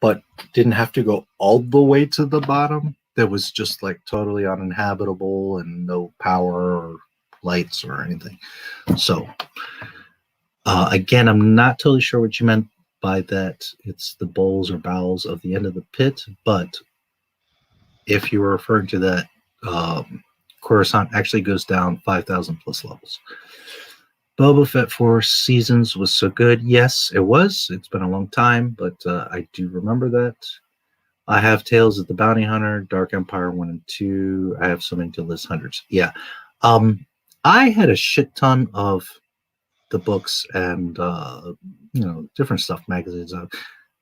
but didn't have to go all the way to the bottom. That was just like totally uninhabitable and no power or lights or anything. So again, I'm not totally sure what you meant by that. It's the bowls or bowels of the end of the pit, but if you were referring to that, Coruscant actually goes down 5,000 plus levels. Boba Fett 4 seasons was so good. Yes, it was. It's been a long time, but I do remember that. I have Tales of the Bounty Hunter, Dark Empire 1 and 2. I have so many to list, hundreds. Yeah. I had a shit ton of the books and, different stuff, magazines.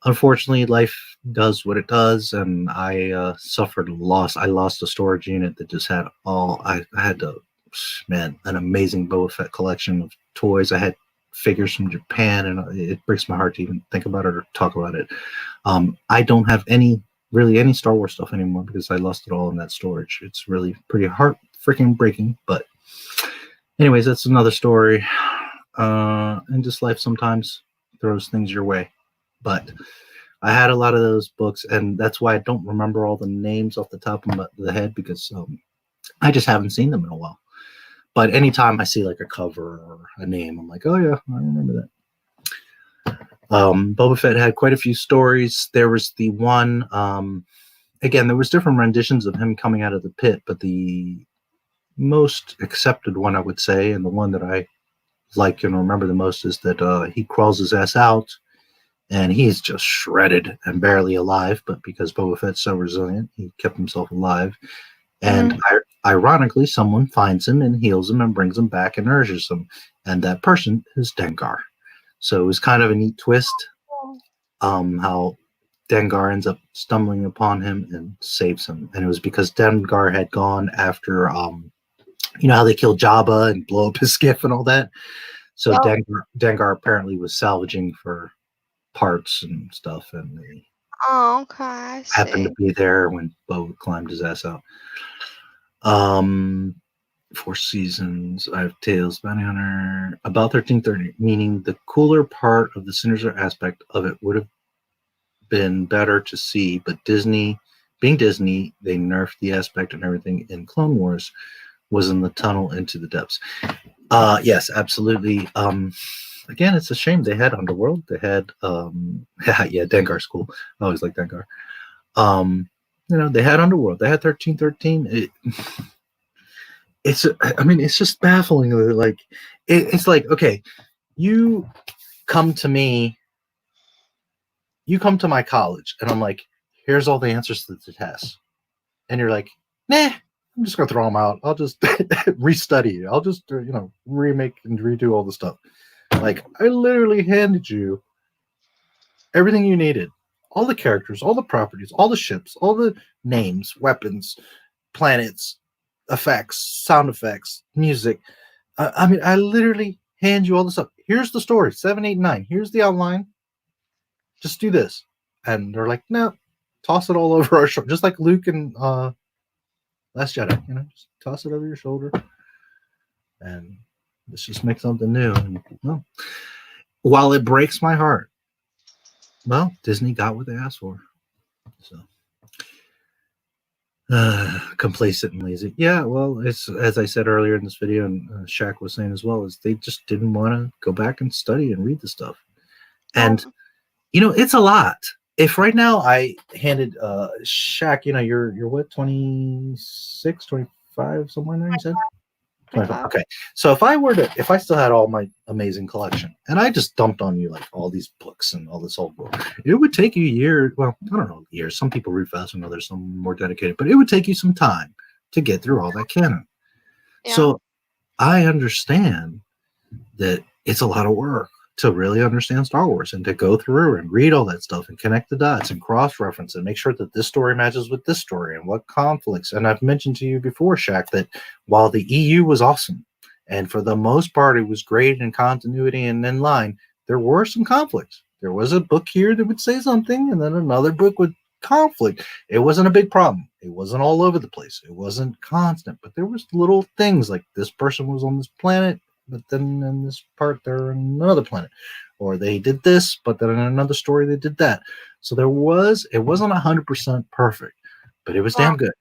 Unfortunately, life does what it does, and I suffered a loss. I lost a storage unit that just had I had to, man, an amazing Boba Fett collection of toys. I had figures from Japan, and it breaks my heart to even think about it or talk about it. I don't have really any Star Wars stuff anymore because I lost it all in that storage. It's really pretty heart freaking breaking, but anyways, that's another story. And just life sometimes throws things your way. But I had a lot of those books, and that's why I don't remember all the names off the top of the head, because I just haven't seen them in a while. But anytime I see like a cover or a name, I'm like, oh yeah, I remember that. Boba Fett had quite a few stories. There was the one, again, there was different renditions of him coming out of the pit, but the most accepted one, I would say, and the one that I like and remember the most, is that he crawls his ass out, and he's just shredded and barely alive, but because Boba Fett's so resilient, he kept himself alive. And ironically, someone finds him and heals him and brings him back and nourishes him. And that person is Dengar. So it was kind of a neat twist, how Dengar ends up stumbling upon him and saves him. And it was because Dengar had gone after, how they killed Jabba and blow up his skiff and all that. So Dengar apparently was salvaging for parts and stuff, and they happened to be there when Bo climbed his ass out. 4 seasons. I have Tales, Bounty Hunter, about 1330, meaning the cooler part of the Sinister aspect of it would have been better to see, but Disney, being Disney, they nerfed the aspect and everything in Clone Wars was in the tunnel into the depths. Yes, absolutely. Again, it's a shame. They had Underworld. They had, Dengar's cool. I always like Dengar. They had Underworld. They had 1313. I mean, it's just baffling. Like, it's like, okay, you come to me, you come to my college, and I'm like, here's all the answers to the test. And you're like, nah, I'm just going to throw them out. I'll just restudy. I'll just, remake and redo all the stuff. Like, I literally handed you everything you needed. All the characters, all the properties, all the ships, all the names, weapons, planets, effects, sound effects, music. I mean, I literally hand you all this stuff. Here's the story, 7, 8, 9. Here's the outline. Just do this. And they're like, no, toss it all over our shoulder. Just like Luke and Last Jedi, just toss it over your shoulder. And let's just make something new. And, well, while it breaks my heart, well, Disney got what they asked for. So complacent and lazy. Yeah, well, it's as I said earlier in this video, and Shaq was saying as well, is they just didn't want to go back and study and read the stuff. And it's a lot. If right now I handed Shaq, you're what, 26, 25, somewhere in there, you said? 25. Okay. So if I still had all my amazing collection and I just dumped on you like all these books and all this old book, it would take you years. Well, I don't know, years. Some people read faster than others, some more dedicated, but it would take you some time to get through all that canon. Yeah. So I understand that it's a lot of work to really understand Star Wars and to go through and read all that stuff and connect the dots and cross-reference and make sure that this story matches with this story and what conflicts. And I've mentioned to you before, Shaq, that while the EU was awesome and for the most part it was great in continuity and in line, there were some conflicts. There was a book here that would say something and then another book would conflict. It wasn't a big problem. It wasn't all over the place. It wasn't constant, but there was little things like this person was on this planet, but then in this part they're on another planet, or they did this, but then in another story they did that. So it wasn't 100% perfect, but it was damn good.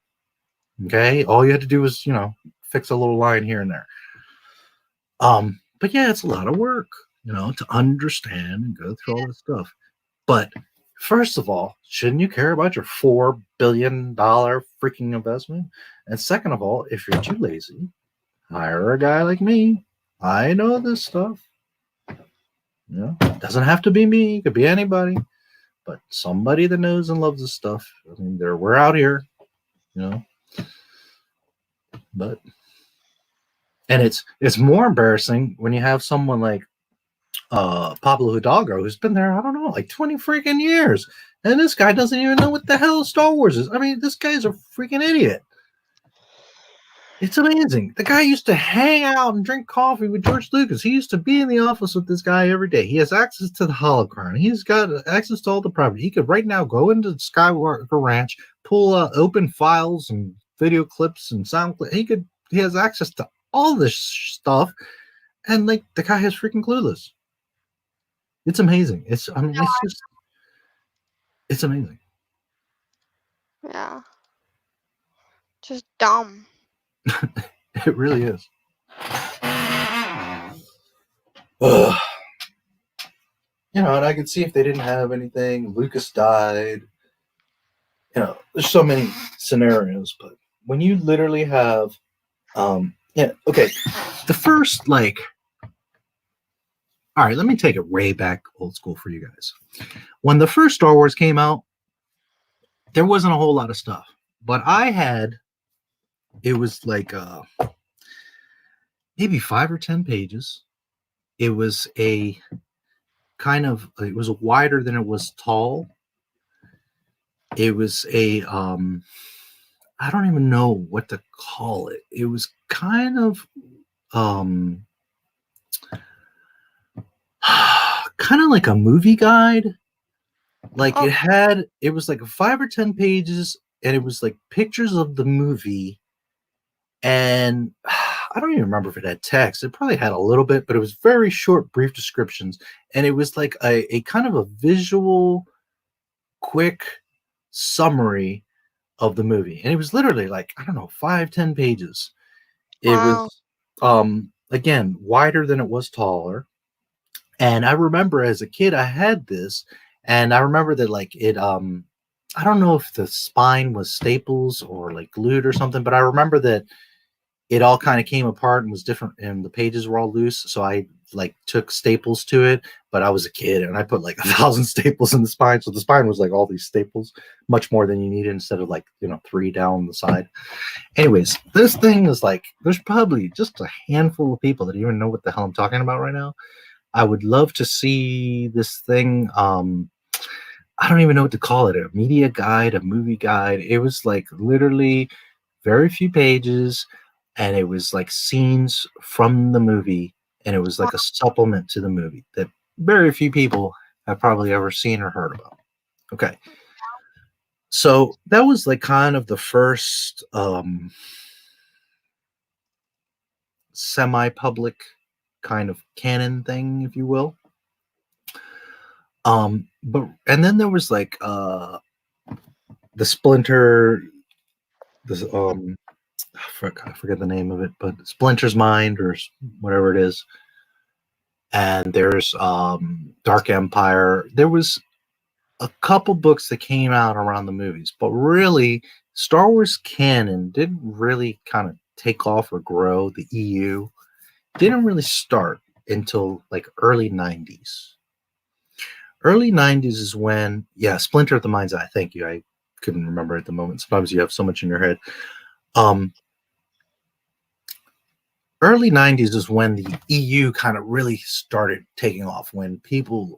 Okay, all you had to do was fix a little line here and there. But yeah, it's a lot of work, to understand and go through all this stuff. But first of all, shouldn't you care about your $4 billion freaking investment? And second of all, if you're too lazy, hire a guy like me. I know this stuff. It doesn't have to be me. It could be anybody. But somebody that knows and loves this stuff. I mean, we're out here, But and it's more embarrassing when you have someone like Pablo Hidalgo, who's been there, I don't know, like 20 freaking years. And this guy doesn't even know what the hell Star Wars is. I mean, this guy's a freaking idiot. It's amazing. The guy used to hang out and drink coffee with George Lucas. He used to be in the office with this guy every day. He has access to the holocron. He's got access to all the property. He could right now go into Skywalker Ranch, pull open files and video clips and sound clips. He has access to all this stuff, and like the guy is freaking clueless. It's amazing. It's amazing. Yeah. Just dumb. It really is. And I could see if they didn't have anything. Lucas died. There's so many scenarios, but when you literally have, okay, the first all right, let me take it way back old school for you guys. When the first Star Wars came out, there wasn't a whole lot of stuff, but it was like maybe 5 or 10 pages. It was it was wider than it was tall. It was I don't even know what to call it. It was kind of like a movie guide. Like it was like 5 or 10 pages, and it was like pictures of the movie. And I don't even remember if it had text. It probably had a little bit, but it was very short, brief descriptions. And it was like a kind of a visual, quick summary of the movie. And it was literally like, I don't know, 5-10 pages. It was, again, wider than it was taller. And I remember as a kid, I had this, and I remember that like it, I don't know if the spine was staples or like glued or something, but I remember that it all kind of came apart and was different, and the pages were all loose. So I like took staples to it, but I was a kid and I put like 1,000 staples in the spine. So the spine was like all these staples, much more than you needed, instead of like, 3 down the side. Anyways, this thing is like, there's probably just a handful of people that even know what the hell I'm talking about right now. I would love to see this thing. I don't even know what to call it. A media guide, a movie guide. It was like literally very few pages, and it was like scenes from the movie, and it was like a supplement to the movie that very few people have probably ever seen or heard about. Okay. So that was like kind of the first semi-public kind of canon thing, if you will. But and then there was like the Splinter, this I forget the name of it, but Splinter's Mind or whatever it is. And there's Dark Empire. There was a couple books that came out around the movies, but really Star Wars canon didn't really kind of take off or grow. The EU didn't really start until like early 90s. Early 90s is when, Splinter of the Mind's Eye. Thank you. I couldn't remember at the moment. Sometimes you have so much in your head. Early 90s is when the EU kind of really started taking off, when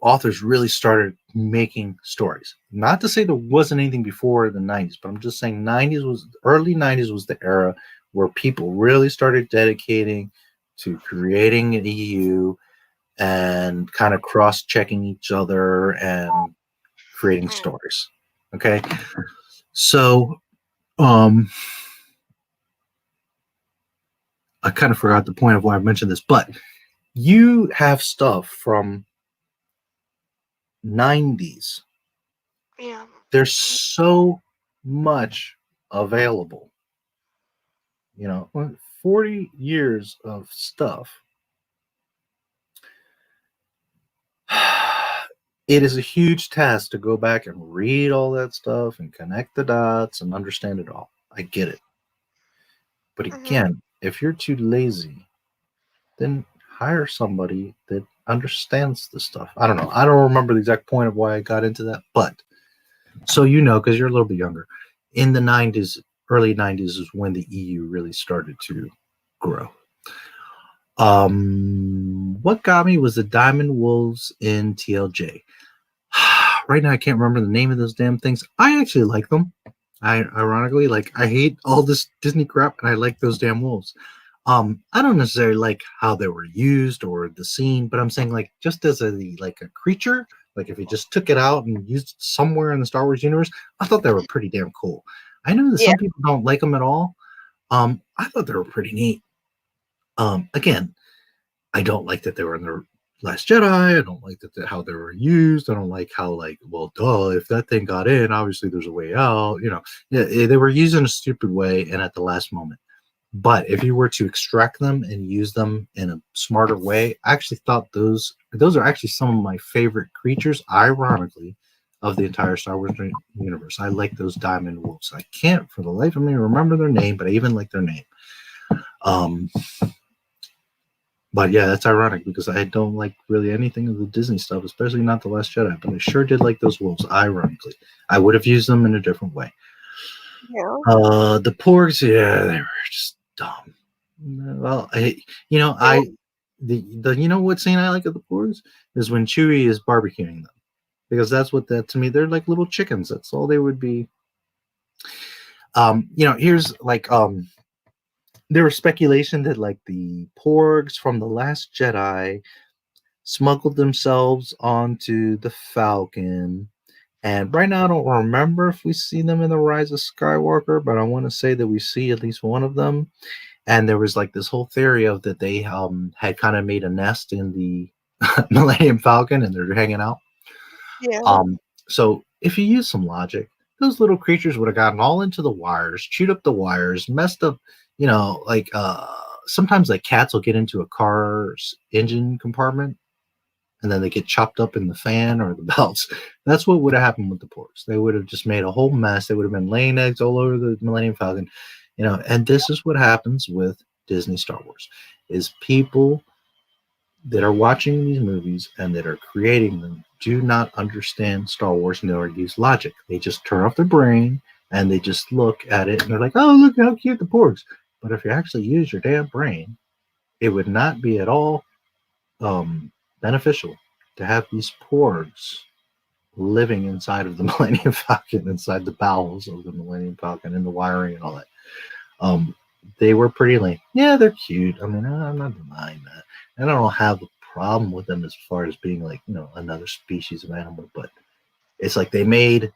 authors really started making stories. Not to say there wasn't anything before the 90s, but I'm just saying early 90s was the era where people really started dedicating to creating an EU and kind of cross-checking each other and creating stories. Okay? So, I kind of forgot the point of why I mentioned this, but you have stuff from 90s. Yeah. There's so much available. 40 years of stuff. It is a huge task to go back and read all that stuff and connect the dots and understand it all. I get it. But again, if you're too lazy, then hire somebody that understands the stuff. I don't know. I don't remember the exact point of why I got into that, but so because you're a little bit younger, in the 90s, early 90s is when the EU really started to grow. What got me was the Diamond Wolves in TLJ. Right now, I can't remember the name of those damn things. I actually like them. Ironically, I hate all this Disney crap, and I like those damn wolves. I don't necessarily like how they were used or the scene, but I'm saying just as a creature, if you just took it out and used it somewhere in the Star Wars universe, I thought they were pretty damn cool. I know that some people don't like them at all. I thought they were pretty neat. Again, I don't like that they were in the Last Jedi. I don't like how they were used. I don't like how if that thing got in, obviously there's a way out. They were used in a stupid way and at the last moment. But if you were to extract them and use them in a smarter way, I actually thought those are actually some of my favorite creatures, ironically, of the entire Star Wars universe. I like those Diamond Wolves. I can't for the life of me remember their name, but I even like their name. But yeah, that's ironic because I don't like really anything of the Disney stuff, especially not The Last Jedi. But I sure did like those wolves, ironically. I would have used them in a different way. Yeah. The Porgs, they were just dumb. Well, you know what scene I like of the Porgs is when Chewie is barbecuing them, because that's what to me, they're like little chickens. That's all they would be. Here's there was speculation that the Porgs from The Last Jedi smuggled themselves onto the Falcon. And right now, I don't remember if we see them in The Rise of Skywalker, but I want to say that we see at least one of them. And there was this whole theory of that they had kind of made a nest in the Millennium Falcon and they're hanging out. Yeah. So if you use some logic, those little creatures would have gotten all into the wires, chewed up the wires, messed up, sometimes cats will get into a car's engine compartment and then they get chopped up in the fan or the belts. That's what would have happened with the Porgs. They would have just made a whole mess. They would have been laying eggs all over the Millennium Falcon, and this is what happens with Disney Star Wars is people that are watching these movies and that are creating them do not understand Star Wars nor use logic. They just turn off their brain and they just look at it and they're like, oh, look how cute the porgs. But if you actually use your damn brain, it would not be at all beneficial to have these porgs living inside of the Millennium Falcon, inside the bowels of the Millennium Falcon and the wiring and all that. They were pretty lame. Yeah, they're cute. I mean, I'm not denying that. And I don't have a problem with them as far as being like, another species of animal, but it's like they made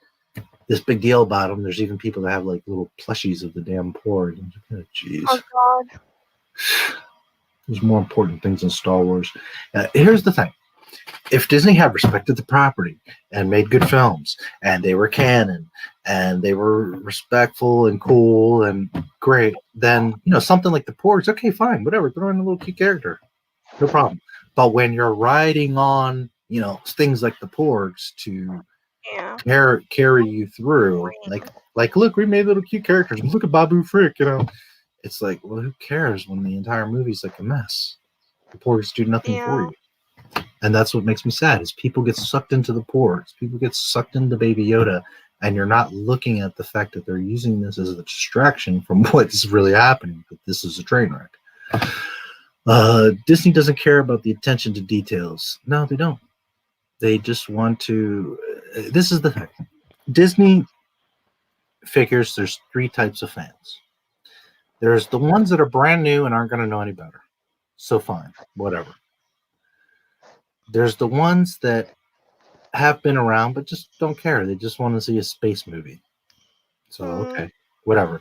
this big deal about them. There's even people that have like little plushies of the damn porg. Jeez. Oh God. There's more important things in Star Wars. Here's the thing. If Disney had respected the property and made good films and they were canon and they were respectful and cool and great, then, something like the porgs, okay, fine, whatever, throw in a little cute character. No problem. But when you're riding on, things like the porgs to carry you through, like, look, we made little cute characters. Look at Babu Frick, It's like, well, who cares when the entire movie's like a mess? The porgs do nothing for you. And that's what makes me sad is people get sucked into the porgs. People get sucked into Baby Yoda, and you're not looking at the fact that they're using this as a distraction from what's really happening, that this is a train wreck. Disney doesn't care about the attention to details. No, they don't. They just want to... this is the thing. Disney figures there's 3 types of fans. There's the ones that are brand new and aren't going to know any better. So fine, whatever. There's the ones that have been around but just don't care. They just want to see a space movie. So, okay, whatever.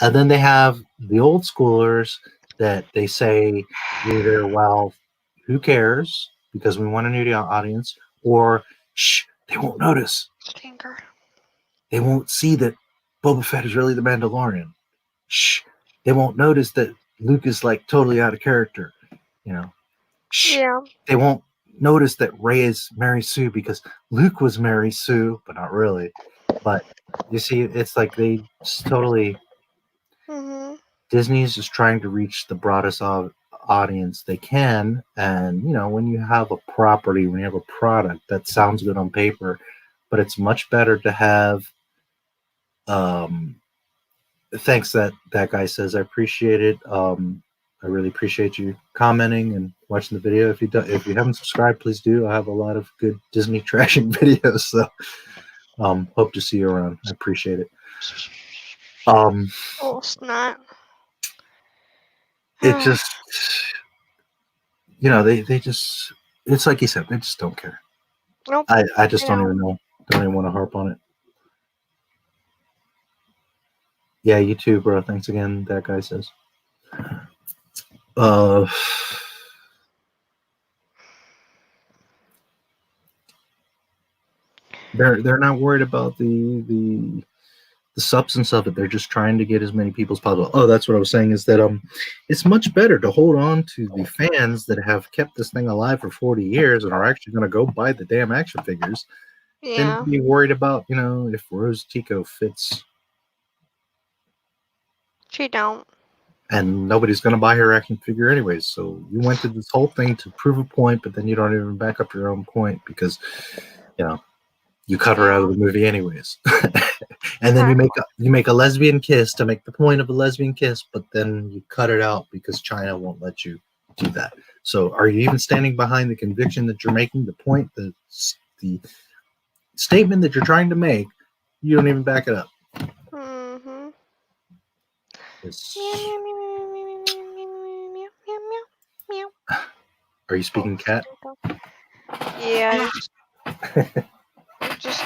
And then they have the old schoolers that they say either, well, who cares because we want a new audience, or, shh, they won't notice. Stinker. They won't see that Boba Fett is really the Mandalorian. Shh, they won't notice that Luke is like totally out of character. Shh, they won't notice that Rey is Mary Sue because Luke was Mary Sue, but not really. But you see, it's like they just totally... Disney is just trying to reach the broadest audience they can. And, when you have a property, when you have a product that sounds good on paper, but it's much better to have... thanks that guy says. I appreciate it. I really appreciate you commenting and watching the video. If you haven't subscribed, please do. I have a lot of good Disney trashing videos, so hope to see you around. I appreciate it. Oh snap! It just, they just. It's like you said, they just don't care. Nope. I just don't even know. Don't even want to harp on it. Yeah, you too, bro. Thanks again. That guy says. They're not worried about the substance of it. They're just trying to get as many people as possible. Oh, that's what I was saying is that it's much better to hold on to the fans that have kept this thing alive for 40 years and are actually going to go buy the damn action figures than to be worried about, if Rose Tico fits. She don't. And nobody's going to buy her action figure anyways. So you went through this whole thing to prove a point, but then you don't even back up your own point because, you cut her out of the movie anyways. And then you make a lesbian kiss to make the point of a lesbian kiss, but then you cut it out because China won't let you do that. So are you even standing behind the conviction that you're making, the point, the statement that you're trying to make? You don't even back it up. Are you speaking cat? Yeah. Just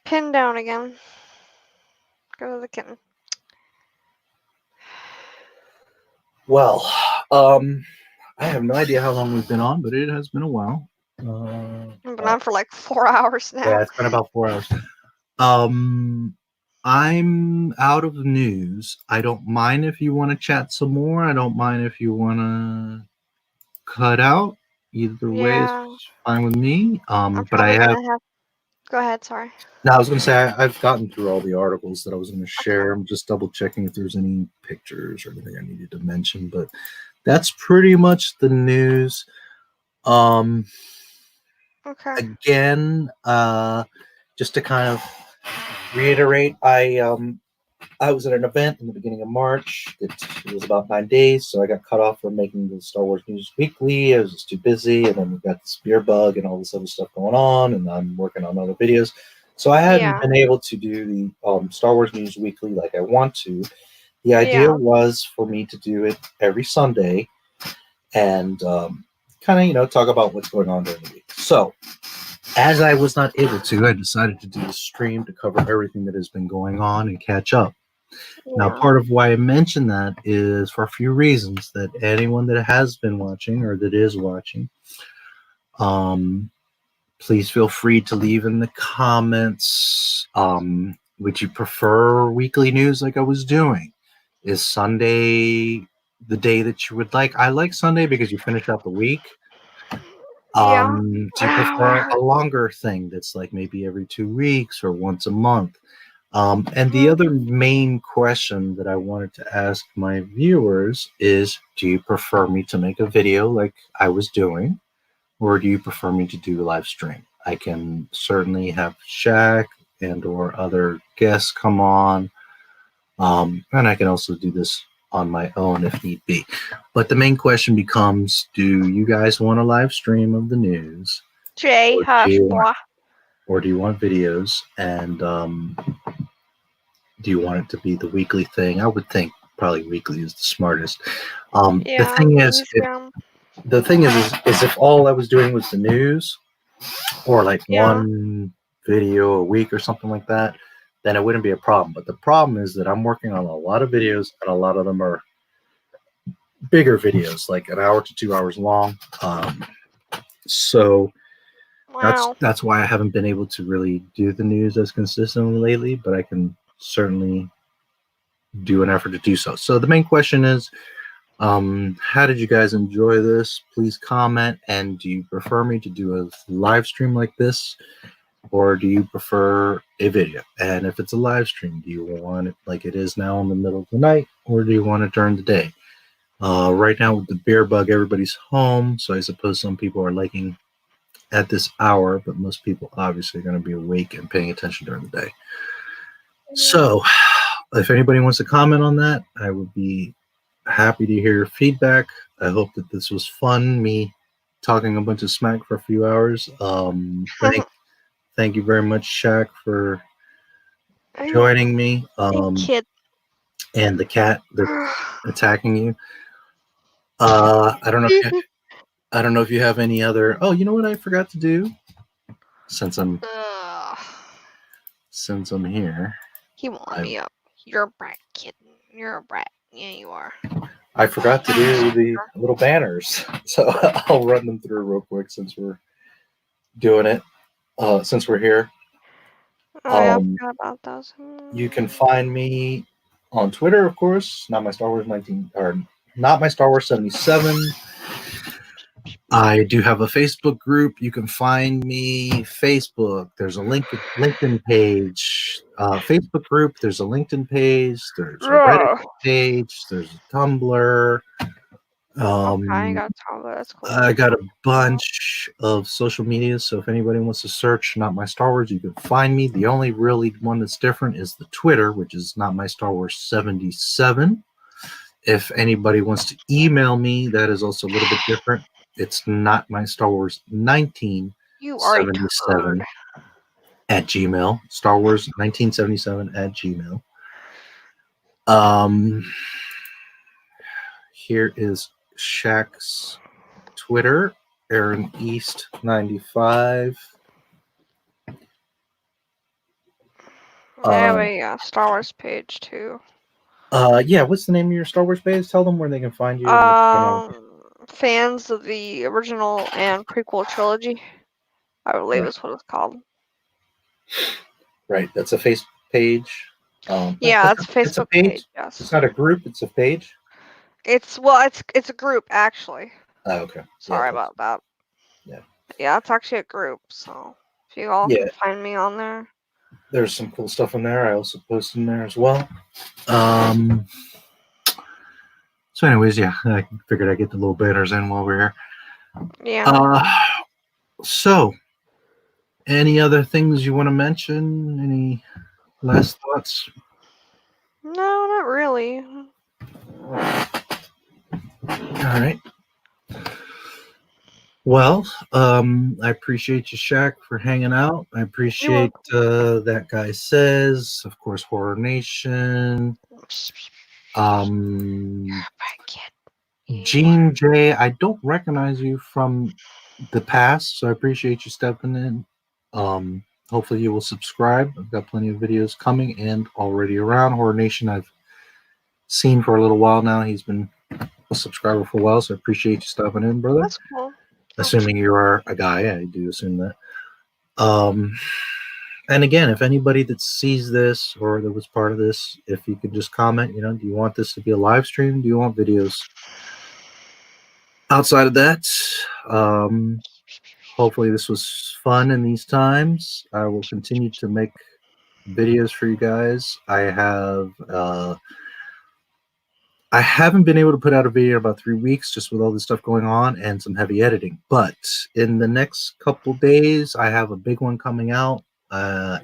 pin down again. Go to the kitten. Well, I have no idea how long we've been on, but it has been a while. We've been on for like 4 hours now. Yeah, it's been about 4 hours. I'm out of news. I don't mind if you want to chat some more. I don't mind if you want to cut out. Either way is fine with me. But I have Go ahead. Sorry. No, I was going to say I've gotten through all the articles that I was going to share. I'm just double checking if there's any pictures or anything I needed to mention, but that's pretty much the news. Okay. Again, just to kind of reiterate, I was at an event in the beginning of March. It was about 9 days, so I got cut off from making the Star Wars News Weekly. I was just too busy, and then we got this beer bug and all this other stuff going on, and I'm working on other videos. So I hadn't been able to do the Star Wars News Weekly like I want to. The idea was for me to do it every Sunday and kind of, talk about what's going on during the week. So as I was not able to, I decided to do a stream to cover everything that has been going on and catch up. Now, part of why I mention that is for a few reasons that anyone that has been watching or that is watching, please feel free to leave in the comments. Would you prefer weekly news like I was doing? Is Sunday the day that you would like? I like Sunday because you finish out the week. Do you prefer a longer thing that's like maybe every 2 weeks or once a month? And the other main question that I wanted to ask my viewers is, do you prefer me to make a video like I was doing, or do you prefer me to do a live stream? I can certainly have Shaq and or other guests come on, and I can also do this on my own if need be. But the main question becomes, do you guys want a live stream of the news? Or do you want videos? And do you want it to be the weekly thing? I would think probably weekly is the smartest. The thing is if all I was doing was the news or like one video a week or something like that, then it wouldn't be a problem. But the problem is that I'm working on a lot of videos, and a lot of them are bigger videos, like an hour to 2 hours long. So that's why I haven't been able to really do the news as consistently lately, but I can certainly do an effort to do so. So the main question is, how did you guys enjoy this? Please comment. And do you prefer me to do a live stream like this, or do you prefer a video? And if it's a live stream, do you want it like it is now in the middle of the night, or do you want it during the day? Right now with the beer bug, everybody's home, so I suppose some people are liking at this hour, but most people obviously are going to be awake and paying attention during the day. So if anybody wants to comment on that, I would be happy to hear your feedback. I hope that this was fun, me talking a bunch of smack for a few hours. Thank you very much, Shaq, for joining me. And the cat that's attacking you. I don't know if you have any other. Oh, you know what I forgot to do? Since I'm here. He won't let me up. You're a brat, kid. You're a brat. Yeah, you are. I forgot to do the little banners, so I'll run them through real quick since we're doing it. Since we're here. I forgot about those. You can find me on Twitter, of course. NotMyStarWars77. I do have a Facebook group. You can find me Facebook. There's a LinkedIn page. Facebook group. There's a LinkedIn page. There's a Reddit page. There's a Tumblr. I got Tumblr. That's cool. I got a bunch of social media, so if anybody wants to search Not My Star Wars, you can find me. The only really one that's different is the Twitter, which is NotMyStarWars77. If anybody wants to email me, that is also a little bit different. It's NotMyStarWars1977 at Gmail. Star Wars 1977 at Gmail. Here is Shaq's Twitter, Aaron East 95. I have a Star Wars page too. Yeah, what's the name of your Star Wars page? Tell them where they can find you. Fans of the original and prequel trilogy, I believe is what it's called. Right, that's a Facebook page. Yeah, it's a Facebook page. Yes. It's not a group; it's a page. It's a group actually. Oh, okay. Sorry about that. Yeah. Yeah, it's actually a group. So. So you all Yeah. can find me on there. There's some cool stuff in there. I also post in there as well. So anyways, yeah, I figured I'd get the little banners in while we're here. Yeah. So any other things you want to mention? Any last thoughts? No, not really. All right. Well, I appreciate you, Shaq, for hanging out. I appreciate that guy says, of course, Horror Nation. Gene J, I don't recognize you from the past, so I appreciate you stepping in. Hopefully you will subscribe. I've got plenty of videos coming and already around. Horror Nation I've seen for a little while now. He's been a subscriber for a while, so I appreciate you stopping in, brother. That's cool. Assuming you are a guy, I do assume that. And again, if anybody that sees this or that was part of this, if you could just comment, do you want this to be a live stream? Do you want videos? Outside of that, hopefully this was fun in these times. I will continue to make videos for you guys. I haven't been able to put out a video in about 3 weeks just with all this stuff going on and some heavy editing. But in the next couple days, I have a big one coming out.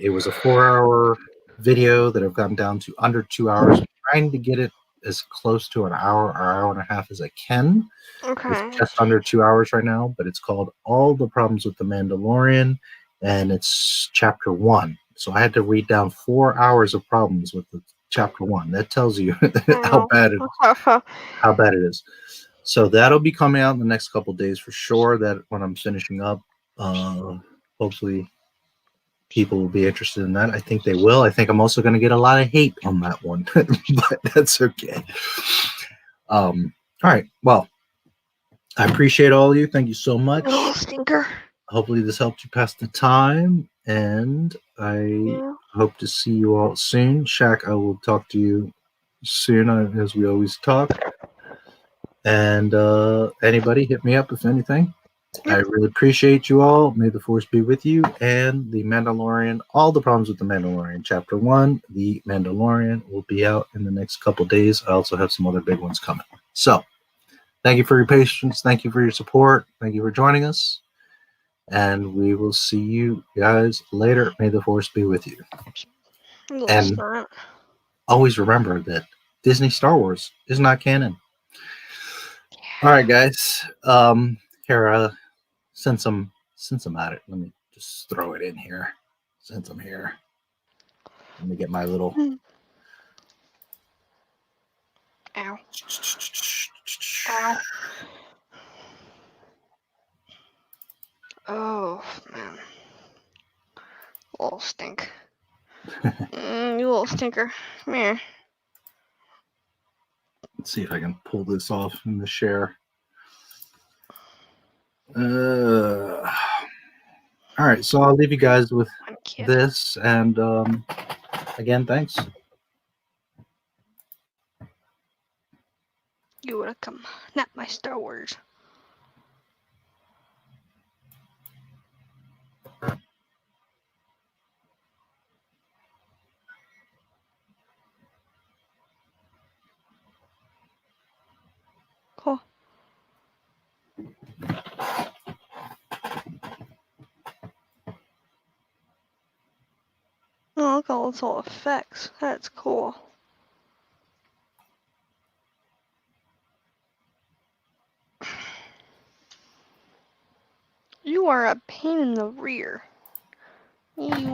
It was a 4-hour video that I've gotten down to under 2 hours. I'm trying to get it as close to an hour or hour and a half as I can. Okay. It's just under 2 hours right now, but it's called All the Problems with the Mandalorian, and it's chapter 1. So I had to read down 4 hours of problems with the chapter 1. That tells you how bad it is. So that'll be coming out in the next couple of days for sure. That when I'm finishing up, hopefully people will be interested in that. I think they will. I think I'm also going to get a lot of hate on that one, but that's okay. All right. Well, I appreciate all of you. Thank you so much. Little stinker. Hopefully this helped you pass the time, and I hope to see you all soon. Shaq, I will talk to you soon, as we always talk. And anybody, hit me up if anything. I really appreciate you all. May the Force be with you. And The Mandalorian, All the Problems with the Mandalorian, Chapter 1, The Mandalorian, will be out in the next couple days. I also have some other big ones coming. So, thank you for your patience. Thank you for your support. Thank you for joining us. And we will see you guys later. May the Force be with you. And always remember that Disney Star Wars is not canon. All right, guys. Here, since I'm at it, let me just throw it in here. Since I'm here, let me get my little. Ow. Ow. Oh, man. Little stink. You little stinker. Come here. Let's see if I can pull this off in the share. All right, so I'll leave you guys with this, and again, thanks. You wanna come? Not my Star Wars. Cool. Oh, look at all those little effects. That's cool. You are a pain in the rear.